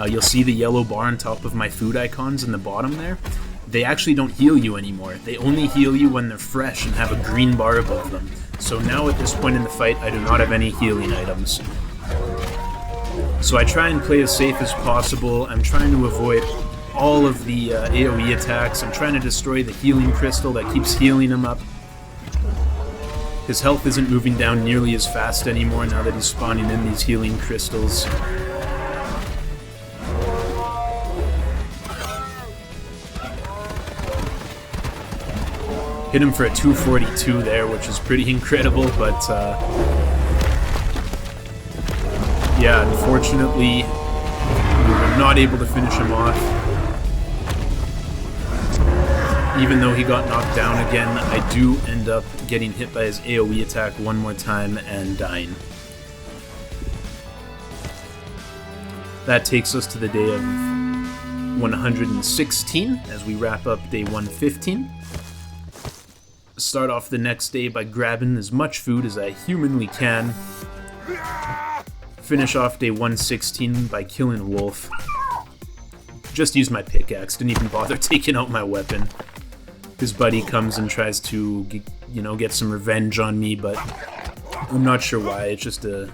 You'll see the yellow bar on top of my food icons in the bottom there. They actually don't heal you anymore. They only heal you when they're fresh and have a green bar above them. So now at this point in the fight, I do not have any healing items. So I try and play as safe as possible. I'm trying to avoid all of the AoE attacks. I'm trying to destroy the healing crystal that keeps healing him up. His health isn't moving down nearly as fast anymore now that he's spawning in these healing crystals. Hit him for a 242 there, which is pretty incredible, but yeah, unfortunately, we were not able to finish him off. Even though he got knocked down again, I do end up getting hit by his AoE attack one more time and dying. That takes us to the day of 116 as we wrap up day 115. Start off the next day by grabbing as much food as I humanly can. Finish off day 116 by killing a wolf. Just use my pickaxe, didn't even bother taking out my weapon. His buddy comes and tries to, get some revenge on me, but I'm not sure why. It's just a,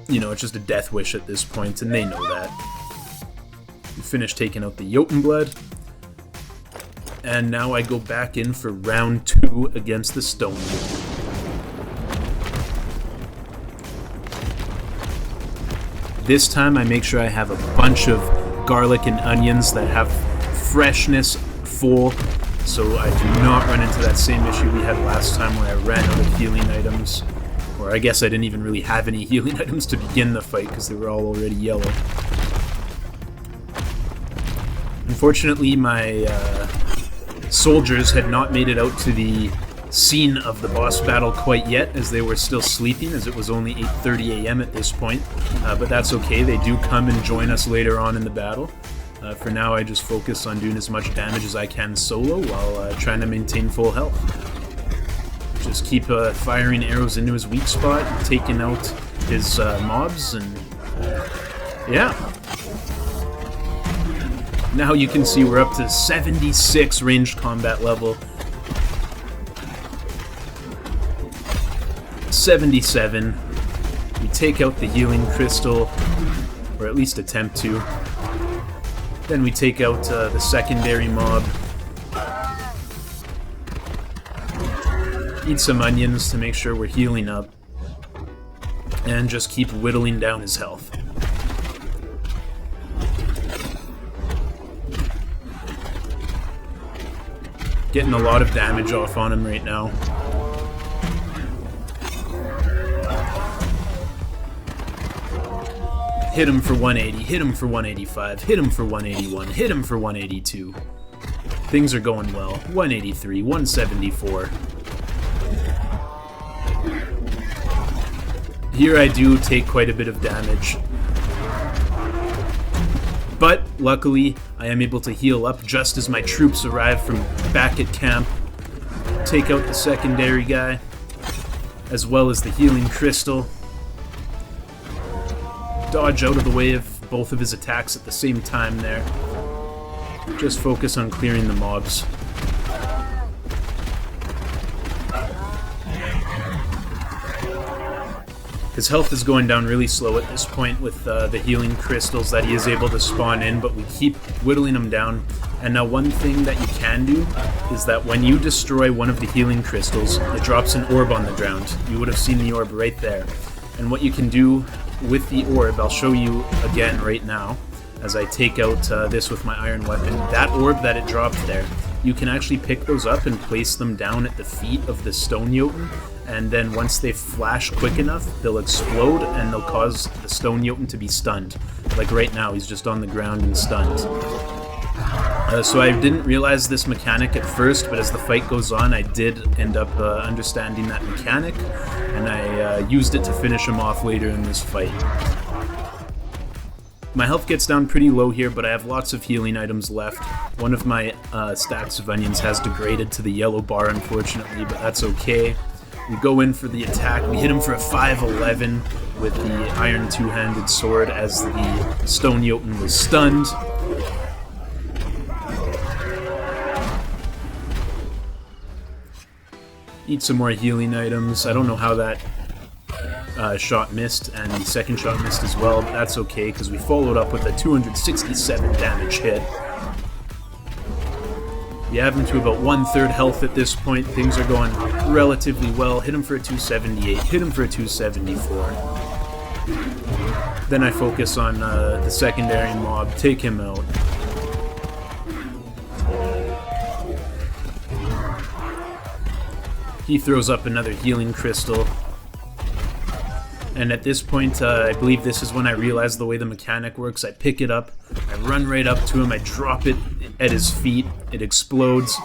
it's just a death wish at this point, and they know that. We finish taking out the Jotun blood. And now I go back in for round 2 against the stone. This time I make sure I have a bunch of garlic and onions that have freshness full, so I do not run into that same issue we had last time where I ran out of healing items. Or I guess I didn't even really have any healing items to begin the fight because they were all already yellow. Unfortunately, my soldiers had not made it out to the scene of the boss battle quite yet, as they were still sleeping, as it was only 8:30 a.m. at this point. But that's okay, they do come and join us later on in the battle. For now, I just focus on doing as much damage as I can solo while trying to maintain full health. Just keep firing arrows into his weak spot, and taking out his mobs, and yeah. Now you can see we're up to 76 ranged combat level. 77. We take out the healing crystal, or at least attempt to. Then we take out the secondary mob. Eat some onions to make sure we're healing up. And just keep whittling down his health. Getting a lot of damage off on him right now. Hit him for 180, hit him for 185, hit him for 181, hit him for 182. Things are going well. 183, 174. Here I do take quite a bit of damage. But, luckily, I am able to heal up just as my troops arrive from back at camp. Take out the secondary guy, as well as the healing crystal. Dodge out of the way of both of his attacks at the same time there. Just focus on clearing the mobs. His health is going down really slow at this point with the healing crystals that he is able to spawn in, but we keep whittling him down. And now one thing that you can do is that when you destroy one of the healing crystals, it drops an orb on the ground. You would have seen the orb right there. And what you can do with the orb, I'll show you again right now, as I take out this with my iron weapon. That orb that it dropped there, you can actually pick those up and place them down at the feet of the stone Jotun, and then once they flash quick enough, they'll explode and they'll cause the stone Jotun to be stunned. Like right now, he's just on the ground and stunned. So I didn't realize this mechanic at first, but as the fight goes on, I did end up understanding that mechanic, and I used it to finish him off later in this fight. My health gets down pretty low here, but I have lots of healing items left. One of my stacks of onions has degraded to the yellow bar, unfortunately, but that's okay. We go in for the attack. We hit him for a 511 with the iron two-handed sword as the stone Jotun was stunned. Eat some more healing items. I don't know how that shot missed, and the second shot missed as well, but that's okay because we followed up with a 267 damage hit. We have him to about 1/3 health at this point. Things are going relatively well. Hit him for a 278, hit him for a 274. Then I focus on the secondary mob, take him out. He throws up another healing crystal. And at this point, I believe this is when I realize the way the mechanic works. I pick it up, I run right up to him, I drop it at his feet, it explodes,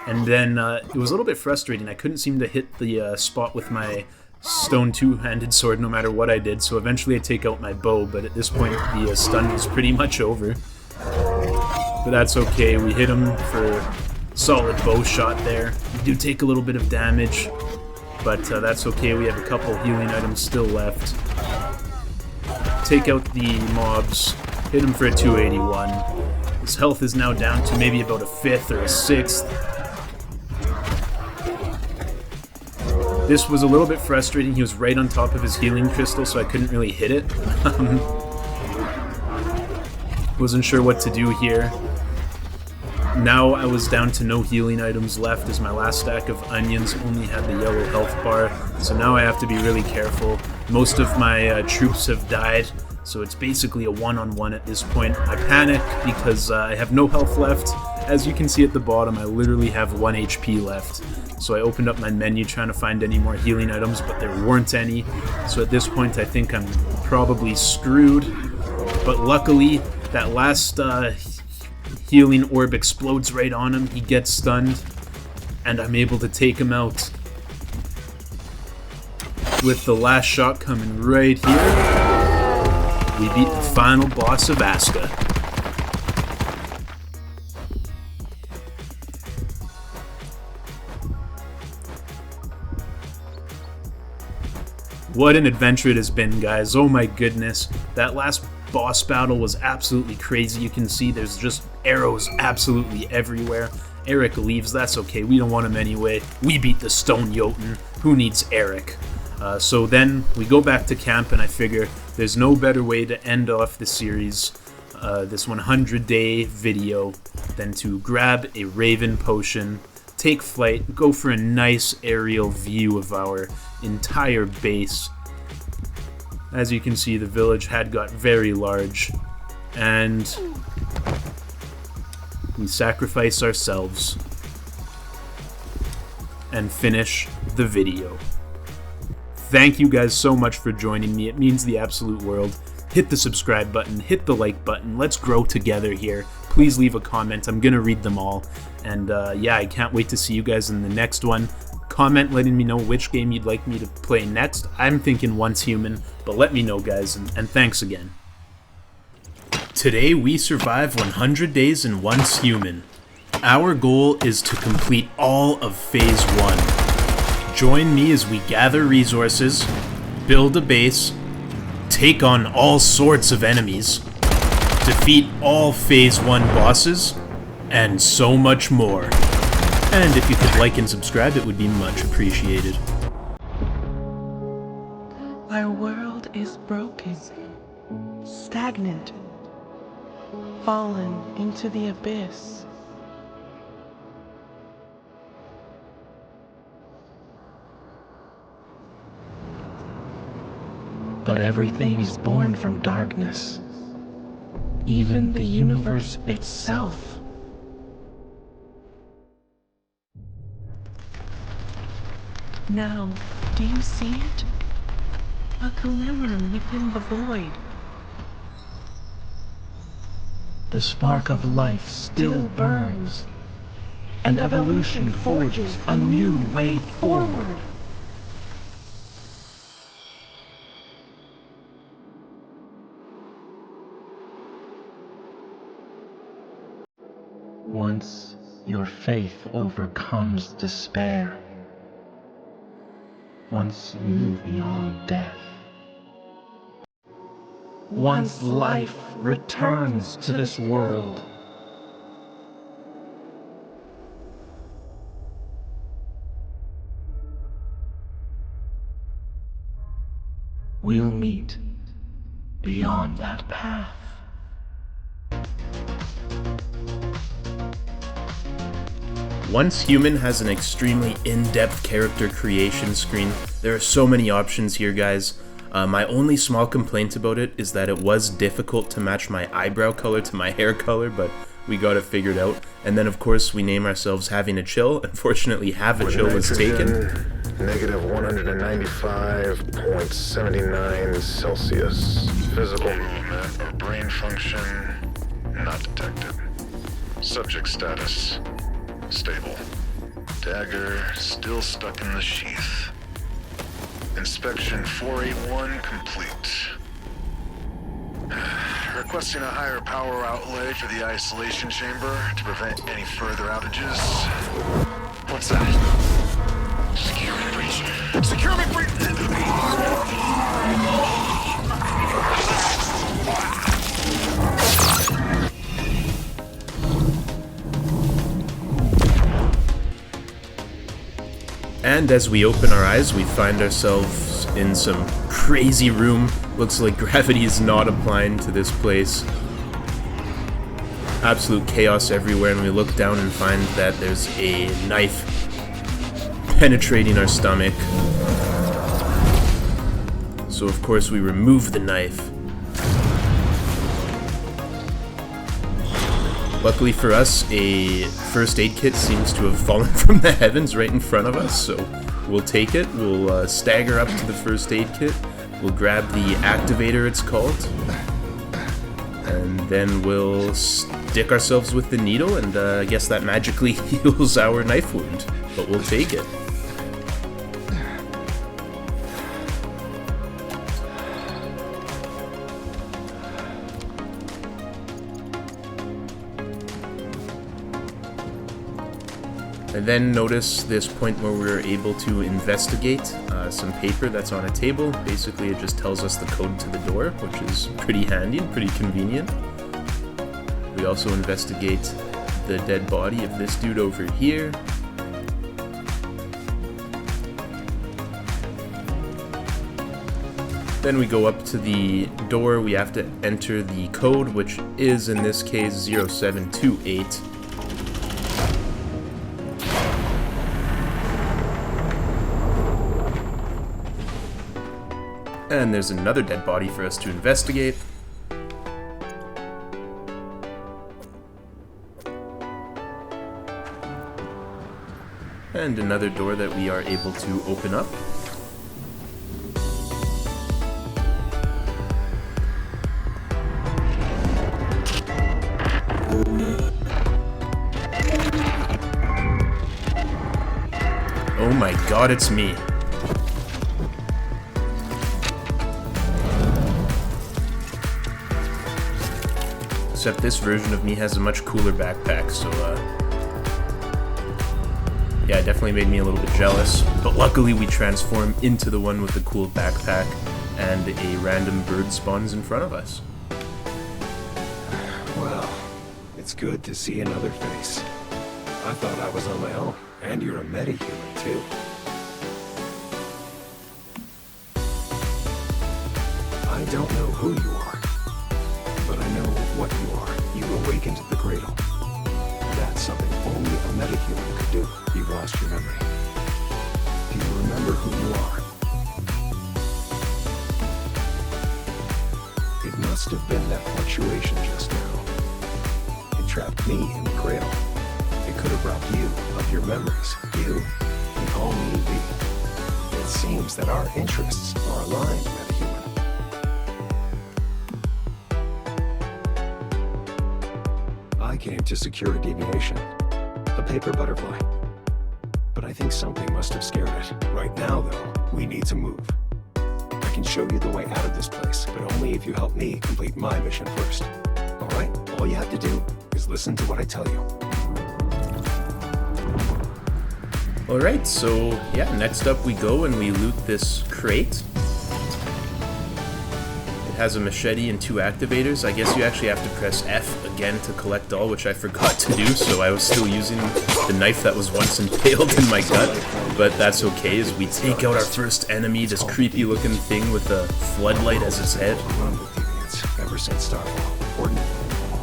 and then it was a little bit frustrating. I couldn't seem to hit the spot with my stone two-handed sword no matter what I did, so eventually I take out my bow, but at this point the stun was pretty much over. But that's okay, we hit him for a solid bow shot there. We do take a little bit of damage, but that's okay, we have a couple healing items still left. Take out the mobs, hit him for a 281. His health is now down to maybe about a 5th or a 6th. This was a little bit frustrating, he was right on top of his healing crystal, so I couldn't really hit it. Wasn't sure what to do here. Now I was down to no healing items left as my last stack of onions only had the yellow health bar, so now I have to be really careful. Most of my troops have died, so it's basically a one-on-one at this point. I panic because I have no health left. As you can see at the bottom, I literally have 1 HP left. So I opened up my menu trying to find any more healing items, but there weren't any. So at this point I think I'm probably screwed, but luckily that last healing orb explodes right on him, he gets stunned, and I'm able to take him out. With the last shot coming right here, we beat the final boss of Aska. What an adventure it has been, guys. Oh my goodness. That last boss battle was absolutely crazy. You can see there's just arrows absolutely everywhere. Eric leaves, that's okay, we don't want him anyway. We beat the stone Jotun, who needs Eric? So then we go back to camp and I figure there's no better way to end off the series, this 100-day video, than to grab a Raven potion, take flight, go for a nice aerial view of our entire base. As you can see, the village had got very large, and we sacrifice ourselves and finish the video. Thank you guys so much for joining me. It means the absolute world. hit the subscribe button, hit the like button. Let's grow together here. Please leave a comment. I'm gonna read them all. And yeah, I can't wait to see you guys in the next one. Comment letting me know which game you'd like me to play next. I'm thinking Once Human, but let me know, guys, and thanks again. Today we survive 100 days in Once Human. Our goal is to complete all of Phase 1. Join me as we gather resources, build a base, take on all sorts of enemies, defeat all Phase 1 bosses, and so much more. And if you could like and subscribe, it would be much appreciated. Our world is broken, stagnant, fallen into the abyss. But everything is born from darkness, even the universe itself. Now, do you see it? A glimmer within the void. The spark of life still burns, and evolution forges a new way forward. Once your faith overcomes despair, once you move beyond death, once life returns to this world, we'll meet beyond that path. Once Human has an extremely in-depth character creation screen. There are so many options here, guys. My only small complaint about it is that it was difficult to match my eyebrow color to my hair color, but we got it figured out. And then of course we name ourselves Having a Chill. Unfortunately, Have a Chill was taken. Negative 195.79 Celsius. Physical movement or brain function not detected. Subject status stable. Dagger still stuck in the sheath. Inspection 481 complete. Requesting a higher power outlay for the isolation chamber to prevent any further outages. What's that? Security breach. Security breach! And as we open our eyes, we find ourselves in some crazy room. Looks like gravity is not applying to this place. Absolute chaos everywhere, and we look down and find that there's a knife penetrating our stomach. So of course we remove the knife. Luckily for us, a first aid kit seems to have fallen from the heavens right in front of us, so we'll take it. We'll stagger up to the first aid kit. We'll grab the activator, it's called, and then we'll stick ourselves with the needle, and I guess that magically heals our knife wound, but we'll take it. And then notice this point where we're able to investigate some paper that's on a table. Basically, it just tells us the code to the door, which is pretty handy and pretty convenient. We also investigate the dead body of this dude over here. Then we go up to the door. We have to enter the code, which is in this case 0728. And there's another dead body for us to investigate. And another door that we are able to open up. Oh my god, it's me. Except this version of me has a much cooler backpack, so yeah, it definitely made me a little bit jealous. But luckily we transform into the one with the cool backpack, and a random bird spawns in front of us. Well, it's good to see another face. I thought I was on my own, and you're a metahuman too. I don't know who you are, but I know what you are. You awakened the cradle. That's something only a metahuman could do. You've lost your memory. Do you remember who you are? It must have been that fluctuation just now. It trapped me in the cradle. It could have robbed you of your memories. You can call me V. It seems that our interests are aligned, metahuman. I came to secure a deviation, a paper butterfly. But I think something must have scared it. Right now, though, we need to move. I can show you the way out of this place, but only if you help me complete my mission first. All right? All you have to do is listen to what I tell you. Alright, so yeah, next up we go and we loot this crate. It has a machete and 2 activators. I guess you actually have to press F again to collect all, which I forgot to do, so I was still using the knife that was once impaled in my gut. But that's okay, as we take out our first enemy, this creepy looking thing with a floodlight as its head. Run with deviants ever since Starfall.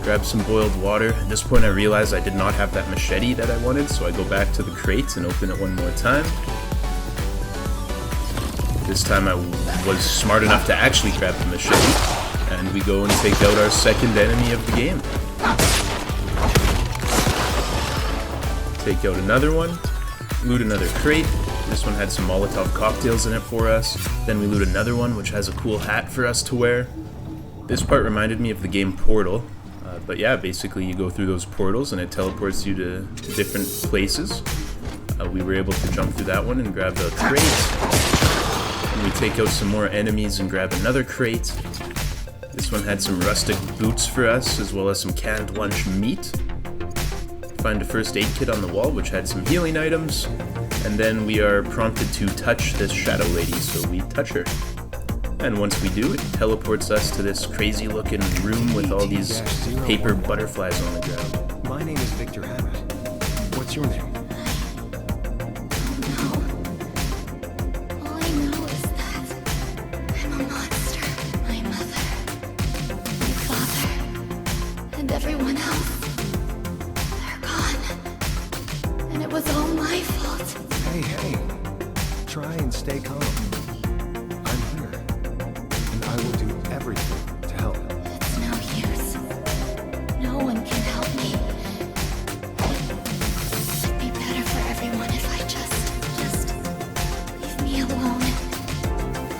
Grab some boiled water. At this point I realized I did not have that machete that I wanted, so I go back to the crate and open it one more time. This time I was smart enough to actually grab the machete, and we go and take out our second enemy of the game. Take out another one, loot another crate. This one had some Molotov cocktails in it for us. Then we loot another one, which has a cool hat for us to wear. This part reminded me of the game Portal. But yeah, basically you go through those portals and it teleports you to different places. We were able to jump through that one and grab a crate. And we take out some more enemies and grab another crate. This one had some rustic boots for us, as well as some canned lunch meat. Find a first aid kit on the wall, which had some healing items. And then we are prompted to touch this shadow lady, so we touch her. And once we do, it teleports us to this crazy looking room with all these paper butterflies on the ground. My name is Victor Hammett. What's your name? All I know is that I'm a monster. My mother, my father, and everyone else. They're gone. And it was all my fault. Hey, try and stay calm. I'm here, and I will do everything to help. It's no use. No one can help me. It'd be better for everyone if I just leave me alone.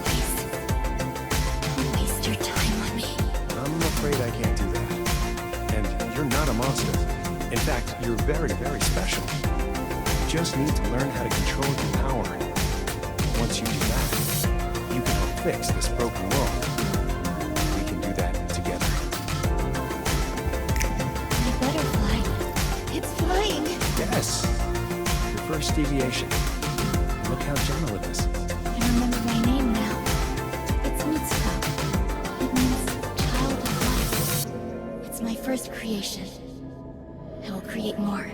Please, don't waste your time on me. I'm afraid I can't do that. And you're not a monster. In fact, you're very, very special. You just need to learn how to control your power. Once you do that, you can help fix this broken world. We can do that together. My butterfly, it's flying. Yes! Your first deviation. Look how gentle it is. I remember my name now. It's Mitsuko. It means child of light. It's my first creation. I will create more.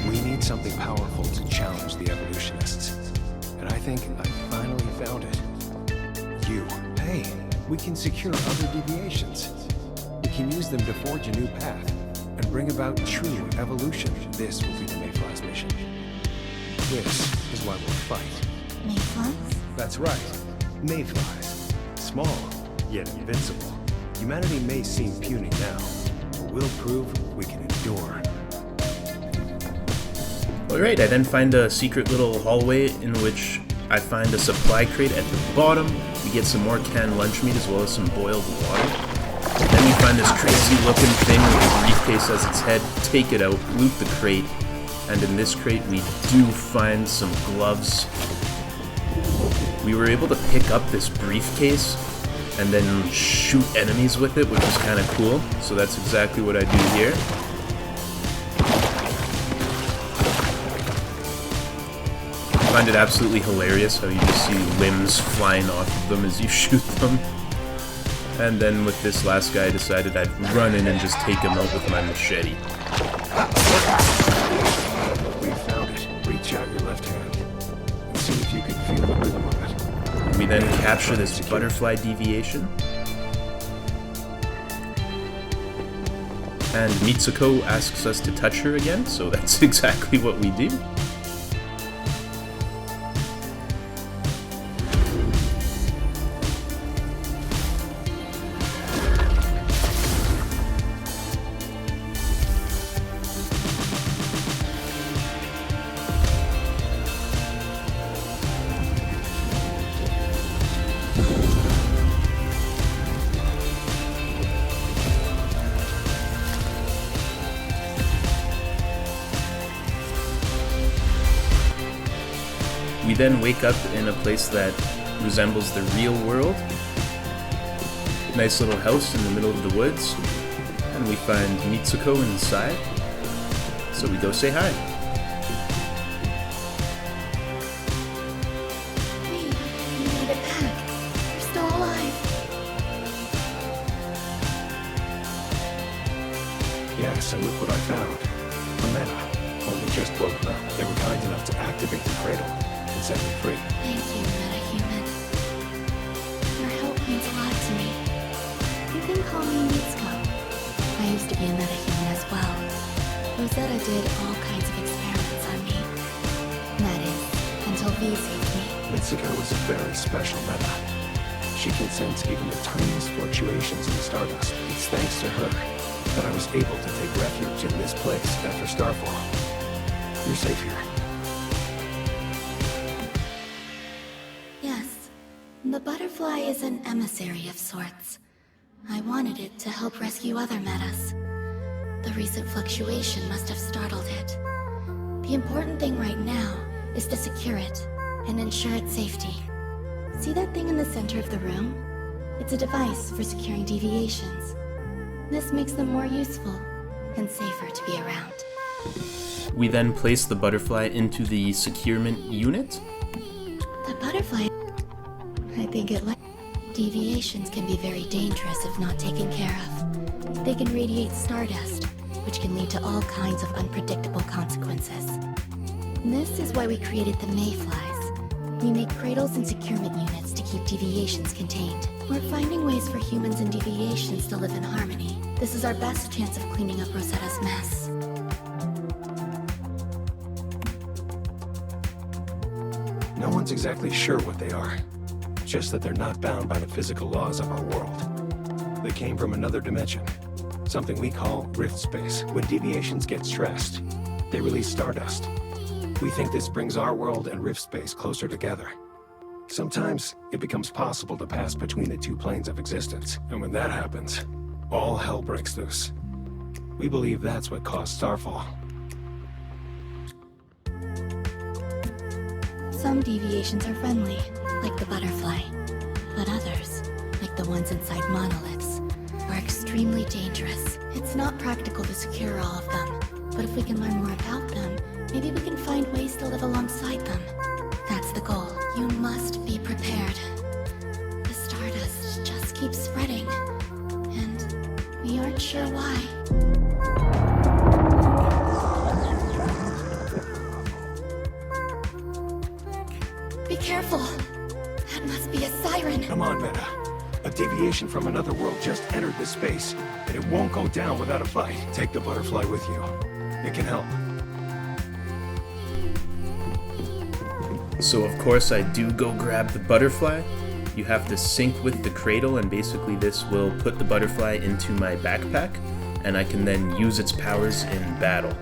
We need something powerful to challenge the evolutionists. And I think I finally found it. You. Hey, we can secure other deviations. We can use them to forge a new path and bring about true evolution. This will be the Mayfly's mission. This is why we'll fight. Mayflies? That's right. Mayflies. Small, yet invincible. Humanity may seem puny now, but we'll prove we can endure. Alright, I then find a secret little hallway in which I find a supply crate at the bottom. We get some more canned lunch meat as well as some boiled water. Then we find this crazy looking thing with a briefcase as its head, take it out, loot the crate, And in this crate we do find some gloves. We were able to pick up this briefcase and then shoot enemies with it, which is kind of cool. So that's exactly what I do here. I find it absolutely hilarious how you just see limbs flying off of them as you shoot them. And then with this last guy, I decided I'd run in and just take him out with my machete. We found it. Reach out your left hand and see if you can feel the rhythm of it. We then capture this butterfly deviation. And Mitsuko asks us to touch her again, so that's exactly what we do. We then wake up in a place that resembles the real world. Nice little house in the middle of the woods. And we find Mitsuko inside. So we go say hi. Hey, you made it back. You're still alive. Yes, and look what I found. A meta. Only just woken up. They were kind enough to activate the cradle and set me free. Thank you, meta-human. Your help means a lot to me. You can call me Mitsuko. I used to be a meta-human as well. Rosetta did all kinds of experiments on me. That is, until V saved me. Mitsuko is a very special meta. She can sense even the tiniest fluctuations in the stardust. It's thanks to her that I was able to take refuge in this place after Starfall. You're safe here. Yes, the butterfly is an emissary of sorts. I wanted it to help rescue other metas. The recent fluctuation must have startled it. The important thing right now is to secure it and ensure its safety. See that thing in the center of the room? It's a device for securing deviations. This makes them more useful and safer to be around. We then place the butterfly into the securement unit. The butterfly... I think it like... Deviations can be very dangerous if not taken care of. They can radiate stardust, which can lead to all kinds of unpredictable consequences. This is why we created the Mayflies. We make cradles and securement units to keep deviations contained. We're finding ways for humans and deviations to live in harmony. This is our best chance of cleaning up Rosetta's mess. No one's exactly sure what they are. Just that they're not bound by the physical laws of our world. They came from another dimension. Something we call rift space. When deviations get stressed, they release stardust. We think this brings our world and rift space closer together. Sometimes it becomes possible to pass between the two planes of existence. And when that happens, all hell breaks loose. We believe that's what caused Starfall. Some deviations are friendly, like the butterfly. But others, like the ones inside monoliths, are extremely dangerous. It's not practical to secure all of them, but if we can learn more about them, maybe we can find ways to live alongside them. That's the goal. You must be prepared. The stardust just keeps spreading, and we aren't sure why. Be careful. That must be a siren. Come on, Meta. A deviation from another world just entered this space, and it won't go down without a fight. Take the butterfly with you. It can help. So of course I do go grab the butterfly. You have to sync with the cradle, and basically this will put the butterfly into my backpack, and I can then use its powers in battle.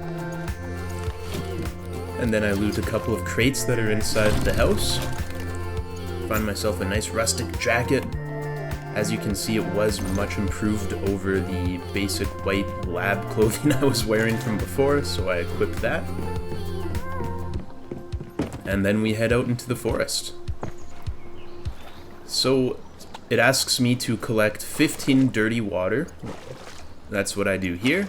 And then I loot a couple of crates that are inside the house. Find myself a nice rustic jacket. As you can see, it was much improved over the basic white lab clothing I was wearing from before, so I equipped that. and then we head out into the forest. So it asks me to collect 15 dirty water. That's what I do here.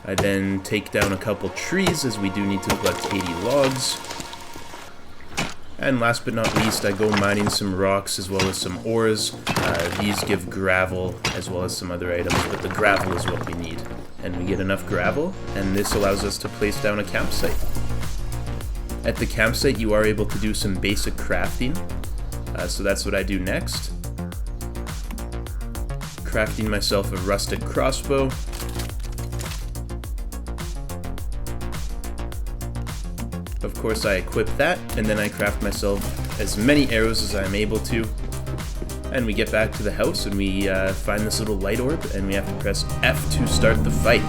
I then take down a couple trees, as we do need to collect 80 logs. And last but not least, I go mining some rocks as well as some ores. These give gravel as well as some other items, but the gravel is what we need. And we get enough gravel, and this allows us to place down a campsite. At the campsite, you are able to do some basic crafting. So that's what I do next. Crafting myself a rusted crossbow. Of course, I equip that, and then I craft myself as many arrows as I'm able to. And we get back to the house, and we find this little light orb, and we have to press F to start the fight.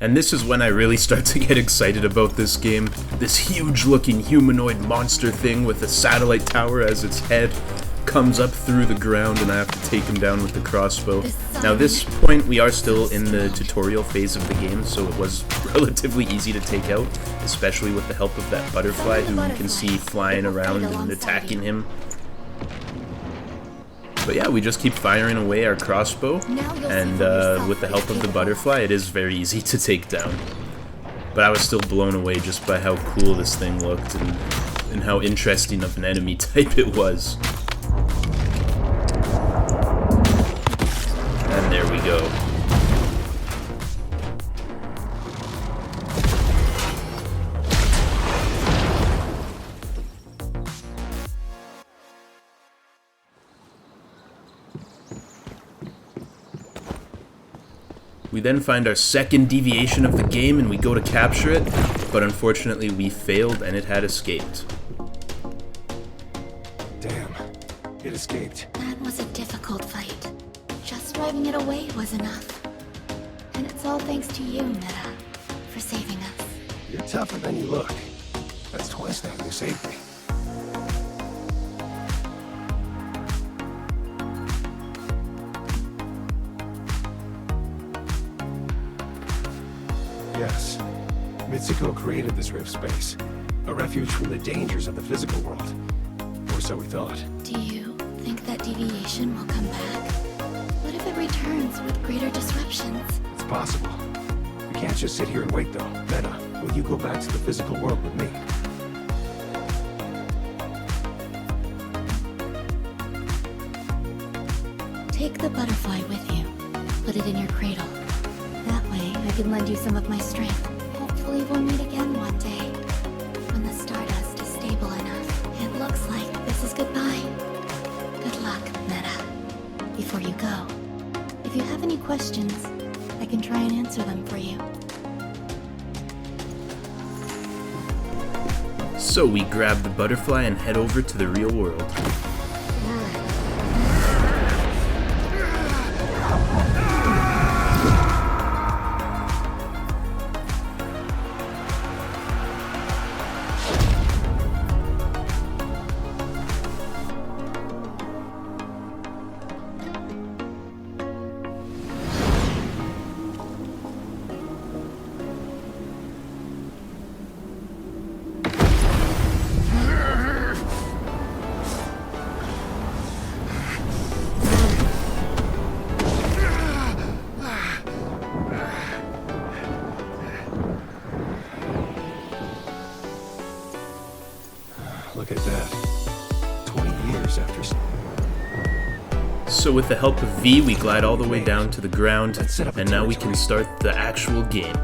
And this is when I really start to get excited about this game. This huge looking humanoid monster thing with a satellite tower as its head comes up through the ground, and I have to take him down with the crossbow. Now this point we are still in the tutorial phase of the game, so it was relatively easy to take out, especially with the help of that butterfly who you can see flying around and attacking him. But yeah, we just keep firing away our crossbow, and with the help of the butterfly, it is very easy to take down. But I was still blown away just by how cool this thing looked, and how interesting of an enemy type it was. And there we go. We then find our second deviation of the game and we go to capture it, but unfortunately we failed and it had escaped. Damn, it escaped. That was a difficult fight. Just driving it away was enough. And it's all thanks to you, Meta, for saving us. You're tougher than you look. That's twice now you saved me. Yes. Mitsuko created this rift space. A refuge from the dangers of the physical world. Or so we thought. Do you think that deviation will come back? What if it returns with greater disruptions? It's possible. We can't just sit here and wait though. Meta, will you go back to the physical world with me? Take the butterfly with you. Put it in your cradle. That way, I can lend you some of my strength. Hopefully we'll meet again one day. When the stardust is stable enough. It looks like this is goodbye. Good luck, Meta. Before you go, if you have any questions, I can try and answer them for you. So we grab the butterfly and head over to the real world. Look at that. 20 years after... So with the help of V, we glide all the way down to the ground, and now we can start the actual game.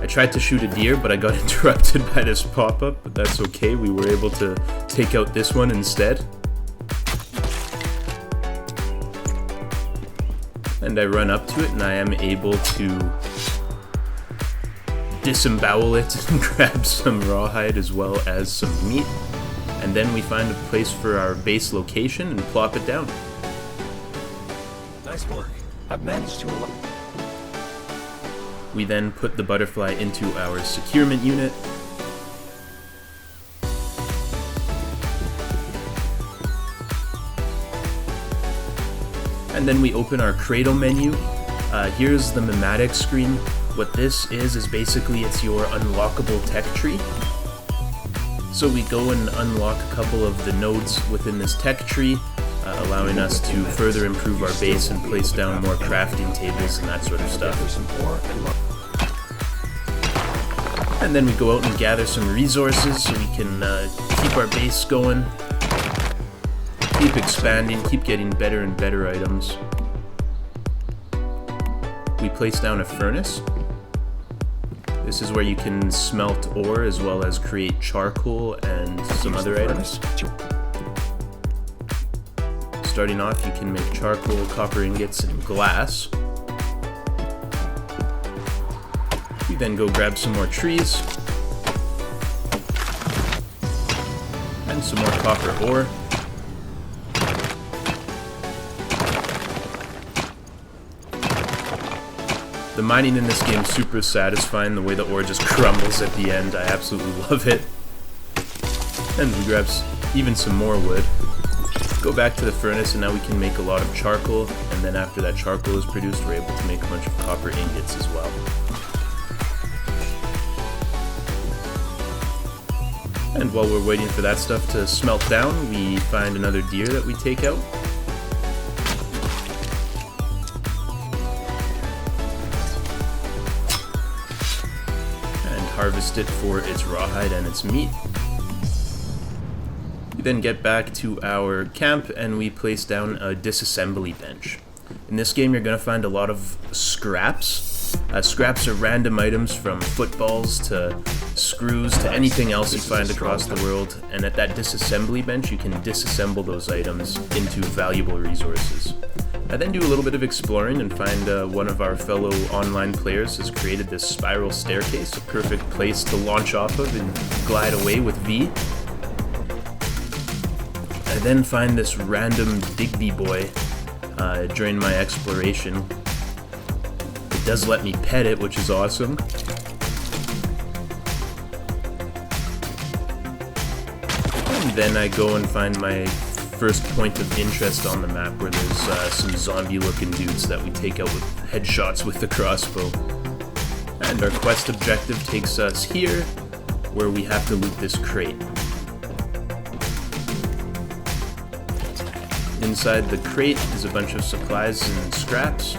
I tried tried to shoot a deer, but I got interrupted by this pop-up, but that's okay. We were able to take out this one instead. And I run up to it, and I am able to disembowel it and grab some rawhide as well as some meat. And then we find a place for our base location and plop it down. Nice work. I've managed to unlock. We then put the butterfly into our securement unit. And then we open our cradle menu. Here's the Mimetic screen. What this is basically it's your unlockable tech tree. So we go and unlock a couple of the nodes within this tech tree, allowing us to further improve our base and place down more crafting tables and that sort of stuff. And then we go out and gather some resources so we can keep our base going, keep expanding, keep getting better and better items. We place down a furnace. This is where you can smelt ore as well as create charcoal and some other items. Starting off, you can make charcoal, copper ingots, and glass. You then go grab some more trees and some more copper ore. The mining in this game is super satisfying, the way the ore just crumbles at the end. I absolutely love it. And we grab even some more wood. Go back to the furnace, and now we can make a lot of charcoal, and then after that charcoal is produced, we're able to make a bunch of copper ingots as well. And while we're waiting for that stuff to smelt down, we find another deer that we take out. Harvest it for its rawhide and its meat. We then get back to our camp and we place down a disassembly bench. In this game you're going to find a lot of scraps. Scraps are random items from footballs to screws to anything else you find across the world, and at that disassembly bench you can disassemble those items into valuable resources. I then do a little bit of exploring and find one of our fellow online players has created this spiral staircase, a perfect place to launch off of and glide away with V. I then find this random Digby boy during my exploration. It does let me pet it, which is awesome. And then I go and find my first point of interest on the map, where there's some zombie looking dudes that we take out with headshots with the crossbow. And our quest objective takes us here, where we have to loot this crate. Inside the crate is a bunch of supplies and scraps.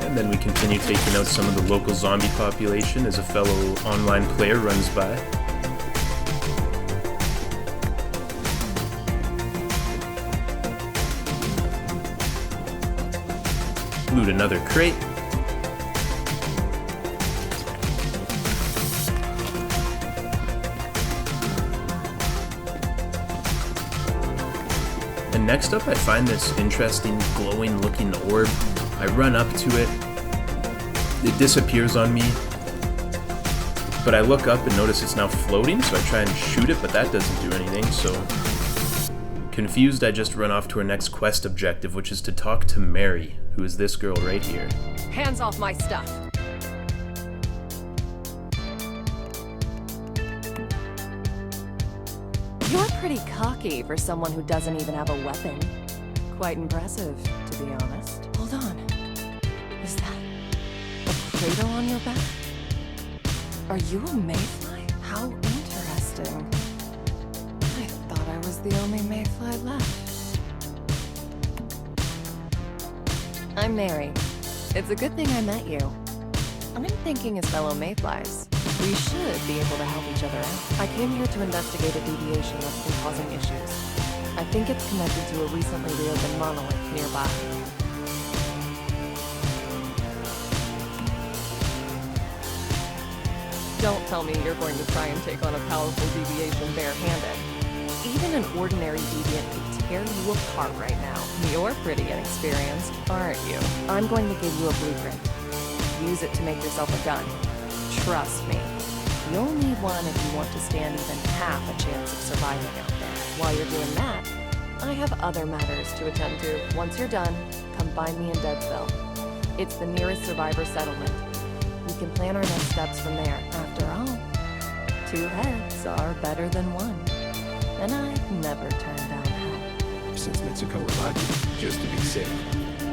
And then we continue taking out some of the local zombie population as a fellow online player runs by. Loot another crate. And next up I find this interesting glowing looking orb. I run up to it. It disappears on me. But I look up and notice it's now floating, so I try and shoot it, but that doesn't do anything, so confused, I just run off to our next quest objective, which is to talk to Mary, who is this girl right here. Hands off my stuff. You're pretty cocky for someone who doesn't even have a weapon. Quite impressive, to be honest. Hold on. Is that a cradle on your back? Are you a mayfly? How interesting. I thought I was the only mayfly left. I'm Mary. It's a good thing I met you. I'm thinking as fellow mayflies, we should be able to help each other out. I came here to investigate a deviation that's been causing issues. I think it's connected to a recently reopened monolith nearby. Don't tell me you're going to try and take on a powerful deviation barehanded. Even an ordinary deviant could tear you apart right now. You're pretty inexperienced, aren't you? I'm going to give you a blueprint. Use it to make yourself a gun. Trust me. You'll need one if you want to stand even half a chance of surviving out there. While you're doing that, I have other matters to attend to. Once you're done, come find me in Deadsville. It's the nearest survivor settlement. We can plan our next steps from there. After all, 2 heads are better than 1. And I've never turned down help. Since Mitsuko revived you, just to be safe,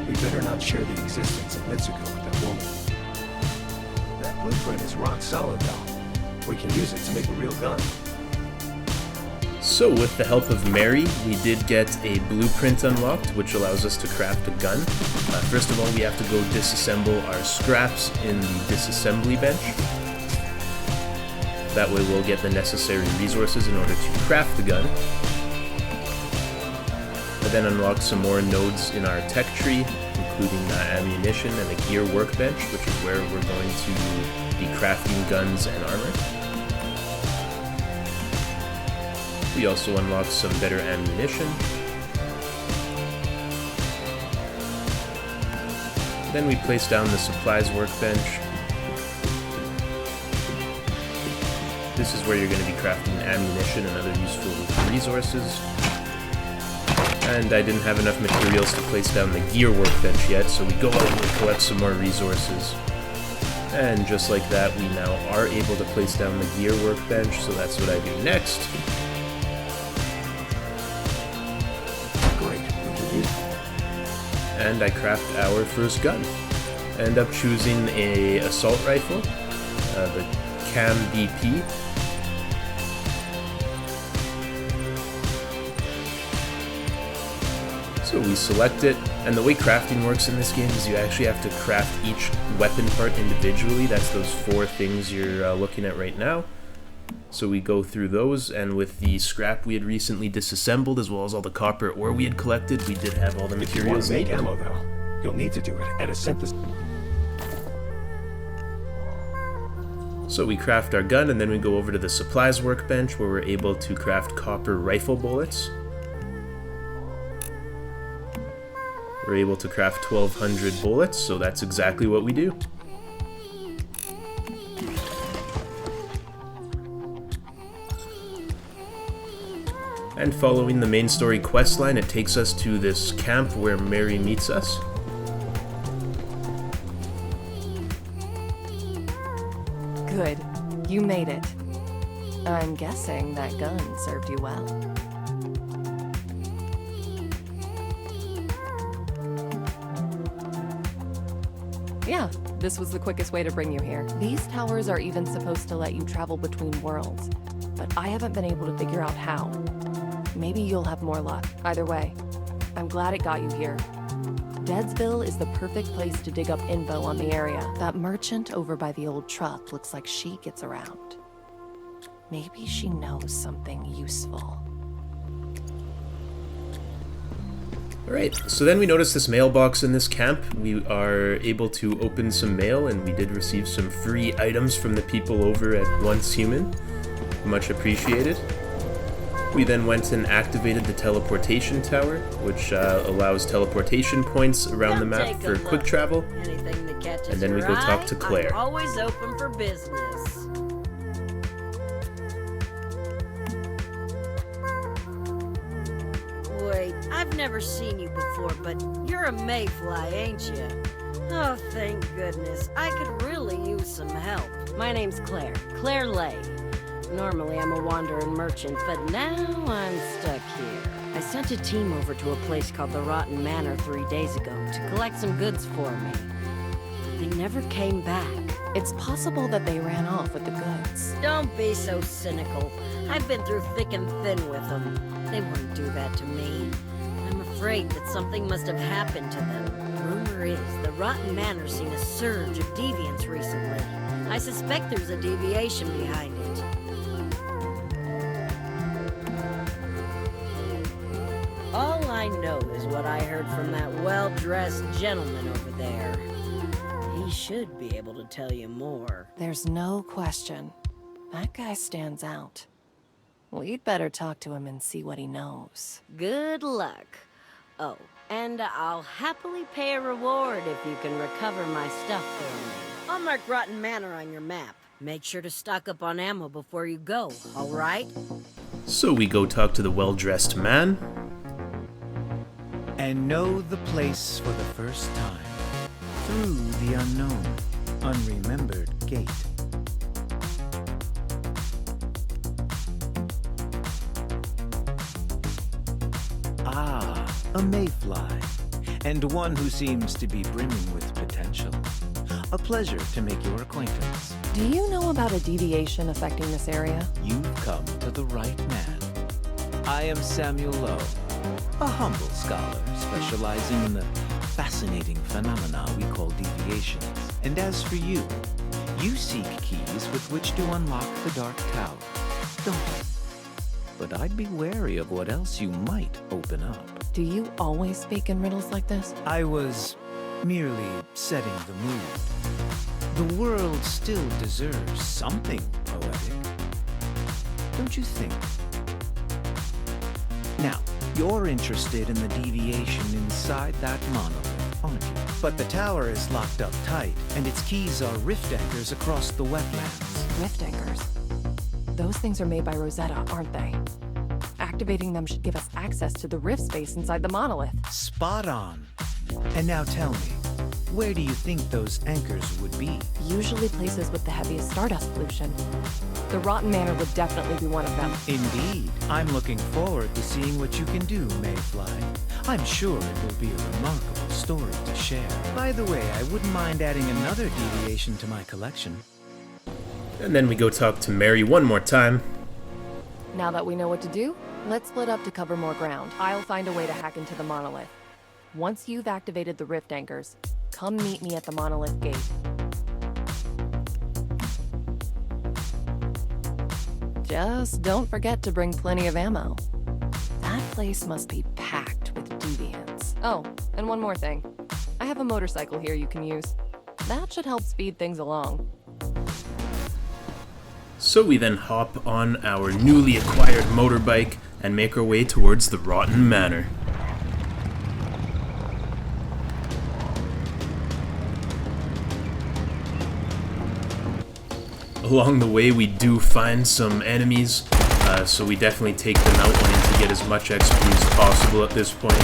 we better not share the existence of Mitsuko with that woman. That blueprint is rock solid, though. We can use it to make a real gun. So with the help of Mary, we did get a blueprint unlocked, which allows us to craft a gun. First of all, we have to go disassemble our scraps in the disassembly bench. That way we'll get the necessary resources in order to craft the gun. I then unlock some more nodes in our tech tree, including ammunition and a gear workbench, which is where we're going to be crafting guns and armor. We also unlock some better ammunition. Then we place down the supplies workbench. This is where you're going to be crafting ammunition and other useful resources. And I didn't have enough materials to place down the gear workbench yet, so we go out and collect some more resources. And just like that, we now are able to place down the gear workbench, so that's what I do next. And I craft our first gun. I end up choosing a assault rifle, the Cam BP. So we select it, and the way crafting works in this game is you actually have to craft each weapon part individually. That's those 4 things you're looking at right now. So we go through those, and with the scrap we had recently disassembled, as well as all the copper ore we had collected, we did have all the materials If you needed. want to make ammo, though, you'll need to do it at a synthesis. So we craft our gun, and then we go over to the supplies workbench, where we're able to craft copper rifle bullets. We're able to craft 1,200 bullets, so that's exactly what we do. And following the main story questline, it takes us to this camp where Mary meets us. Good. You made it. I'm guessing that gun served you well. Yeah, this was the quickest way to bring you here. These towers are even supposed to let you travel between worlds, but I haven't been able to figure out how. Maybe you'll have more luck. Either way, I'm glad it got you here. Deadsville is the perfect place to dig up info on the area. That merchant over by the old truck looks like she gets around. Maybe she knows something useful. Alright, so then we notice this mailbox in this camp. We are able to open some mail, and we did receive some free items from the people over at Once Human. Much appreciated. We then went and activated the teleportation tower, which allows teleportation points around the map for quick travel. Anything that catches And then we your go talk to eye, Claire. I'm always open for business. Wait, I've never seen you before, but you're a mayfly, ain't you? Oh, thank goodness. I could really use some help. My name's Claire. Claire Lay. Normally I'm a wandering merchant, but now I'm stuck here. I sent a team over to a place called the Rotten Manor 3 days ago to collect some goods for me. They never came back. It's possible that they ran off with the goods. Don't be so cynical. I've been through thick and thin with them. They wouldn't do that to me. I'm afraid that something must have happened to them. Rumor is the Rotten Manor's seen a surge of deviants recently. I suspect there's a deviation behind it. All I know is what I heard from that well-dressed gentleman over there. He He should be able to tell you more. There's no question. That guy stands out. We'd better talk to him and see what he knows. Good luck. Oh, and I'll happily pay a reward if you can recover my stuff for me. I'll mark Rotten Manor on your map. Make sure to stock up on ammo before you go, alright? So we go talk to the well-dressed man. And know the place for the first time. Through the unknown, unremembered gate. Ah, a mayfly. And one who seems to be brimming with potential. A pleasure to make your acquaintance. Do you know about a deviation affecting this area? You've come to the right man. I am Samuel Lowe, a humble scholar specializing in the fascinating phenomena we call deviations. And as for you, you seek keys with which to unlock the Dark Tower, don't you? But I'd be wary of what else you might open up. Do you always speak in riddles like this? I was merely setting the mood. The world still deserves something poetic, don't you think? Now, you're interested in the deviation inside that monolith, aren't you? But the tower is locked up tight, and its keys are rift anchors across the wetlands. Rift anchors. Those things are made by Rosetta, aren't they? Activating them should give us access to the rift space inside the monolith. Spot on. And now tell me, where do you think those anchors would be? Usually places with the heaviest stardust pollution. The Rotten Manor would definitely be one of them. Indeed. I'm looking forward to seeing what you can do, Mayfly. I'm sure it will be a remarkable story to share. By the way, I wouldn't mind adding another deviation to my collection. And then we go talk to Mary one more time. Now that we know what to do, let's split up to cover more ground. I'll find a way to hack into the monolith. Once you've activated the rift anchors, come meet me at the monolith gate. Just don't forget to bring plenty of ammo. That place must be packed with deviants. Oh, and one more thing. I have a motorcycle here you can use. That should help speed things along. So we then hop on our newly acquired motorbike and make our way towards the Rotten Manor. Along the way we do find some enemies, so we definitely take them out wanting to get as much XP as possible at this point.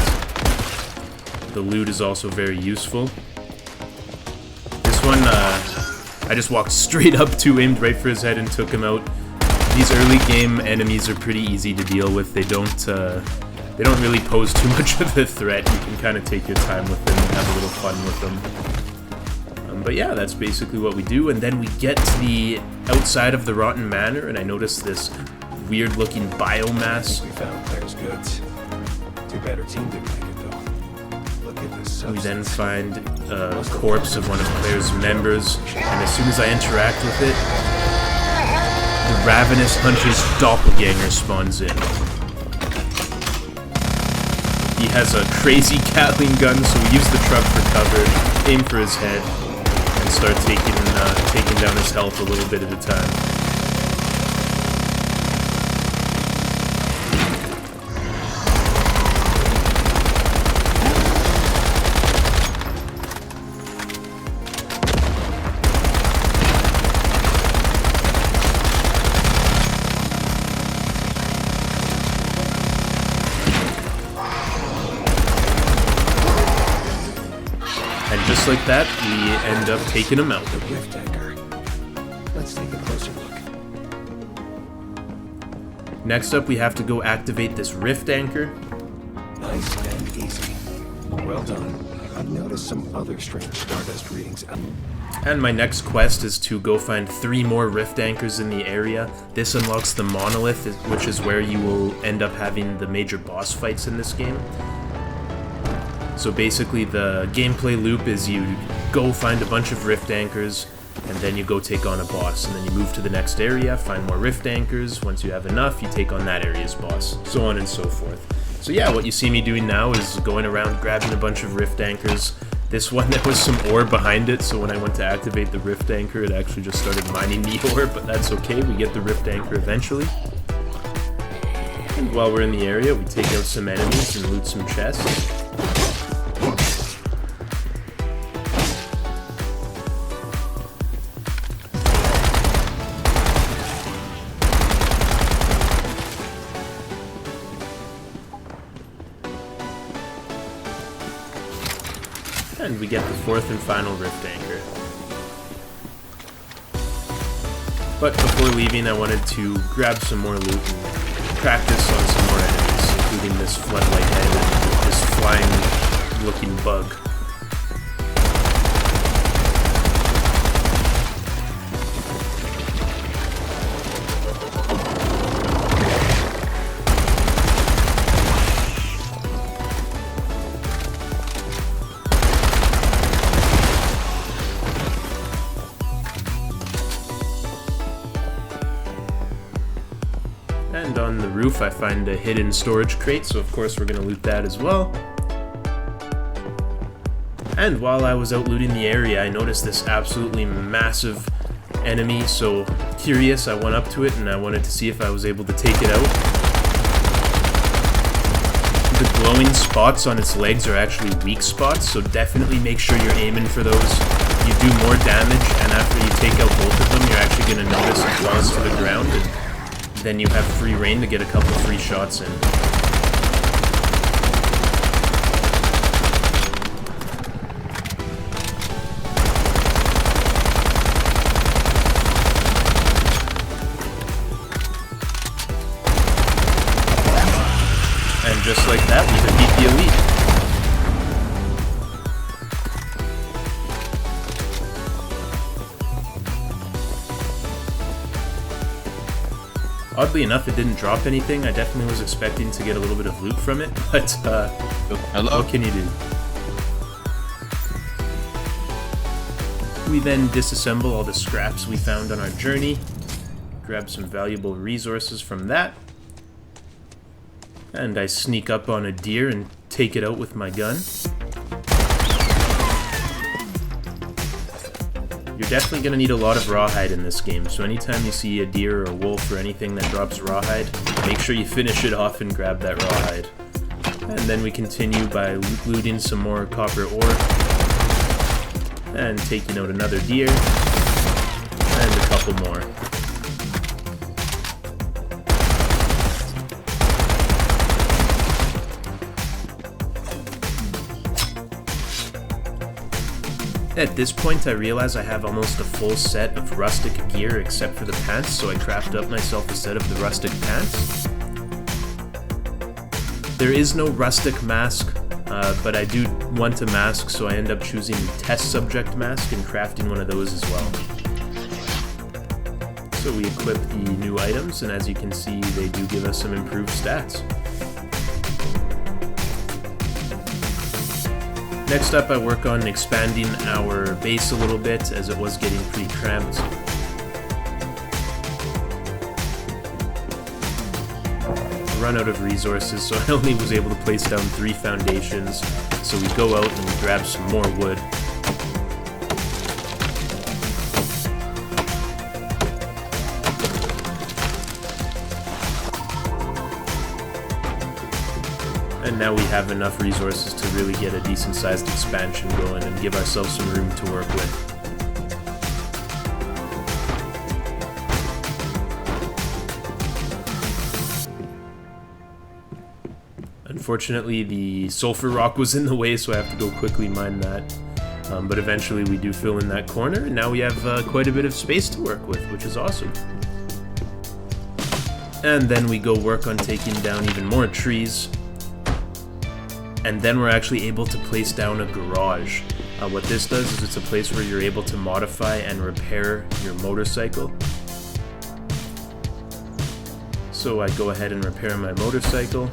The loot is also very useful. This one, I just walked straight up to, aimed right for his head and took him out. These early game enemies are pretty easy to deal with. They don't really pose too much of a threat. You can kind of take your time with them and have a little fun with them. But yeah, that's basically what we do. And then we get to the outside of the Rotten Manor, and I noticed this weird-looking biomass. We found Claire's goods. Too bad her team didn't make it, though. Look at this We substance. then find a corpse of one of Claire's members, and as soon as I interact with it, the Ravenous Hunter's doppelganger spawns in. He has a crazy Gatling gun, so we use the truck for cover, aim for his head, and start taking down his health a little bit at a time. And just like that, we end up taking him out. The rift anchor. Let's take a closer look. Next up, we have to go activate this rift anchor. Nice and easy. Well done. I've noticed some other strange stardust readings. And my next quest is to go find 3 more rift anchors in the area. This unlocks the monolith, which is where you will end up having the major boss fights in this game. So basically the gameplay loop is you go find a bunch of rift anchors, and then you go take on a boss, and then you move to the next area, find more rift anchors. Once you have enough, you take on that area's boss, so on and so forth. So yeah, what you see me doing now is going around grabbing a bunch of rift anchors, This one, there was some ore behind it, so when I went to activate the rift anchor, it actually just started mining the ore, but that's okay, we get the rift anchor eventually. And while we're in the area, we take out some enemies and loot some chests. And we get the fourth and final rift anchor. But before leaving, I wanted to grab some more loot and practice on some more enemies, including this floodlight head and this flying looking bug. And on the roof I find a hidden storage crate, so of course we're going to loot that as well. And while I was out looting the area, I noticed this absolutely massive enemy, so curious, I went up to it and I wanted to see if I was able to take it out. The glowing spots on its legs are actually weak spots, so definitely make sure you're aiming for those. You do more damage, and after you take out both of them, you're actually going to notice it falls to the ground, and then you have free reign to get a couple free shots in. And just like that, we defeat the elite. Oddly enough, it didn't drop anything. I definitely was expecting to get a little bit of loot from it, but what can you do? We then disassemble all the scraps we found on our journey, grab some valuable resources from that, and I sneak up on a deer and take it out with my gun. You're definitely going to need a lot of rawhide in this game, so anytime you see a deer or a wolf or anything that drops rawhide, make sure you finish it off and grab that rawhide. And then we continue by looting some more copper ore, and taking out another deer, and a couple more. At this point, I realize I have almost a full set of rustic gear except for the pants, so I craft up myself a set of the rustic pants. There is no rustic mask, but I do want a mask, so I end up choosing the test subject mask and crafting one of those as well. So we equip the new items, and as you can see, they do give us some improved stats. Next up, I work on expanding our base a little bit, as it was getting pretty cramped. I run out of resources, so I only was able to place down 3 foundations, so we go out and we grab some more wood. And now we have enough resources to really get a decent-sized expansion going and give ourselves some room to work with. Unfortunately, the sulfur rock was in the way, so I have to go quickly mine that. But eventually we do fill in that corner, and now we have quite a bit of space to work with, which is awesome. And then we go work on taking down even more trees. And then we're actually able to place down a garage. What this does is it's a place where you're able to modify and repair your motorcycle. So I go ahead and repair my motorcycle.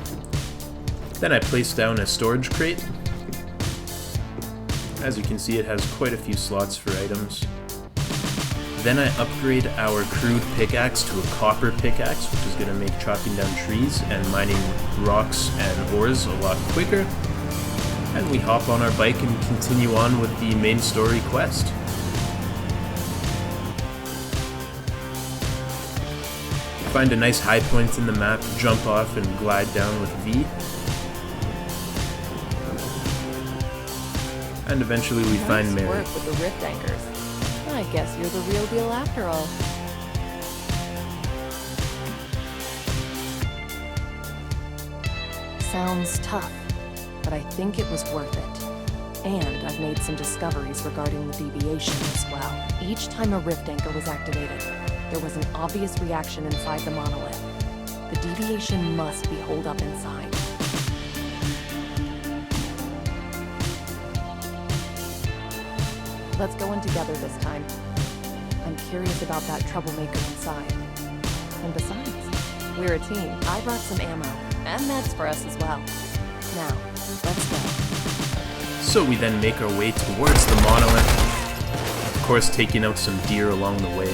Then I place down a storage crate. As you can see, it has quite a few slots for items. Then I upgrade our crude pickaxe to a copper pickaxe, which is going to make chopping down trees and mining rocks and ores a lot quicker. And we hop on our bike and continue on with the main story quest. Find a nice high point in the map, jump off, and glide down with V. And eventually we find Mary. Nice work with the rift anchors. I guess you're the real deal after all. Sounds tough, but I think it was worth it. And I've made some discoveries regarding the deviation as well. Each time a rift anchor was activated, there was an obvious reaction inside the monolith. The deviation must be holed up inside. Let's go in together this time. I'm curious about that troublemaker inside. And besides, we're a team. I brought some ammo, and meds for us as well. Now, let's go. So we then make our way towards the monolith, of course taking out some deer along the way.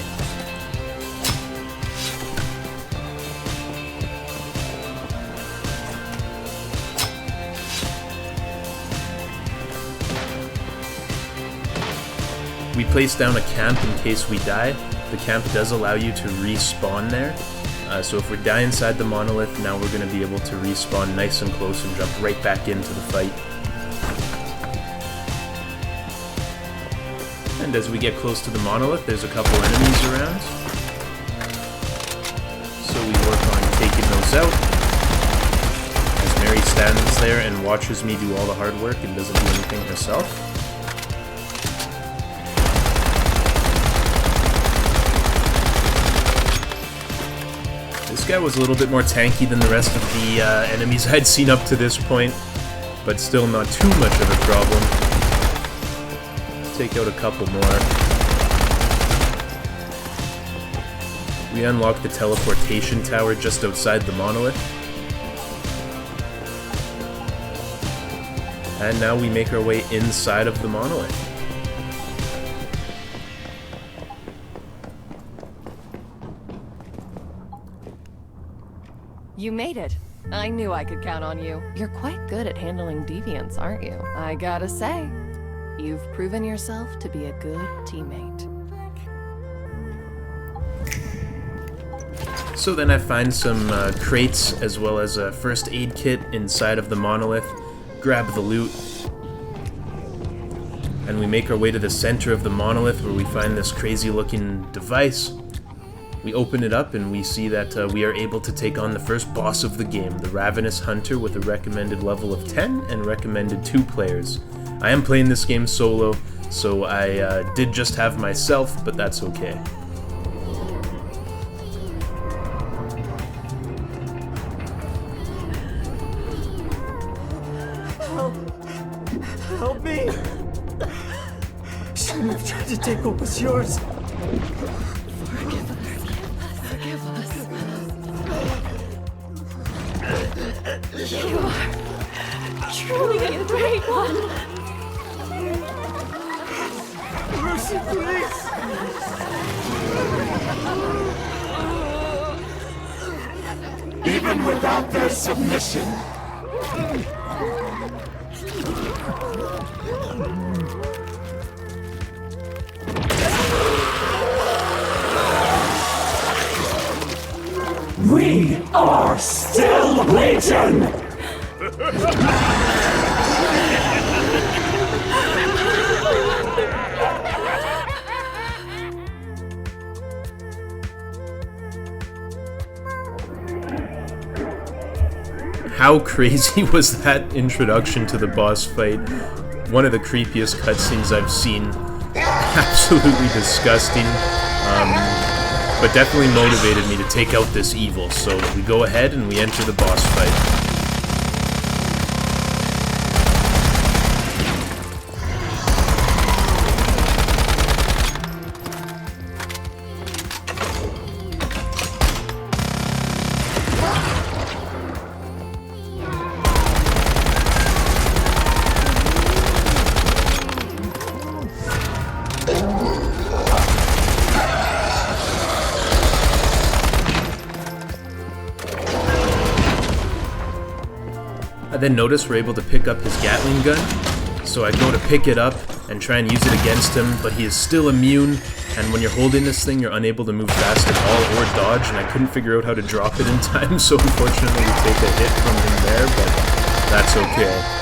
We place down a camp in case we die. The camp does allow you to respawn there. So if we die inside the monolith, now we're going to be able to respawn nice and close and jump right back into the fight. And as we get close to the monolith, there's a couple enemies around. So we work on taking those out. As Mary stands there and watches me do all the hard work and doesn't do anything herself. This guy was a little bit more tanky than the rest of the enemies I'd seen up to this point, but still not too much of a problem. Take out a couple more. We unlock the teleportation tower just outside the monolith. And now we make our way inside of the monolith. You made it. I knew I could count on you. You're quite good at handling deviants, aren't you? I gotta say, you've proven yourself to be a good teammate. So then I find some crates as well as a first aid kit inside of the monolith, grab the loot, and we make our way to the center of the monolith where we find this crazy looking device. We open it up and we see that we are able to take on the first boss of the game, the Ravenous Hunter, with a recommended level of 10 and recommended 2 players. I am playing this game solo, so I did just have myself, but that's okay. Help me! Shouldn't have tried to take what was yours. You are truly a great one. Mercy, please! Even without their submission. We are still Legion! How crazy was that introduction to the boss fight? One of the creepiest cutscenes I've seen. Absolutely disgusting. But definitely motivated me to take out this evil, so we go ahead and we enter the boss fight. then notice we're able to pick up his Gatling gun. So I go to pick it up and try and use it against him, but he is still immune, and when you're holding this thing, you're unable to move fast at all or dodge, and I couldn't figure out how to drop it in time, so unfortunately we take a hit from him there, but that's okay.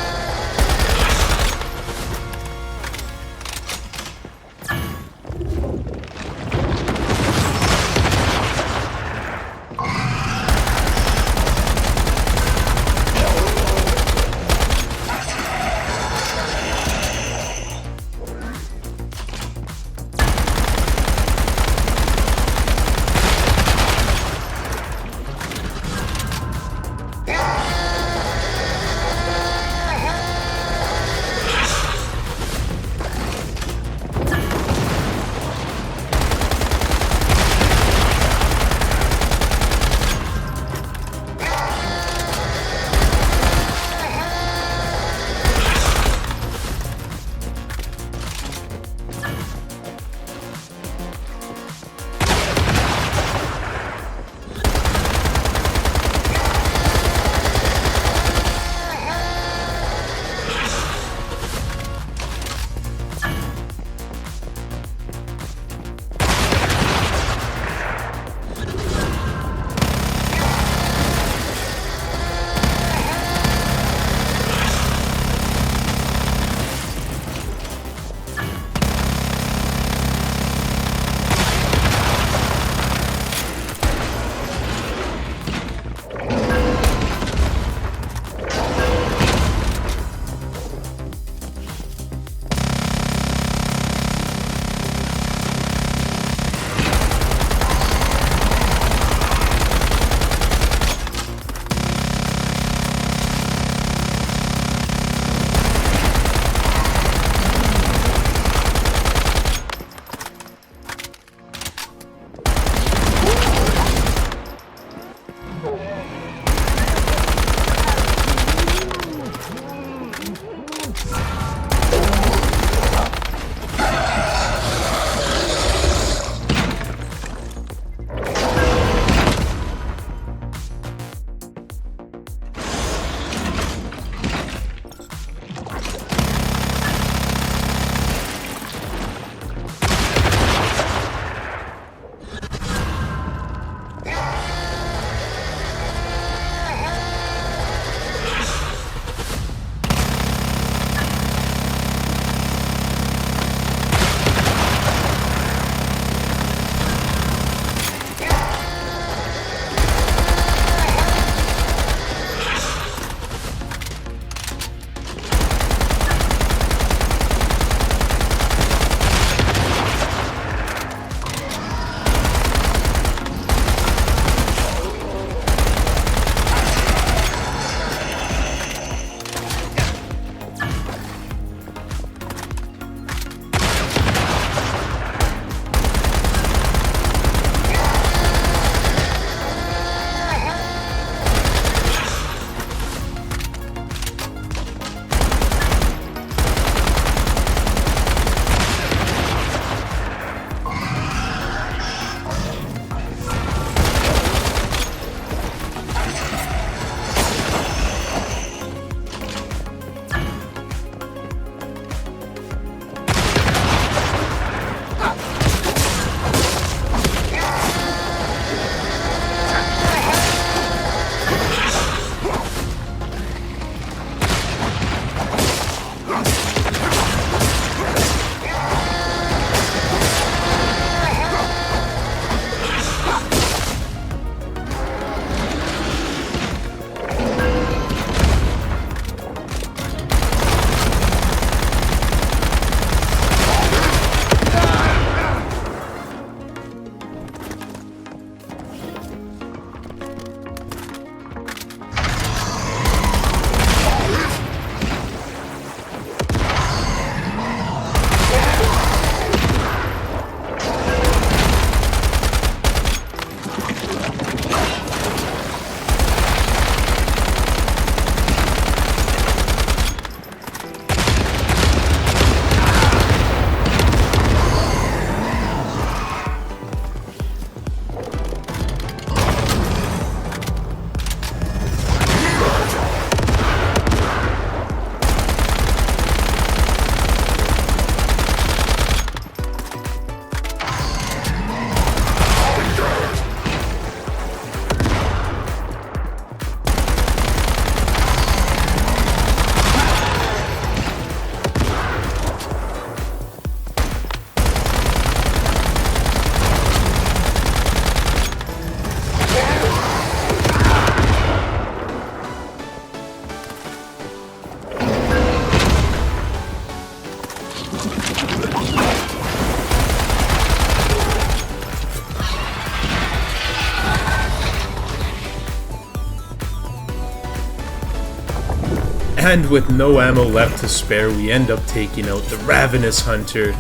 And with no ammo left to spare, we end up taking out the Ravenous Hunter.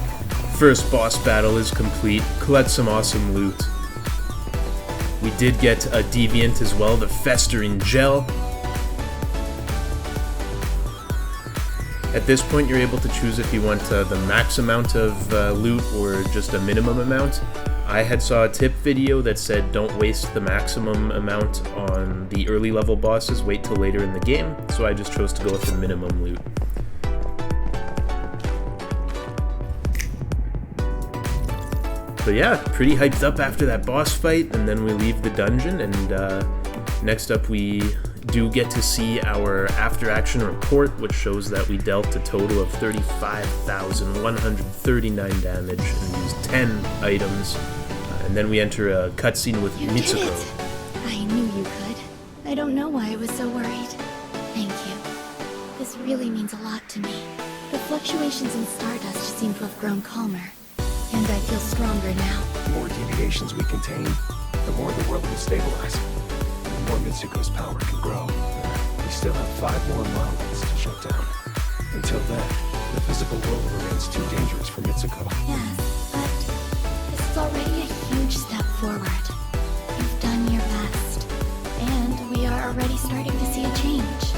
First boss battle is complete. Collect some awesome loot. We did get a deviant as well, the Festering Gel. At this point, you're able to choose if you want the max amount of loot or just a minimum amount. I had saw a tip video that said don't waste the maximum amount on the early level bosses, wait till later in the game, so I just chose to go with the minimum loot. So yeah, pretty hyped up after that boss fight, and then we leave the dungeon, and next up we do get to see our after action report, which shows that we dealt a total of 35,139 damage and used 10 items. And then we enter a cutscene with You did Mitsuko. it. I knew you could. I don't know why I was so worried. Thank you. This really means a lot to me. The fluctuations in Stardust seem to have grown calmer. And I feel stronger now. The more deviations we contain, the more the world will stabilize. The more Mitsuko's power can grow. We still have 5 more wildlands to shut down. Until then, the physical world remains too dangerous for Mitsuko. Yes, but this is already a huge step forward. You've done your best. And we are already starting to see a change.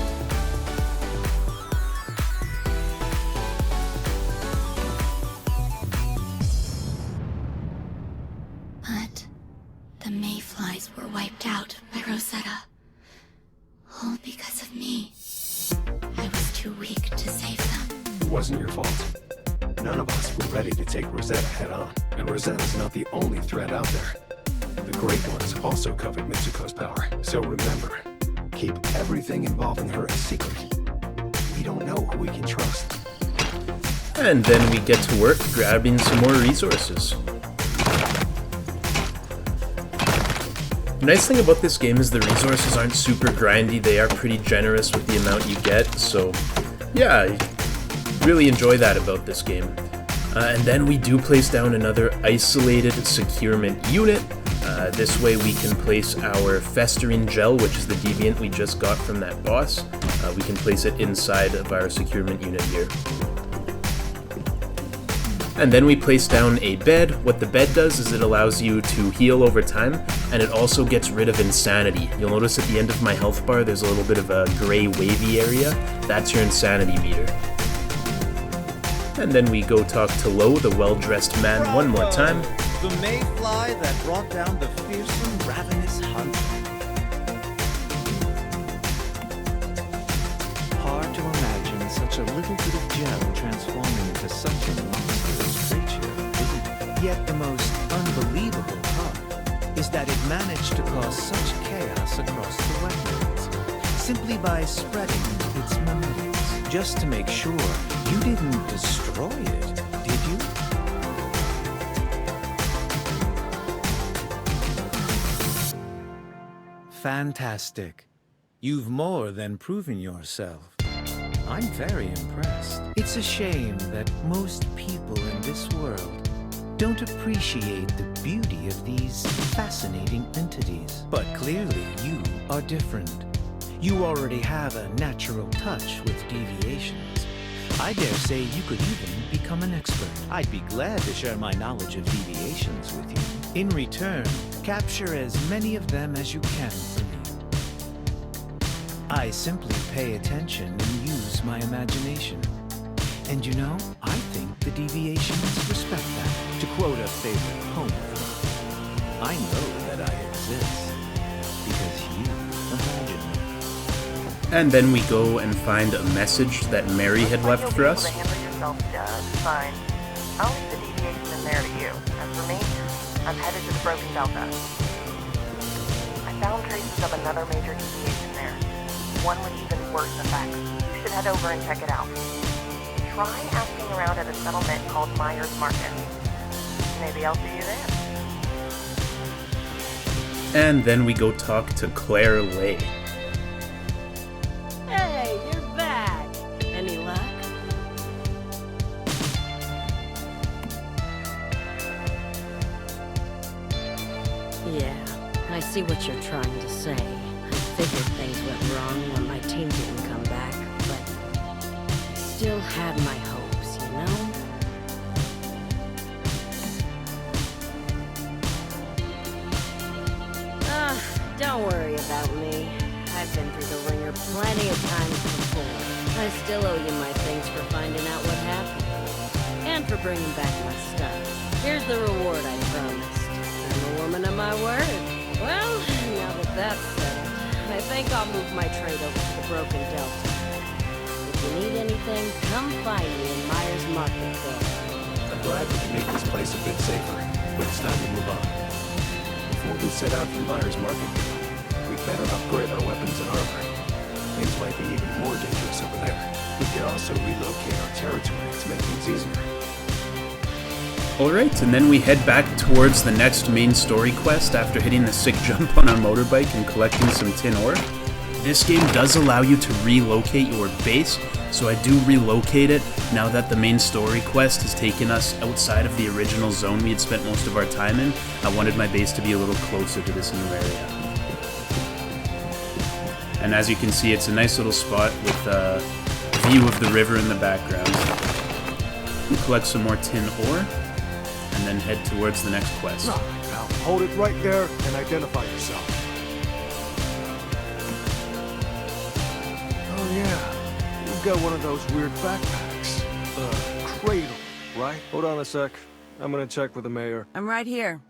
But the mayflies were wiped out by Rosetta. All because of me. I was too weak to save them. It wasn't your fault. None of us were ready to take Rosetta head on. And Rosetta's not the only threat out there. The Great Ones also covered Mitsuko's power. So remember, keep everything involving her a secret. We don't know who we can trust. And then we get to work grabbing some more resources. The nice thing about this game is the resources aren't super grindy, they are pretty generous with the amount you get, so yeah, I really enjoy that about this game. And then we do place down another isolated securement unit. This way we can place our Festering Gel, which is the deviant we just got from that boss. We can place it inside of our securement unit here. And then we place down a bed. What the bed does is it allows you to heal over time, and it also gets rid of insanity. You'll notice at the end of my health bar there's a little bit of a gray wavy area. That's your insanity meter. And then we go talk to Lo, the well-dressed man, one more time. The mayfly that brought down the fearsome ravenous hunter. Hard to imagine such a little bit of gel transforming into such a monstrous creature, isn't it? Yet the most unbelievable part is that it managed to cause such chaos across the wetlands, simply by spreading its mementos. Just to make sure you didn't destroy it, did you? Fantastic. You've more than proven yourself. I'm very impressed. It's a shame that most people in this world don't appreciate the beauty of these fascinating entities. But clearly you are different. You already have a natural touch with deviations. I dare say you could even become an expert. I'd be glad to share my knowledge of deviations with you. In return, capture as many of them as you can for me. I simply pay attention and use my imagination. And you know, I think the deviations respect that. To quote a favorite poem of mine, I know that I exist because you imagine me. And then we go and find a message that Mary had left for us. Handle yourself just fine. I'll leave the deviation in there to you. As for me, I'm headed to the Broken Delta. I found traces of another major deviation there. One with even worse effects. You should head over and check it out. Try asking around at a settlement called Myers Market. Maybe I'll see you there. And then we go talk to Claire Lay. Hey, you're back. Any luck? Yeah, I see what you're trying to say. I figured things went wrong when my team didn't come back, but still had my hopes, you know? Don't worry about me. I've been through the ringer plenty of times before. I still owe you my thanks for finding out what happened. And for bringing back my stuff. Here's the reward I promised. I'm a woman of my word. Well, now that that's settled, I think I'll move my trade over to the Broken Delta. If you need anything, come find me in Myers Market there. I'm glad we can make this place a bit safer, but it's time to move on. Before we set out for Myers Market, we'd better upgrade our weapons and armor. Things might be even more dangerous over there. We could also relocate our territory to make things easier. Alright, and then we head back towards the next main story quest after hitting the sick jump on our motorbike and collecting some tin ore. This game does allow you to relocate your base, so I do relocate it now that the main story quest has taken us outside of the original zone we had spent most of our time in. I wanted my base to be a little closer to this new area. And as you can see, it's a nice little spot with a view of the river in the background. We collect some more tin ore, and then head towards the next quest. Now, hold it right there and identify yourself. Oh yeah, you've got one of those weird backpacks. Cradle, right? Hold on a sec. I'm gonna check with the mayor. I'm right here.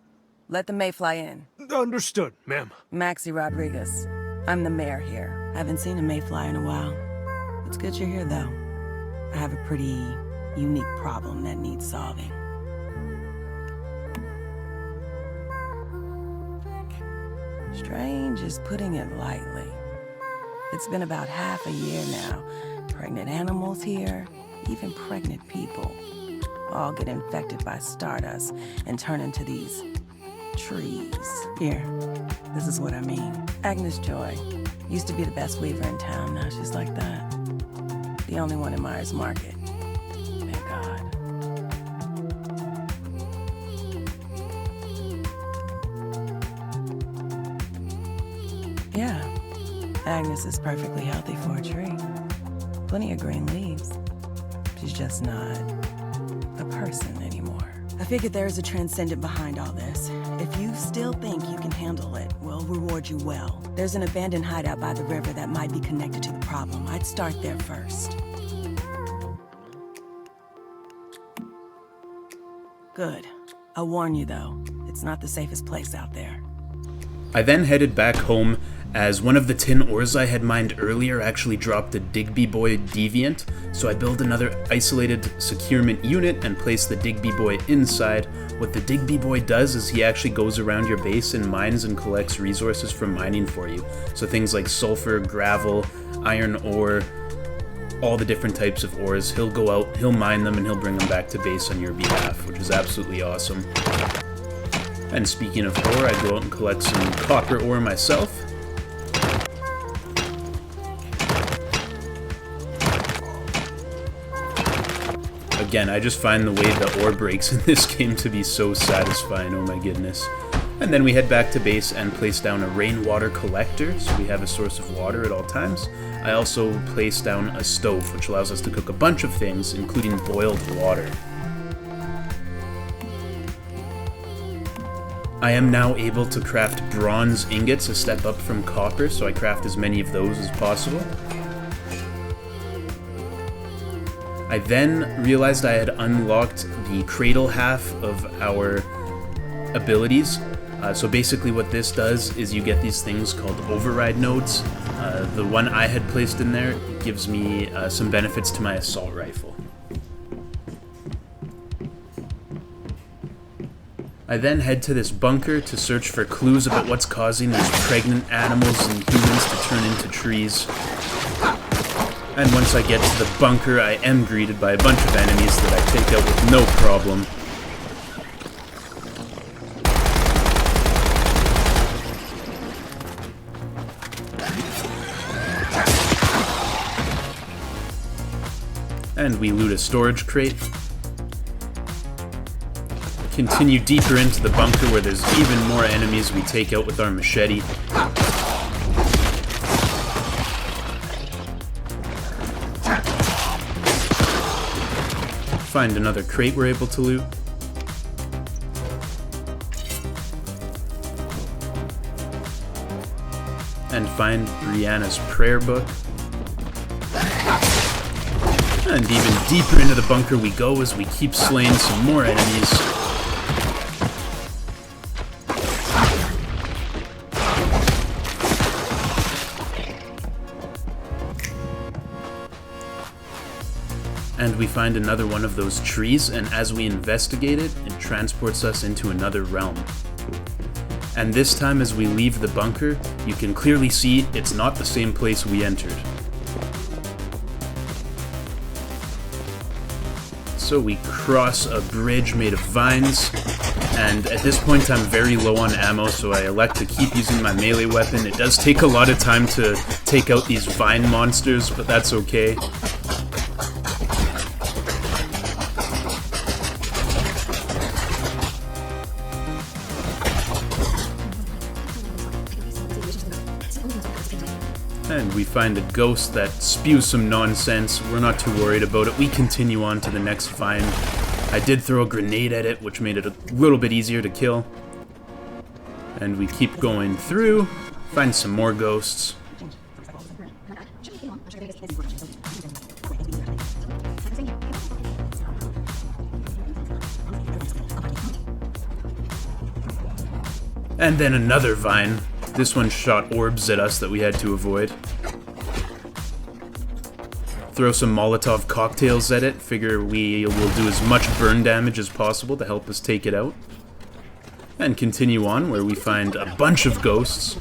Let the Mayfly in. Understood, ma'am. Maxie Rodriguez. I'm the mayor here. Haven't seen a Mayfly in a while. It's good you're here, though. I have a pretty unique problem that needs solving. Strange is putting it lightly. It's been about half a year now. Pregnant animals here, even pregnant people, all get infected by stardust and turn into these trees. Here, this is what I mean. Agnes Joy used to be the best weaver in town. Now she's like that. The only one in Myers Market. Thank God. Yeah, Agnes is perfectly healthy for a tree. Plenty of green leaves. She's just not a person anymore. I figured there is a transcendent behind all this. If you still think you can handle it, we'll reward you well. There's an abandoned hideout by the river that might be connected to the problem. I'd start there first. Good. I'll warn you though, it's not the safest place out there. I then headed back home as one of the tin ores I had mined earlier actually dropped a Digby Boy deviant, so I built another isolated securement unit and placed the Digby Boy inside. What the Digby Boy does is he actually goes around your base and mines and collects resources from mining for you. So things like sulfur, gravel, iron ore, all the different types of ores. He'll go out, he'll mine them, and he'll bring them back to base on your behalf, which is absolutely awesome. And speaking of ore, I go out and collect some copper ore myself. Again, I just find the way the ore breaks in this game to be so satisfying, oh my goodness. And then we head back to base and place down a rainwater collector, so we have a source of water at all times. I also place down a stove, which allows us to cook a bunch of things, including boiled water. I am now able to craft bronze ingots, a step up from copper, so I craft as many of those as possible. I then realized I had unlocked the cradle half of our abilities. So basically what this does is you get these things called override nodes. The one I had placed in there gives me some benefits to my assault rifle. I then head to this bunker to search for clues about what's causing these pregnant animals and humans to turn into trees. And once I get to the bunker, I am greeted by a bunch of enemies that I take out with no problem. And we loot a storage crate. Continue deeper into the bunker where there's even more enemies we take out with our machete. Find another crate we're able to loot. And find Brianna's prayer book. And even deeper into the bunker we go as we keep slaying some more enemies. And we find another one of those trees, and as we investigate it, it transports us into another realm. And this time as we leave the bunker, you can clearly see it's not the same place we entered. So we cross a bridge made of vines, and at this point I'm very low on ammo, so I elect to keep using my melee weapon. It does take a lot of time to take out these vine monsters, but that's okay. And we find a ghost that spews some nonsense. We're not too worried about it. We continue on to the next vine. I did throw a grenade at it, which made it a little bit easier to kill. And we keep going through, find some more ghosts. And then another vine. This one shot orbs at us that we had to avoid. Throw some Molotov cocktails at it. Figure we will do as much burn damage as possible to help us take it out. And continue on where we find a bunch of ghosts.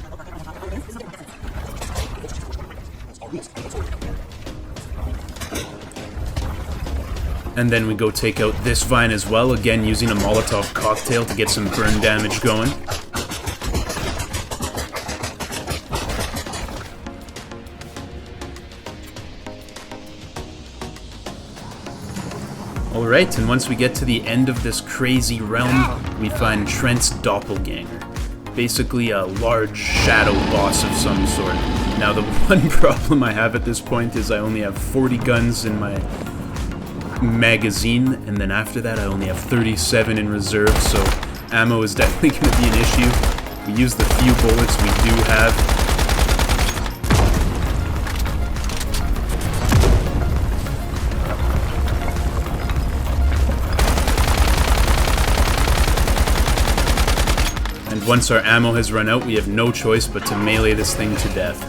And then we go take out this vine as well, again using a Molotov cocktail to get some burn damage going. Alright, and once we get to the end of this crazy realm, we find Trent's doppelganger. Basically a large shadow boss of some sort. Now the one problem I have at this point is I only have 40 guns in my magazine, and then after that I only have 37 in reserve, so ammo is definitely going to be an issue. We use the few bullets we do have. And once our ammo has run out, we have no choice but to melee this thing to death.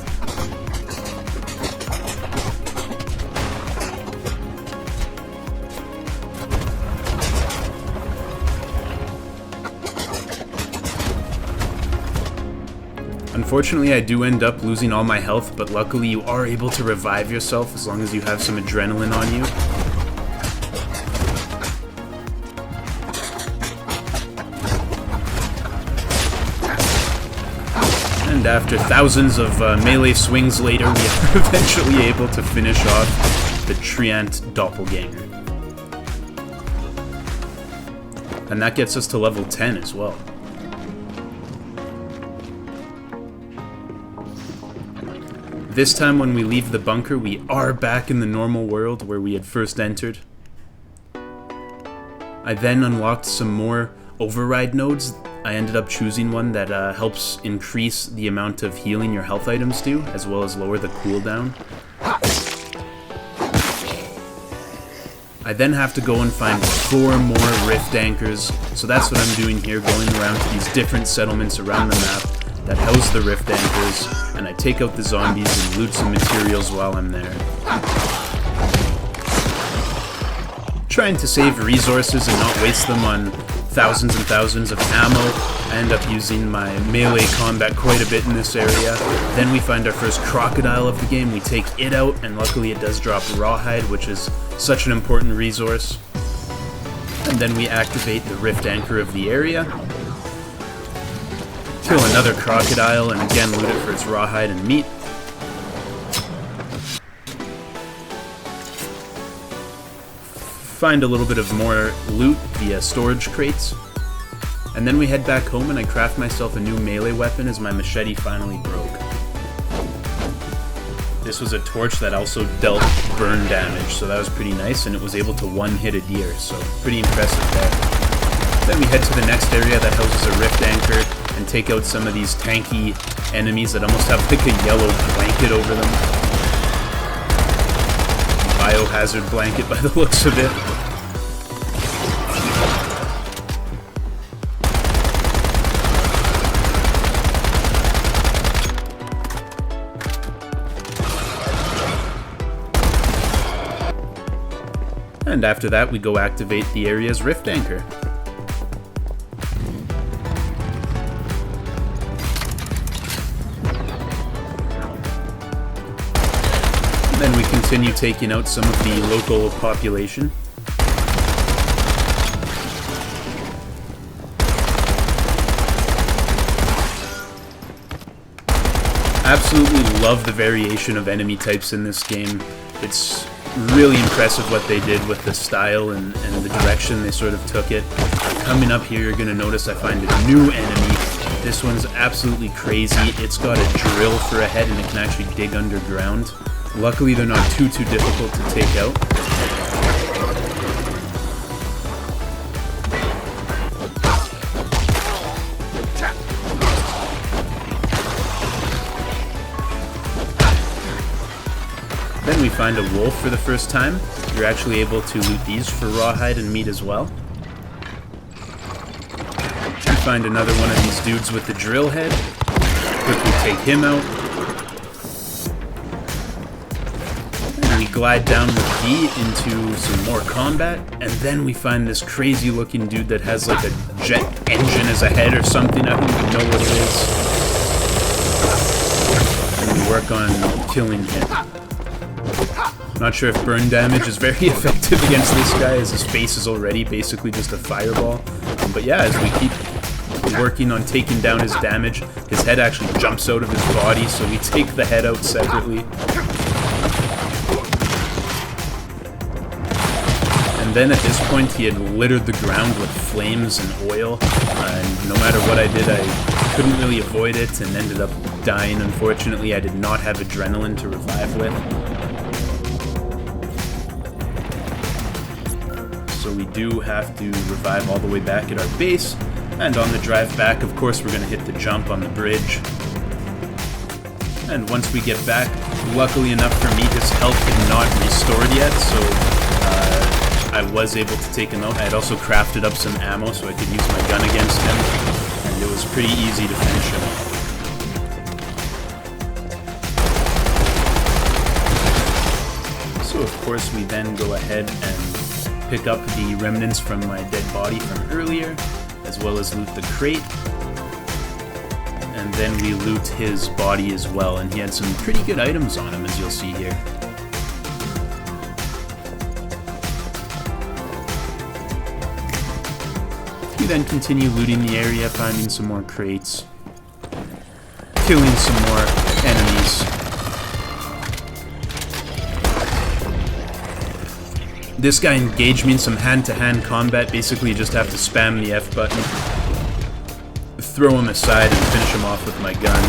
Unfortunately, I do end up losing all my health, but luckily you are able to revive yourself as long as you have some adrenaline on you. And after thousands of melee swings later, we are eventually able to finish off the Treant Doppelganger. And that gets us to level 10 as well. This time when we leave the bunker, we are back in the normal world where we had first entered. I then unlocked some more override nodes. I ended up choosing one that helps increase the amount of healing your health items do, as well as lower the cooldown. I then have to go and find 4 more rift anchors, so that's what I'm doing here, going around to these different settlements around the map that house the rift anchors, and I take out the zombies and loot some materials while I'm there. Trying to save resources and not waste them on thousands and thousands of ammo. I end up using my melee combat quite a bit in this area. Then we find our first crocodile of the game, we take it out, and luckily it does drop rawhide, which is such an important resource. And then we activate the rift anchor of the area. Kill another crocodile, and again loot it for its rawhide and meat. Find a little bit of more loot via storage crates. And then we head back home and I craft myself a new melee weapon as my machete finally broke. This was a torch that also dealt burn damage, so that was pretty nice, and it was able to one-hit a deer, so pretty impressive there. Then we head to the next area that houses a rift anchor and take out some of these tanky enemies that almost have like a yellow blanket over them. Biohazard blanket by the looks of it. And after that, we go activate the area's rift anchor. And then we continue taking out some of the local population. Absolutely love the variation of enemy types in this game. It's really impressive what they did with the style and the direction they sort of took it. Coming up here, you're going to notice I find a new enemy. This one's absolutely crazy. It's got a drill for a head and it can actually dig underground. Luckily, they're not too difficult to take out. Then we find a wolf for the first time. You're actually able to loot these for rawhide and meat as well. We find another one of these dudes with the drill head. Quickly take him out. And we glide down with D into some more combat. And then we find this crazy looking dude that has like a jet engine as a head or something. I don't even know what it is. And we work on killing him. Not sure if burn damage is very effective against this guy, as his face is already basically just a fireball. But yeah, as we keep working on taking down his damage, his head actually jumps out of his body, so we take the head out separately. And then at this point, he had littered the ground with flames and oil, and no matter what I did, I couldn't really avoid it and ended up dying. Unfortunately, I did not have adrenaline to revive with. So we do have to revive all the way back at our base, and on the drive back, of course, we're going to hit the jump on the bridge. And once we get back, luckily enough for me, his health had not restored yet, so I was able to take him out. I had also crafted up some ammo so I could use my gun against him, and it was pretty easy to finish him off. So of course we then go ahead and pick up the remnants from my dead body from earlier, as well as loot the crate. And then we loot his body as well, and he had some pretty good items on him, as you'll see here. We then continue looting the area, finding some more crates, killing some more enemies. This guy engaged me in some hand-to-hand combat. Basically, you just have to spam the F button, throw him aside, and finish him off with my gun.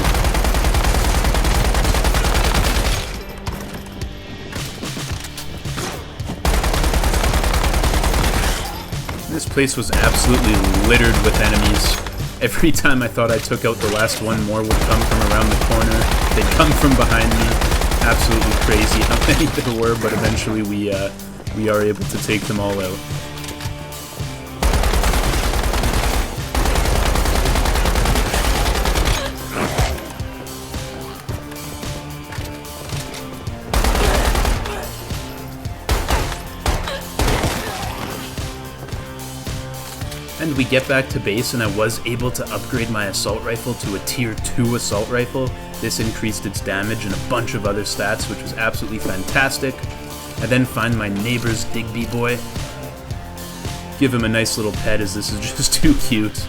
This place was absolutely littered with enemies. Every time I thought I took out the last one, more would come from around the corner. They'd come from behind me. Absolutely crazy how many there were, but eventually we are able to take them all out. And we get back to base, and I was able to upgrade my assault rifle to a tier 2 assault rifle. This increased its damage and a bunch of other stats, which was absolutely fantastic. I then find my neighbor's Digby boy. Give him a nice little pet, as this is just too cute.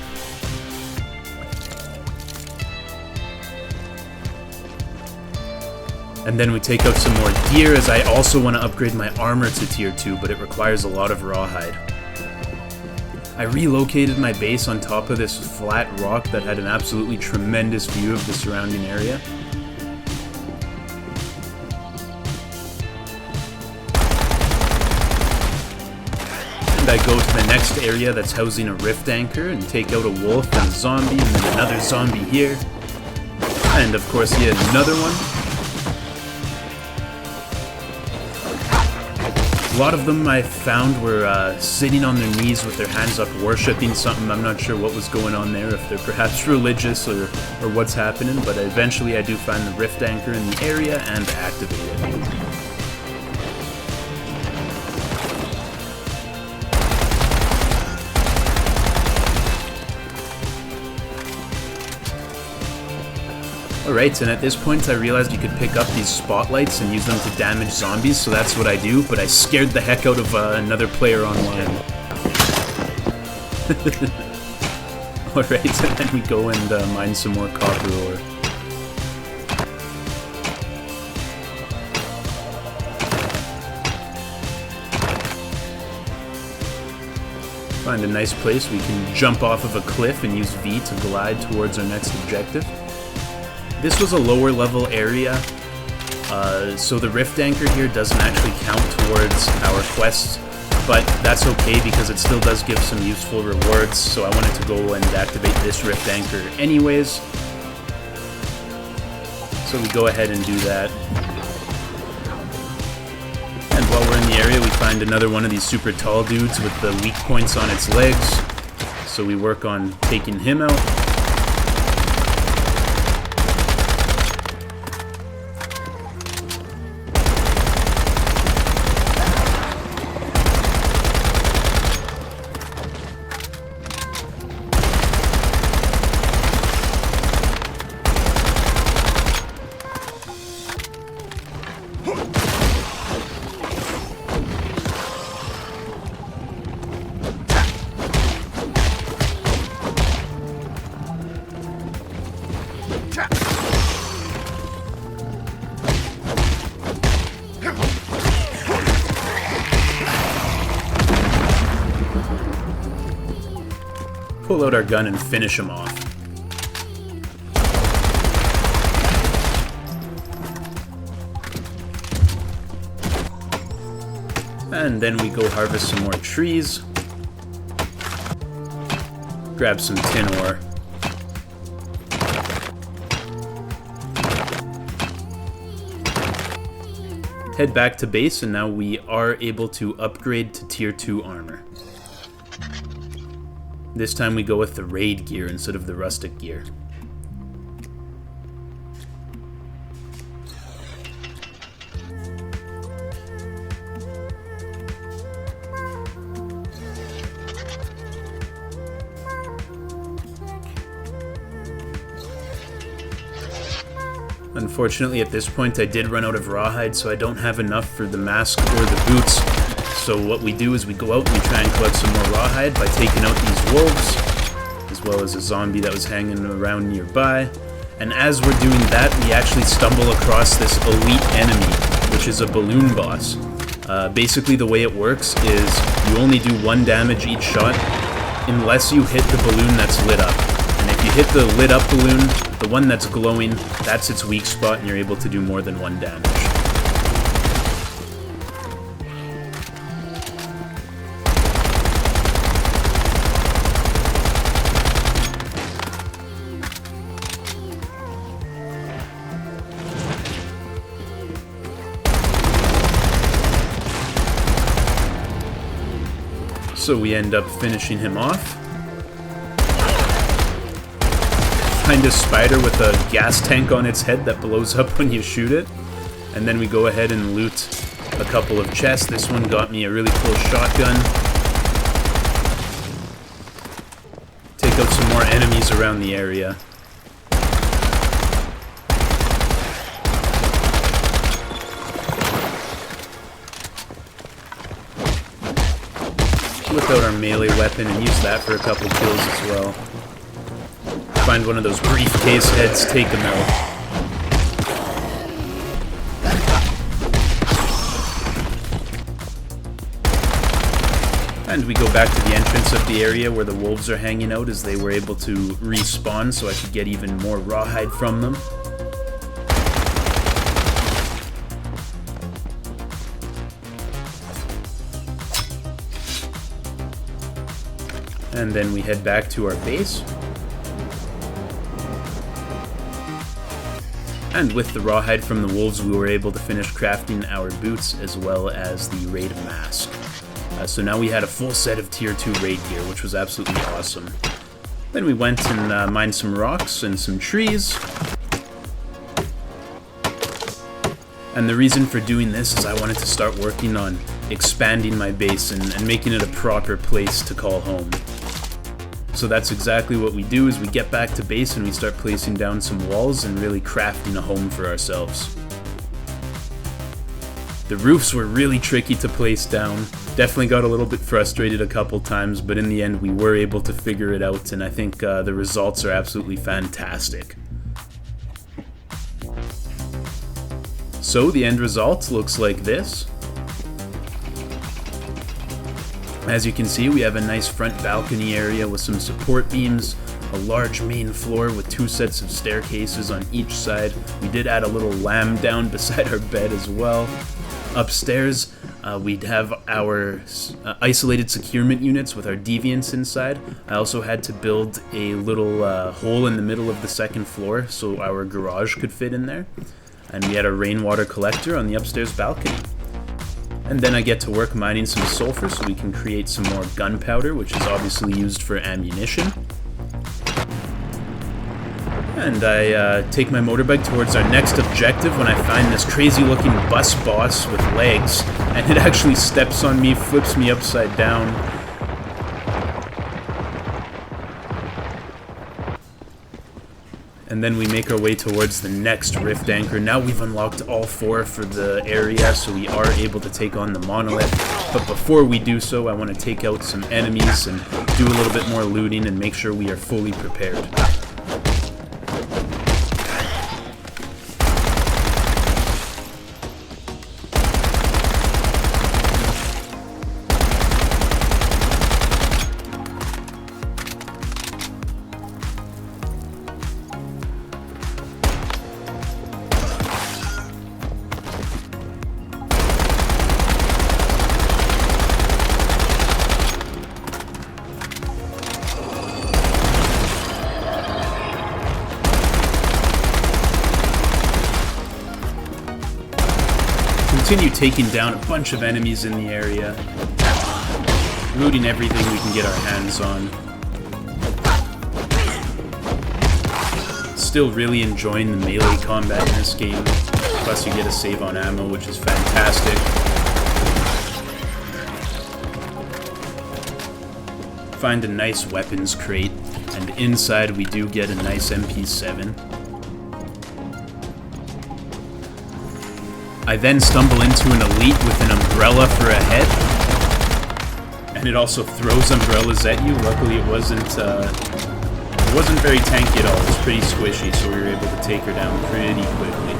And then we take out some more deer, as I also want to upgrade my armor to tier 2, but it requires a lot of rawhide. I relocated my base on top of this flat rock that had an absolutely tremendous view of the surrounding area. I go to the next area that's housing a rift anchor and take out a wolf and a zombie, and then another zombie here. And of course yet another one. A lot of them I found were sitting on their knees with their hands up worshipping something. I'm not sure what was going on there, if they're perhaps religious or what's happening, but eventually I do find the rift anchor in the area and activate it. Alright, and at this point I realized you could pick up these spotlights and use them to damage zombies, so that's what I do, but I scared the heck out of another player online. Alright, and then we go and mine some more copper ore. Find a nice place we can jump off of a cliff and use V to glide towards our next objective. This was a lower level area, so the rift anchor here doesn't actually count towards our quest, but that's okay because it still does give some useful rewards, so I wanted to go and activate this rift anchor anyways. So we go ahead and do that. And while we're in the area we find another one of these super tall dudes with the weak points on its legs, so we work on taking him out. Pull out our gun and finish him off. And then we go harvest some more trees. Grab some tin ore. Head back to base, and now we are able to upgrade to tier 2 armor. This time we go with the raid gear instead of the rustic gear. Unfortunately, at this point I did run out of rawhide, so I don't have enough for the mask or the boots. So what we do is we go out and we try and collect some more rawhide by taking out these wolves, as well as a zombie that was hanging around nearby. And as we're doing that, we actually stumble across this elite enemy, which is a balloon boss. Basically the way it works is you only do 1 damage each shot, unless you hit the balloon that's lit up. And if you hit the lit up balloon, the one that's glowing, that's its weak spot and you're able to do more than 1 damage. So we end up finishing him off. Find a spider with a gas tank on its head that blows up when you shoot it. And then we go ahead and loot a couple of chests. This one got me a really cool shotgun. Take out some more enemies around the area. Whip out our melee weapon and use that for a couple kills as well. Find one of those briefcase heads, take them out. And we go back to the entrance of the area where the wolves are hanging out, as they were able to respawn, so I could get even more rawhide from them. And then we head back to our base. And with the rawhide from the wolves, we were able to finish crafting our boots as well as the raid mask. So now we had a full set of tier 2 raid gear, which was absolutely awesome. Then we went and mined some rocks and some trees. And the reason for doing this is I wanted to start working on expanding my base and making it a proper place to call home. So that's exactly what we do, is we get back to base and we start placing down some walls and really crafting a home for ourselves. The roofs were really tricky to place down. Definitely got a little bit frustrated a couple times, but in the end we were able to figure it out, and I think the results are absolutely fantastic. So the end result looks like this. As you can see, we have a nice front balcony area with some support beams, a large main floor with 2 sets of staircases on each side. We did add a little lamb down beside our bed as well. Upstairs, we'd have our isolated securement units with our deviants inside. I also had to build a little hole in the middle of the second floor so our garage could fit in there. And we had a rainwater collector on the upstairs balcony. And then I get to work mining some sulfur so we can create some more gunpowder, which is obviously used for ammunition. And I take my motorbike towards our next objective when I find this crazy looking bus boss with legs, and it actually steps on me, flips me upside down. And then we make our way towards the next rift anchor. Now we've unlocked all 4 for the area, so we are able to take on the monolith. But before we do so, I want to take out some enemies and do a little bit more looting and make sure we are fully prepared. Continue taking down a bunch of enemies in the area, looting everything we can get our hands on. Still really enjoying the melee combat in this game, plus you get a save on ammo, which is fantastic. Find a nice weapons crate, and inside we do get a nice MP7. I then stumble into an elite with an umbrella for a head, and it also throws umbrellas at you. Luckily it wasn't very tanky at all, it was pretty squishy, so we were able to take her down pretty quickly.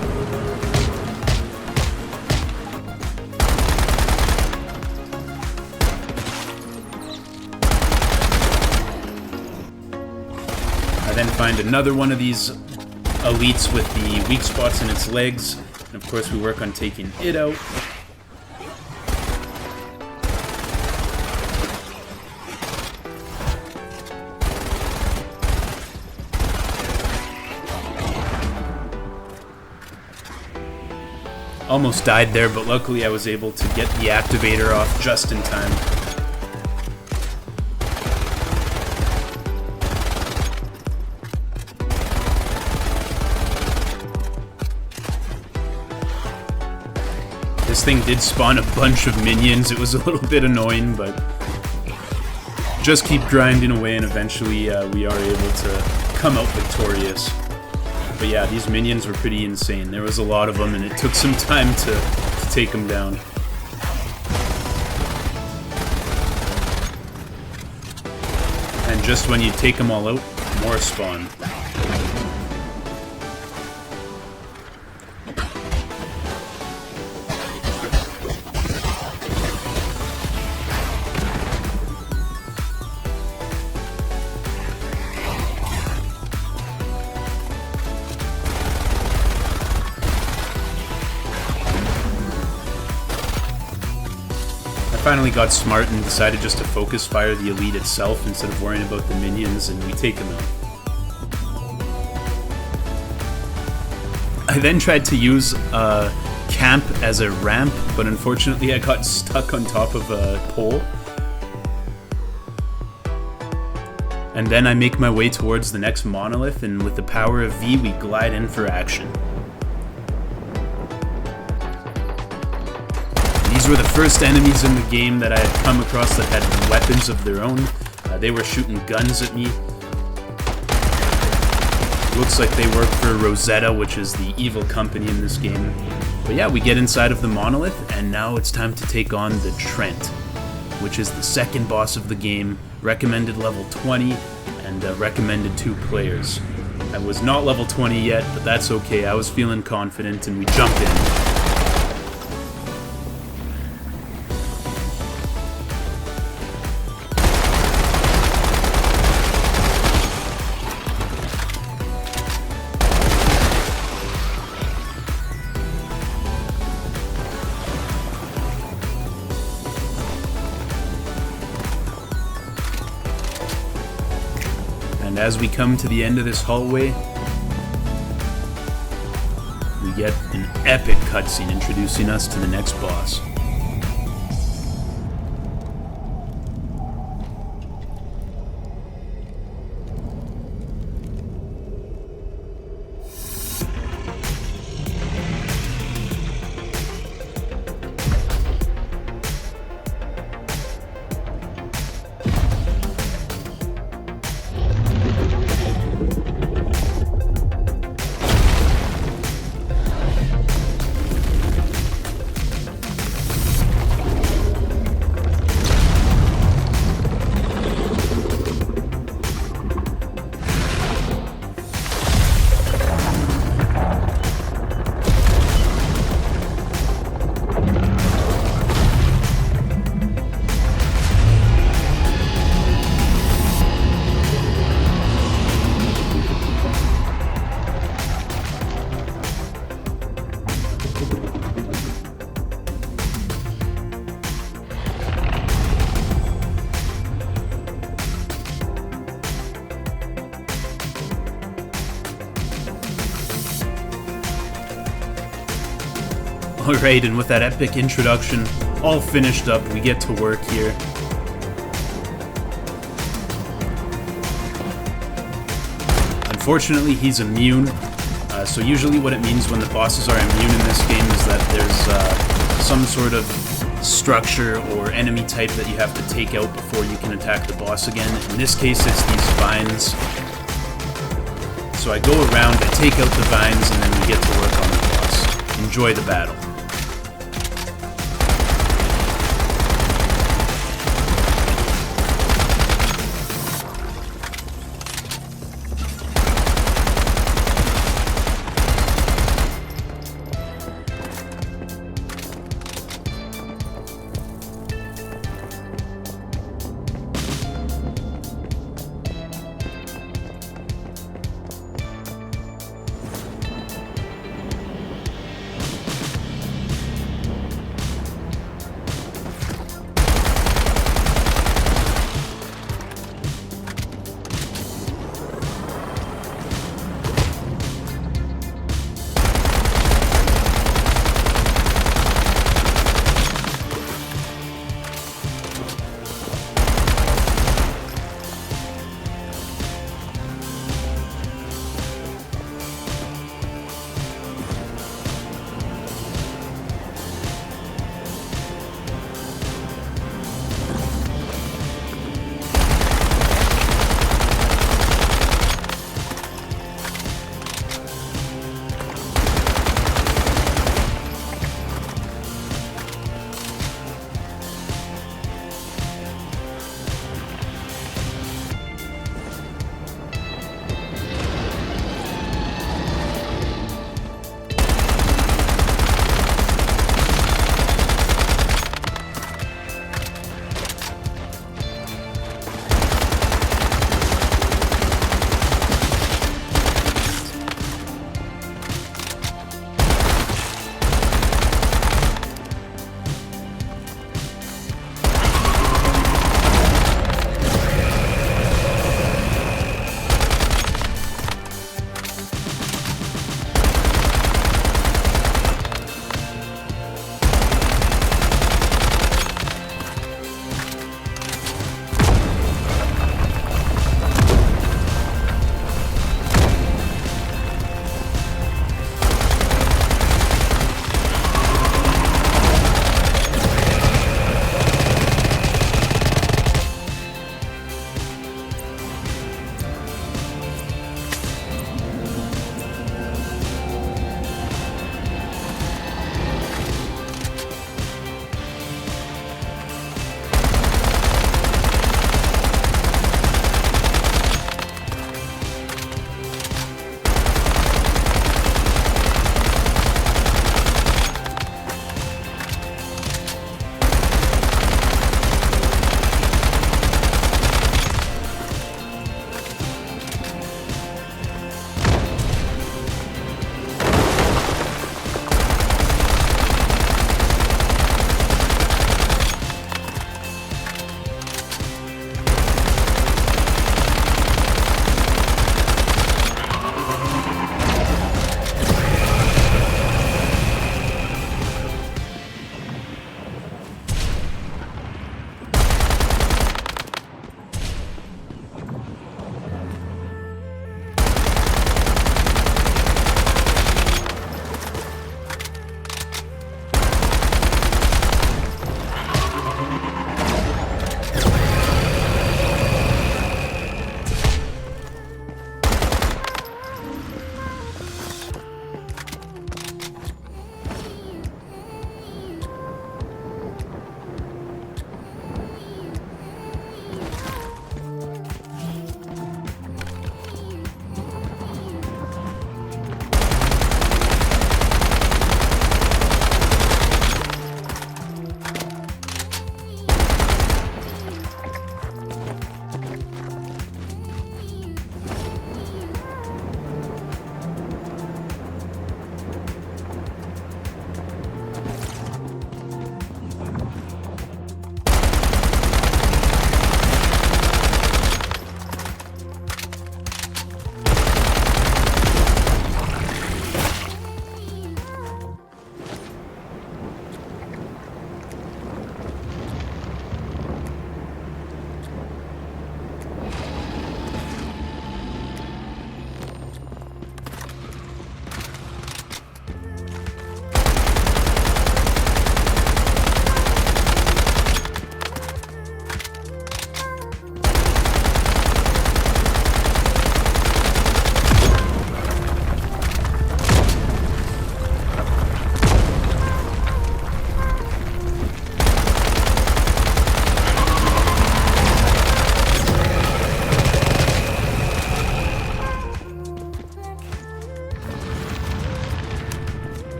I then find another one of these elites with the weak spots in its legs. And of course we work on taking it out. Almost died there, but luckily I was able to get the activator off just in time. This thing did spawn a bunch of minions. It was a little bit annoying, but just keep grinding away and eventually we are able to come out victorious. But yeah, these minions were pretty insane. There was a lot of them and it took some time to take them down. And just when you take them all out, more spawn. finally got smart and decided just to focus fire the elite itself instead of worrying about the minions, and we take them out. I then tried to use camp as a ramp, but unfortunately I got stuck on top of a pole. And then I make my way towards the next monolith, and with the power of V, we glide in for action. These were the first enemies in the game that I had come across that had weapons of their own. They were shooting guns at me. Looks like they work for Rosetta, which is the evil company in this game. But yeah, we get inside of the monolith, and now it's time to take on the Trent, which is the second boss of the game, recommended level 20, and recommended 2 players. I was not level 20 yet, but that's okay. I was feeling confident, and we jump in. And as we come to the end of this hallway, we get an epic cutscene introducing us to the next boss. Alright, and with that epic introduction all finished up, we get to work here. Unfortunately, he's immune, so usually what it means when the bosses are immune in this game is that there's some sort of structure or enemy type that you have to take out before you can attack the boss again. In this case, it's these vines. So I go around, I take out the vines, and then we get to work on the boss. Enjoy the battle.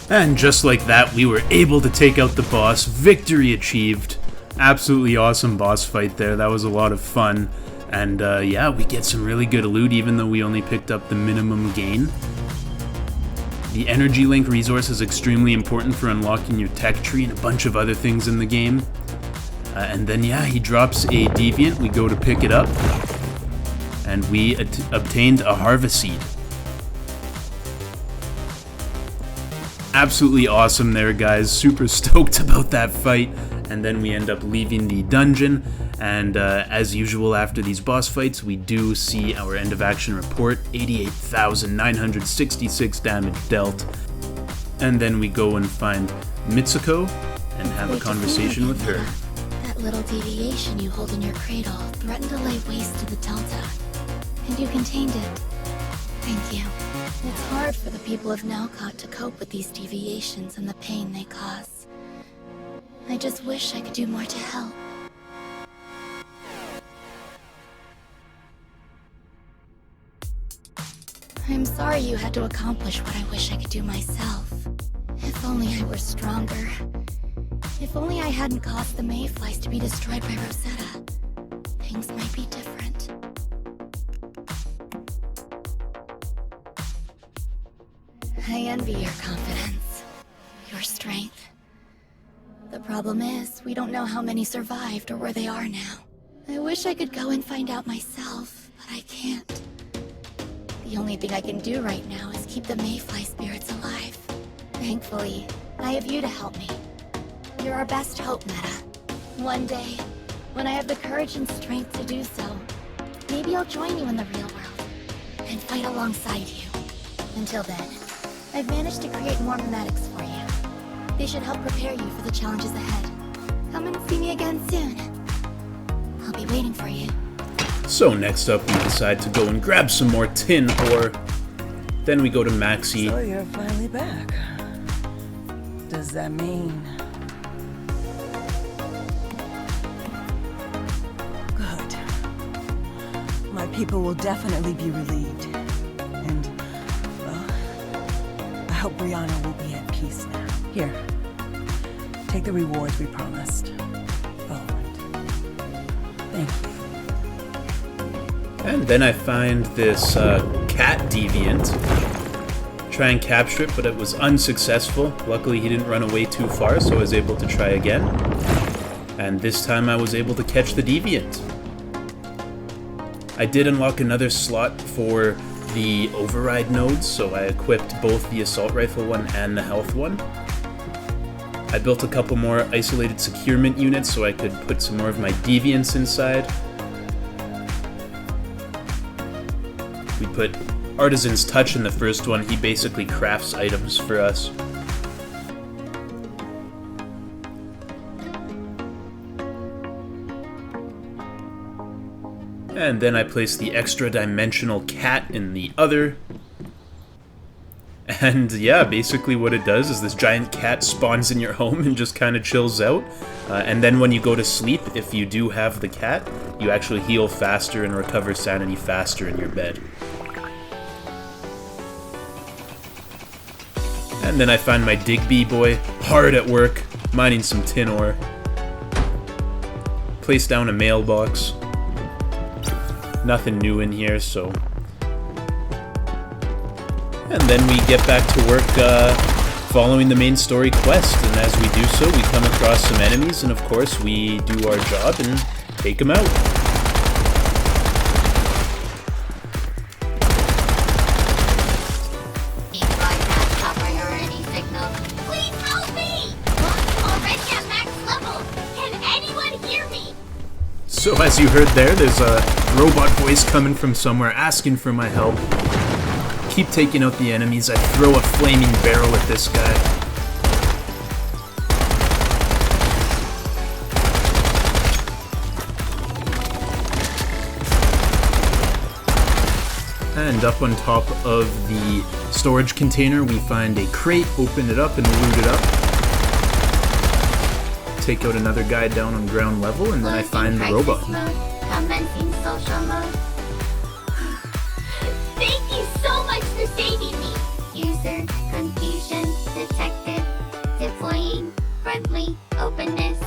And just like that, we were able to take out the boss. Victory achieved. Absolutely awesome boss fight there. That was a lot of fun. And yeah, we get some really good loot even though we only picked up the minimum gain. The energy link resource is extremely important for unlocking your tech tree and a bunch of other things in the game. And then yeah, he drops a deviant. We go to pick it up. And we obtained a harvest seed. Absolutely awesome there, guys. Super stoked about that fight. And then we end up leaving the dungeon. And as usual, after these boss fights, we do see our end of action report, 88,966 damage dealt. And then we go and find Mitsuko and have a conversation with her. That little deviation you hold in your cradle threatened to lay waste to the Delta, and you contained it. Thank you. It's hard for the people of Nowcott to cope with these deviations and the pain they cause. I just wish I could do more to help. I'm sorry you had to accomplish what I wish I could do myself. If only I were stronger. If only I hadn't caused the mayflies to be destroyed by Rosetta. Things might be different. I envy your confidence. Your strength. The problem is, we don't know how many survived or where they are now. I wish I could go and find out myself, but I can't. The only thing I can do right now is keep the mayfly spirits alive. Thankfully, I have you to help me. You're our best hope, Meta. One day, when I have the courage and strength to do so, maybe I'll join you in the real world and fight alongside you. Until then, I've managed to create more memetics for you. They should help prepare you for the challenges ahead. Come and see me again soon. I'll be waiting for you. So next up, we decide to go and grab some more tin ore. Then we go to Maxie. So you're finally back. Does that mean... Good. My people will definitely be relieved. And, well, I hope Brianna will be at peace now. Here. Take the rewards we promised. Oh, and thank you. And then I find this cat deviant. Try and capture it, but it was unsuccessful. Luckily, he didn't run away too far, so I was able to try again. And this time I was able to catch the deviant. I did unlock another slot for the override nodes, so I equipped both the assault rifle one and the health one. I built a couple more isolated securement units so I could put some more of my deviants inside. We put Artisan's Touch in the first one. He basically crafts items for us. And then I placed the extra dimensional cat in the other. And yeah, basically what it does is this giant cat spawns in your home and just kind of chills out. And then when you go to sleep, if you do have the cat, you actually heal faster and recover sanity faster in your bed. And then I find my Digby boy, hard at work, mining some tin ore. Place down a mailbox. Nothing new in here, so... And then we get back to work following the main story quest, and as we do so, we come across some enemies, and of course we do our job and take them out. So as you heard there's a robot voice coming from somewhere asking for my help. Keep taking out the enemies. I throw a flaming barrel at this guy. And up on top of the storage container, we find a crate, open it up and loot it up. Take out another guy down on ground level, and then I find the robot. Commencing social mode. Thank you so much for saving me. User confusion detected. friendly openness.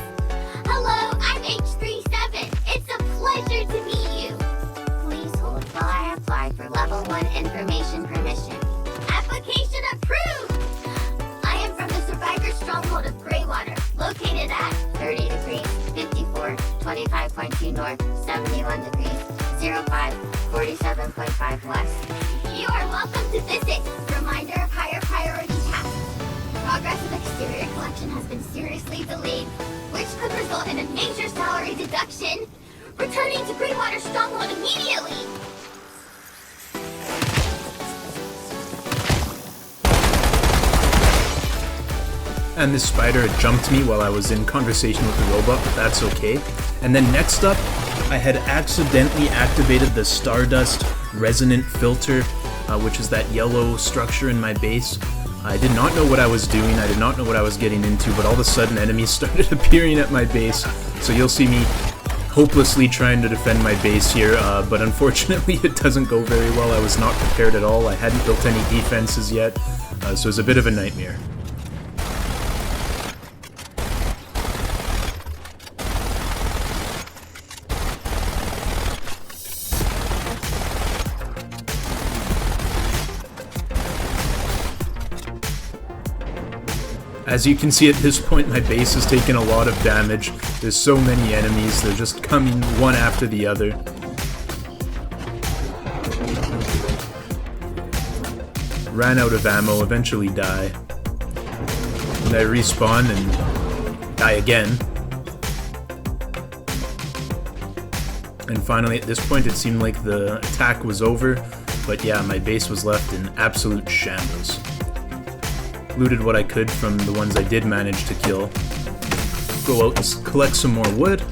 Hello, I'm H37. It's a pleasure to meet you. Please hold while I apply for level 1 information permission. Application approved! I am from the survivor stronghold of Greywater, located at 30 degrees, 54, 25.2 north, 71 degrees, 05, 47.5 west. You are welcome to visit. Reminder of higher priority tasks. Progress of exterior collection has been seriously delayed, which could result in a major salary deduction. Returning to Greenwater Stronghold immediately! And this spider jumped me while I was in conversation with the robot, but that's okay. And then next up, I had accidentally activated the Stardust Resonant Filter, which is that yellow structure in my base. I did not know what I was doing, I did not know what I was getting into, but all of a sudden enemies started appearing at my base. So you'll see me hopelessly trying to defend my base here, but unfortunately it doesn't go very well. I was not prepared at all, I hadn't built any defenses yet, so it was a bit of a nightmare. As you can see at this point, my base has taken a lot of damage. There's so many enemies, they're just coming one after the other. Ran out of ammo, eventually die. And I respawn and die again. And finally, at this point, it seemed like the attack was over, but yeah, my base was left in absolute shambles. Looted what I could from the ones I did manage to kill. Go out and collect some more wood.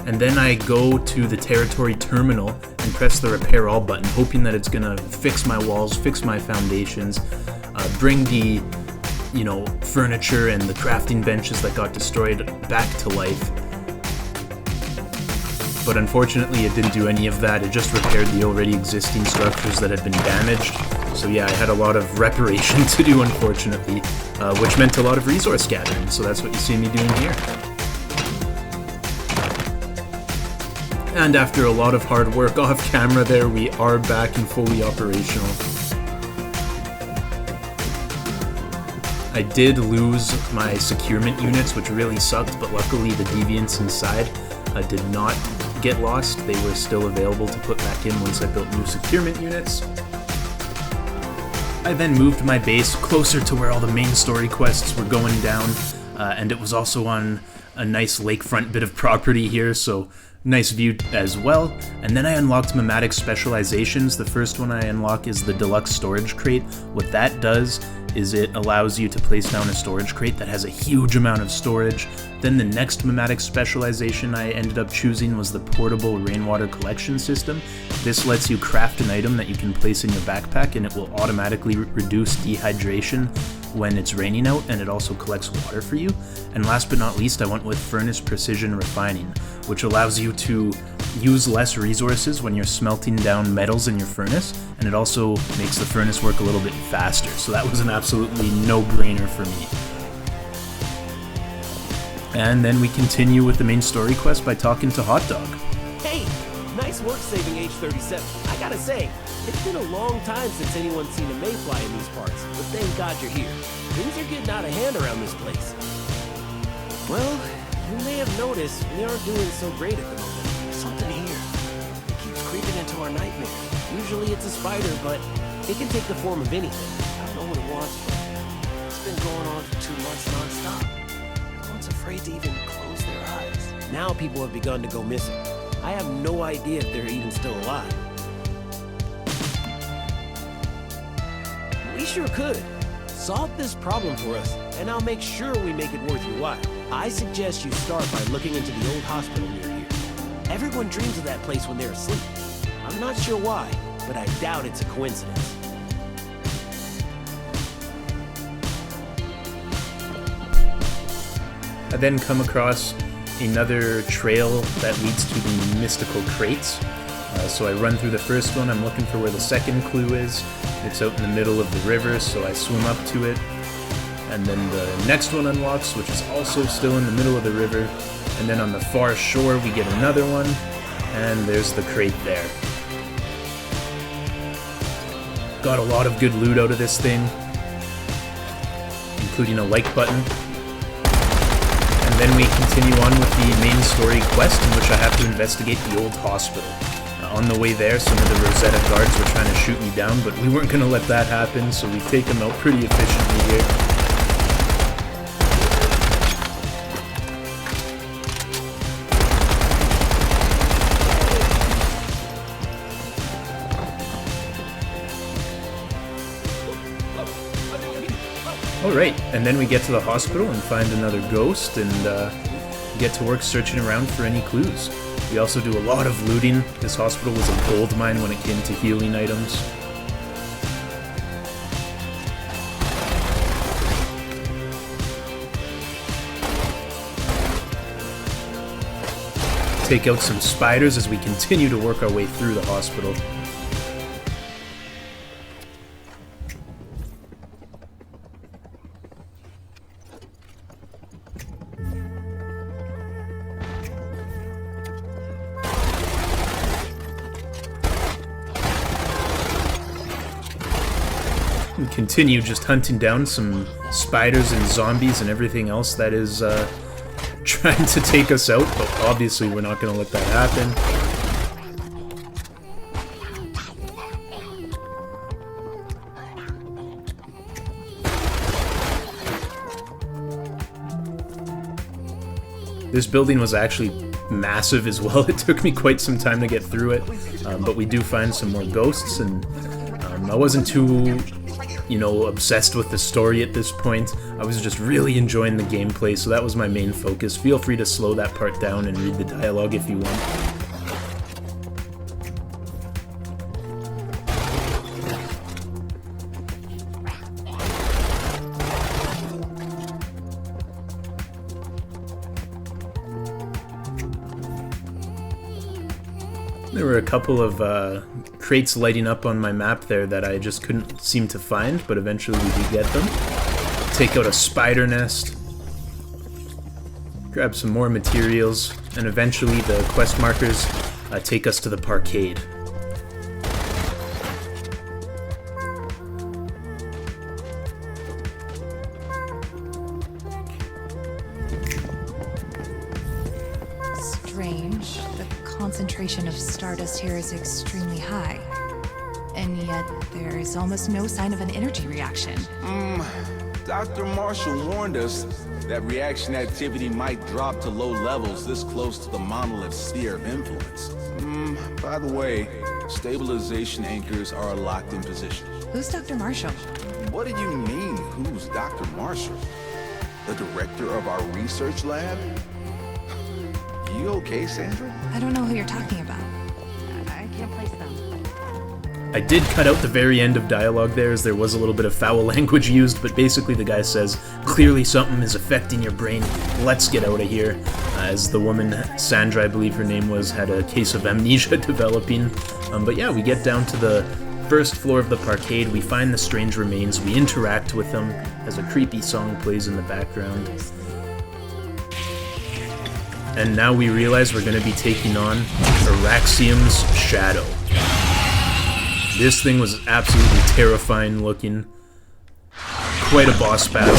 And then I go to the territory terminal and press the repair all button, hoping that it's gonna fix my walls, fix my foundations, bring the, furniture and the crafting benches that got destroyed back to life. But unfortunately it didn't do any of that, it just repaired the already existing structures that had been damaged. So yeah, I had a lot of reparation to do, unfortunately, which meant a lot of resource gathering, so that's what you see me doing here. And after a lot of hard work off camera there, we are back and fully operational. I did lose my securement units, which really sucked, but luckily the deviants inside did not get lost. They were still available to put back in once I built new securement units. I then moved my base closer to where all the main story quests were going down, and it was also on a nice lakefront bit of property here, so nice view as well. And then I unlocked Nomadic Specializations. The first one I unlock is the Deluxe Storage Crate. What that does is it allows you to place down a storage crate that has a huge amount of storage. Then the next Nomadic Specialization I ended up choosing was the Portable Rainwater Collection System. This lets you craft an item that you can place in your backpack, and it will automatically reduce dehydration when it's raining out, and it also collects water for you. And last but not least, I went with Furnace Precision Refining, which allows you to use less resources when you're smelting down metals in your furnace, and it also makes the furnace work a little bit faster, so that was an absolutely no-brainer for me. And then we continue with the main story quest by talking to Hot Dog. Hey, nice work saving H37. I gotta say, it's been a long time since anyone's seen a mayfly in these parts, but thank God you're here. Things are getting out of hand around this place. Well, you may have noticed we aren't doing so great at the moment. There's something here. It keeps creeping into our nightmares. Usually it's a spider, but it can take the form of anything. I don't know what it wants, but it's been going on for 2 months non-stop. Everyone's afraid to even close their eyes. Now people have begun to go missing. I have no idea if they're even still alive. We sure could. Solve this problem for us, and I'll make sure we make it worth your while. I suggest you start by looking into the old hospital near here. Everyone dreams of that place when they're asleep. I'm not sure why, but I doubt it's a coincidence. I then come across another trail that leads to the mystical crates. So I run through the first one, I'm looking for where the second clue is. It's out in the middle of the river, so I swim up to it. and then the next one unlocks, which is also still in the middle of the river, and then on the far shore we get another one, and there's the crate there. Got a lot of good loot out of this thing, including a like button. And then we continue on with the main story quest, in which I have to investigate the old hospital. On the way there, some of the Rosetta guards were trying to shoot me down, but we weren't going to let that happen, so we take them out pretty efficiently here. Alright, and then we get to the hospital and find another ghost, and get to work searching around for any clues. We also do a lot of looting. This hospital was a gold mine when it came to healing items. Take out some spiders as we continue to work our way through the hospital. And continue just hunting down some spiders and zombies and everything else that is trying to take us out, but obviously we're not going to let that happen. This building was actually massive as well. It took me quite some time to get through it, but we do find some more ghosts, and I wasn't too, obsessed with the story at this point. I was just really enjoying the gameplay, so that was my main focus. Feel free to slow that part down and read the dialogue if you want. There were a couple of crates lighting up on my map there that I just couldn't seem to find, but eventually we did get them. Take out a spider nest, grab some more materials, and eventually the quest markers take us to the parkade. Strange. The concentration of stardust here is extremely high. And yet, there is almost no sign of an energy reaction. Dr. Marshall warned us that reaction activity might drop to low levels this close to the monolith's sphere of influence. By the way, stabilization anchors are locked in position. Who's Dr. Marshall? What do you mean, who's Dr. Marshall? The director of our research lab? You okay, Sandra? I don't know who you're talking about. I can't place them. I did cut out the very end of dialogue there, as there was a little bit of foul language used, but basically the guy says, clearly something is affecting your brain, let's get out of here. As the woman, Sandra I believe her name was, had a case of amnesia developing. But yeah, we get down to the first floor of the parkade, we find the strange remains, we interact with them, as a creepy song plays in the background. And now we realize we're going to be taking on Araxium's Shadow. This thing was absolutely terrifying looking. Quite a boss battle.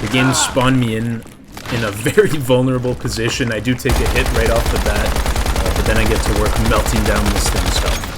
The game spawned me in a very vulnerable position. I do take a hit right off the bat, but then I get to work melting down this thing's health.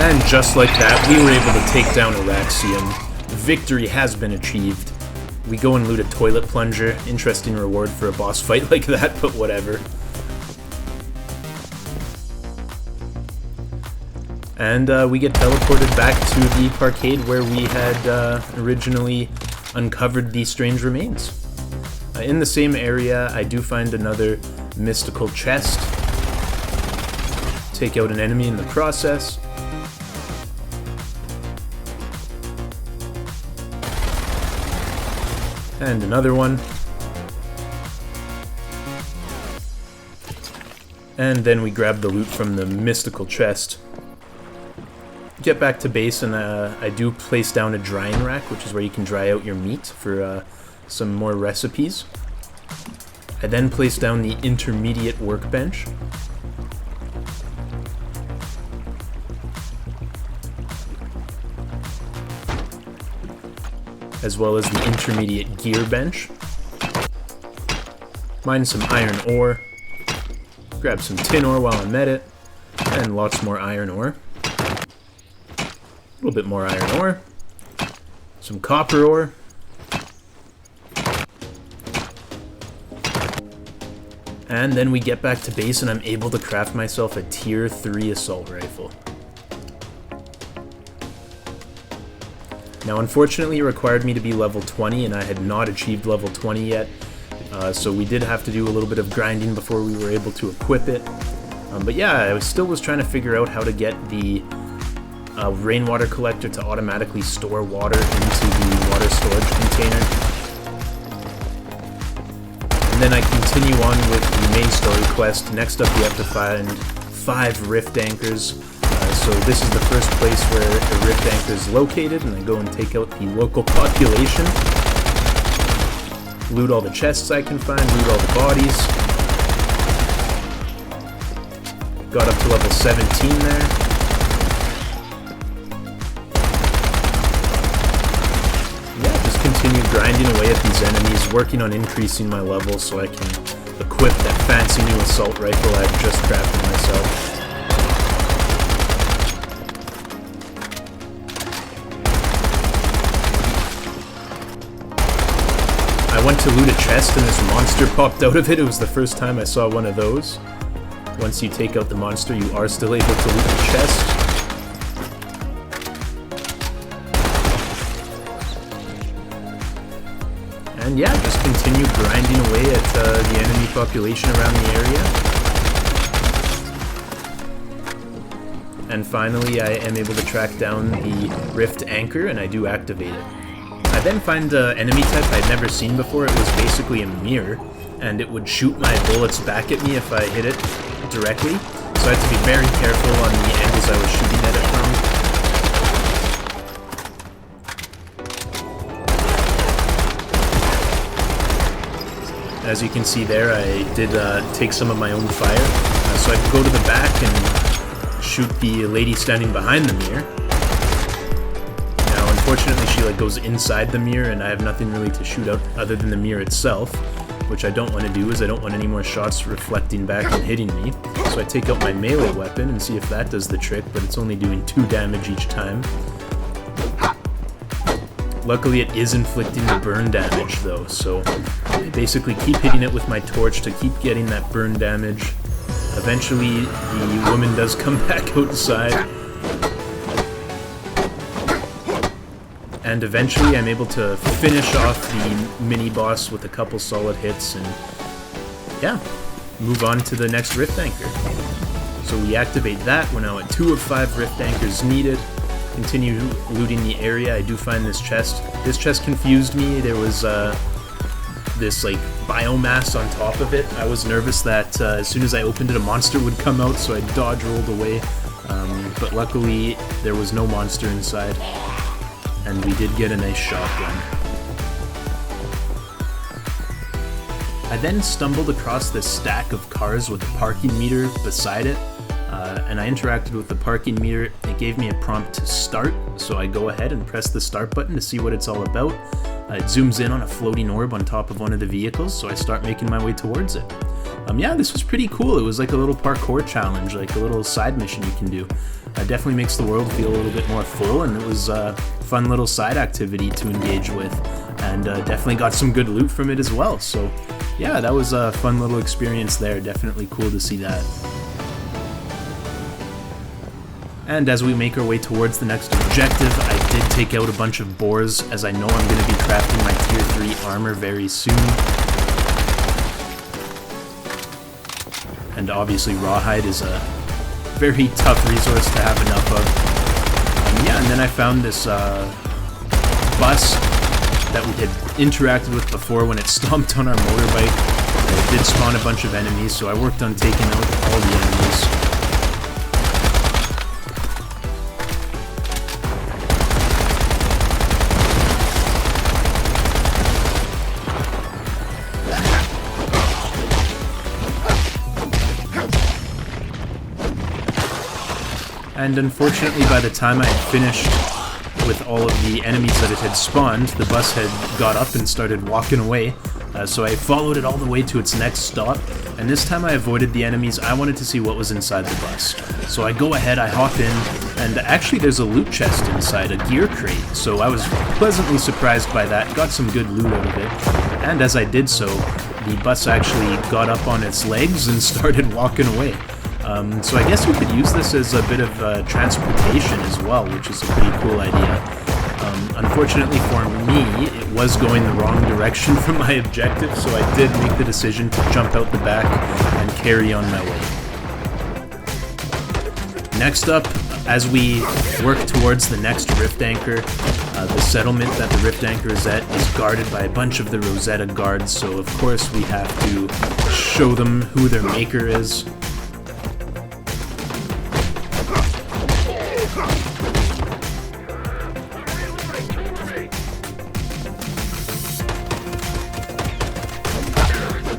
And just like that, we were able to take down Relaxation. Victory has been achieved. We go and loot a toilet plunger. Interesting reward for a boss fight like that, but whatever. And we get teleported back to the parkade where we had originally uncovered the strange remains. In the same area, I do find another mystical chest. Take out an enemy in the process. And another one. And then we grab the loot from the mystical chest. Get back to base, and I do place down a drying rack, which is where you can dry out your meat for some more recipes. I then place down the intermediate workbench. As well as the intermediate gear bench. Mine some iron ore. Grab some tin ore while I'm at it. And lots more iron ore. A little bit more iron ore. Some copper ore. And then we get back to base and I'm able to craft myself a tier 3 assault rifle. Now unfortunately it required me to be level 20 and I had not achieved level 20 yet, so we did have to do a little bit of grinding before we were able to equip it. But yeah, I still was trying to figure out how to get the rainwater collector to automatically store water into the water storage container. And then I continue on with the main story quest. Next up we have to find 5 rift anchors. So this is the first place where the rift anchor is located, and I go and take out the local population. Loot all the chests I can find, loot all the bodies. Got up to level 17 there. Yeah, just continue grinding away at these enemies, working on increasing my levels so I can equip that fancy new assault rifle I've just crafted myself. I went to loot a chest and this monster popped out of it. It was the first time I saw one of those. Once you take out the monster, you are still able to loot the chest. And yeah, just continue grinding away at the enemy population around the area. And finally, I am able to track down the rift anchor, and I do activate it. I then find an enemy type I'd never seen before. It was basically a mirror, and it would shoot my bullets back at me if I hit it directly. So I had to be very careful on the angles I was shooting at it from. As you can see there, I did take some of my own fire. So I could go to the back and shoot the lady standing behind the mirror. Unfortunately, she goes inside the mirror, and I have nothing really to shoot out other than the mirror itself, which I don't want to do, as I don't want any more shots reflecting back and hitting me. So I take out my melee weapon and see if that does the trick, but it's only doing 2 damage each time. Luckily, it is inflicting the burn damage, though, so I basically keep hitting it with my torch to keep getting that burn damage. Eventually, the woman does come back outside. And eventually I'm able to finish off the mini-boss with a couple solid hits and, yeah, move on to the next rift anchor. So we activate that. We're now at 2 of 5 rift anchors needed. Continue looting the area. I do find this chest. This chest confused me. There was this biomass on top of it. I was nervous that as soon as I opened it a monster would come out, so I dodge rolled away. But luckily there was no monster inside. And we did get a nice shotgun. I then stumbled across this stack of cars with a parking meter beside it, and I interacted with the parking meter. It gave me a prompt to start, so I go ahead and press the start button to see what it's all about. It zooms in on a floating orb on top of one of the vehicles, so I start making my way towards it. Yeah, this was pretty cool. It was like a little parkour challenge, like a little side mission you can do. Definitely makes the world feel a little bit more full, and it was a fun little side activity to engage with, and definitely got some good loot from it as well. So yeah, that was a fun little experience there. Definitely cool to see that. And as we make our way towards the next objective, I did take out a bunch of boars, as I know I'm going to be crafting my tier 3 armor very soon. And obviously rawhide is a very tough resource to have enough of. Yeah, and then I found this bus that we had interacted with before when it stomped on our motorbike. It did spawn a bunch of enemies, so I worked on taking out all the enemies. And unfortunately, by the time I had finished with all of the enemies that it had spawned, the bus had got up and started walking away. So I followed it all the way to its next stop, and this time I avoided the enemies. I wanted to see what was inside the bus. So I go ahead, I hop in, and actually there's a loot chest inside, a gear crate. So I was pleasantly surprised by that, got some good loot out of it. And as I did so, the bus actually got up on its legs and started walking away. So I guess you could use this as a bit of transportation as well, which is a pretty cool idea. Unfortunately for me, it was going the wrong direction from my objective, so I did make the decision to jump out the back and carry on my way. Next up, as we work towards the next rift anchor, the settlement that the rift anchor is at is guarded by a bunch of the Rosetta guards, so of course we have to show them who their maker is.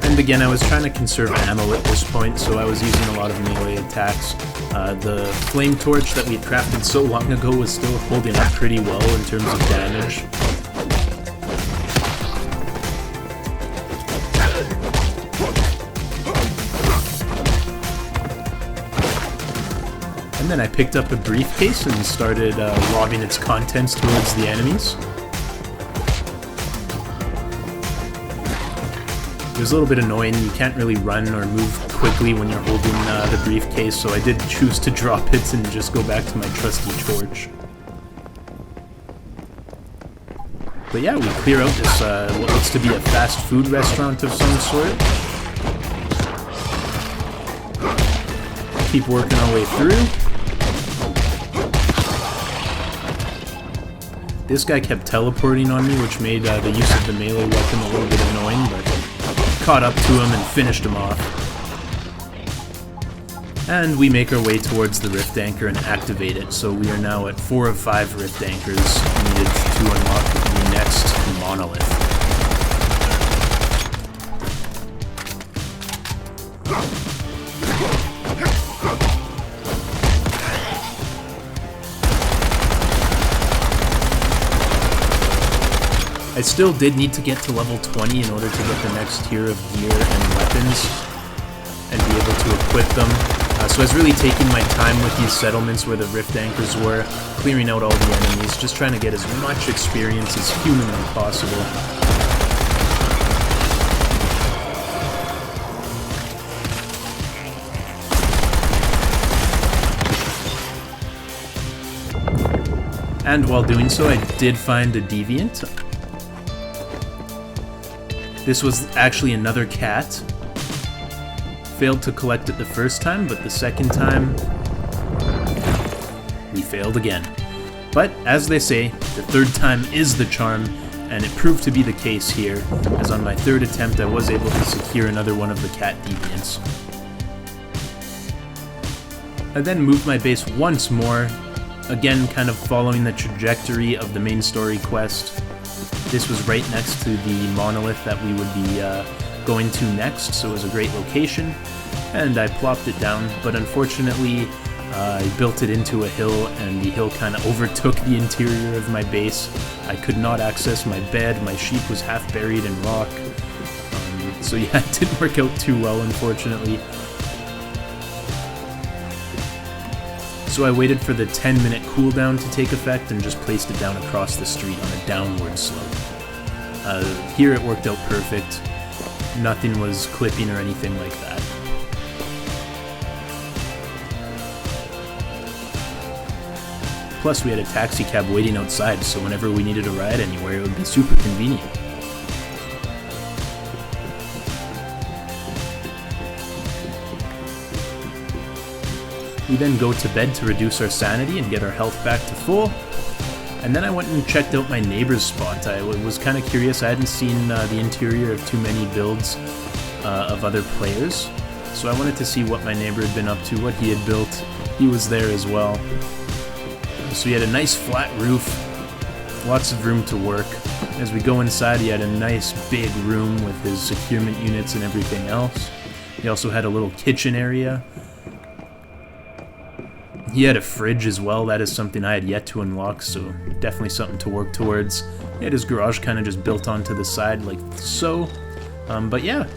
And again, I was trying to conserve ammo at this point, so I was using a lot of melee attacks. The flame torch that we had crafted so long ago was still holding up pretty well in terms of damage. And then I picked up a briefcase and started lobbing its contents towards the enemies. It was a little bit annoying. You can't really run or move quickly when you're holding the briefcase, so I did choose to drop it and just go back to my trusty torch. But yeah, we clear out this what looks to be a fast food restaurant of some sort. Keep working our way through. This guy kept teleporting on me, which made the use of the melee weapon a little bit annoying, but caught up to him and finished him off. And we make our way towards the rift anchor and activate it, so we are now at 4 of 5 rift anchors needed to unlock the next monolith. I still did need to get to level 20 in order to get the next tier of gear and weapons and be able to equip them. So I was really taking my time with these settlements where the rift anchors were, clearing out all the enemies, just trying to get as much experience as humanly possible. And while doing so, I did find a deviant. This was actually another cat. Failed to collect it the first time, but the second time, we failed again. But, as they say, the third time is the charm, and it proved to be the case here, as on my third attempt I was able to secure another one of the cat deviants. I then moved my base once more, again kind of following the trajectory of the main story quest. This was right next to the monolith that we would be going to next, so it was a great location, and I plopped it down, but unfortunately I built it into a hill, and the hill kind of overtook the interior of my base. I could not access my bed, my sheep was half buried in rock. So yeah, it didn't work out too well, unfortunately. So I waited for the 10-minute cooldown to take effect and just placed it down across the street on a downward slope. Here it worked out perfect. Nothing was clipping or anything like that. Plus, we had a taxi cab waiting outside, so whenever we needed a ride anywhere, it would be super convenient. We then go to bed to reduce our sanity and get our health back to full. And then I went and checked out my neighbor's spot. I was kind of curious. I hadn't seen the interior of too many builds of other players. So I wanted to see what my neighbor had been up to, what he had built. He was there as well. So he had a nice flat roof, lots of room to work. As we go inside, he had a nice big room with his securement units and everything else. He also had a little kitchen area. He had a fridge as well. That is something I had yet to unlock, so definitely something to work towards. He had his garage kind of just built onto the side like so. But yeah,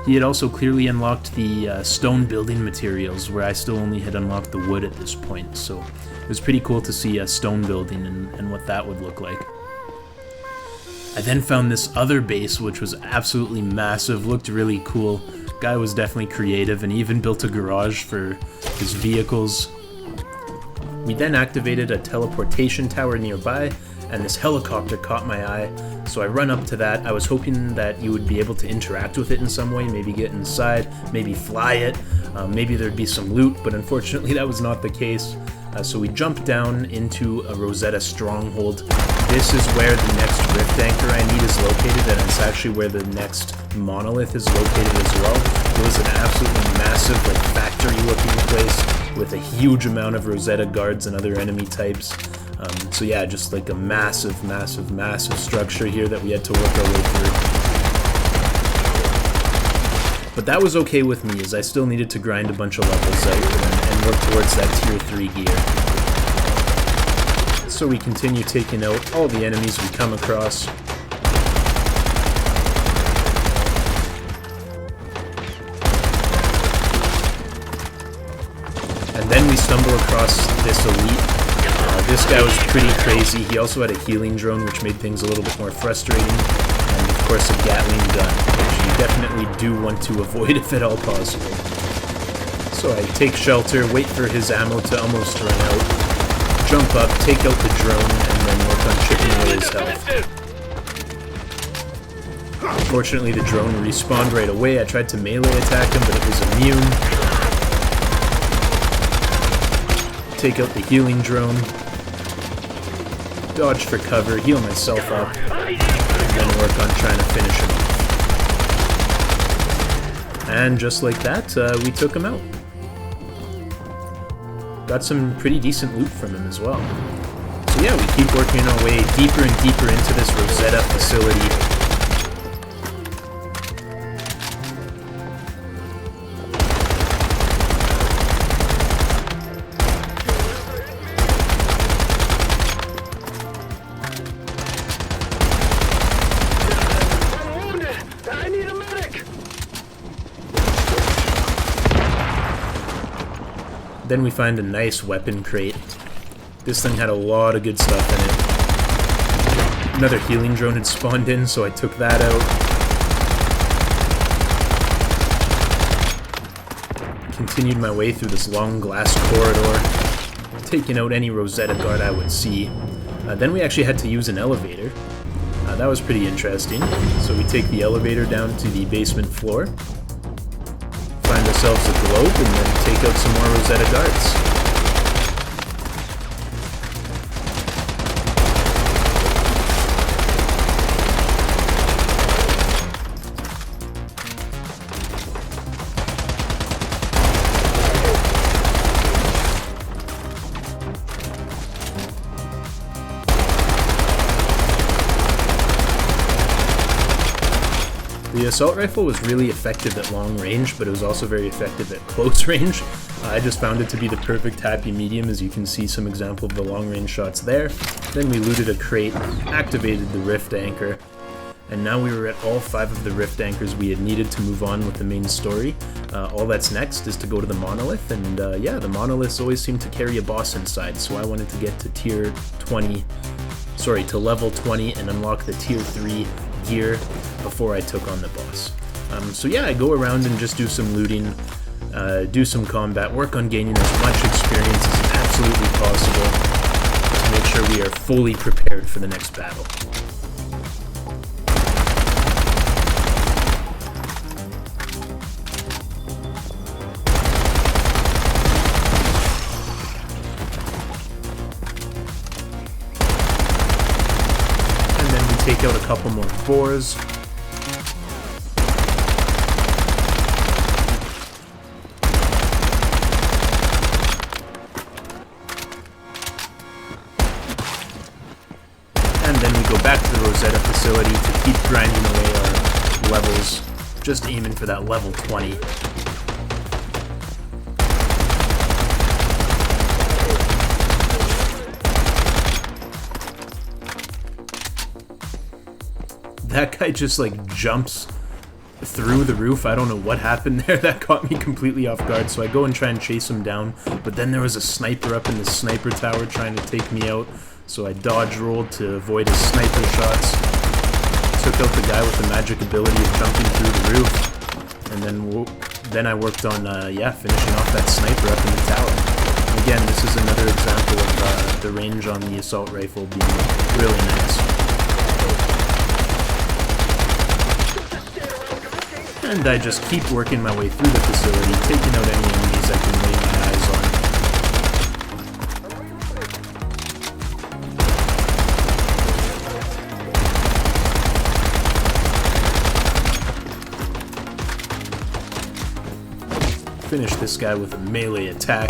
he had also clearly unlocked the stone building materials, where I still only had unlocked the wood at this point. So it was pretty cool to see a stone building and what that would look like. I then found this other base, which was absolutely massive, looked really cool. Guy was definitely creative, and he even built a garage for his vehicles. We then activated a teleportation tower nearby, and this helicopter caught my eye, so I run up to that. I was hoping that you would be able to interact with it in some way, maybe get inside, maybe fly it, maybe there'd be some loot, but unfortunately that was not the case. So we jumped down into a Rosetta stronghold. This is where the next rift anchor I need is located, and it's actually where the next monolith is located as well. It was an absolutely massive, like, factory-looking place with a huge amount of Rosetta guards and other enemy types. So yeah, just like a massive, massive, massive structure here that we had to work our way through. But that was okay with me, as I still needed to grind a bunch of levels out and work towards that tier 3 gear. So we continue taking out all the enemies we come across. And then we stumble across this elite. This guy was pretty crazy. He also had a healing drone, which made things a little bit more frustrating. And of course a Gatling gun, which you definitely do want to avoid if at all possible. So I take shelter, wait for his ammo to almost run out, jump up, take out the drone, and then work on chipping away his health. Unfortunately, the drone respawned right away. I tried to melee attack him, but it was immune. Take out the healing drone, dodge for cover, heal myself up, and then work on trying to finish him off. And just like that, we took him out. Got some pretty decent loot from him as well. So yeah, we keep working our way deeper and deeper into this Rosetta facility. Then we find a nice weapon crate. This thing had a lot of good stuff in it. Another healing drone had spawned in, so I took that out. Continued my way through this long glass corridor, taking out any Rosetta guard I would see. Then we actually had to use an elevator. That was pretty interesting. So we take the elevator down to the basement floor. Find ourselves a globe, and then take out some more Rosetta guards. The assault rifle was really effective at long range, but it was also very effective at close range. I just found it to be the perfect happy medium, as you can see some example of the long range shots there. Then we looted a crate, activated the rift anchor, and now we were at all 5 of the rift anchors we had needed to move on with the main story. All that's next is to go to the monolith, and yeah, the monoliths always seem to carry a boss inside, so I wanted to get to to level 20 and unlock the tier 3 gear before I took on the boss. So yeah, I go around and just do some looting, do some combat, work on gaining as much experience as absolutely possible to make sure we are fully prepared for the next battle. Take out a couple more boars. And then we go back to the Rosetta facility to keep grinding away our levels, just aiming for that level 20. That guy just like jumps through the roof. I don't know what happened there. That caught me completely off guard. So I go and try and chase him down. But then there was a sniper up in the sniper tower trying to take me out. So I dodge rolled to avoid his sniper shots. Took out the guy with the magic ability of jumping through the roof. And then I worked on, yeah, finishing off that sniper up in the tower. And again, this is another example of the range on the assault rifle being really nice. And I just keep working my way through the facility, taking out any enemies I can lay my eyes on. Finish this guy with a melee attack.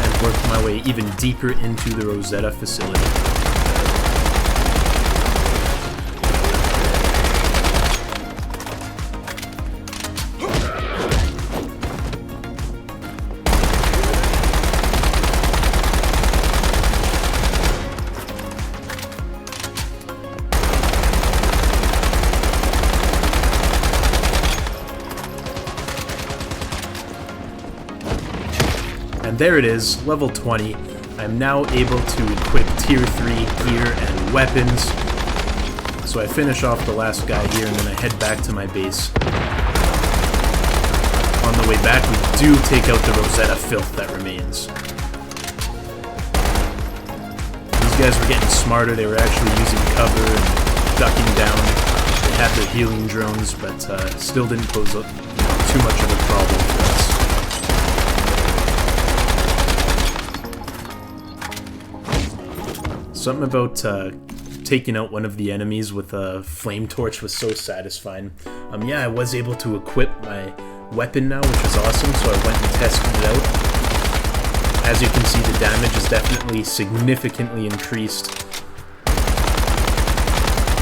And work my way even deeper into the Rosetta facility. And there it is, level 20. I'm now able to equip tier 3 gear and weapons. So I finish off the last guy here and then I head back to my base. On the way back, we do take out the Rosetta filth that remains. These guys were getting smarter, they were actually using cover and ducking down. They had their healing drones, but still didn't pose too much of a problem for us. Something about taking out one of the enemies with a flame torch was so satisfying. Yeah, I was able to equip my weapon now, which is awesome, so I went and tested it out. As you can see, the damage is definitely significantly increased.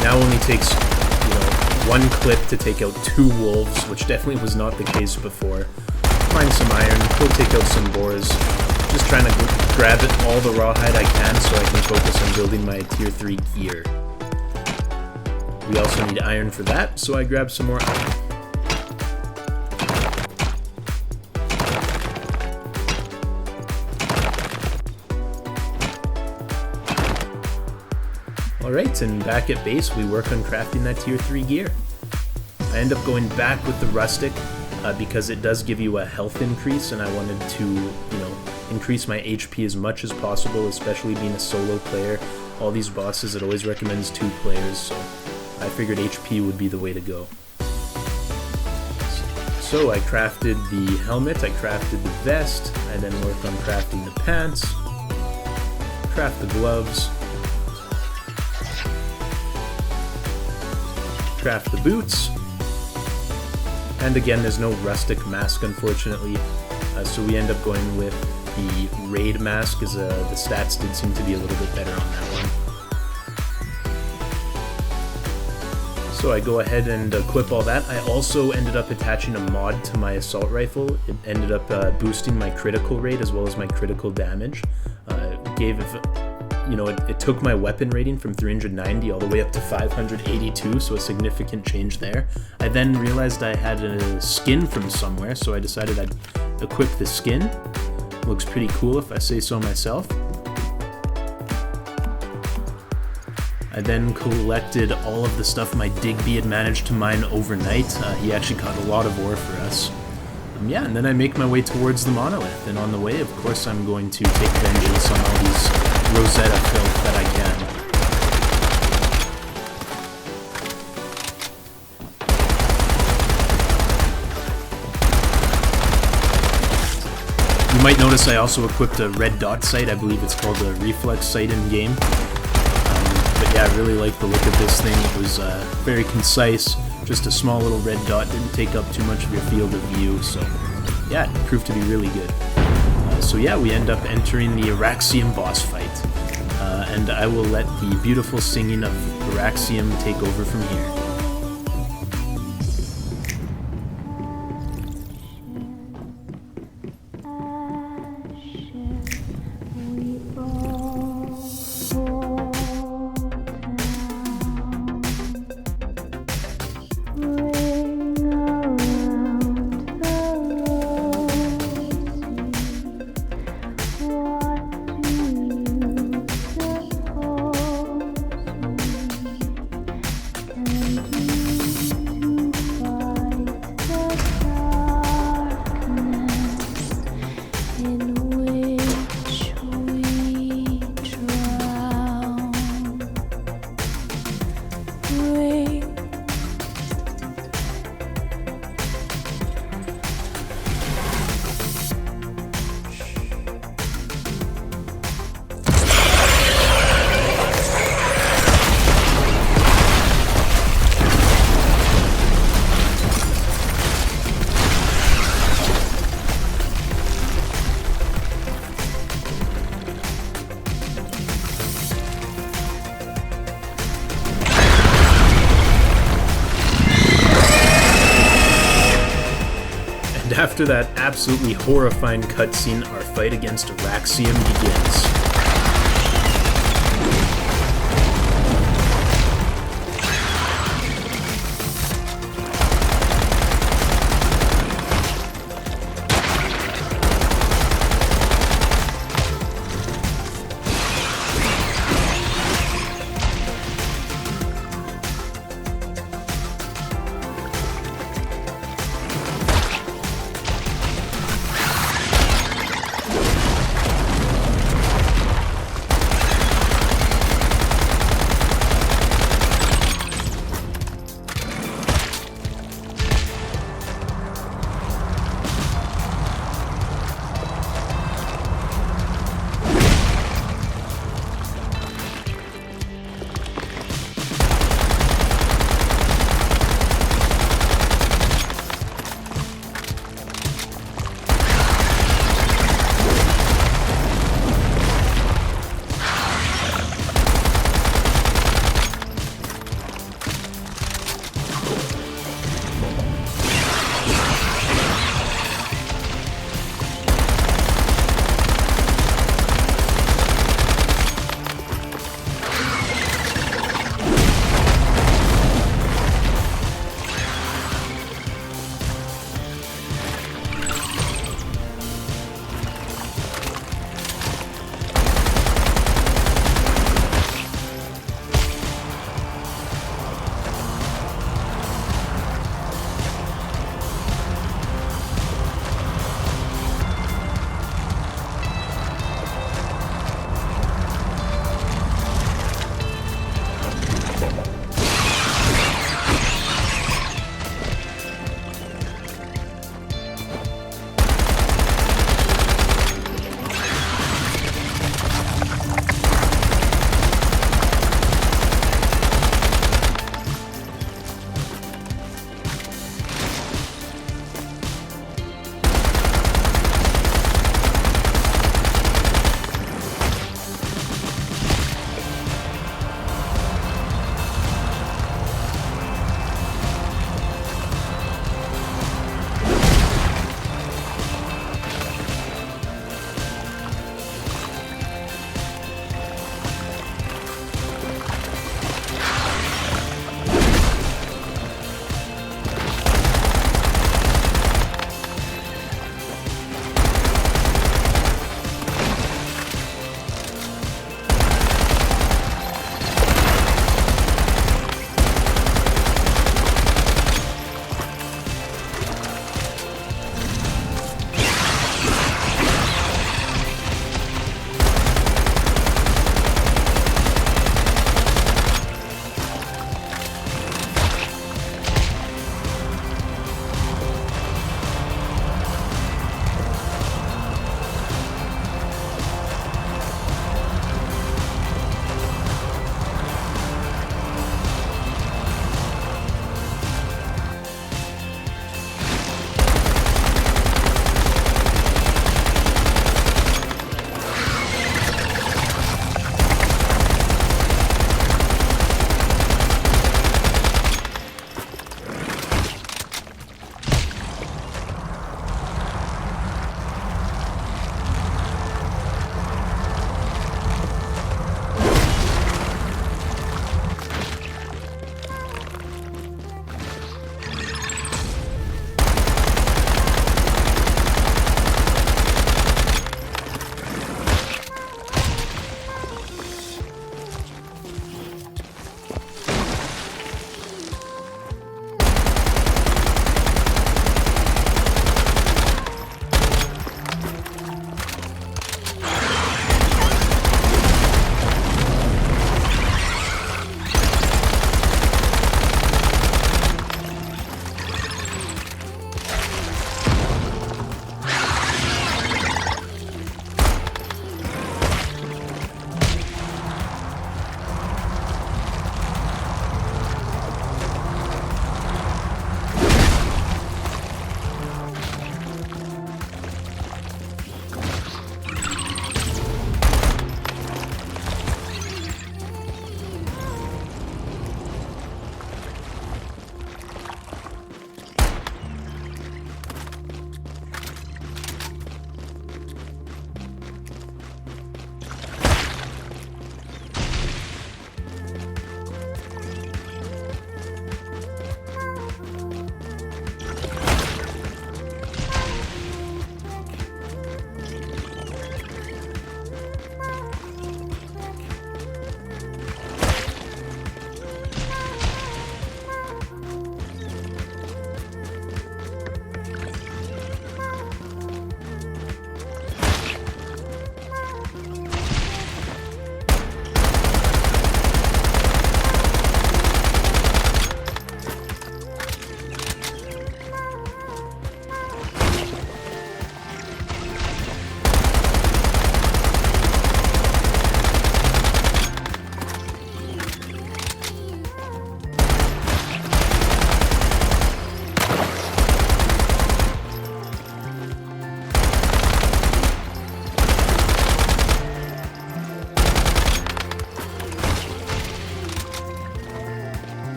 Now only takes, one clip to take out 2 wolves, which definitely was not the case before. Find some iron, go take out some boars. Just trying to grab all the rawhide I can so I can focus on building my tier 3 gear. We also need iron for that, so I grabbed some more iron. Alright, and back at base we work on crafting that tier 3 gear. I end up going back with the rustic because it does give you a health increase, and I wanted to, increase my HP as much as possible, especially being a solo player. All these bosses, it always recommends 2 players, so I figured HP would be the way to go. So I crafted the helmet, I crafted the vest, I then worked on crafting the pants, craft the gloves, craft the boots, and again there's no rustic mask unfortunately, so we end up going with the raid mask, as the stats did seem to be a little bit better on that one. So I go ahead and equip all that. I also ended up attaching a mod to my assault rifle. It ended up boosting my critical rate as well as my critical damage. Gave you know, it took my weapon rating from 390 all the way up to 582, so a significant change there. I then realized I had a skin from somewhere, so I decided I'd equip the skin. Looks pretty cool if I say so myself. I then collected all of the stuff my Digby had managed to mine overnight. He actually caught a lot of ore for us. Yeah, and then I make my way towards the monolith, and on the way, of course, I'm going to take vengeance on all these Rosetta filth that I can. You might notice I also equipped a red dot sight. I believe it's called a reflex sight in game. But yeah, I really like the look of this thing. It was very concise, just a small little red dot, didn't take up too much of your field of view, so yeah, it proved to be really good. So yeah, we end up entering the Araxium boss fight, and I will let the beautiful singing of Araxium take over from here. After that absolutely horrifying cutscene, our fight against Araxium begins.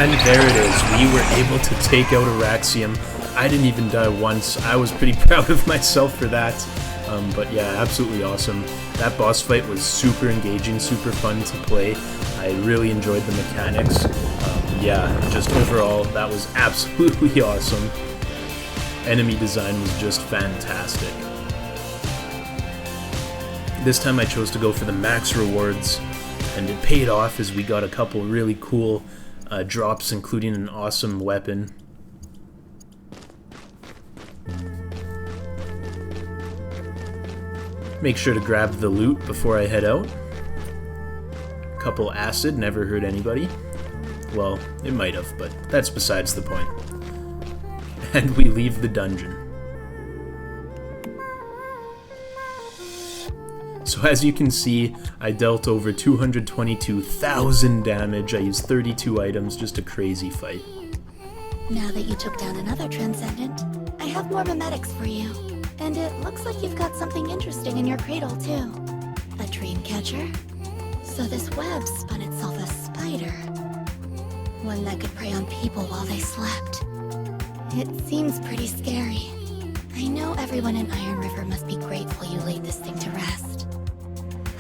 And there it is. We were able to take out Araxium. I didn't even die once. I was pretty proud of myself for that. But yeah, absolutely awesome. That boss fight was super engaging, super fun to play. I really enjoyed the mechanics. Yeah, just overall, that was absolutely awesome. Enemy design was just fantastic. This time I chose to go for the max rewards, and it paid off as we got a couple really cool drops, including an awesome weapon. Make sure to grab the loot before I head out. Couple acid, never hurt anybody. Well, it might have, but that's besides the point. And we leave the dungeon. So as you can see, I dealt over 222,000 damage. I used 32 items, just a crazy fight. Now that you took down another Transcendent, I have more memetics for you. And it looks like you've got something interesting in your cradle, too. A dream catcher? So this web spun itself a spider. One that could prey on people while they slept. It seems pretty scary. I know everyone in Iron River must be grateful you laid this thing to rest.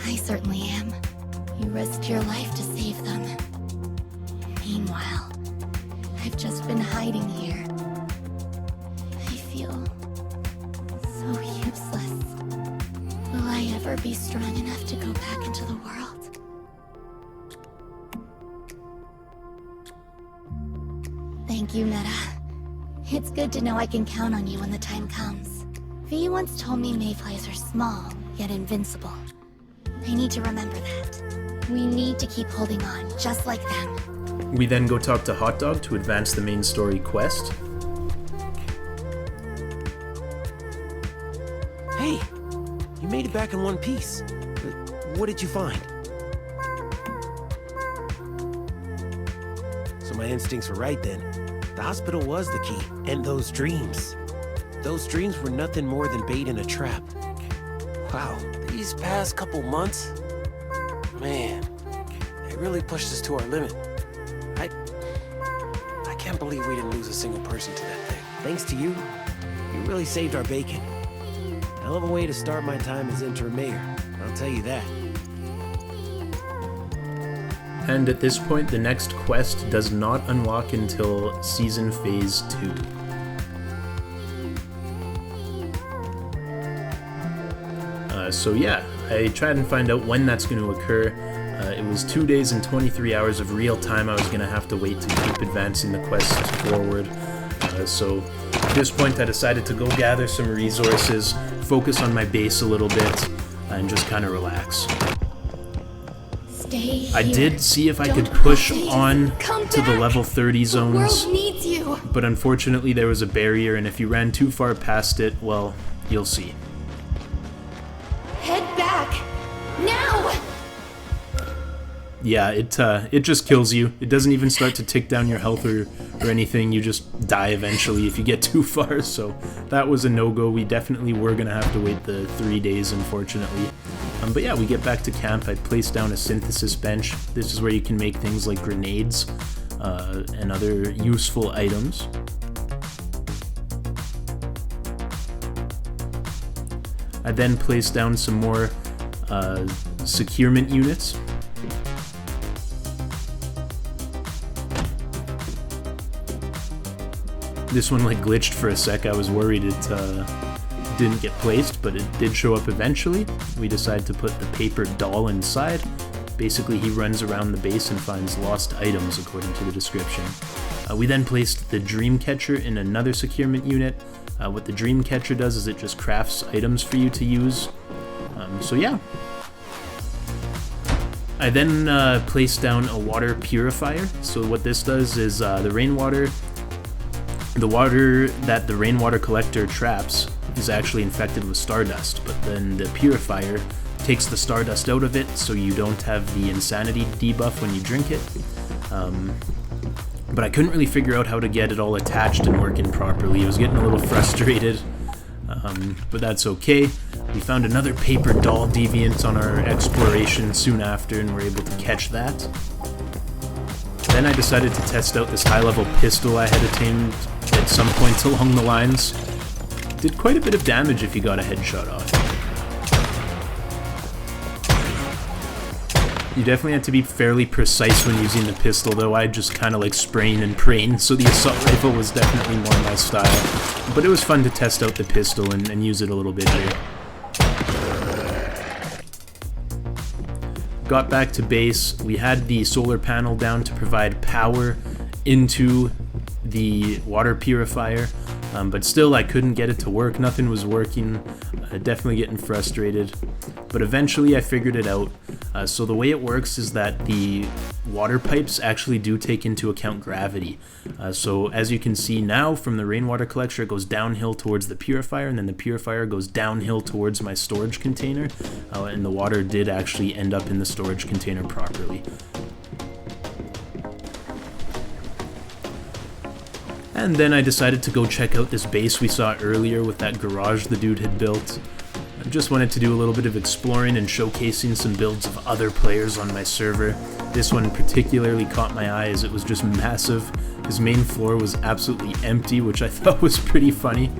I certainly am. You risked your life to save them. Meanwhile, I've just been hiding here. I feel so useless. Will I ever be strong enough to go back into the world? Thank you, Netta. It's good to know I can count on you when the time comes. V once told me mayflies are small, yet invincible. I need to remember that. We need to keep holding on, just like them. We then go talk to Hot Dog to advance the main story quest. Hey, you made it back in one piece. But what did you find? So my instincts were right then. The hospital was the key, and those dreams. Those dreams were nothing more than bait in a trap. Wow, these past couple months, man, it really pushed us to our limit. I can't believe we didn't lose a single person to that thing. Thanks to you, you really saved our bacon. Hell of a way to start my time as interim mayor, I'll tell you that. And at this point, the next quest does not unlock until Season Phase 2. So yeah, I tried and find out when that's going to occur. It was 2 days and 23 hours of real time I was going to have to wait to keep advancing the quest forward. So at this point I decided to go gather some resources, focus on my base a little bit, and just kind of relax. I did see if I could push on to the level 30 zones, but unfortunately there was a barrier, and if you ran too far past it, well, you'll see. Head back! Now! Yeah, it just kills you. It doesn't even start to tick down your health or anything. You just die eventually if you get too far, so that was a no-go. We definitely were going to have to wait the 3 days, unfortunately. But yeah, we get back to camp. I placed down a synthesis bench. This is where you can make things like grenades and other useful items. I then placed down some more securement units. This one like glitched for a sec. I was worried it didn't get placed, but it did show up eventually. We decided to put the paper doll inside. Basically, he runs around the base and finds lost items, according to the description. We then placed the dream catcher in another securement unit. What the dream catcher does is it just crafts items for you to use. So yeah. I then placed down a water purifier. So what this does is the water that the rainwater collector traps is actually infected with stardust, but then the purifier takes the stardust out of it so you don't have the insanity debuff when you drink it. But I couldn't really figure out how to get it all attached and working properly. I was getting a little frustrated, but that's okay. We found another paper doll deviant on our exploration soon after and were able to catch that. then I decided to test out this high-level pistol I had attained at some point along the lines. Did quite a bit of damage if you got a headshot off. You definitely had to be fairly precise when using the pistol, though I just kind of like spraying and praying, so the assault rifle was definitely more my style. But it was fun to test out the pistol and use it a little bit here. Got back to base. We had the solar panel down to provide power into the water purifier, but still I couldn't get it to work. Nothing was working. Definitely getting frustrated, but eventually I figured it out. So the way it works is that the water pipes actually do take into account gravity. So as you can see now from the rainwater collector, it goes downhill towards the purifier, and then the purifier goes downhill towards my storage container, and the water did actually end up in the storage container properly. And then I decided to go check out this base we saw earlier with that garage the dude had built. I just wanted to do a little bit of exploring and showcasing some builds of other players on my server. This one particularly caught my eye as it was just massive. His main floor was absolutely empty, which I thought was pretty funny.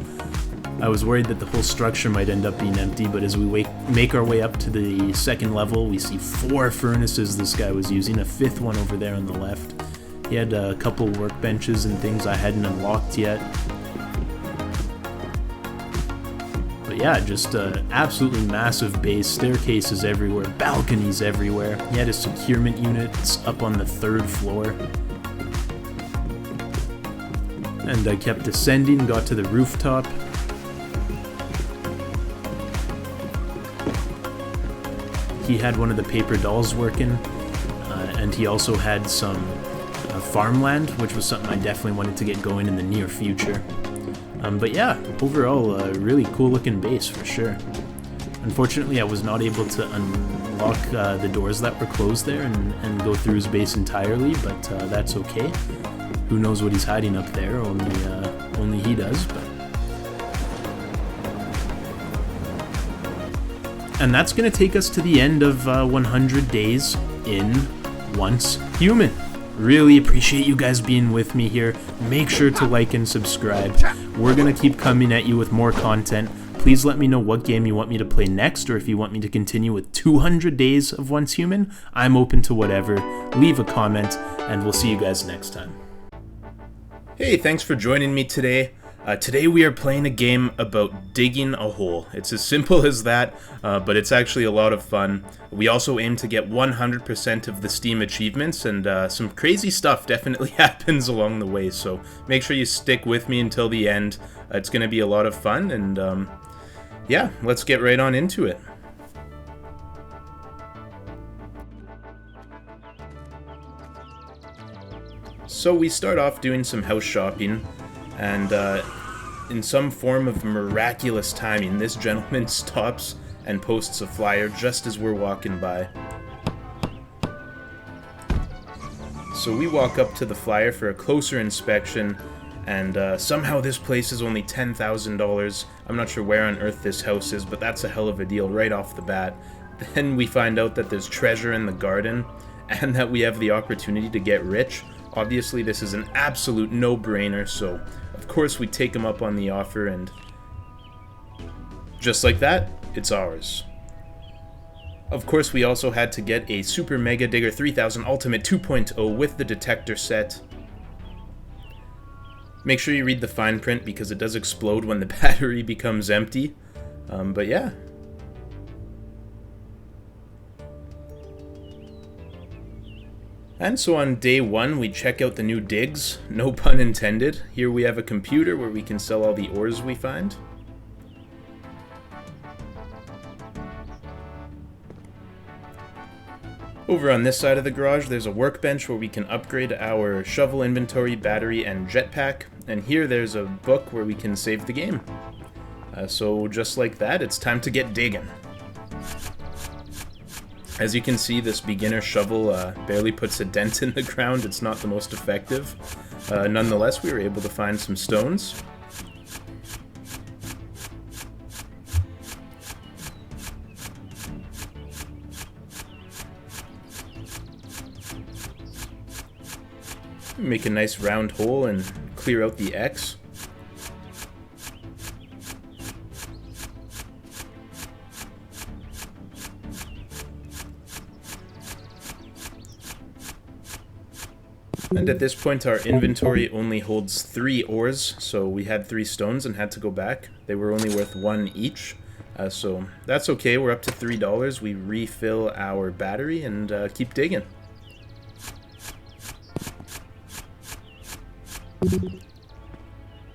I was worried that the whole structure might end up being empty, but as we make our way up to the second level, we see 4 furnaces this guy was using, a 5th one over there on the left. He had a couple workbenches and things I hadn't unlocked yet. But yeah, just an absolutely massive base, staircases everywhere, balconies everywhere. He had his securement units up on the 3rd floor. And I kept ascending, got to the rooftop. He had one of the paper dolls working, and he also had some farmland, which was something I definitely wanted to get going in the near future. But yeah, overall, a really cool looking base for sure. Unfortunately, I was not able to unlock the doors that were closed there and go through his base entirely, but that's okay. Who knows what he's hiding up there, only he does. But and that's going to take us to the end of 100 days in Once Human. Really appreciate you guys being with me here. Make sure to like and subscribe. We're going to keep coming at you with more content. Please let me know what game you want me to play next, or if you want me to continue with 200 days of Once Human. I'm open to whatever. Leave a comment, and we'll see you guys next time. Hey, thanks for joining me today. Today we are playing a game about digging a hole. It's as simple as that, but it's actually a lot of fun. We also aim to get 100% of the Steam achievements, and some crazy stuff definitely happens along the way, so make sure you stick with me until the end. It's going to be a lot of fun, and yeah, let's get right on into it. So we start off doing some house shopping, and in some form of miraculous timing, this gentleman stops and posts a flyer just as we're walking by. So we walk up to the flyer for a closer inspection, and somehow this place is only $10,000. I'm not sure where on earth this house is, but that's a hell of a deal right off the bat. Then we find out that there's treasure in the garden, and that we have the opportunity to get rich. Obviously, this is an absolute no-brainer, so of course we take him up on the offer, and just like that, it's ours. Of course, we also had to get a Super Mega Digger 3000 Ultimate 2.0 with the detector set. Make sure you read the fine print because it does explode when the battery becomes empty, but yeah. And so on day 1, we check out the new digs, no pun intended. Here we have a computer where we can sell all the ores we find. Over on this side of the garage, there's a workbench where we can upgrade our shovel inventory, battery, and jetpack. And here there's a book where we can save the game. So just like that, it's time to get digging. As you can see, this beginner shovel barely puts a dent in the ground. It's not the most effective. Nonetheless, we were able to find some stones. Make a nice round hole and clear out the X. And at this point our inventory only holds 3 ores, so we had 3 stones and had to go back. They were only worth 1 each, so that's okay. We're up to $3. We refill our battery and keep digging.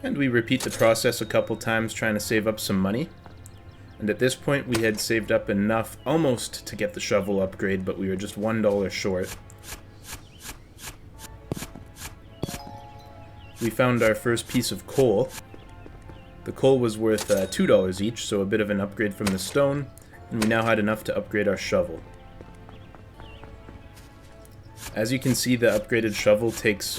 And we repeat the process a couple times, trying to save up some money. And at this point we had saved up enough almost to get the shovel upgrade, but we were just $1 short. We found our first piece of coal. The coal was worth $2 each, so a bit of an upgrade from the stone, and we now had enough to upgrade our shovel. As you can see, the upgraded shovel takes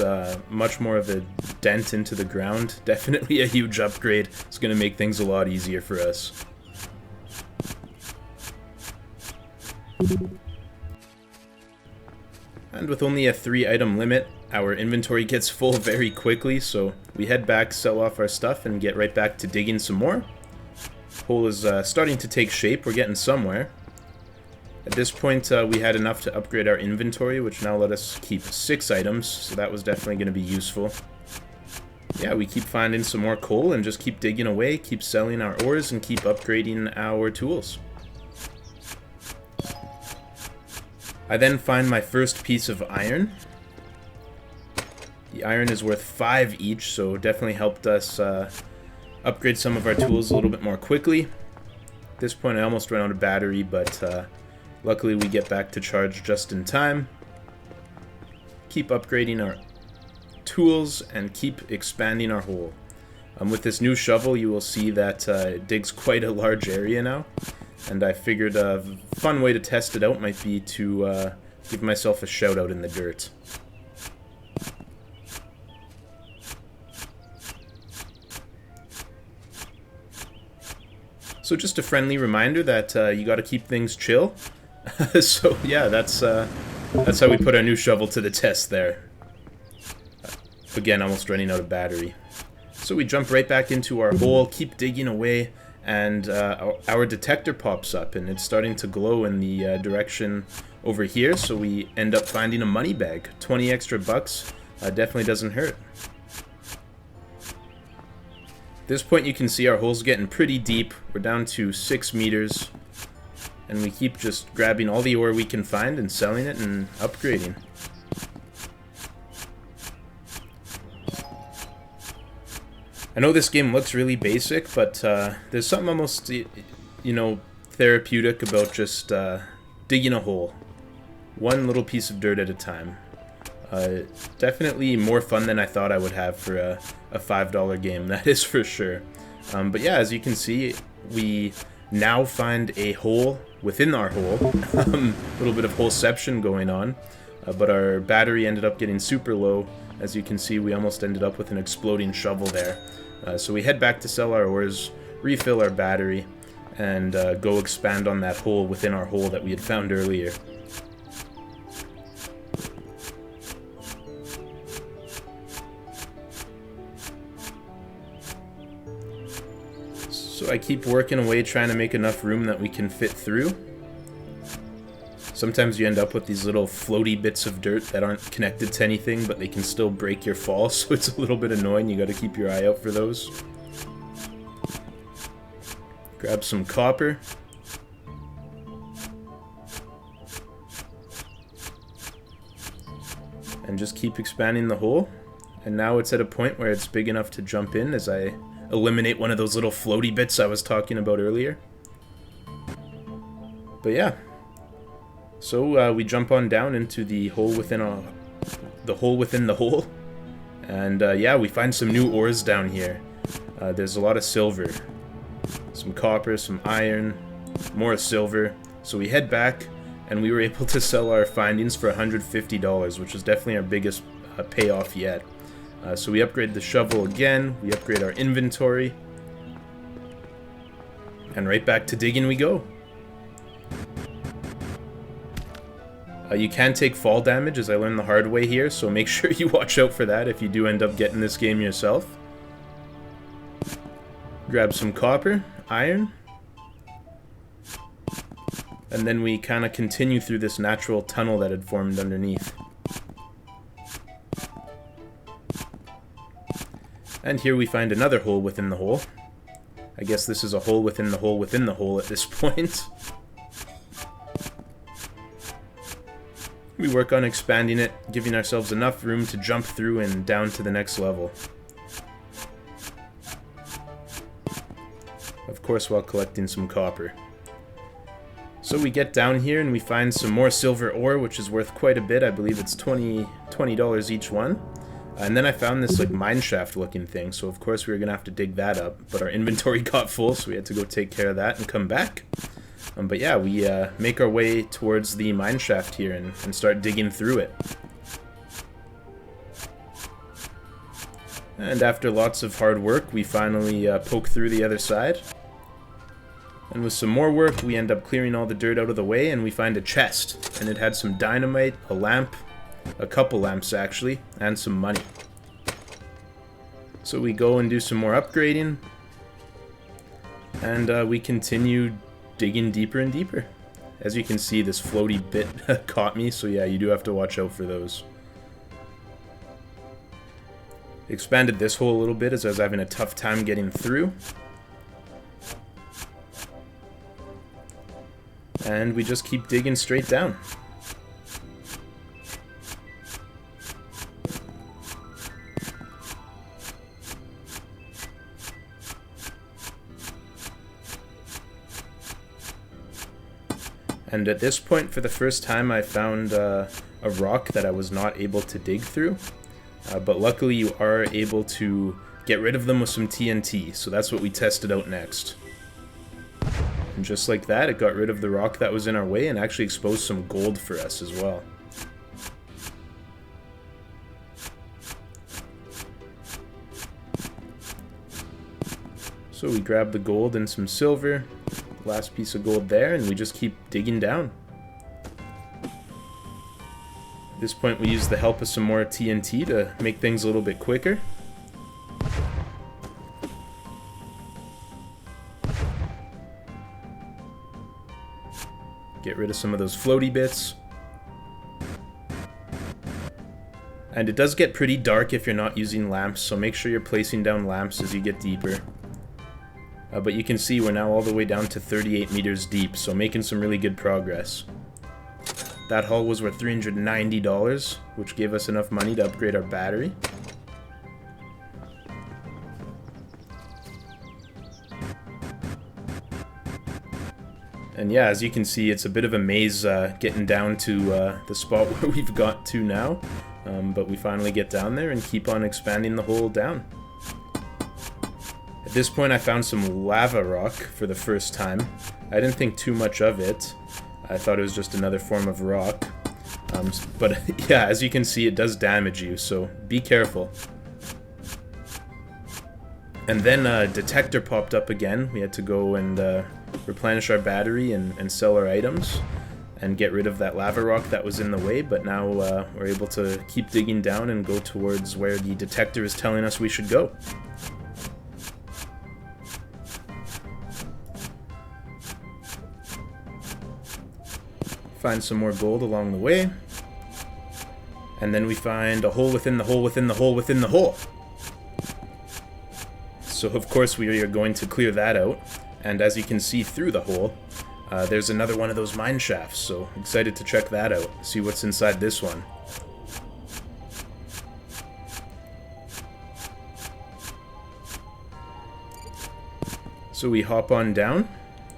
much more of a dent into the ground. Definitely a huge upgrade. It's going to make things a lot easier for us. And with only a 3-item limit, our inventory gets full very quickly, so we head back, sell off our stuff, and get right back to digging some more. Hole is starting to take shape. We're getting somewhere. At this point, we had enough to upgrade our inventory, which now let us keep 6 items, so that was definitely going to be useful. Yeah, we keep finding some more coal and just keep digging away, keep selling our ores, and keep upgrading our tools. I then find my first piece of iron. The iron is worth 5 each, so definitely helped us upgrade some of our tools a little bit more quickly. At this point I almost ran out of battery, but luckily we get back to charge just in time. Keep upgrading our tools and keep expanding our hole. With this new shovel you will see that it digs quite a large area now, and I figured a fun way to test it out might be to give myself a shout out in the dirt. So just a friendly reminder that you got to keep things chill. So yeah, that's how we put our new shovel to the test there. Again, almost running out of battery. So we jump right back into our hole, keep digging away, and our detector pops up, and it's starting to glow in the direction over here. So we end up finding a money bag. 20 extra bucks definitely doesn't hurt. At this point you can see our hole's getting pretty deep. We're down to 6 meters, and we keep just grabbing all the ore we can find and selling it and upgrading. I know this game looks really basic, but there's something almost, you know, therapeutic about just digging a hole. One little piece of dirt at a time. Definitely more fun than I thought I would have for a $5 game, that is for sure. But yeah, as you can see, we now find a hole within our hole. A little bit of holeception going on, but our battery ended up getting super low. As you can see, we almost ended up with an exploding shovel there. So we head back to sell our ores, refill our battery, and go expand on that hole within our hole that we had found earlier. So I keep working away trying to make enough room that we can fit through. Sometimes you end up with these little floaty bits of dirt that aren't connected to anything, but they can still break your fall, so it's a little bit annoying. You gotta keep your eye out for those. Grab some copper. And just keep expanding the hole. And now it's at a point where it's big enough to jump in as I eliminate one of those little floaty bits I was talking about earlier. But yeah. So we jump on down into the hole within the hole within the hole, and yeah, we find some new ores down here. There's a lot of silver, some copper, some iron, more silver. So we head back, and we were able to sell our findings for $150, which was definitely our biggest payoff yet. So we upgrade the shovel again, we upgrade our inventory, and right back to digging we go. You can take fall damage, as I learned the hard way here, so make sure you watch out for that if you do end up getting this game yourself. Grab some copper, iron, and then we kind of continue through this natural tunnel that had formed underneath. And here we find another hole within the hole. I guess this is a hole within the hole within the hole at this point. We work on expanding it, giving ourselves enough room to jump through and down to the next level. Of course, while collecting some copper. So we get down here and we find some more silver ore, which is worth quite a bit. I believe it's $20 each one. And then I found this like mineshaft looking thing, so of course we were gonna have to dig that up, but our inventory got full, so we had to go take care of that and come back. But yeah, we make our way towards the mineshaft here and start digging through it. And after lots of hard work, we finally poke through the other side. And with some more work, we end up clearing all the dirt out of the way, and we find a chest. And it had some dynamite, a lamp, a couple lamps actually, and some money. So we go and do some more upgrading. And we continue digging deeper and deeper. As you can see, this floaty bit caught me, so yeah, you do have to watch out for those. Expanded this hole a little bit as I was having a tough time getting through. And we just keep digging straight down. And at this point, for the first time, I found a rock that I was not able to dig through. But luckily, you are able to get rid of them with some TNT, so that's what we tested out next. And just like that, it got rid of the rock that was in our way and actually exposed some gold for us as well. So we grab the gold and some silver. Last piece of gold there, and we just keep digging down. At this point we use the help of some more TNT to make things a little bit quicker. Get rid of some of those floaty bits. And it does get pretty dark if you're not using lamps, so make sure you're placing down lamps as you get deeper. But you can see we're now all the way down to 38 meters deep, so making some really good progress. That haul was worth $390, which gave us enough money to upgrade our battery. And yeah, as you can see, it's a bit of a maze getting down to the spot where we've got to now. But we finally get down there and keep on expanding the hole down. At this point I found some lava rock for the first time. I didn't think too much of it. I thought it was just another form of rock. But yeah, as you can see, it does damage you, so be careful. And then a detector popped up again. We had to go and replenish our battery and sell our items and get rid of that lava rock that was in the way, but now we're able to keep digging down and go towards where the detector is telling us we should go. Find some more gold along the way. And then we find a hole within the hole within the hole within the hole. So of course we are going to clear that out. And as you can see through the hole, there's another one of those mine shafts. So excited to check that out, see what's inside this one. So we hop on down.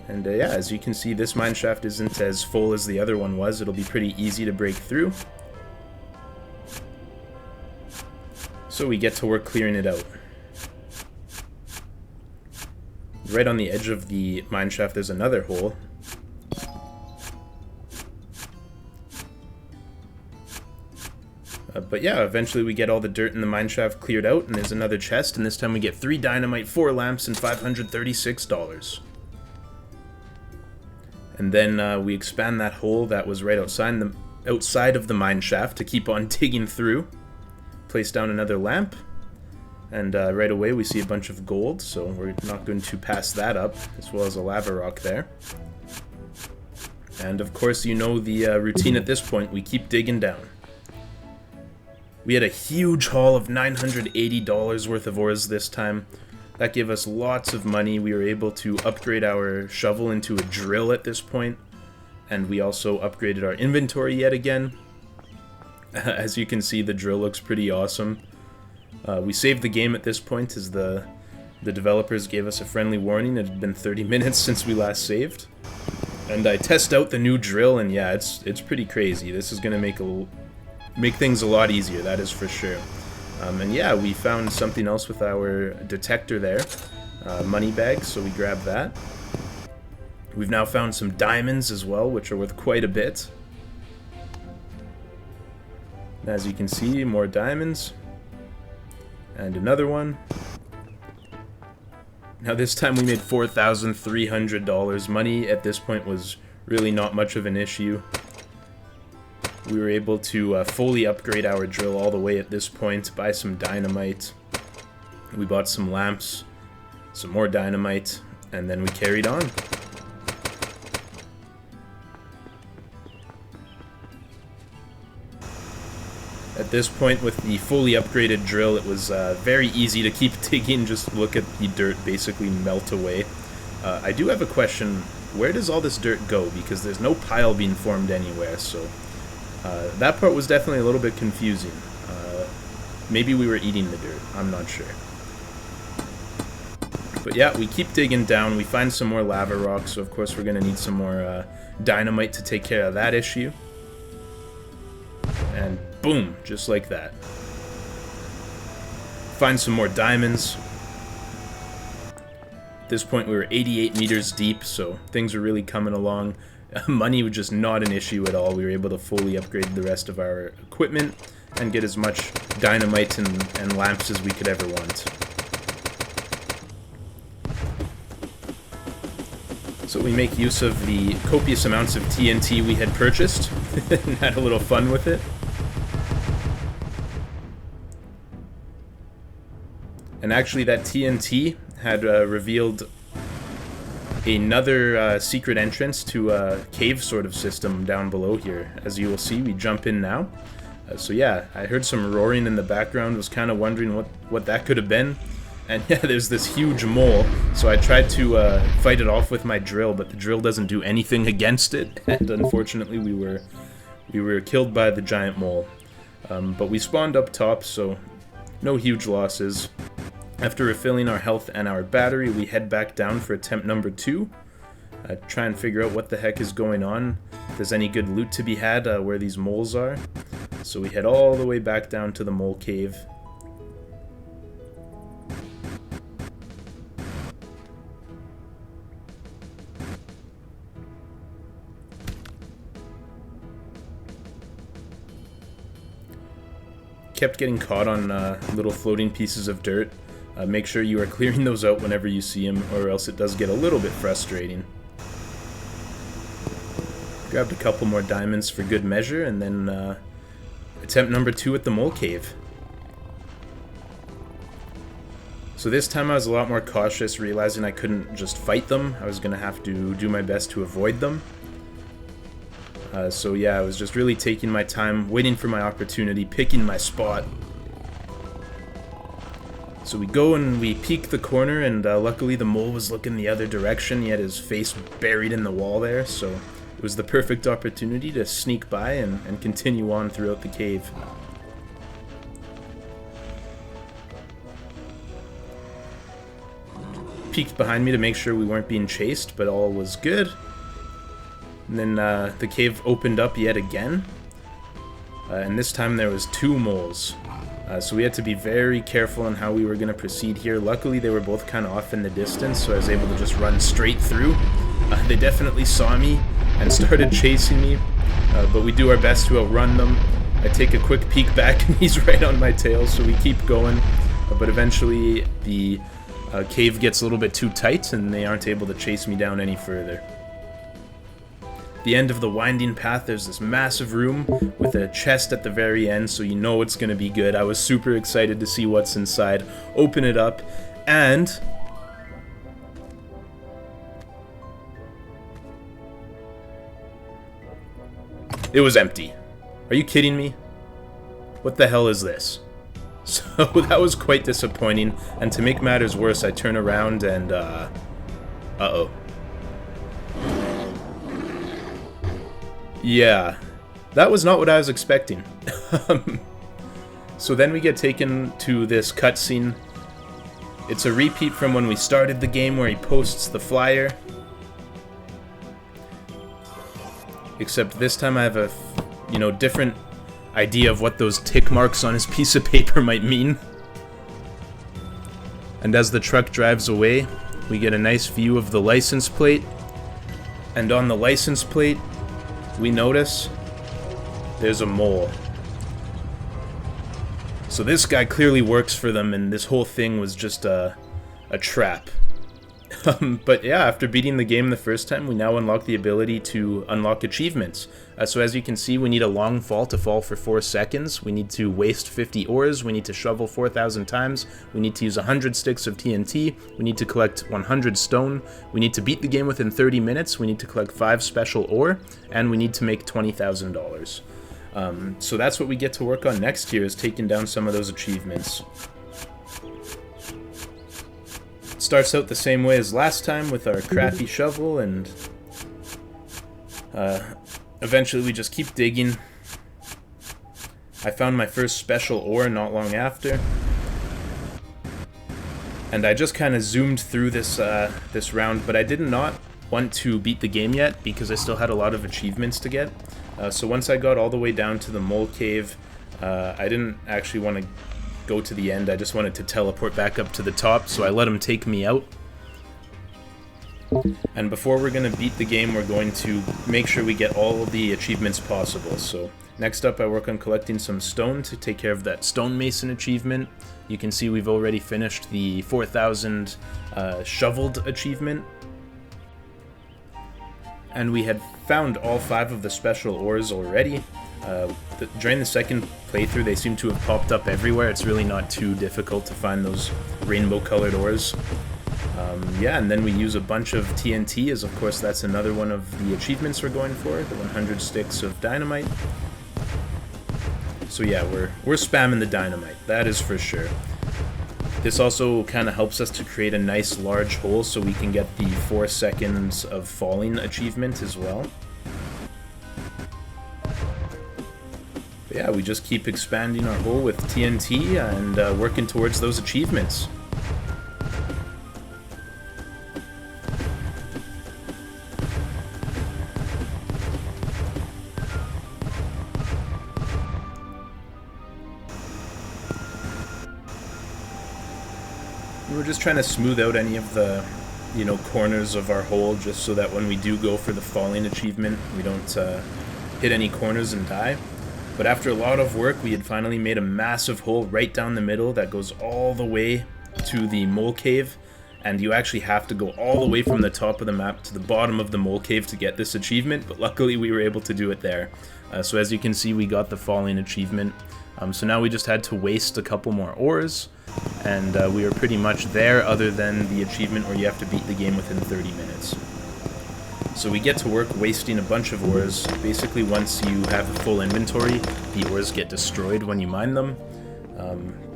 And yeah, as you can see, this mineshaft isn't as full as the other one was. It'll be pretty easy to break through. So we get to work clearing it out. Right on the edge of the mineshaft there's another hole. But yeah, eventually we get all the dirt in the mineshaft cleared out, and there's another chest, and this time we get 3 dynamite, 4 lamps, and $536. And then we expand that hole that was right outside outside of the mine shaft to keep on digging through. Place down another lamp, and right away we see a bunch of gold, so we're not going to pass that up, as well as a lava rock there. And of course, you know the routine at this point, we keep digging down. We had a huge haul of $980 worth of ores this time. That gave us lots of money. We were able to upgrade our shovel into a drill at this point, and we also upgraded our inventory yet again. As you can see, the drill looks pretty awesome. We saved the game at this point as the developers gave us a friendly warning. It had been 30 minutes since we last saved. And I test out the new drill, and yeah, it's pretty crazy. This is going to make things a lot easier, that is for sure. And yeah, we found something else with our detector there. Money bags, so we grabbed that. We've now found some diamonds as well, which are worth quite a bit. As you can see, more diamonds. And another one. Now this time we made $4,300. Money at this point was really not much of an issue. We were able to fully upgrade our drill all the way at this point, buy some dynamite. We bought some lamps, some more dynamite, and then we carried on. At this point, with the fully upgraded drill, it was very easy to keep digging. Just look at the dirt basically melt away. I do have a question. Where does all this dirt go? Because there's no pile being formed anywhere, so that part was definitely a little bit confusing. Maybe we were eating the dirt. I'm not sure. But yeah, we keep digging down. We find some more lava rocks, so of course we're going to need some more dynamite to take care of that issue. And boom, just like that. Find some more diamonds. At this point we were 88 meters deep, so things were really coming along. Money was just not an issue at all. We were able to fully upgrade the rest of our equipment and get as much dynamite and lamps as we could ever want. So we make use of the copious amounts of TNT we had purchased and had a little fun with it. And actually that TNT had revealed another secret entrance to a cave sort of system down below here. As you will see, we jump in now. So yeah, I heard some roaring in the background, was kind of wondering what that could have been. And yeah, there's this huge mole, so I tried to fight it off with my drill, but the drill doesn't do anything against it, and unfortunately we were killed by the giant mole. But we spawned up top, so no huge losses. After refilling our health and our battery, we head back down for attempt number 2. Try and figure out what the heck is going on, if there's any good loot to be had where these moles are. So we head all the way back down to the mole cave. Kept getting caught on little floating pieces of dirt. Make sure you are clearing those out whenever you see them, or else it does get a little bit frustrating. Grabbed a couple more diamonds for good measure, and then attempt number 2 at the mole cave. So this time I was a lot more cautious, realizing I couldn't just fight them. I was going to have to do my best to avoid them. So yeah, I was just really taking my time, waiting for my opportunity, picking my spot. So we go and we peek the corner, and luckily the mole was looking the other direction. He had his face buried in the wall there, so it was the perfect opportunity to sneak by and continue on throughout the cave. Peeked behind me to make sure we weren't being chased, but all was good. And then the cave opened up yet again, and this time there was 2 moles. So we had to be very careful on how we were going to proceed here. Luckily they were both kind of off in the distance, so I was able to just run straight through. They definitely saw me and started chasing me, but we do our best to outrun them. I take a quick peek back and he's right on my tail, so we keep going. But eventually the cave gets a little bit too tight and they aren't able to chase me down any further. the end of the winding path, there's this massive room with a chest at the very end, so you know it's going to be good. I was super excited to see what's inside. Open it up, and it was empty. Are you kidding me? What the hell is this? So that was quite disappointing, and to make matters worse, I turn around and, uh-oh. Yeah, that was not what I was expecting. So then we get taken to this cutscene. It's a repeat from when we started the game where he posts the flyer. Except this time I have a, different idea of what those tick marks on his piece of paper might mean. And as the truck drives away, we get a nice view of the license plate. And on the license plate, we notice there's a mole. So this guy clearly works for them, and this whole thing was just a trap. But yeah, after beating the game the first time, we now unlock the ability to unlock achievements. So as you can see, we need a long fall to fall for 4 seconds. We need to waste 50 ores. We need to shovel 4,000 times. We need to use 100 sticks of TNT. We need to collect 100 stone. We need to beat the game within 30 minutes. We need to collect 5 special ore. And we need to make $20,000. So that's what we get to work on next here, is taking down some of those achievements. Starts out the same way as last time with our crappy shovel, and eventually we just keep digging. I found my first special ore not long after, and I just kind of zoomed through this this round, but I did not want to beat the game yet because I still had a lot of achievements to get. So once I got all the way down to the mole cave, I didn't actually want to go to the end. I just wanted to teleport back up to the top, so I let him take me out. And before we're going to beat the game, we're going to make sure we get all of the achievements possible. So next up, I work on collecting some stone to take care of that stonemason achievement. You can see we've already finished the 4,000 shoveled achievement. And we had found all 5 of the special ores already. During the second playthrough, they seem to have popped up everywhere. It's really not too difficult to find those rainbow-colored ores. Yeah, and then we use a bunch of TNT, as of course that's another one of the achievements we're going for, the 100 sticks of dynamite. So yeah, we're spamming the dynamite, that is for sure. This also kind of helps us to create a nice large hole so we can get the 4 seconds of falling achievement as well. But yeah, we just keep expanding our hole with TNT and working towards those achievements. We're just trying to smooth out any of the, corners of our hole, just so that when we do go for the falling achievement, we don't hit any corners and die. But after a lot of work, we had finally made a massive hole right down the middle that goes all the way to the mole cave, and you actually have to go all the way from the top of the map to the bottom of the mole cave to get this achievement, but luckily we were able to do it there. So as you can see, we got the falling achievement. So now we just had to waste a couple more ores, and we were pretty much there, other than the achievement where you have to beat the game within 30 minutes. So we get to work wasting a bunch of ores. Basically, once you have a full inventory, the ores get destroyed when you mine them.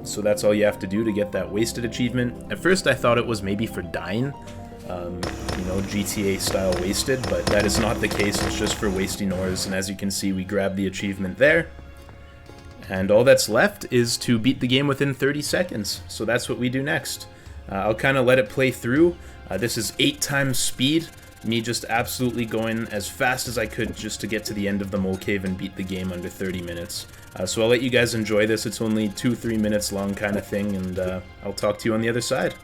So that's all you have to do to get that wasted achievement. At first I thought it was maybe for dying, GTA style wasted, but that is not the case. It's just for wasting ores, and as you can see, we grab the achievement there. And all that's left is to beat the game within 30 seconds. So that's what we do next. I'll kind of let it play through. This is 8 times speed. Me just absolutely going as fast as I could just to get to the end of the mole cave and beat the game under 30 minutes. So I'll let you guys enjoy this. It's only 2-3 minutes long kind of thing, and I'll talk to you on the other side.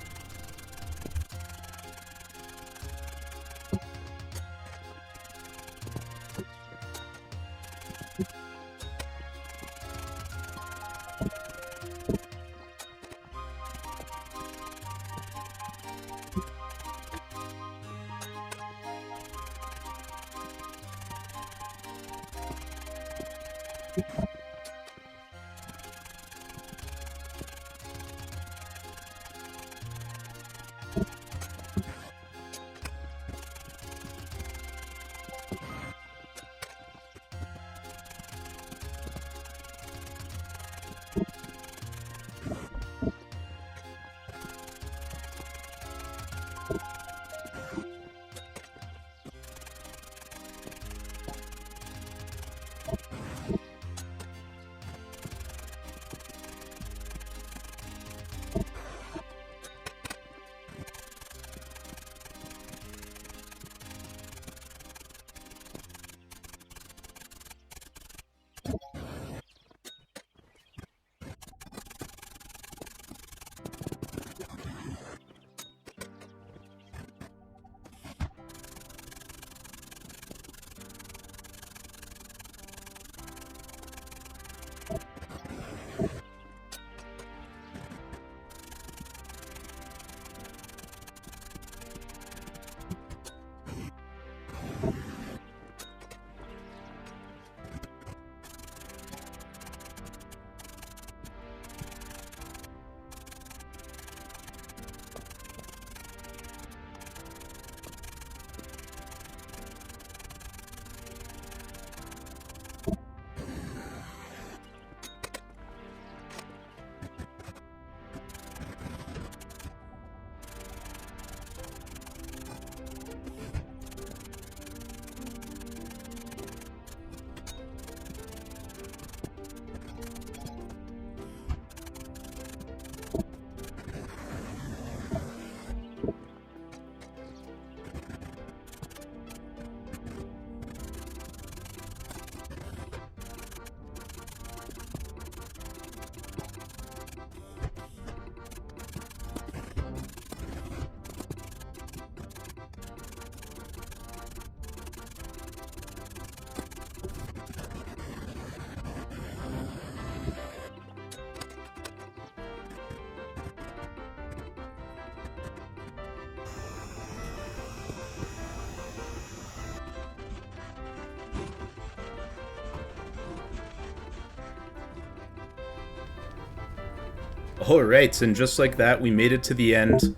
Alright, and just like that, we made it to the end.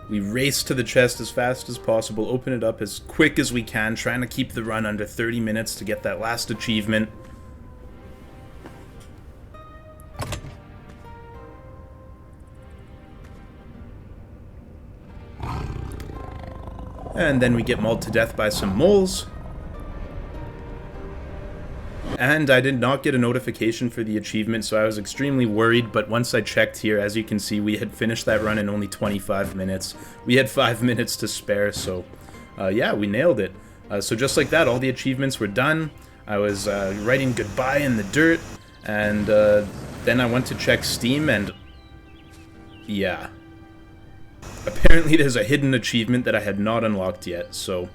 We raced to the chest as fast as possible, open it up as quick as we can, trying to keep the run under 30 minutes to get that last achievement. And then we get mauled to death by some moles. And I did not get a notification for the achievement, so I was extremely worried, but once I checked here, as you can see, we had finished that run in only 25 minutes. We had 5 minutes to spare, so yeah, we nailed it. So just like that, all the achievements were done. I was writing goodbye in the dirt, and then I went to check Steam, and yeah. Apparently there's a hidden achievement that I had not unlocked yet, so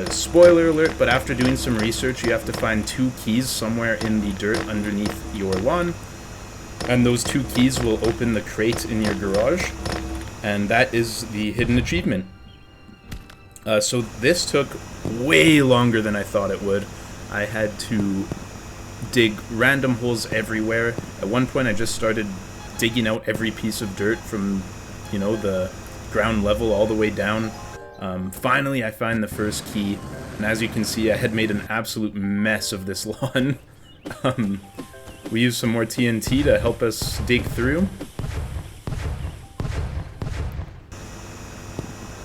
spoiler alert, but after doing some research, you have to find 2 keys somewhere in the dirt underneath your lawn, and those 2 keys will open the crate in your garage, and that is the hidden achievement. So this took way longer than I thought it would. I had to dig random holes everywhere. At one point I just started digging out every piece of dirt from, you know, the ground level all the way down. Finally, I find the first key, and as you can see, I had made an absolute mess of this lawn. We used some more TNT to help us dig through.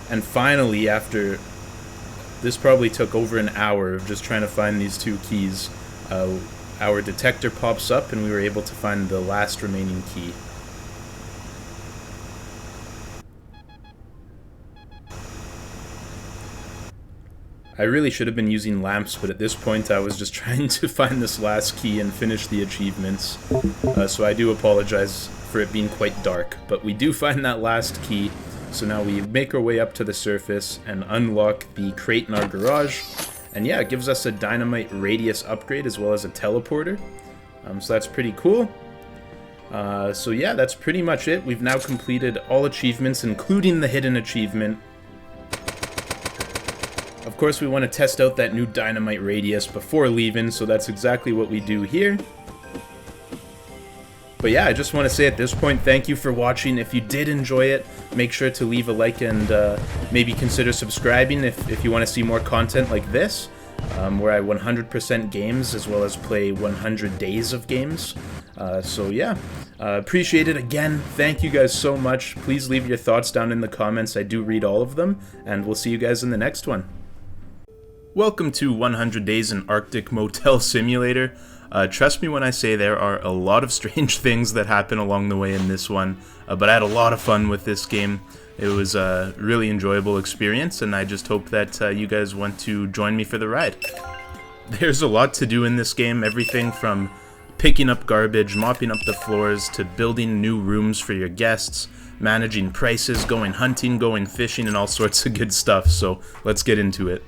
And finally, after this probably took over an hour of just trying to find these 2 keys, our detector pops up and we were able to find the last remaining key. I really should have been using lamps, but at this point I was just trying to find this last key and finish the achievements. So I do apologize for it being quite dark, but we do find that last key. So now we make our way up to the surface and unlock the crate in our garage. And yeah, it gives us a dynamite radius upgrade as well as a teleporter. So that's pretty cool. So yeah, that's pretty much it. We've now completed all achievements, including the hidden achievement. Of course, we want to test out that new dynamite radius before leaving, so that's exactly what we do here. But yeah, I just want to say at this point, thank you for watching. If you did enjoy it, make sure to leave a like and maybe consider subscribing if you want to see more content like this, where I 100% games as well as play 100 days of games. So yeah, appreciate it again. Thank you guys so much. Please leave your thoughts down in the comments. I do read all of them, and we'll see you guys in the next one. Welcome to 100 Days in Arctic Motel Simulator. Trust me when I say there are a lot of strange things that happen along the way in this one, but I had a lot of fun with this game. It was a really enjoyable experience, and I just hope that you guys want to join me for the ride. There's a lot to do in this game, everything from picking up garbage, mopping up the floors, to building new rooms for your guests, managing prices, going hunting, going fishing, and all sorts of good stuff, so let's get into it.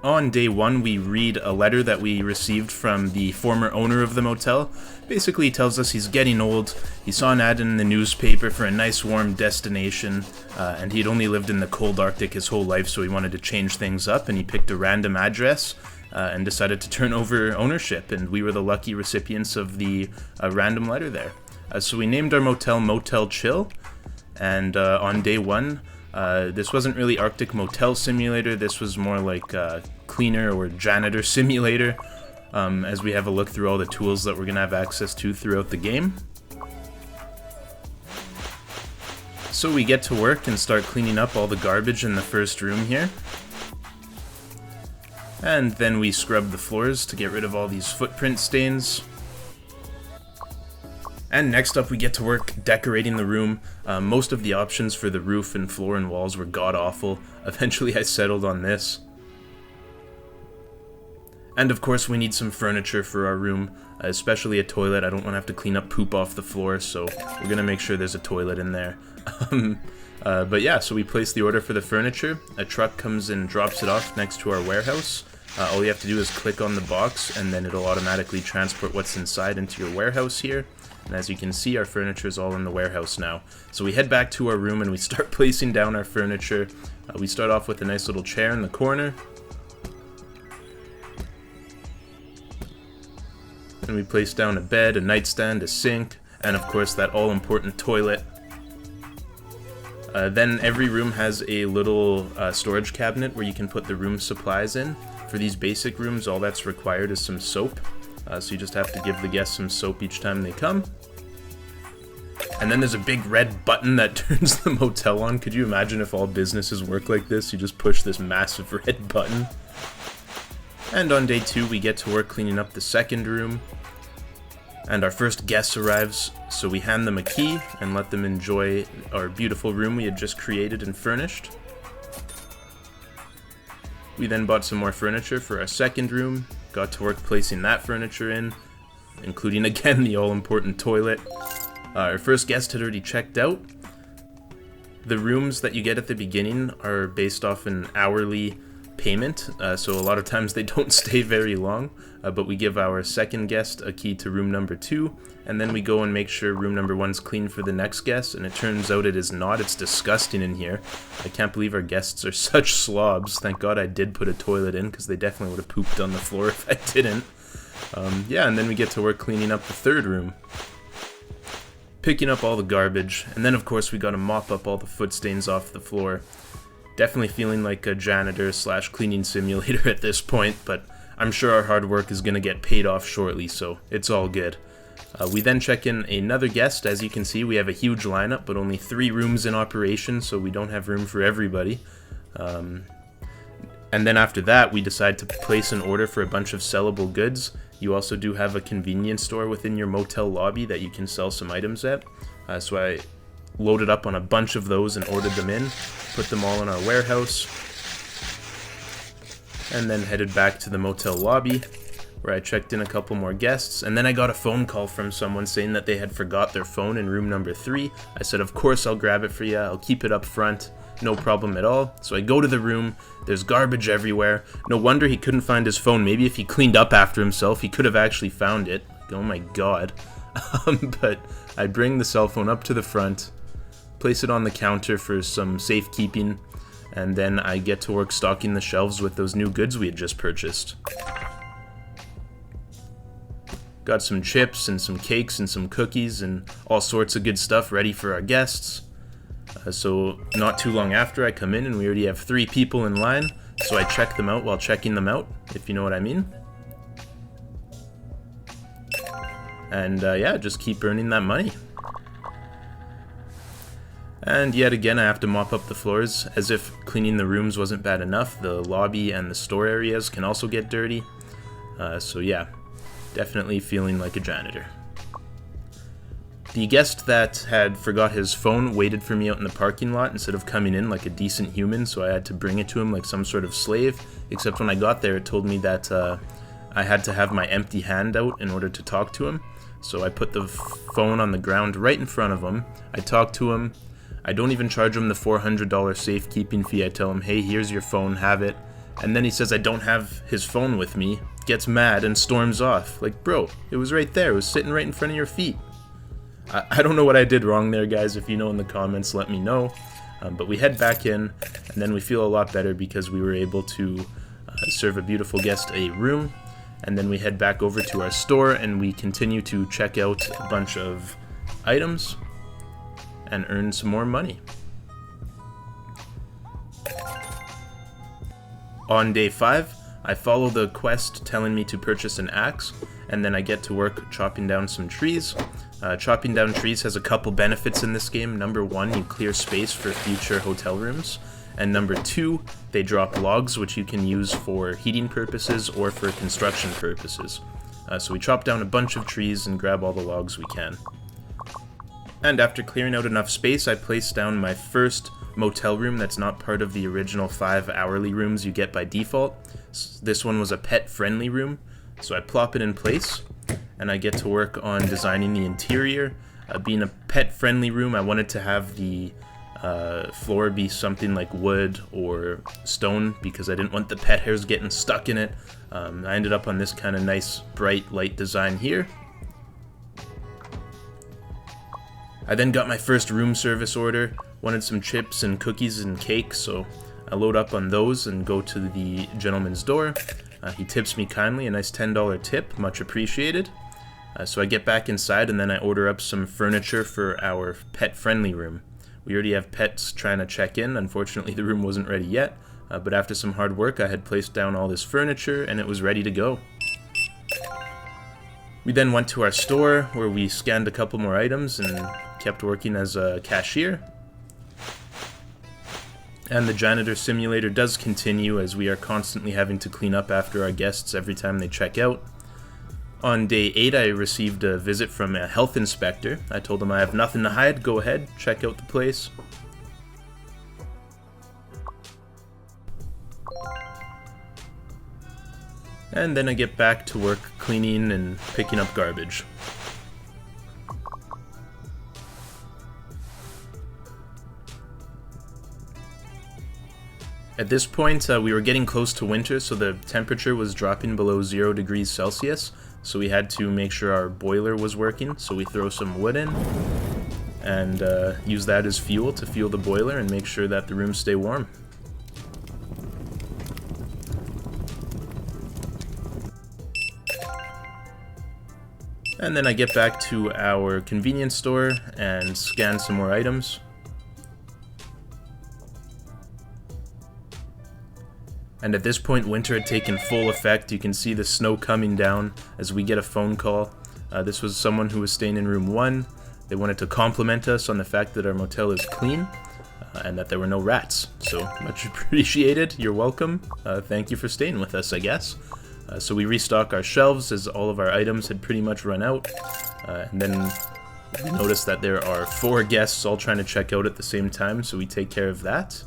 On day 1, we read a letter that we received from the former owner of the motel. Basically, he tells us he's getting old, he saw an ad in the newspaper for a nice warm destination, and he'd only lived in the cold Arctic his whole life, so he wanted to change things up, and he picked a random address and decided to turn over ownership, and we were the lucky recipients of the random letter there. So we named our motel Motel Chill, and on day 1, this wasn't really Arctic Motel Simulator, this was more like Cleaner or Janitor Simulator, as we have a look through all the tools that we're going to have access to throughout the game. So we get to work and start cleaning up all the garbage in the first room here. And then we scrub the floors to get rid of all these footprint stains. And next up we get to work decorating the room. Most of the options for the roof and floor and walls were god-awful. Eventually I settled on this. And of course we need some furniture for our room, especially a toilet. I don't want to have to clean up poop off the floor, so we're going to make sure there's a toilet in there. But yeah, so we place the order for the furniture. A truck comes and drops it off next to our warehouse. All you have to do is click on the box, and then it'll automatically transport what's inside into your warehouse here. And as you can see, our furniture is all in the warehouse now. So we head back to our room and we start placing down our furniture. We start off with a nice little chair in the corner. And we place down a bed, a nightstand, a sink, and of course that all-important toilet. Then every room has a little storage cabinet where you can put the room supplies in. For these basic rooms, all that's required is some soap. So you just have to give the guests some soap each time they come. And then there's a big red button that turns the motel on. Could you imagine if all businesses work like this? You just push this massive red button. And on day 2, we get to work cleaning up the second room. And our first guest arrives, so we hand them a key and let them enjoy our beautiful room we had just created and furnished. We then bought some more furniture for our second room, got to work placing that furniture in, including again the all-important toilet. Our first guest had already checked out. The rooms that you get at the beginning are based off an hourly payment, so a lot of times they don't stay very long, but we give our second guest a key to room number 2, and then we go and make sure room number 1's clean for the next guest, and it turns out it is not. It's disgusting in here. I can't believe our guests are such slobs. Thank God I did put a toilet in, because they definitely would have pooped on the floor if I didn't. Yeah, and then we get to work cleaning up the third room, picking up all the garbage, and then of course we gotta mop up all the foot stains off the floor. Definitely feeling like a janitor / cleaning simulator at this point, but I'm sure our hard work is going to get paid off shortly, so it's all good. We then check in another guest. As you can see, we have a huge lineup, but only 3 rooms in operation, so we don't have room for everybody. And then after that, we decide to place an order for a bunch of sellable goods. You also do have a convenience store within your motel lobby that you can sell some items at. So I loaded up on a bunch of those and ordered them in, put them all in our warehouse, and then headed back to the motel lobby, where I checked in a couple more guests, and then I got a phone call from someone saying that they had forgot their phone in room number 3. I said, of course I'll grab it for you, I'll keep it up front, no problem at all. So I go to the room, there's garbage everywhere. No wonder he couldn't find his phone. Maybe if he cleaned up after himself, he could have actually found it. Oh my god. But I bring the cell phone up to the front, place it on the counter for some safekeeping, and then I get to work stocking the shelves with those new goods we had just purchased. Got some chips and some cakes and some cookies and all sorts of good stuff ready for our guests. So not too long after, I come in and we already have 3 people in line, so I check them out while checking them out, if you know what I mean. And yeah, just keep earning that money. And yet again, I have to mop up the floors, as if cleaning the rooms wasn't bad enough. The lobby and the store areas can also get dirty. So yeah, definitely feeling like a janitor. The guest that had forgot his phone waited for me out in the parking lot instead of coming in like a decent human, so I had to bring it to him like some sort of slave, except when I got there it told me that I had to have my empty hand out in order to talk to him. So I put the phone on the ground right in front of him, I talk to him, I don't even charge him the $400 safekeeping fee. I tell him, hey, here's your phone, have it. And then he says I don't have his phone with me, gets mad, and storms off. Like, bro, it was right there. It was sitting right in front of your feet. I don't know what I did wrong there, guys. If you know in the comments, let me know. But we head back in, and then we feel a lot better because we were able to serve a beautiful guest a room. And then we head back over to our store, and we continue to check out a bunch of items and earn some more money. On day 5, I follow the quest telling me to purchase an axe, and then I get to work chopping down some trees. Chopping down trees has a couple benefits in this game. Number 1, you clear space for future hotel rooms. And number 2, they drop logs, which you can use for heating purposes or for construction purposes. So we chop down a bunch of trees and grab all the logs we can. And after clearing out enough space, I place down my first motel room that's not part of the original 5 hourly rooms you get by default. This one was a pet-friendly room, so I plop it in place, and I get to work on designing the interior. Being a pet-friendly room, I wanted to have the floor be something like wood or stone because I didn't want the pet hairs getting stuck in it. I ended up on this kind of nice, bright, light design here. I then got my first room service order, wanted some chips and cookies and cake, so I load up on those and go to the gentleman's door. He tips me kindly, a nice $10 tip, much appreciated. So I get back inside and then I order up some furniture for our pet-friendly room. We already have pets trying to check in. Unfortunately, the room wasn't ready yet, but after some hard work, I had placed down all this furniture and it was ready to go. We then went to our store where we scanned a couple more items and kept working as a cashier. And the janitor simulator does continue as we are constantly having to clean up after our guests every time they check out. On day 8, I received a visit from a health inspector. I told him I have nothing to hide, go ahead, check out the place. And then I get back to work cleaning and picking up garbage. At this point, we were getting close to winter, so the temperature was dropping below 0 degrees Celsius, so we had to make sure our boiler was working, so we throw some wood in and use that as fuel to fuel the boiler and make sure that the rooms stay warm. And then I get back to our convenience store and scan some more items. And at this point, winter had taken full effect. You can see the snow coming down as we get a phone call. This was someone who was staying in room 1. They wanted to compliment us on the fact that our motel is clean and that there were no rats. So much appreciated. You're welcome. Thank you for staying with us, I guess. So we restock our shelves as all of our items had pretty much run out. And then we noticed that there are 4 guests all trying to check out at the same time, so we take care of that.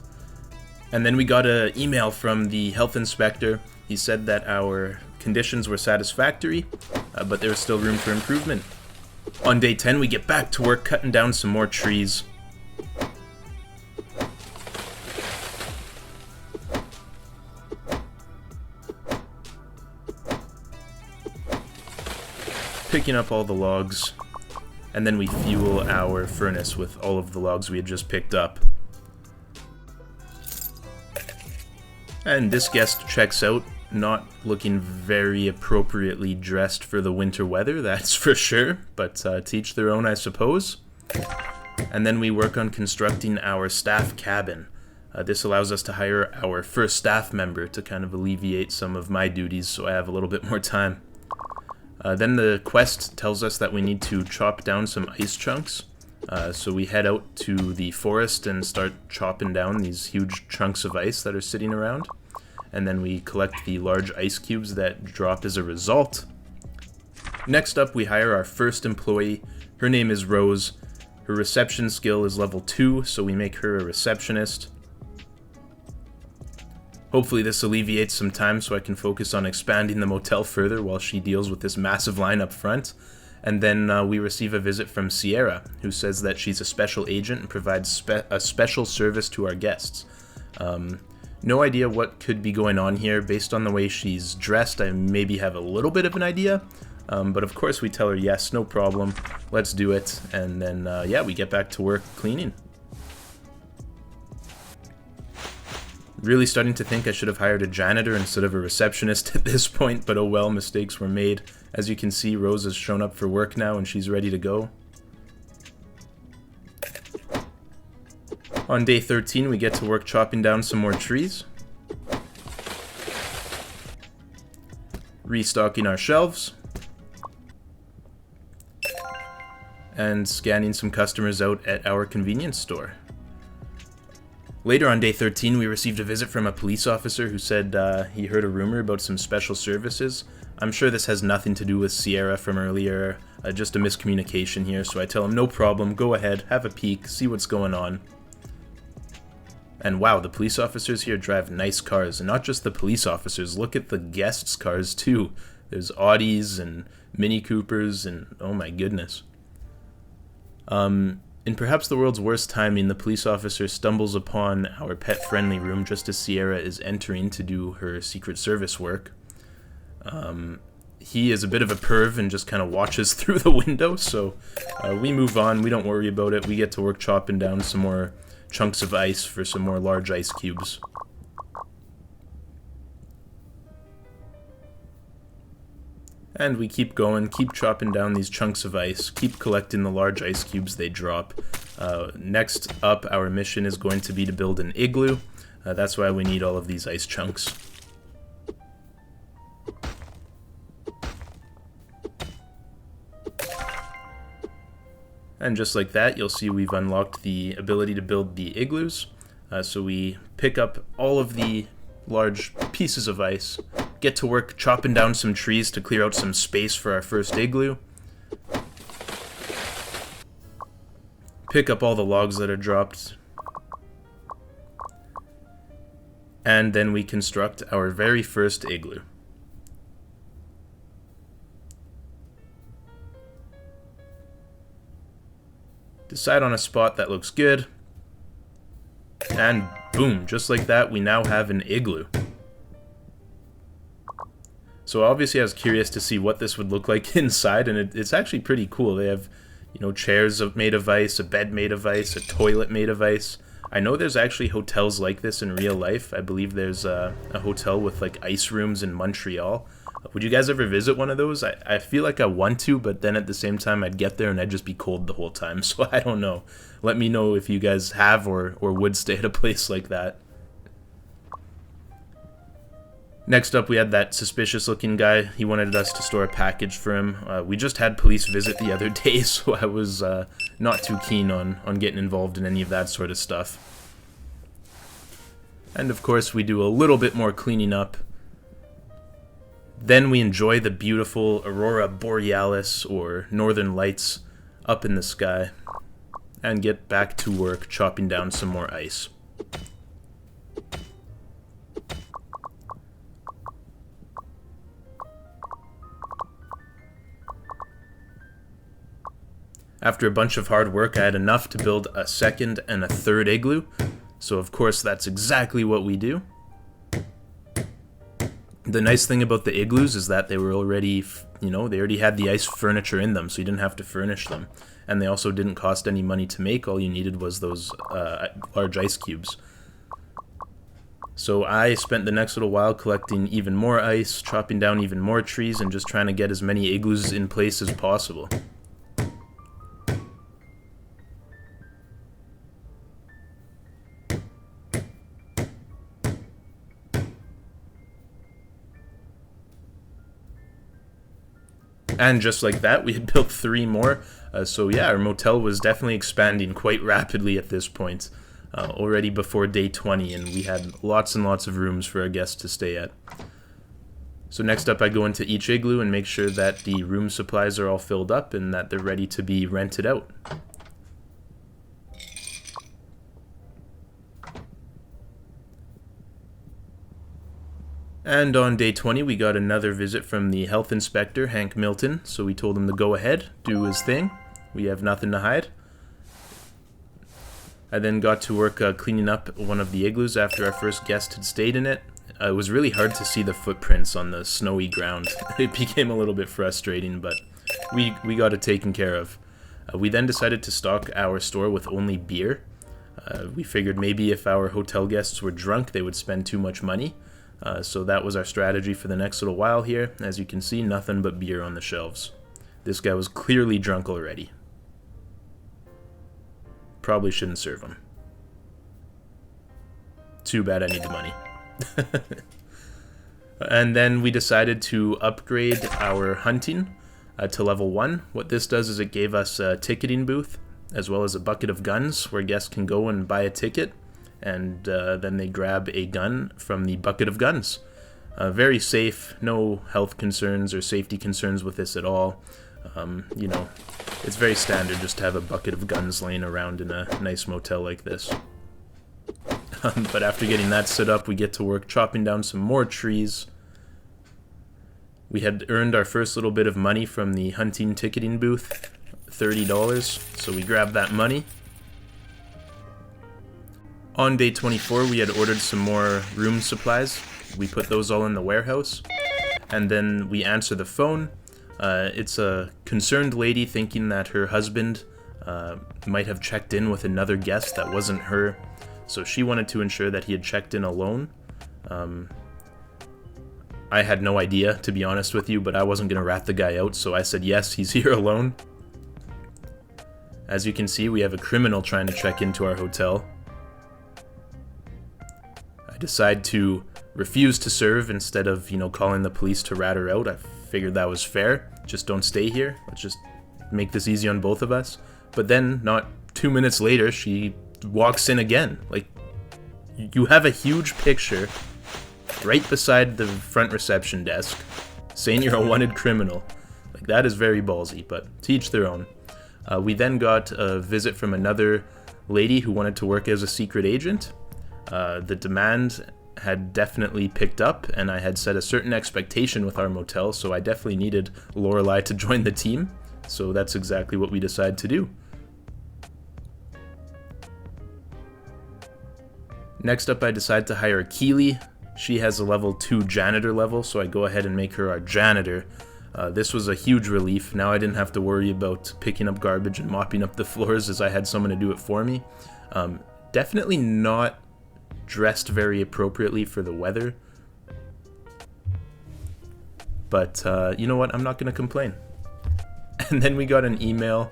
And then we got an email from the health inspector. He said that our conditions were satisfactory, but there was still room for improvement. On day 10, we get back to work cutting down some more trees. Picking up all the logs, and then we fuel our furnace with all of the logs we had just picked up. And this guest checks out, not looking very appropriately dressed for the winter weather, that's for sure, but to each their own, I suppose. And then we work on constructing our staff cabin. This allows us to hire our first staff member to kind of alleviate some of my duties so I have a little bit more time. Then the quest tells us that we need to chop down some ice chunks. So we head out to the forest and start chopping down these huge chunks of ice that are sitting around. And then we collect the large ice cubes that drop as a result. Next up, we hire our first employee. Her name is Rose. Her reception skill is level 2, so we make her a receptionist. Hopefully this alleviates some time so I can focus on expanding the motel further while she deals with this massive line up front. And then we receive a visit from Sierra, who says that she's a special agent and provides a special service to our guests. No idea what could be going on here. Based on the way she's dressed, I maybe have a little bit of an idea. But of course we tell her yes, no problem, let's do it. And then, yeah, we get back to work cleaning. Really starting to think I should have hired a janitor instead of a receptionist at this point, but oh well, mistakes were made. As you can see, Rose has shown up for work now and she's ready to go. On day 13, we get to work chopping down some more trees. Restocking our shelves. And scanning some customers out at our convenience store. Later on day 13, we received a visit from a police officer who said he heard a rumor about some special services. I'm sure this has nothing to do with Sierra from earlier, just a miscommunication here, so I tell him no problem, go ahead, have a peek, see what's going on. And wow, the police officers here drive nice cars, and not just the police officers, look at the guests' cars too. There's Audis and Mini Coopers and oh my goodness. In perhaps the world's worst timing, the police officer stumbles upon our pet-friendly room just as Sierra is entering to do her Secret Service work. He is a bit of a perv and just kind of watches through the window, so we move on, we don't worry about it, we get to work chopping down some more chunks of ice for some more large ice cubes. And we keep going, keep chopping down these chunks of ice, keep collecting the large ice cubes they drop. Next up, our mission is going to be to build an igloo. That's why we need all of these ice chunks. And just like that, you'll see we've unlocked the ability to build the igloos. So we pick up all of the large pieces of ice, get to work chopping down some trees to clear out some space for our first igloo. Pick up all the logs that are dropped. And then we construct our very first igloo. Decide on a spot that looks good. And boom, just like that, we now have an igloo. So obviously I was curious to see what this would look like inside, and it's actually pretty cool. They have, you know, chairs made of ice, a bed made of ice, a toilet made of ice. I know there's actually hotels like this in real life. I believe there's a hotel with like ice rooms in Montreal. Would you guys ever visit one of those? I feel like I want to, but then at the same time I'd get there and I'd just be cold the whole time, so I don't know. Let me know if you guys have or would stay at a place like that. Next up, we had that suspicious looking guy. He wanted us to store a package for him. We just had police visit the other day, so I was not too keen on getting involved in any of that sort of stuff. And of course, we do a little bit more cleaning up. Then we enjoy the beautiful Aurora Borealis, or Northern Lights, up in the sky, and get back to work chopping down some more ice. After a bunch of hard work, I had enough to build a second and a third igloo, so of course that's exactly what we do. The nice thing about the igloos is that they were already, you know, they already had the ice furniture in them, so you didn't have to furnish them. And they also didn't cost any money to make, all you needed was those large ice cubes. So I spent the next little while collecting even more ice, chopping down even more trees, and just trying to get as many igloos in place as possible. And just like that, we had built 3 more. So yeah, our motel was definitely expanding quite rapidly at this point. Already before day 20, and we had lots and lots of rooms for our guests to stay at. So next up, I go into each igloo and make sure that the room supplies are all filled up and that they're ready to be rented out. And on day 20, we got another visit from the health inspector, Hank Milton, so we told him to go ahead, do his thing. We have nothing to hide. I then got to work cleaning up one of the igloos after our first guest had stayed in it. It was really hard to see the footprints on the snowy ground. It became a little bit frustrating, but we got it taken care of. We then decided to stock our store with only beer. We figured maybe if our hotel guests were drunk, they would spend too much money. So that was our strategy for the next little while here. As you can see, nothing but beer on the shelves. This guy was clearly drunk already. Probably shouldn't serve him. Too bad I need the money. And then we decided to upgrade our hunting to level 1. What this does is it gave us a ticketing booth as well as a bucket of guns where guests can go and buy a ticket and then they grab a gun from the bucket of guns. Very safe, no health concerns or safety concerns with this at all. You know, it's very standard just to have a bucket of guns laying around in a nice motel like this. But after getting that set up, we get to work chopping down some more trees. We had earned our first little bit of money from the hunting ticketing booth, $30, so we grabbed that money. On day 24, we had ordered some more room supplies. We put those all in the warehouse, and then we answer the phone. It's a concerned lady thinking that her husband might have checked in with another guest that wasn't her, so she wanted to ensure that he had checked in alone. I had no idea, to be honest with you, but I wasn't going to rat the guy out, so I said yes, he's here alone. As you can see, we have a criminal trying to check into our hotel. I decide to refuse to serve instead of, you know, calling the police to rat her out. I figured that was fair. Just don't stay here. Let's just make this easy on both of us. But then, not 2 minutes later, she walks in again. Like, you have a huge picture right beside the front reception desk saying you're a wanted criminal. Like, that is very ballsy, but to each their own. We then got a visit from another lady who wanted to work as a secret agent. The demand had definitely picked up, and I had set a certain expectation with our motel, so I definitely needed Lorelei to join the team, so that's exactly what we decided to do. Next up, I decided to hire Keely. She has a level 2 janitor level, so I go ahead and make her our janitor. This was a huge relief. Now I didn't have to worry about picking up garbage and mopping up the floors, as I had someone to do it for me. Definitely not dressed very appropriately for the weather, but you know what, I'm not gonna complain. And then we got an email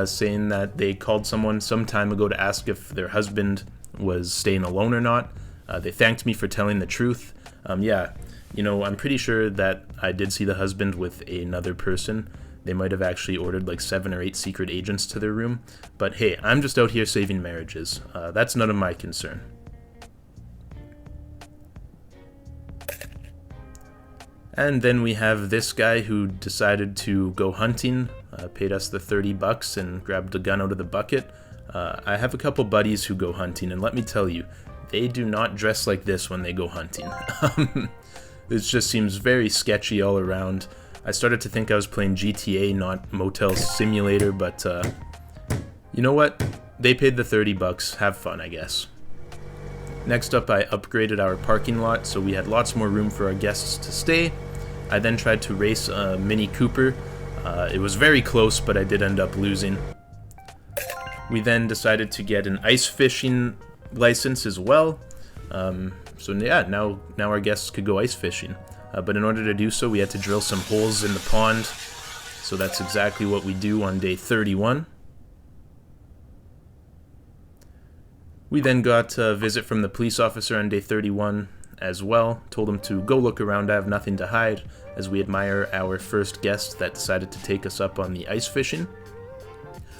saying that they called someone some time ago to ask if their husband was staying alone or not. They thanked me for telling the truth. Yeah, you know, I'm pretty sure that I did see the husband with another person. They might have actually ordered like 7 or 8 secret agents to their room, but hey, I'm just out here saving marriages. That's none of my concern. And then we have this guy who decided to go hunting, paid us the $30 and grabbed a gun out of the bucket. I have a couple buddies who go hunting, and let me tell you, they do not dress like this when they go hunting. This just seems very sketchy all around. I started to think I was playing GTA, not Motel Simulator, but you know what? They paid the $30. Have fun, I guess. Next up, I upgraded our parking lot, so we had lots more room for our guests to stay. I then tried to race a Mini Cooper. It was very close, but I did end up losing. We then decided to get an ice fishing license as well. So yeah, now our guests could go ice fishing. But in order to do so, we had to drill some holes in the pond. So that's exactly what we do on day 31. We then got a visit from the police officer on day 31 as well. Told him to go look around, I have nothing to hide, as we admire our first guest that decided to take us up on the ice fishing.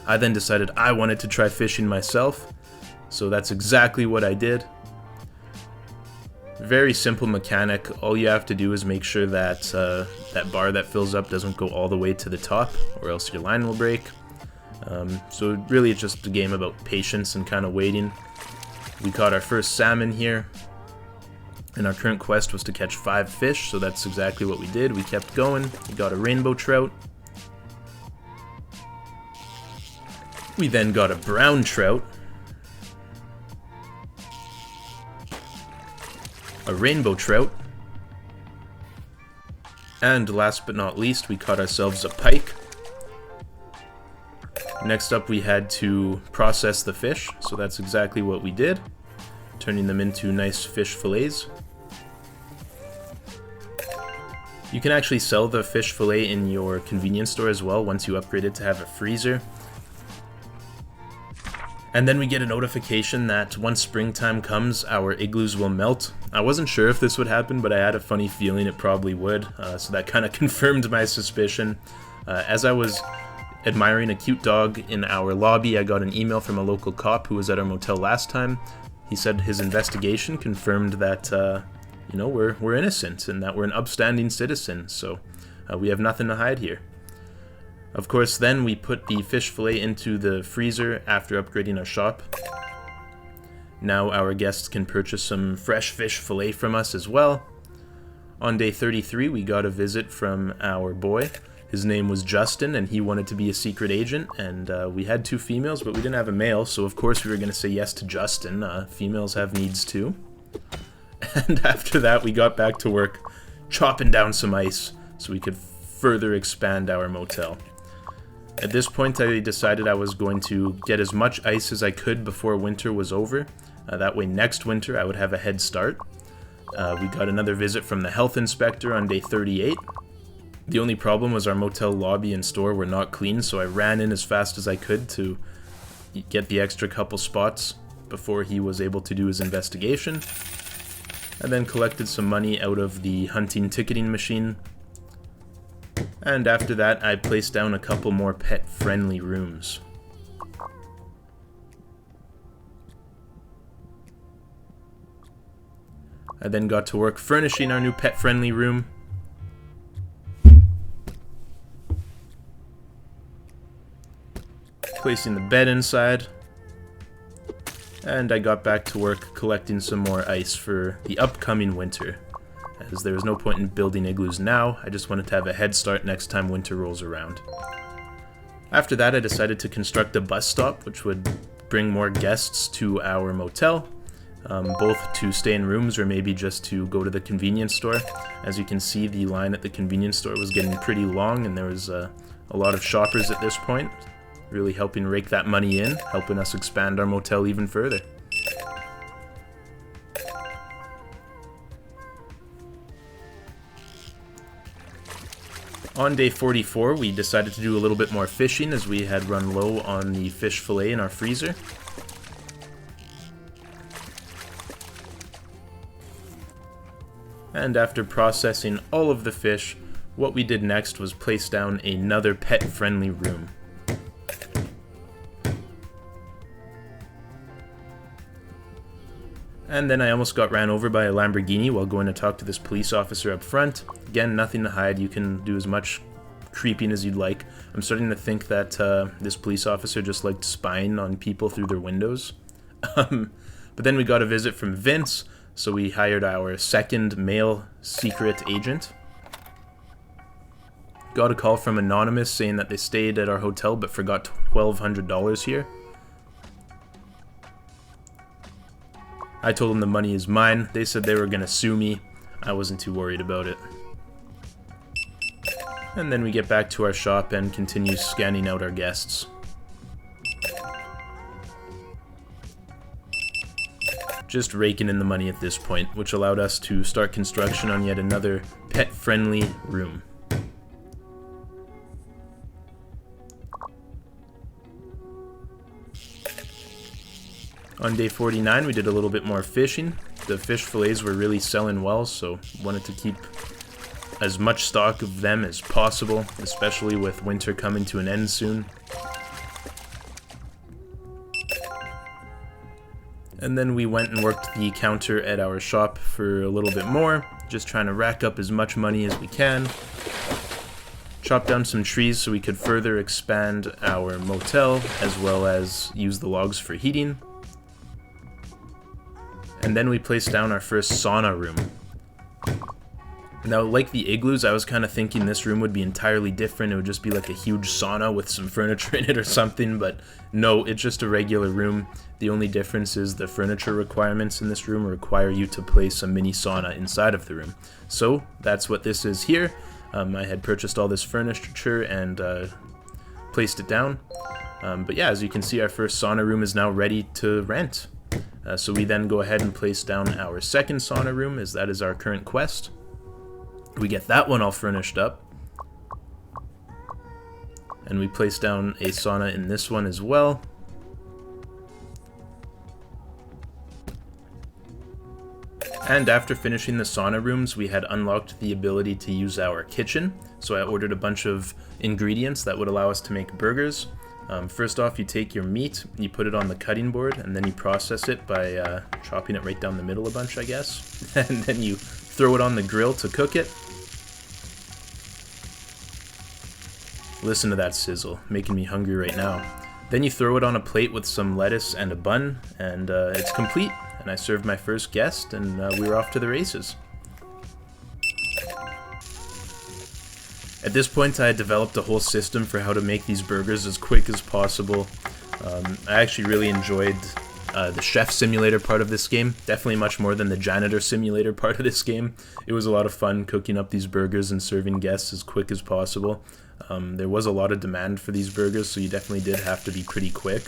I then decided I wanted to try fishing myself, so that's exactly what I did. Very simple mechanic. All you have to do is make sure that that bar that fills up doesn't go all the way to the top, or else your line will break. So really it's just a game about patience and kind of waiting. We caught our first salmon here, and our current quest was to catch 5 fish, so that's exactly what we did. We kept going. We got a rainbow trout. We then got a brown trout, a rainbow trout, and last but not least, we caught ourselves a pike. Next up, we had to process the fish, so that's exactly what we did, turning them into nice fish fillets. You can actually sell the fish fillet in your convenience store as well once you upgrade it to have a freezer. And then we get a notification that once springtime comes, our igloos will melt. I wasn't sure if this would happen, but I had a funny feeling it probably would, so that kind of confirmed my suspicion. As I was admiring a cute dog in our lobby, I got an email from a local cop who was at our motel last time. He said his investigation confirmed that, you know, we're innocent and that we're an upstanding citizen, so we have nothing to hide here. Of course, then we put the fish fillet into the freezer after upgrading our shop. Now our guests can purchase some fresh fish fillet from us as well. On day 33, we got a visit from our boy. His name was Justin, and he wanted to be a secret agent, and we had 2 females, but we didn't have a male, so of course we were going to say yes to Justin. Females have needs too. And after that, we got back to work chopping down some ice so we could further expand our motel. At this point, I decided I was going to get as much ice as I could before winter was over. That way next winter I would have a head start. We got another visit from the health inspector on day 38. The only problem was our motel lobby and store were not clean, so I ran in as fast as I could to get the extra couple spots before he was able to do his investigation. I then collected some money out of the hunting ticketing machine. And after that, I placed down a couple more pet-friendly rooms. I then got to work furnishing our new pet-friendly room. Placing the bed inside. And I got back to work collecting some more ice for the upcoming winter, as there was no point in building igloos now. I just wanted to have a head start next time winter rolls around. After that, I decided to construct a bus stop, which would bring more guests to our motel, both to stay in rooms or maybe just to go to the convenience store. As you can see, the line at the convenience store was getting pretty long, and there was a lot of shoppers at this point, really helping rake that money in, helping us expand our motel even further. On day 44, we decided to do a little bit more fishing as we had run low on the fish fillet in our freezer. And after processing all of the fish, what we did next was place down another pet-friendly room. And then I almost got ran over by a Lamborghini while going to talk to this police officer up front. Again, nothing to hide. You can do as much creeping as you'd like. I'm starting to think that this police officer just liked spying on people through their windows. But then we got a visit from Vince, so we hired our second male secret agent. Got a call from Anonymous saying that they stayed at our hotel but forgot $1,200 here. I told them the money is mine. They said they were going to sue me. I wasn't too worried about it. And then we get back to our shop and continue scanning out our guests. just raking in the money at this point, which allowed us to start construction on yet another pet-friendly room. On day 49, we did a little bit more fishing. The fish fillets were really selling well, so wanted to keep as much stock of them as possible, especially with winter coming to an end soon. And then we went and worked the counter at our shop for a little bit more, just trying to rack up as much money as we can. Chopped down some trees so we could further expand our motel, as well as use the logs for heating. And then we placed down our first sauna room. Now, like the igloos, I was kind of thinking this room would be entirely different. It would just be like a huge sauna with some furniture in it or something, but no, it's just a regular room. The only difference is the furniture requirements in this room require you to place a mini sauna inside of the room. So, that's what this is here. I had purchased all this furniture and placed it down. But yeah, as you can see, our first sauna room is now ready to rent. So we then go ahead and place down our second sauna room, as that is our current quest. We get that one all furnished up. And we place down a sauna in this one as well. And after finishing the sauna rooms, we had unlocked the ability to use our kitchen. So I ordered a bunch of ingredients that would allow us to make burgers. First off, you take your meat, you put it on the cutting board, and then you process it by chopping it right down the middle a bunch, I guess. And then you throw it on the grill to cook it. Listen to that sizzle, making me hungry right now. Then you throw it on a plate with some lettuce and a bun, and it's complete. And I served my first guest, and we were off to the races. At this point, I had developed a whole system for how to make these burgers as quick as possible. I actually really enjoyed the chef simulator part of this game, definitely much more than the janitor simulator part of this game. It was a lot of fun cooking up these burgers and serving guests as quick as possible. There was a lot of demand for these burgers, so you definitely did have to be pretty quick.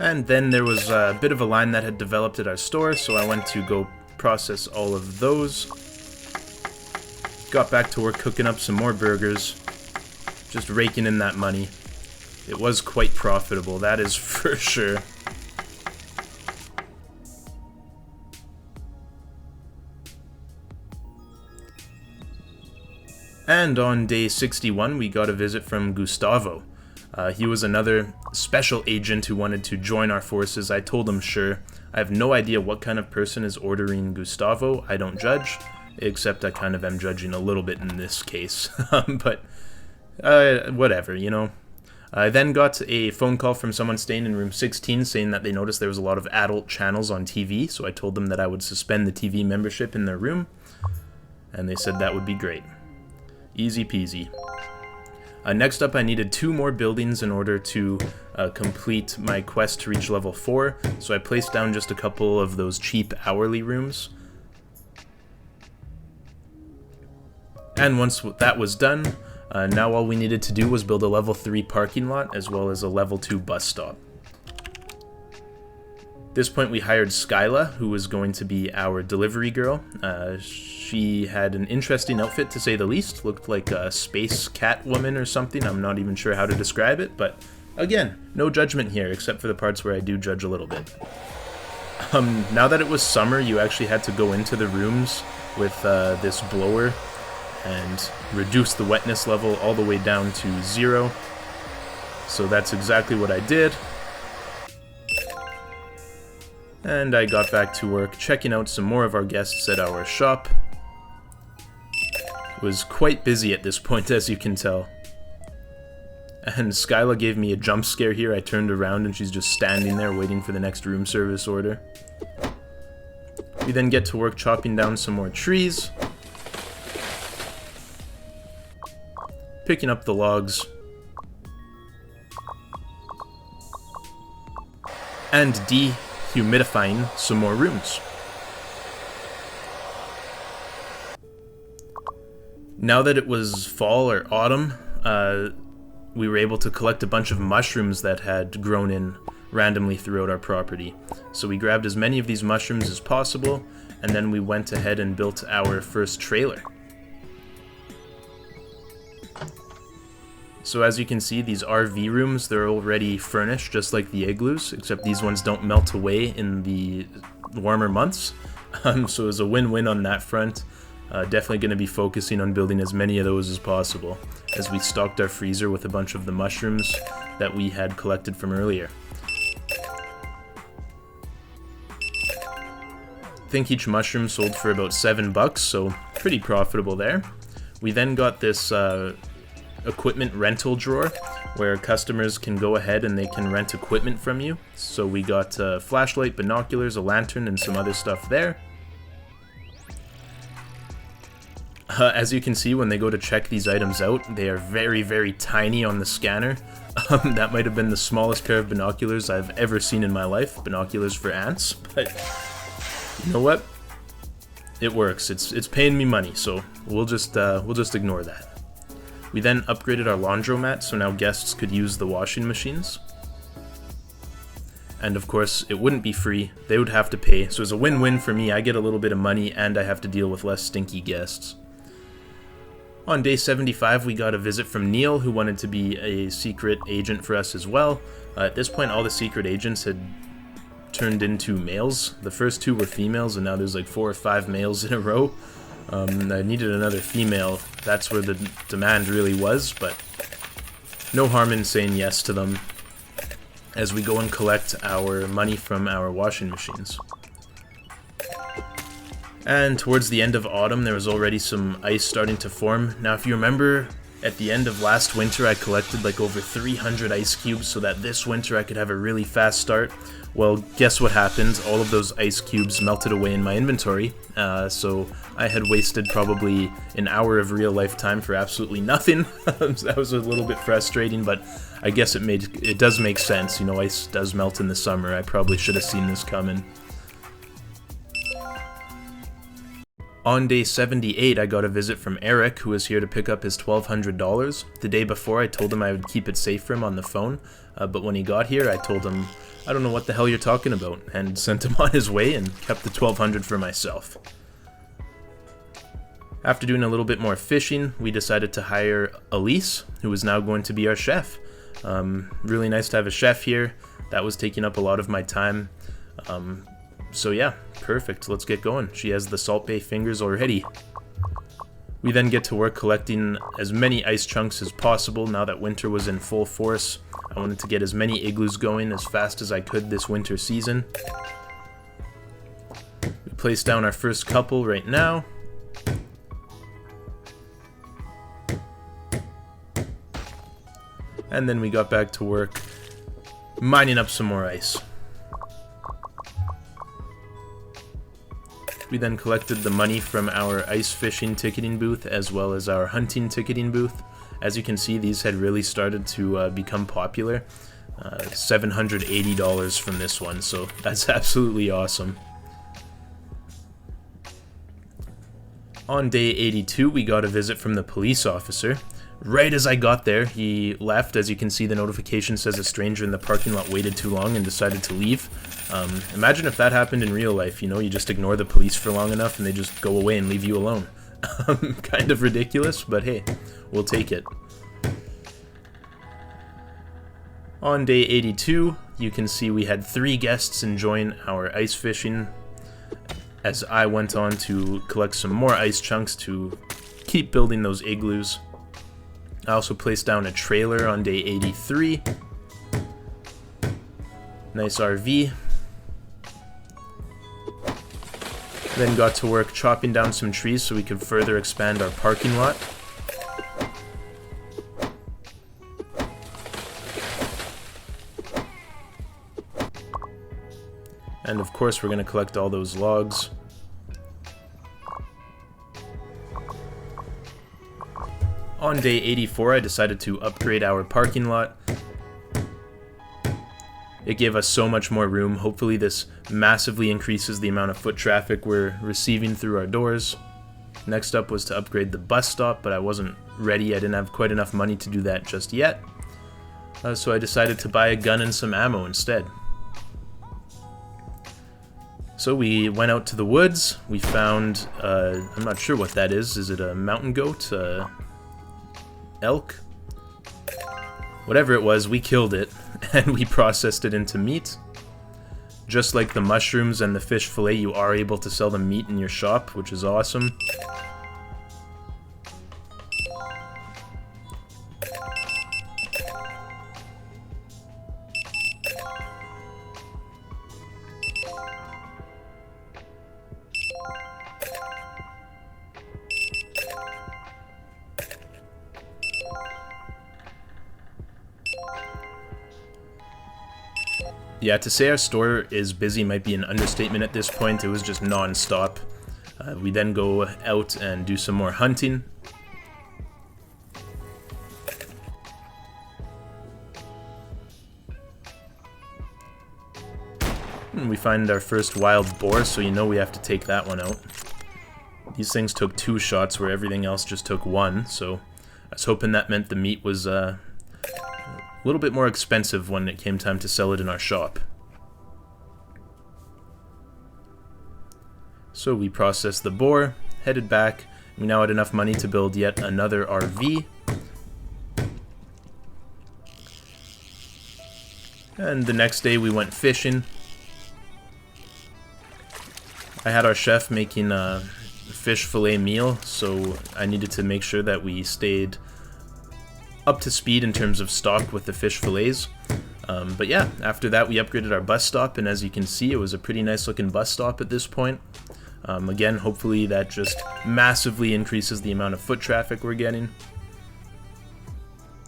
And then there was a bit of a line that had developed at our store, so I went to go process all of those. Got back to work cooking up some more burgers, just raking in that money. It was quite profitable, that is for sure. And on day 61, we got a visit from Gustavo. He was another special agent who wanted to join our forces. I told him sure. I have no idea what kind of person is ordering Gustavo. I don't judge, except I kind of am judging a little bit in this case. But whatever, you know. I then got a phone call from someone staying in room 16 saying that they noticed there was a lot of adult channels on TV, so I told them that I would suspend the TV membership in their room, and they said that would be great. Easy peasy. Next up, I needed 2 more buildings in order to complete my quest to reach level 4, so I placed down just a couple of those cheap hourly rooms. And once that was done, now all we needed to do was build a level 3 parking lot as well as a level 2 bus stop. At this point, we hired Skyla, who was going to be our delivery girl. She had an interesting outfit, to say the least. Looked like a space cat woman or something. I'm not even sure how to describe it, but again, no judgment here, except for the parts where I do judge a little bit. Now that it was summer, you actually had to go into the rooms with this blower and reduce the wetness level all the way down to 0. So that's exactly what I did. And I got back to work, checking out some more of our guests at our shop. It was quite busy at this point, as you can tell. And Skyla gave me a jump scare here. I turned around and she's just standing there waiting for the next room service order. We then get to work chopping down some more trees. Picking up the logs, and dehumidifying some more rooms. Now that it was fall or autumn, we were able to collect a bunch of mushrooms that had grown in randomly throughout our property. So we grabbed as many of these mushrooms as possible, and then we went ahead and built our first trailer. So as you can see, these RV rooms, they're already furnished just like the igloos, except these ones don't melt away in the warmer months. So it was a win-win on that front. Definitely going to be focusing on building as many of those as possible, as we stocked our freezer with a bunch of the mushrooms that we had collected from earlier. I think each mushroom sold for about $7, so pretty profitable there. We then got this equipment rental drawer where customers can go ahead and they can rent equipment from you. So we got a flashlight, binoculars, a lantern, and some other stuff there. As you can see, when they go to check these items out, they are very, very tiny on the scanner. That might have been the smallest pair of binoculars I've ever seen in my life, binoculars for ants, but you know what? It works. It's paying me money, so we'll just ignore that. We then upgraded our laundromat, so now guests could use the washing machines. And of course, it wouldn't be free. They would have to pay, so it's a win-win for me. I get a little bit of money, and I have to deal with less stinky guests. On day 75, we got a visit from Neil, who wanted to be a secret agent for us as well. At this point, all the secret agents had turned into males. The first 2 were females, and now there's like 4 or 5 males in a row. I needed another female. That's where the demand really was, but no harm in saying yes to them as we go and collect our money from our washing machines. And towards the end of autumn, there was already some ice starting to form. Now, if you remember, at the end of last winter, I collected like over 300 ice cubes so that this winter I could have a really fast start. Well, guess what happened? All of those ice cubes melted away in my inventory, so I had wasted probably an hour of real life time for absolutely nothing. That was a little bit frustrating, but I guess it does make sense. You know, ice does melt in the summer. I probably should have seen this coming. On day 78, I got a visit from Eric, who was here to pick up his $1,200. The day before, I told him I would keep it safe for him on the phone, but when he got here, I told him, I don't know what the hell you're talking about, and sent him on his way and kept the $1,200 for myself. After doing a little bit more fishing, we decided to hire Elise, who is now going to be our chef. Really nice to have a chef here. That was taking up a lot of my time. So yeah, perfect. Let's get going. She has the Salt Bay fingers already. We then get to work collecting as many ice chunks as possible now that winter was in full force. I wanted to get as many igloos going as fast as I could this winter season. We place down our first couple right now. And then we got back to work mining up some more ice. We then collected the money from our ice fishing ticketing booth as well as our hunting ticketing booth. As you can see, these had really started to become popular. $780 from this one, so that's absolutely awesome. On day 82, we got a visit from the police officer. Right as I got there, he left. As you can see, the notification says a stranger in the parking lot waited too long and decided to leave. Imagine if that happened in real life, you know, you just ignore the police for long enough and they just go away and leave you alone. Kind of ridiculous, but hey, we'll take it. On day 82, you can see we had 3 guests enjoying our ice fishing as I went on to collect some more ice chunks to keep building those igloos. I also placed down a trailer on day 83. Nice RV. Then got to work chopping down some trees so we could further expand our parking lot. And of course we're going to collect all those logs. On day 84, I decided to upgrade our parking lot. It gave us so much more room. Hopefully this massively increases the amount of foot traffic we're receiving through our doors. Next up was to upgrade the bus stop, but I wasn't ready. I didn't have quite enough money to do that just yet. So I decided to buy a gun and some ammo instead. So we went out to the woods. We found, I'm not sure what that is. Is it a mountain goat? Elk? Whatever it was, we killed it, and we processed it into meat. Just like the mushrooms and the fish fillet, you are able to sell the meat in your shop, which is awesome. Yeah, to say our store is busy might be an understatement at this point. It was just non-stop. We then go out and do some more hunting. And we find our first wild boar, so you know we have to take that one out. These things took 2 shots where everything else just took 1, so I was hoping that meant the meat was a little bit more expensive when it came time to sell it in our shop. So we processed the boar, headed back. We now had enough money to build yet another RV. And the next day we went fishing. I had our chef making a fish fillet meal, so I needed to make sure that we stayed up to speed in terms of stock with the fish fillets. But yeah, after that we upgraded our bus stop, and as you can see, it was a pretty nice looking bus stop at this point. Again, hopefully that just massively increases the amount of foot traffic we're getting.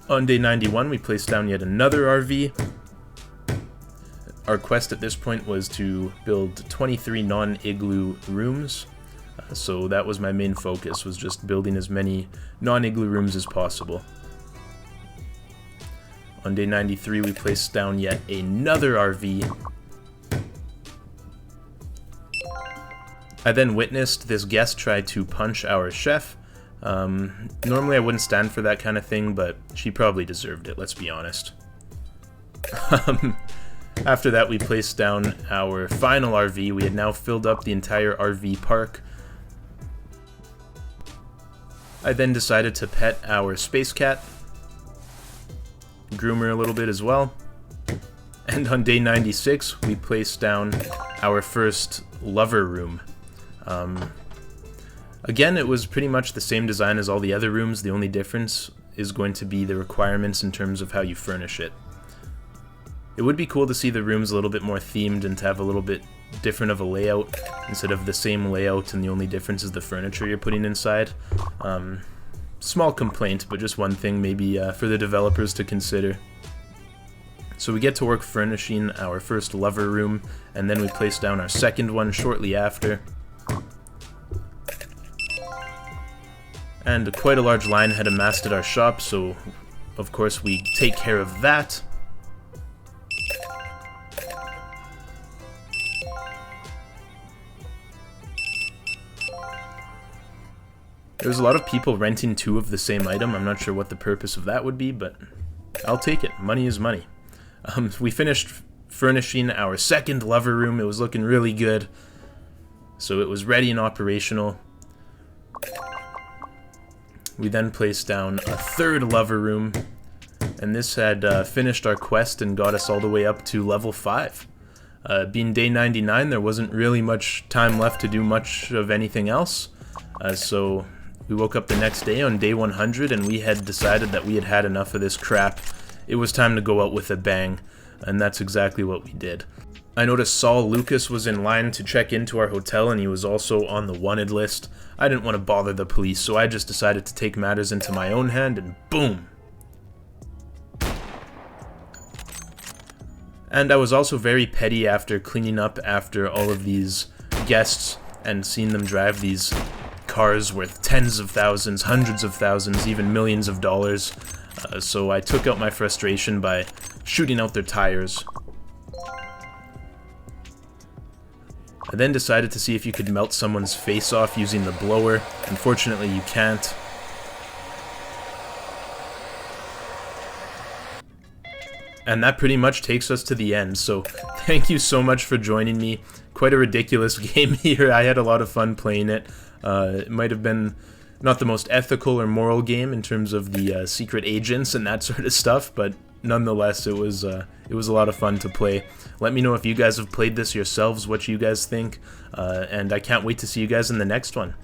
On day 91 we placed down yet another RV. Our quest at this point was to build 23 non-igloo rooms. So that was my main focus, was just building as many non-igloo rooms as possible. On day 93, we placed down yet another RV. I then witnessed this guest try to punch our chef. Normally I wouldn't stand for that kind of thing, but she probably deserved it, let's be honest. After that, we placed down our final RV. We had now filled up the entire RV park. I then decided to pet our space cat. Groom her a little bit as well. And on day 96, we placed down our first lover room. Again, it was pretty much the same design as all the other rooms. The only difference is going to be the requirements in terms of how you furnish it. It would be cool to see the rooms a little bit more themed and to have a little bit different of a layout instead of the same layout and the only difference is the furniture you're putting inside. Small complaint, but just one thing maybe for the developers to consider. So we get to work furnishing our first lover room, and then we place down our second one shortly after. And quite a large line had amassed at our shop, so of course we take care of that. There's a lot of people renting 2 of the same item. I'm not sure what the purpose of that would be, but I'll take it. Money is money. We finished furnishing our second lover room. It was looking really good. So it was ready and operational. We then placed down a third lover room. And this had finished our quest and got us all the way up to level 5. Being day 99, there wasn't really much time left to do much of anything else. So we woke up the next day on day 100 and we had decided that we had had enough of this crap. It was time to go out with a bang, and that's exactly what we did. I noticed Saul Lucas was in line to check into our hotel and he was also on the wanted list. I didn't want to bother the police, so I just decided to take matters into my own hand and boom! And I was also very petty after cleaning up after all of these guests and seeing them drive these cars worth tens of thousands, hundreds of thousands, even millions of dollars. So I took out my frustration by shooting out their tires. I then decided to see if you could melt someone's face off using the blower. Unfortunately, you can't. And that pretty much takes us to the end, so thank you so much for joining me. Quite a ridiculous game here. I had a lot of fun playing it. It might have been not the most ethical or moral game in terms of the secret agents and that sort of stuff, but nonetheless, it was a lot of fun to play. Let me know if you guys have played this yourselves, what you guys think, and I can't wait to see you guys in the next one.